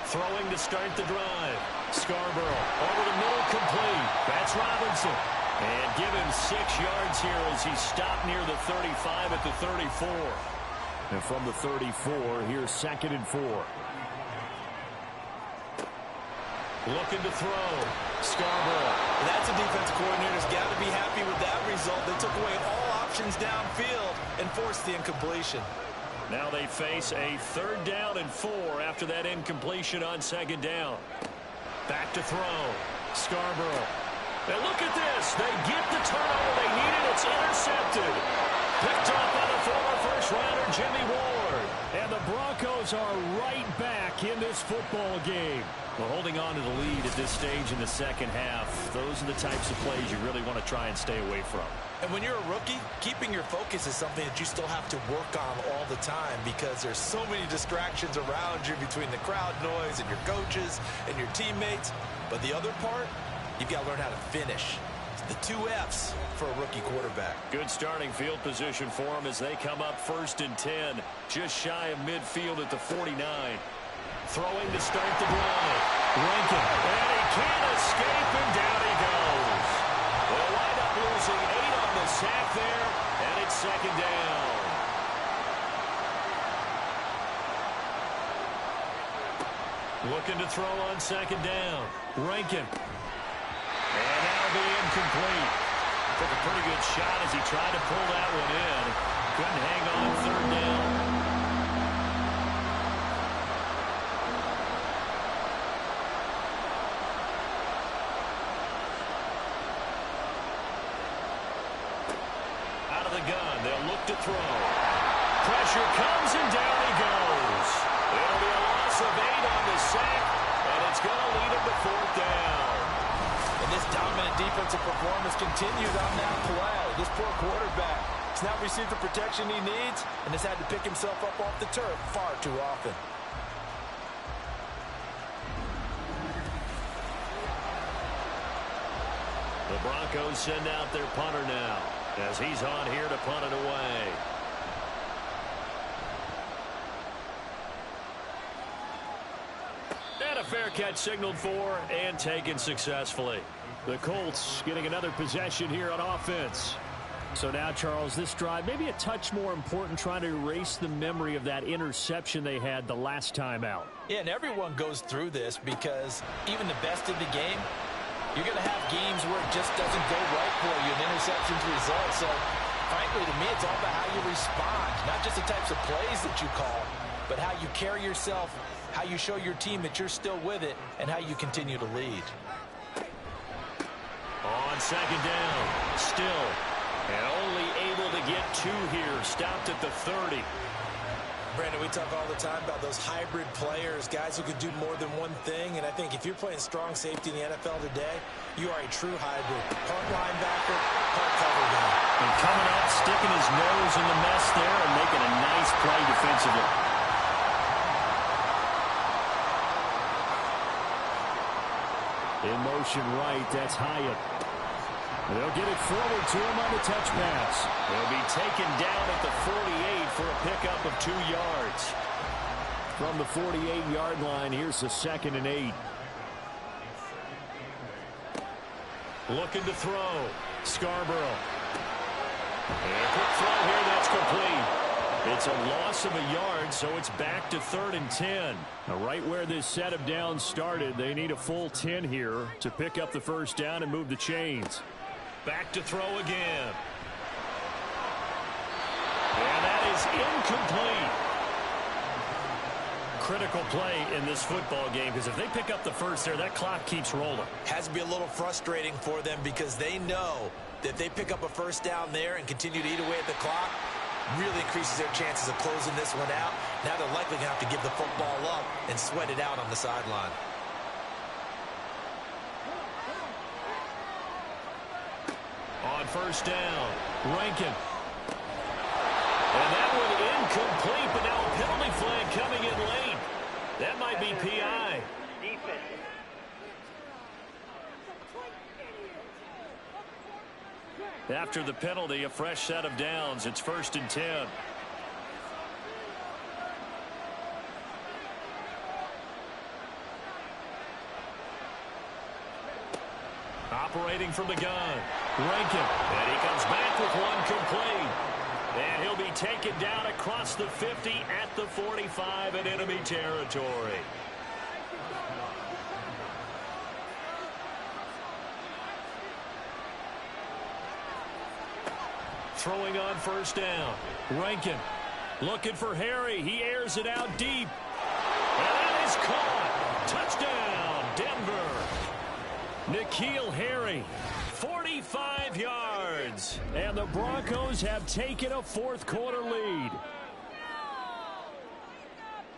Throwing to start the drive. Scarborough over the middle, complete. That's Robinson. And give him 6 yards here as he's stopped near the 35 at the 34. And from the 34, here's 2nd and 4. Looking to throw. Scarborough. That's a defense coordinator's got to be happy with that result. They took away all options downfield and forced the incompletion. Now they face a 3rd down and 4 after that incompletion on 2nd down. Back to throw. Scarborough. And look at this. They get the turnover they needed, it's intercepted. Picked up by the former first-rounder Jimmy Ward. And the Broncos are right back in this football game. Well, holding on to the lead at this stage in the second half, those are the types of plays you really want to try and stay away from. And when you're a rookie, keeping your focus is something that you still have to work on all the time because there's so many distractions around you between the crowd noise and your coaches and your teammates. But the other part, you've got to learn how to finish. It's the 2 F's for a rookie quarterback. Good starting field position for them as they come up 1st and 10, just shy of midfield at the 49. Throwing to start the drive. Rankin, and he can't escape, and down he goes. They'll wind up losing 8 on the sack there, and it's 2nd down. Looking to throw on 2nd down. Rankin. And that'll be incomplete. Took a pretty good shot as he tried to pull that one in. Couldn't hang on 3rd down. To throw. Pressure comes and down he goes. It'll be a loss of 8 on the sack, and it's going to lead him to 4th down. And this dominant defensive performance continued on that play. This poor quarterback has not received the protection he needs and has had to pick himself up off the turf far too often. The Broncos send out their punter now, as he's on here to punt it away. And a fair catch signaled for and taken successfully. The Colts getting another possession here on offense. So now, Charles, this drive maybe a touch more important, trying to erase the memory of that interception they had the last time out. Yeah, and everyone goes through this because even the best of the game, you're going to have games where it just doesn't go right for you, and interceptions result. So, frankly, to me, it's all about how you respond, not just the types of plays that you call, but how you carry yourself, how you show your team that you're still with it, and how you continue to lead. On 2nd down, still, and only able to get 2 here, stopped at the 30. Brandon, we talk all the time about those hybrid players, guys who can do more than one thing, and I think if you're playing strong safety in the NFL today, you are a true hybrid. Part linebacker, part cover guy. And coming up, sticking his nose in the mess there and making a nice play defensively. In motion right, that's Hyatt. They'll get it forward to him on the touch pass. They'll be taken down at the 48 for a pickup of 2 yards. From the 48-yard line, here's the 2nd and 8. Looking to throw. Scarborough. And a quick throw here, that's complete. It's a loss of a yard, so it's back to 3rd and 10. Now, right where this set of downs started, they need a full 10 here to pick up the 1st down and move the chains. Back to throw again. And that is incomplete. Critical play in this football game, because if they pick up the 1st there, that clock keeps rolling. Has to be a little frustrating for them because they know that if they pick up a 1st down there and continue to eat away at the clock, really increases their chances of closing this one out. Now they're likely going to have to give the football up and sweat it out on the sideline. On 1st down, Rankin. And that one incomplete, but now a penalty flag coming in late. That might be PI. Defense. After the penalty, a fresh set of downs. It's 1st and 10. Operating from the gun, Rankin. And he comes back with one complete. And he'll be taken down across the 50 at the 45 in enemy territory. Throwing on 1st down, Rankin. Looking for Harry. He airs it out deep. And that is caught. Touchdown, Denver. N'Keal Harry, 45 yards. is, and the Broncos have taken a fourth-quarter lead.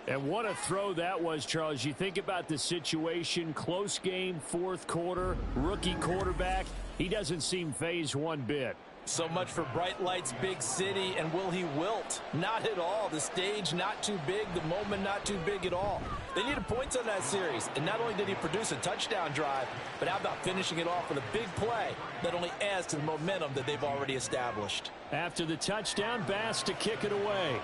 And what a throw that was, Charles. You think about the situation, close game, fourth quarter, rookie quarterback. He doesn't seem fazed one bit. So much for bright lights, big city, and will he wilt? Not at all. The stage not too big, the moment not too big at all. They needed points on that series, and not only did he produce a touchdown drive, but how about finishing it off with a big play that only adds to the momentum that they've already established. After the touchdown, Bass to kick it away.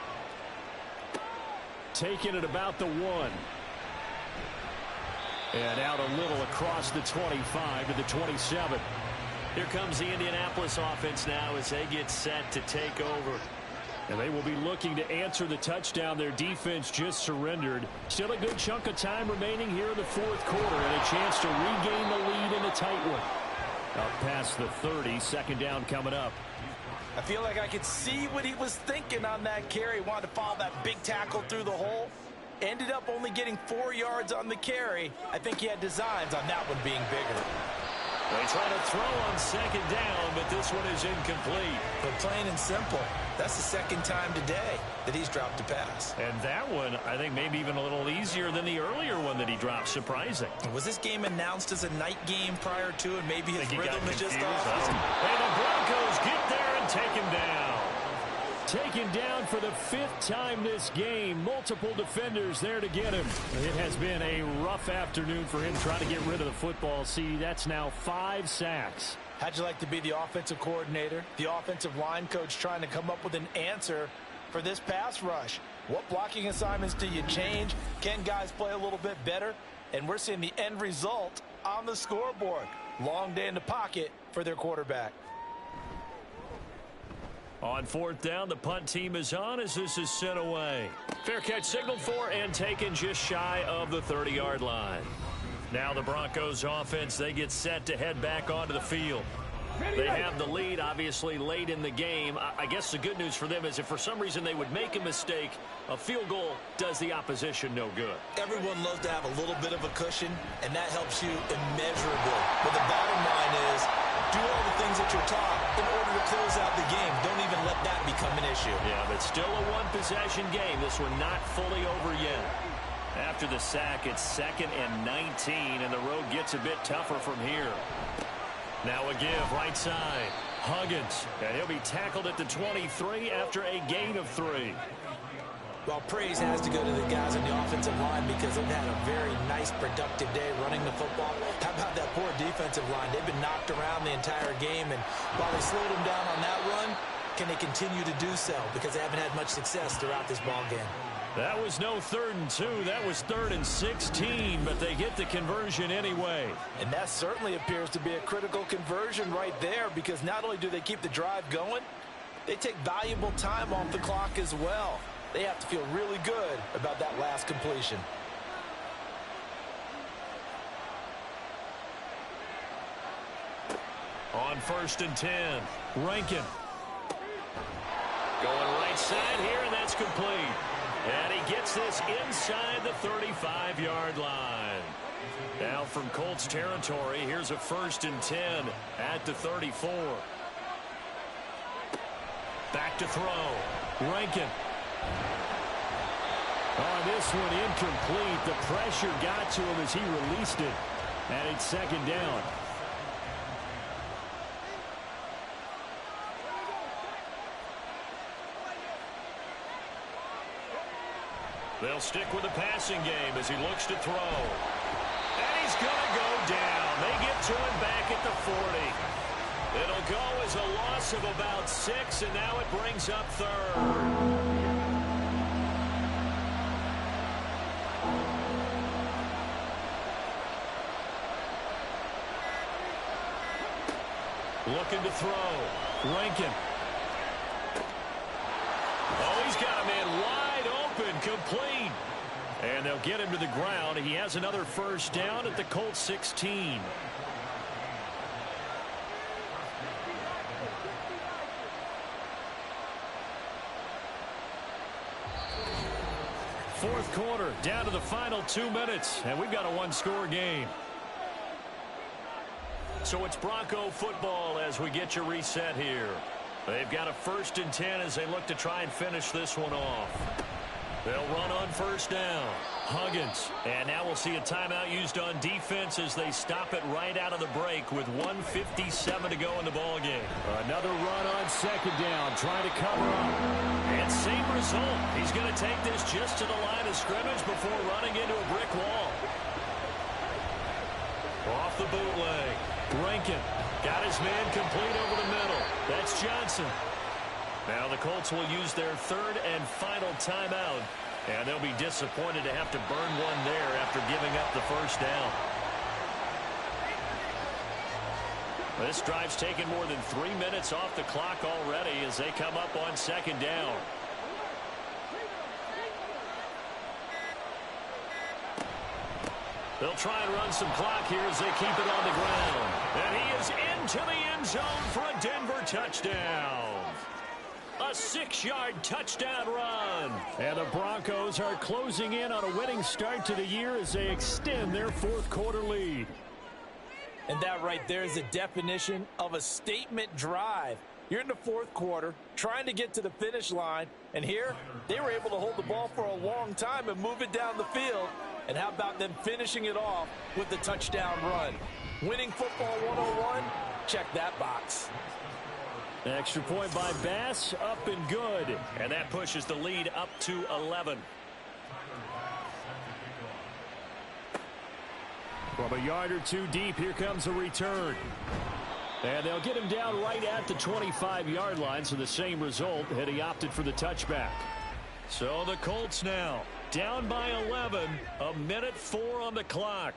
Taking it about the 1. And out a little across the 25 to the 27. Here comes the Indianapolis offense now as they get set to take over. And they will be looking to answer the touchdown. Their defense just surrendered. Still a good chunk of time remaining here in the fourth quarter and a chance to regain the lead in a tight one. Up past the 30, second down coming up. I feel like I could see what he was thinking on that carry. Wanted to follow that big tackle through the hole. Ended up only getting 4 yards on the carry. I think he had designs on that one being bigger. They try to throw on second down, but this one is incomplete. But plain and simple, that's the second time today that he's dropped a pass. And that one, I think, maybe even a little easier than the earlier one that he dropped. Surprising. Was this game announced as a night game prior to it? Maybe his rhythm is just off. And the Broncos get there and take him down. Taken down for the 5th time this game. Multiple defenders there to get him. It has been a rough afternoon for him trying to get rid of the football. See, that's now 5 sacks. How'd you like to be the offensive coordinator, the offensive line coach trying to come up with an answer for this pass rush? What blocking assignments do you change? Can guys play a little bit better? And we're seeing the end result on the scoreboard. Long day in the pocket for their quarterback. On fourth down, the punt team is on as this is sent away. Fair catch signaled for and taken just shy of the 30-yard line. Now the Broncos offense, they get set to head back onto the field. They have the lead, obviously, late in the game. I guess the good news for them is if for some reason they would make a mistake, a field goal does the opposition no good. Everyone loves to have a little bit of a cushion, and that helps you immeasurably. But the bottom line is, do all the things that you're taught in order to close out the game. Don't even let that become an issue. Yeah, but still a one-possession game. This one not fully over yet. After the sack, it's 2nd and 19, and the road gets a bit tougher from here. Now a give, right side. Huggins, and he'll be tackled at the 23 after a gain of 3. Well, praise has to go to the guys on the offensive line because they've had a very nice, productive day running the football. How about that poor defensive line? They've been knocked around the entire game, and while they slowed them down on that run, can they continue to do so? Because they haven't had much success throughout this ball game. That was no 3rd and 2. That was 3rd and 16, but they get the conversion anyway. And that certainly appears to be a critical conversion right there because not only do they keep the drive going, they take valuable time off the clock as well. They have to feel really good about that last completion. On 1st and 10, Rankin. Going right side here, and that's complete. And he gets this inside the 35-yard line. Now from Colts territory, here's a 1st and 10 at the 34. Back to throw. Rankin. Oh, this one incomplete. The pressure got to him as he released it. And it's 2nd down. They'll stick with the passing game as he looks to throw. And he's going to go down. They get to him back at the 40. It'll go as a loss of about 6, and now it brings up 3rd. Looking to throw. Rankin. Oh, he's got a man wide open, complete. And they'll get him to the ground. He has another 1st down at the Colts 16. Fourth quarter, down to the final 2 minutes, and we've got a 1-score game. So it's Bronco football as we get you reset here. They've got a 1st and 10 as they look to try and finish this one off. They'll run on 1st down. Huggins. And now we'll see a timeout used on defense as they stop it right out of the break with 1:57 to go in the ballgame. Another run on 2nd down, trying to cover up. And same result. He's going to take this just to the line of scrimmage before running into a brick wall. Off the bootleg. Rankin got his man complete over the middle. That's Johnson. Now the Colts will use their 3rd and final timeout, and they'll be disappointed to have to burn one there after giving up the 1st down. This drive's taken more than 3 minutes off the clock already as they come up on 2nd down. They'll try and run some clock here as they keep it on the ground. And he is into the end zone for a Denver touchdown. A 6-yard touchdown run. And the Broncos are closing in on a winning start to the year as they extend their 4th quarter lead. And that right there is the definition of a statement drive. You're in the 4th quarter, trying to get to the finish line, and here they were able to hold the ball for a long time and move it down the field. And how about them finishing it off with the touchdown run? Winning football 101, check that box. Extra point by Bass, up and good. And that pushes the lead up to 11. From a yard or 2 deep, here comes a return. And they'll get him down right at the 25-yard line, so the same result had he opted for the touchback. So the Colts now down by 11, 1:04 on the clock.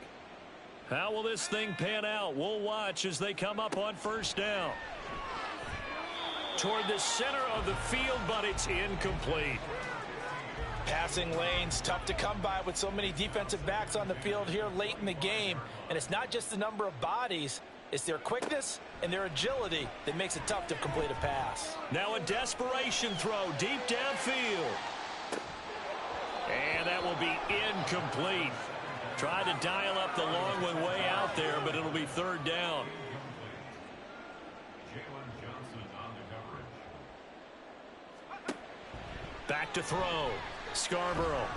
How will this thing pan out? We'll watch as they come up on 1st down. Toward the center of the field, but it's incomplete. Passing lanes, tough to come by with so many defensive backs on the field here late in the game. And it's not just the number of bodies, it's their quickness and their agility that makes it tough to complete a pass. Now a desperation throw deep downfield. And that will be incomplete. Tried to dial up the long one way out there, but it'll be 3rd down. Back to throw. Scarborough.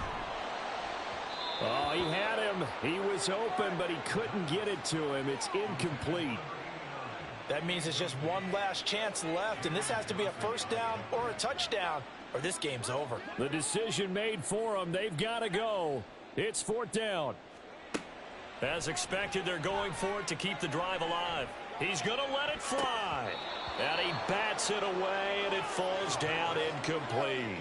Oh, he had him. He was open, but he couldn't get it to him. It's incomplete. That means it's just one last chance left, and this has to be a 1st down or a touchdown, or this game's over. The decision made for them. They've got to go. It's 4th down. As expected, they're going for it to keep the drive alive. He's going to let it fly. And he bats it away, and it falls down incomplete.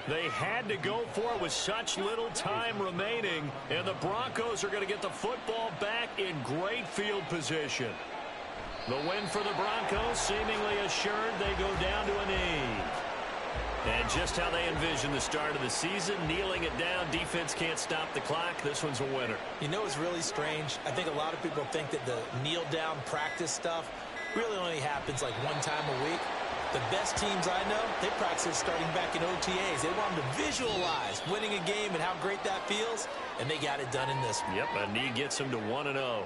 They had to go for it with such little time remaining, and the Broncos are going to get the football back in great field position. The win for the Broncos seemingly assured. They go down to a knee. And just how they envision the start of the season, kneeling it down, defense can't stop the clock. This one's a winner. You know, it's really strange. I think a lot of people think that the kneel-down practice stuff really only happens like one time a week. The best teams I know, they practice starting back in OTAs. They want them to visualize winning a game and how great that feels, and they got it done in this one. Yep, a knee gets them to 1-0.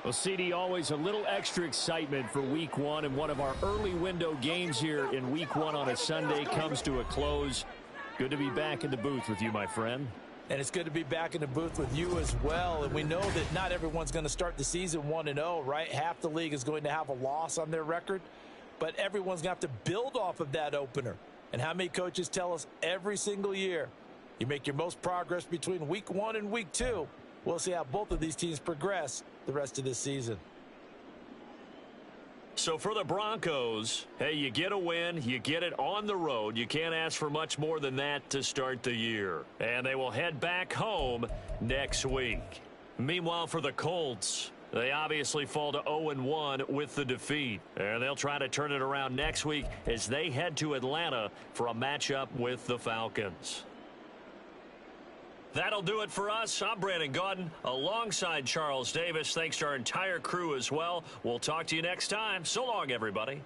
Well, CD, always a little extra excitement for Week 1, and one of our early window games here in Week 1 on a Sunday comes to a close. Good to be back in the booth with you, my friend. And it's good to be back in the booth with you as well. And we know that not everyone's going to start the season 1-0, right? Half the league is going to have a loss on their record. But everyone's going to have to build off of that opener. And how many coaches tell us every single year, you make your most progress between Week 1 and Week 2. We'll see how both of these teams progress the rest of this season. So for the Broncos, hey, you get a win, you get it on the road. You can't ask for much more than that to start the year. And they will head back home next week. Meanwhile, for the Colts, they obviously fall to 0-1 with the defeat. And they'll try to turn it around next week as they head to Atlanta for a matchup with the Falcons. That'll do it for us. I'm Brandon Gaudin alongside Charles Davis. Thanks to our entire crew as well. We'll talk to you next time. So long, everybody.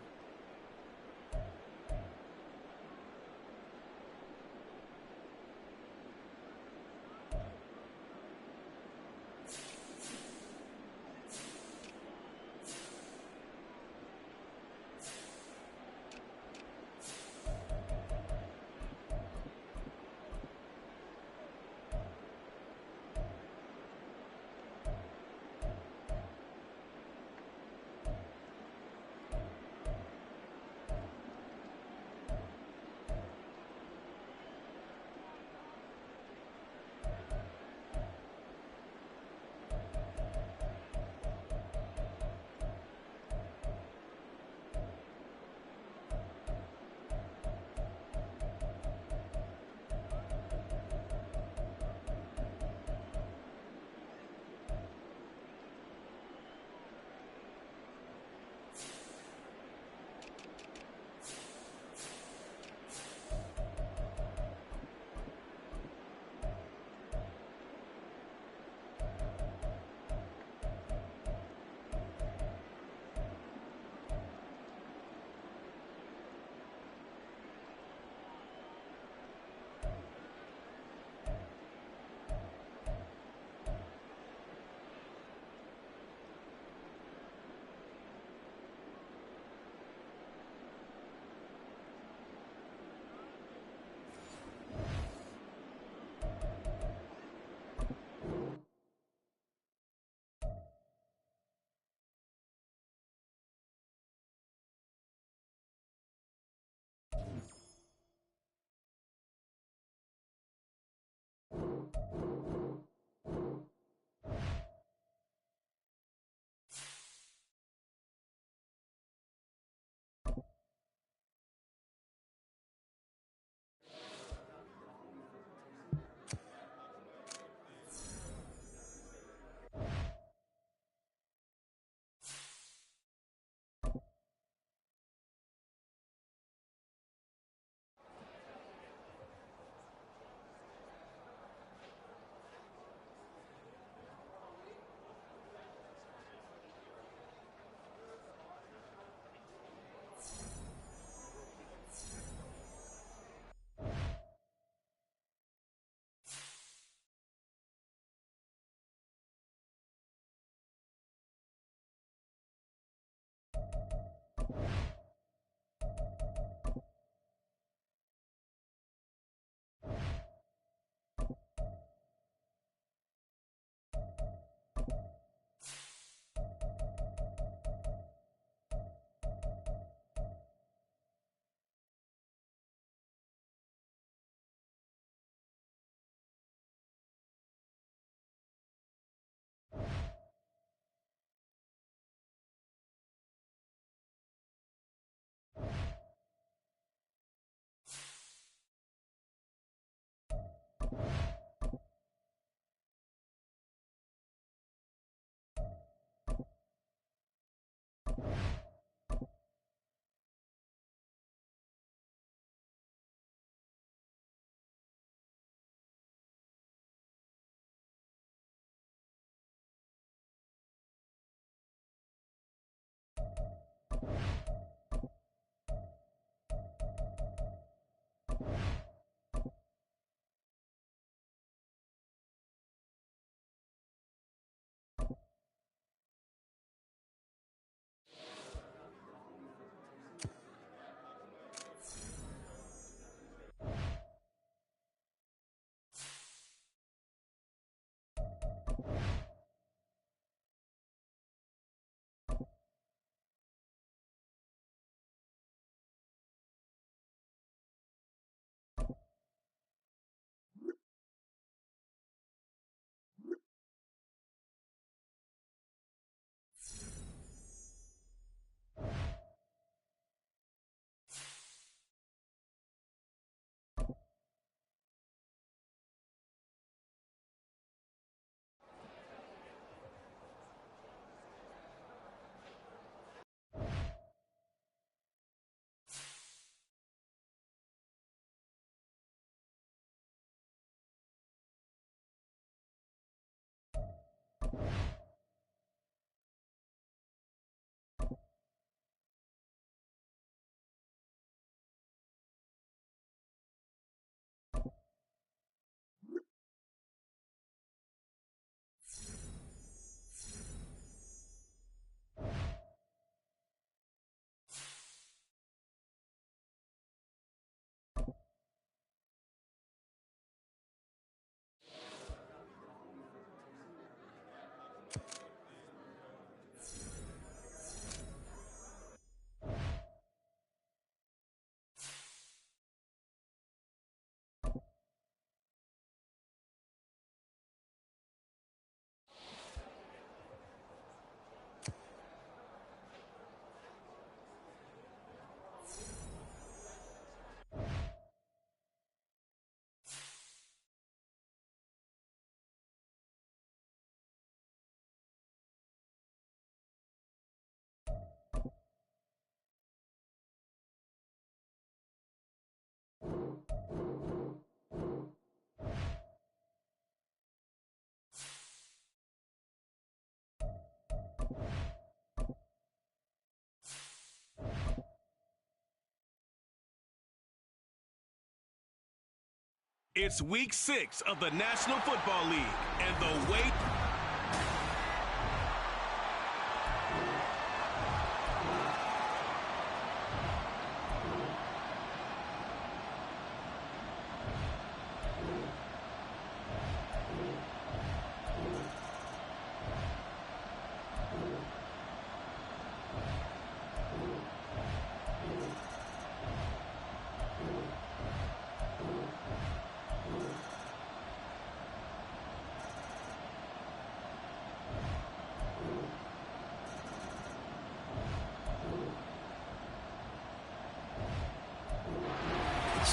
It's week 6 of the National Football League, and the wait...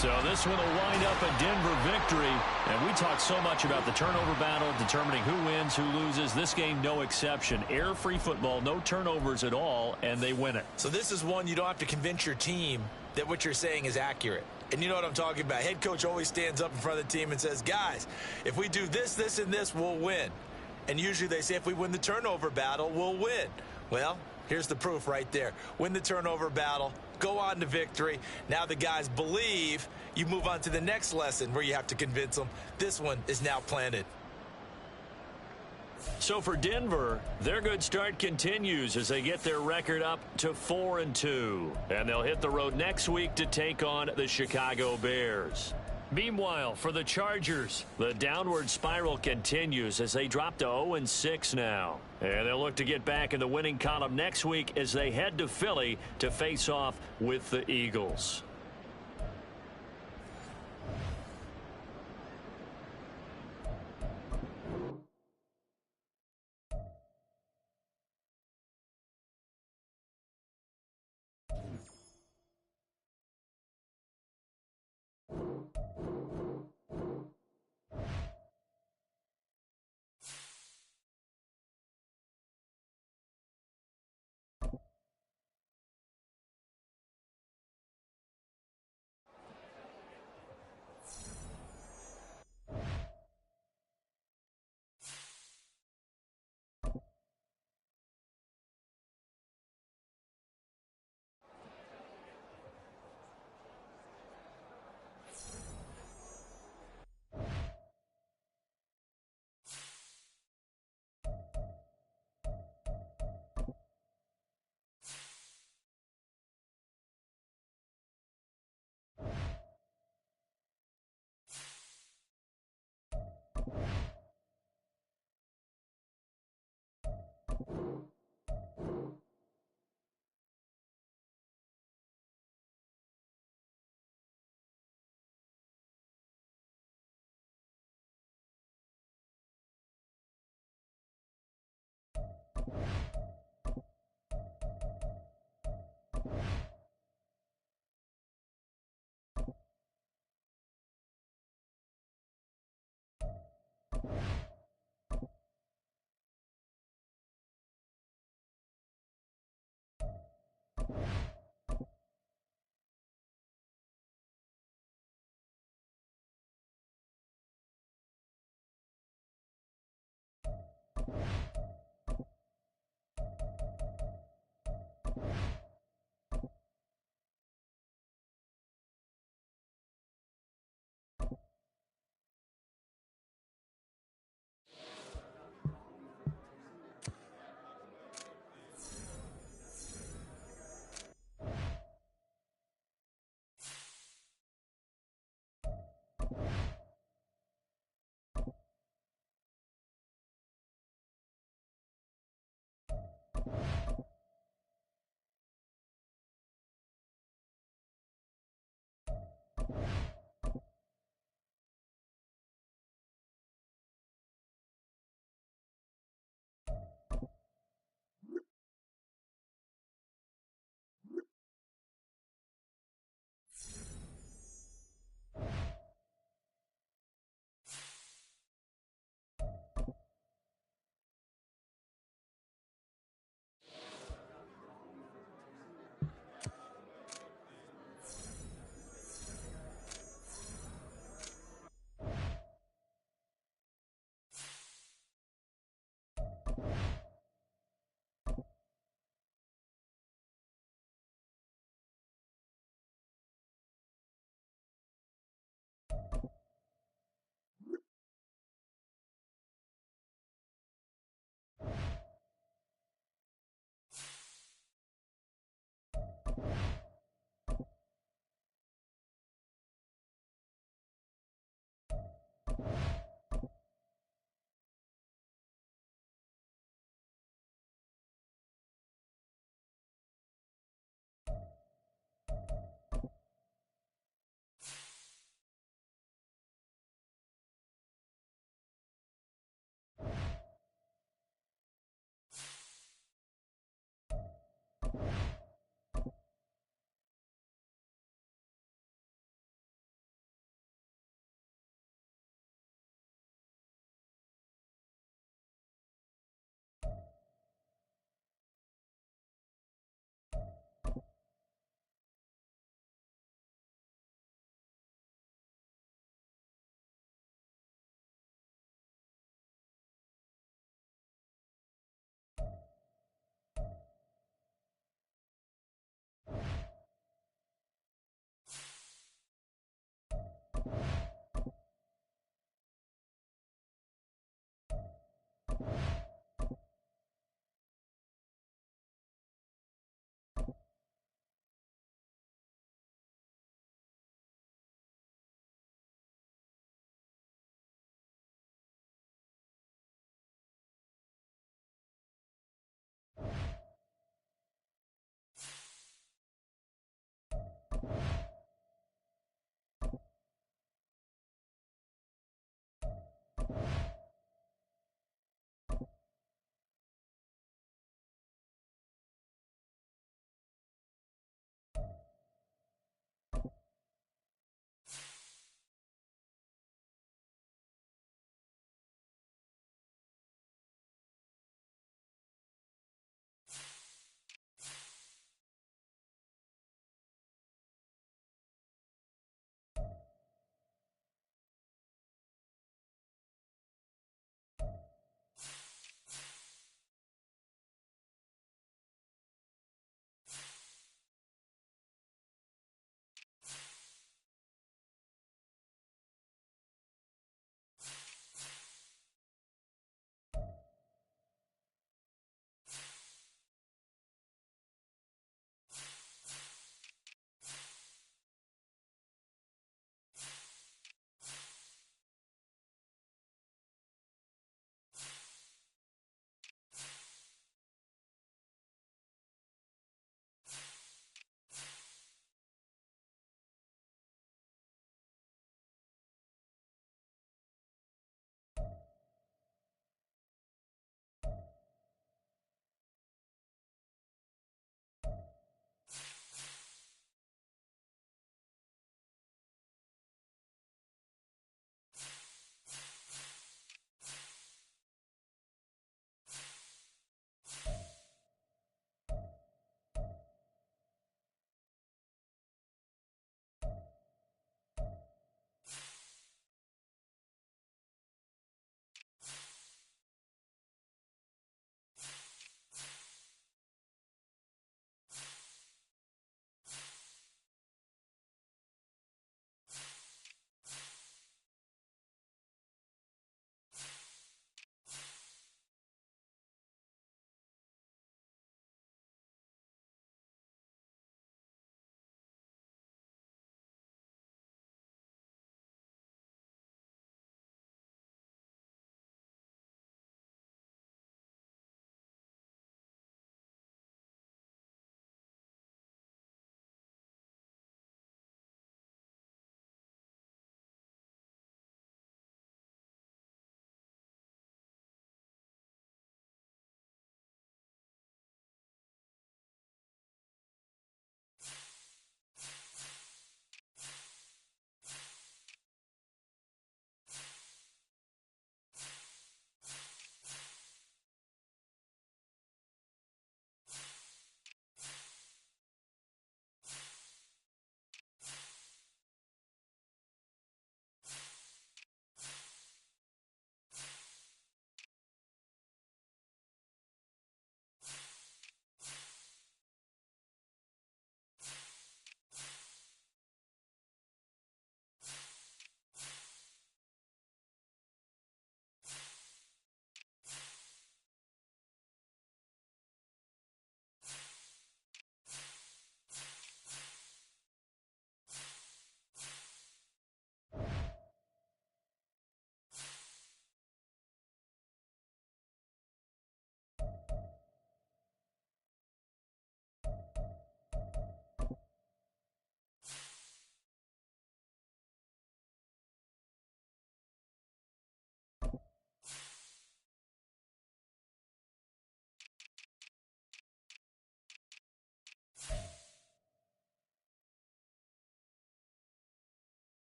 So this one will wind up a Denver victory. And we talked so much about the turnover battle, determining who wins, who loses. This game, no exception. Air-free football, no turnovers at all, and they win it. So this is one you don't have to convince your team that what you're saying is accurate. And you know what I'm talking about. Head coach always stands up in front of the team and says, guys, if we do this, this, and this, we'll win. And usually they say if we win the turnover battle, we'll win. Well, here's the proof right there. Win the turnover battle, go on to victory. Now the guys believe. You move on to the next lesson where you have to convince them. This one is now planted. So for Denver, their good start continues as they get their record up to 4-2. And they'll hit the road next week to take on the Chicago Bears. Meanwhile, for the Chargers, the downward spiral continues as they drop to 0-6 now. And they'll look to get back in the winning column next week as they head to Philly to face off with the Eagles.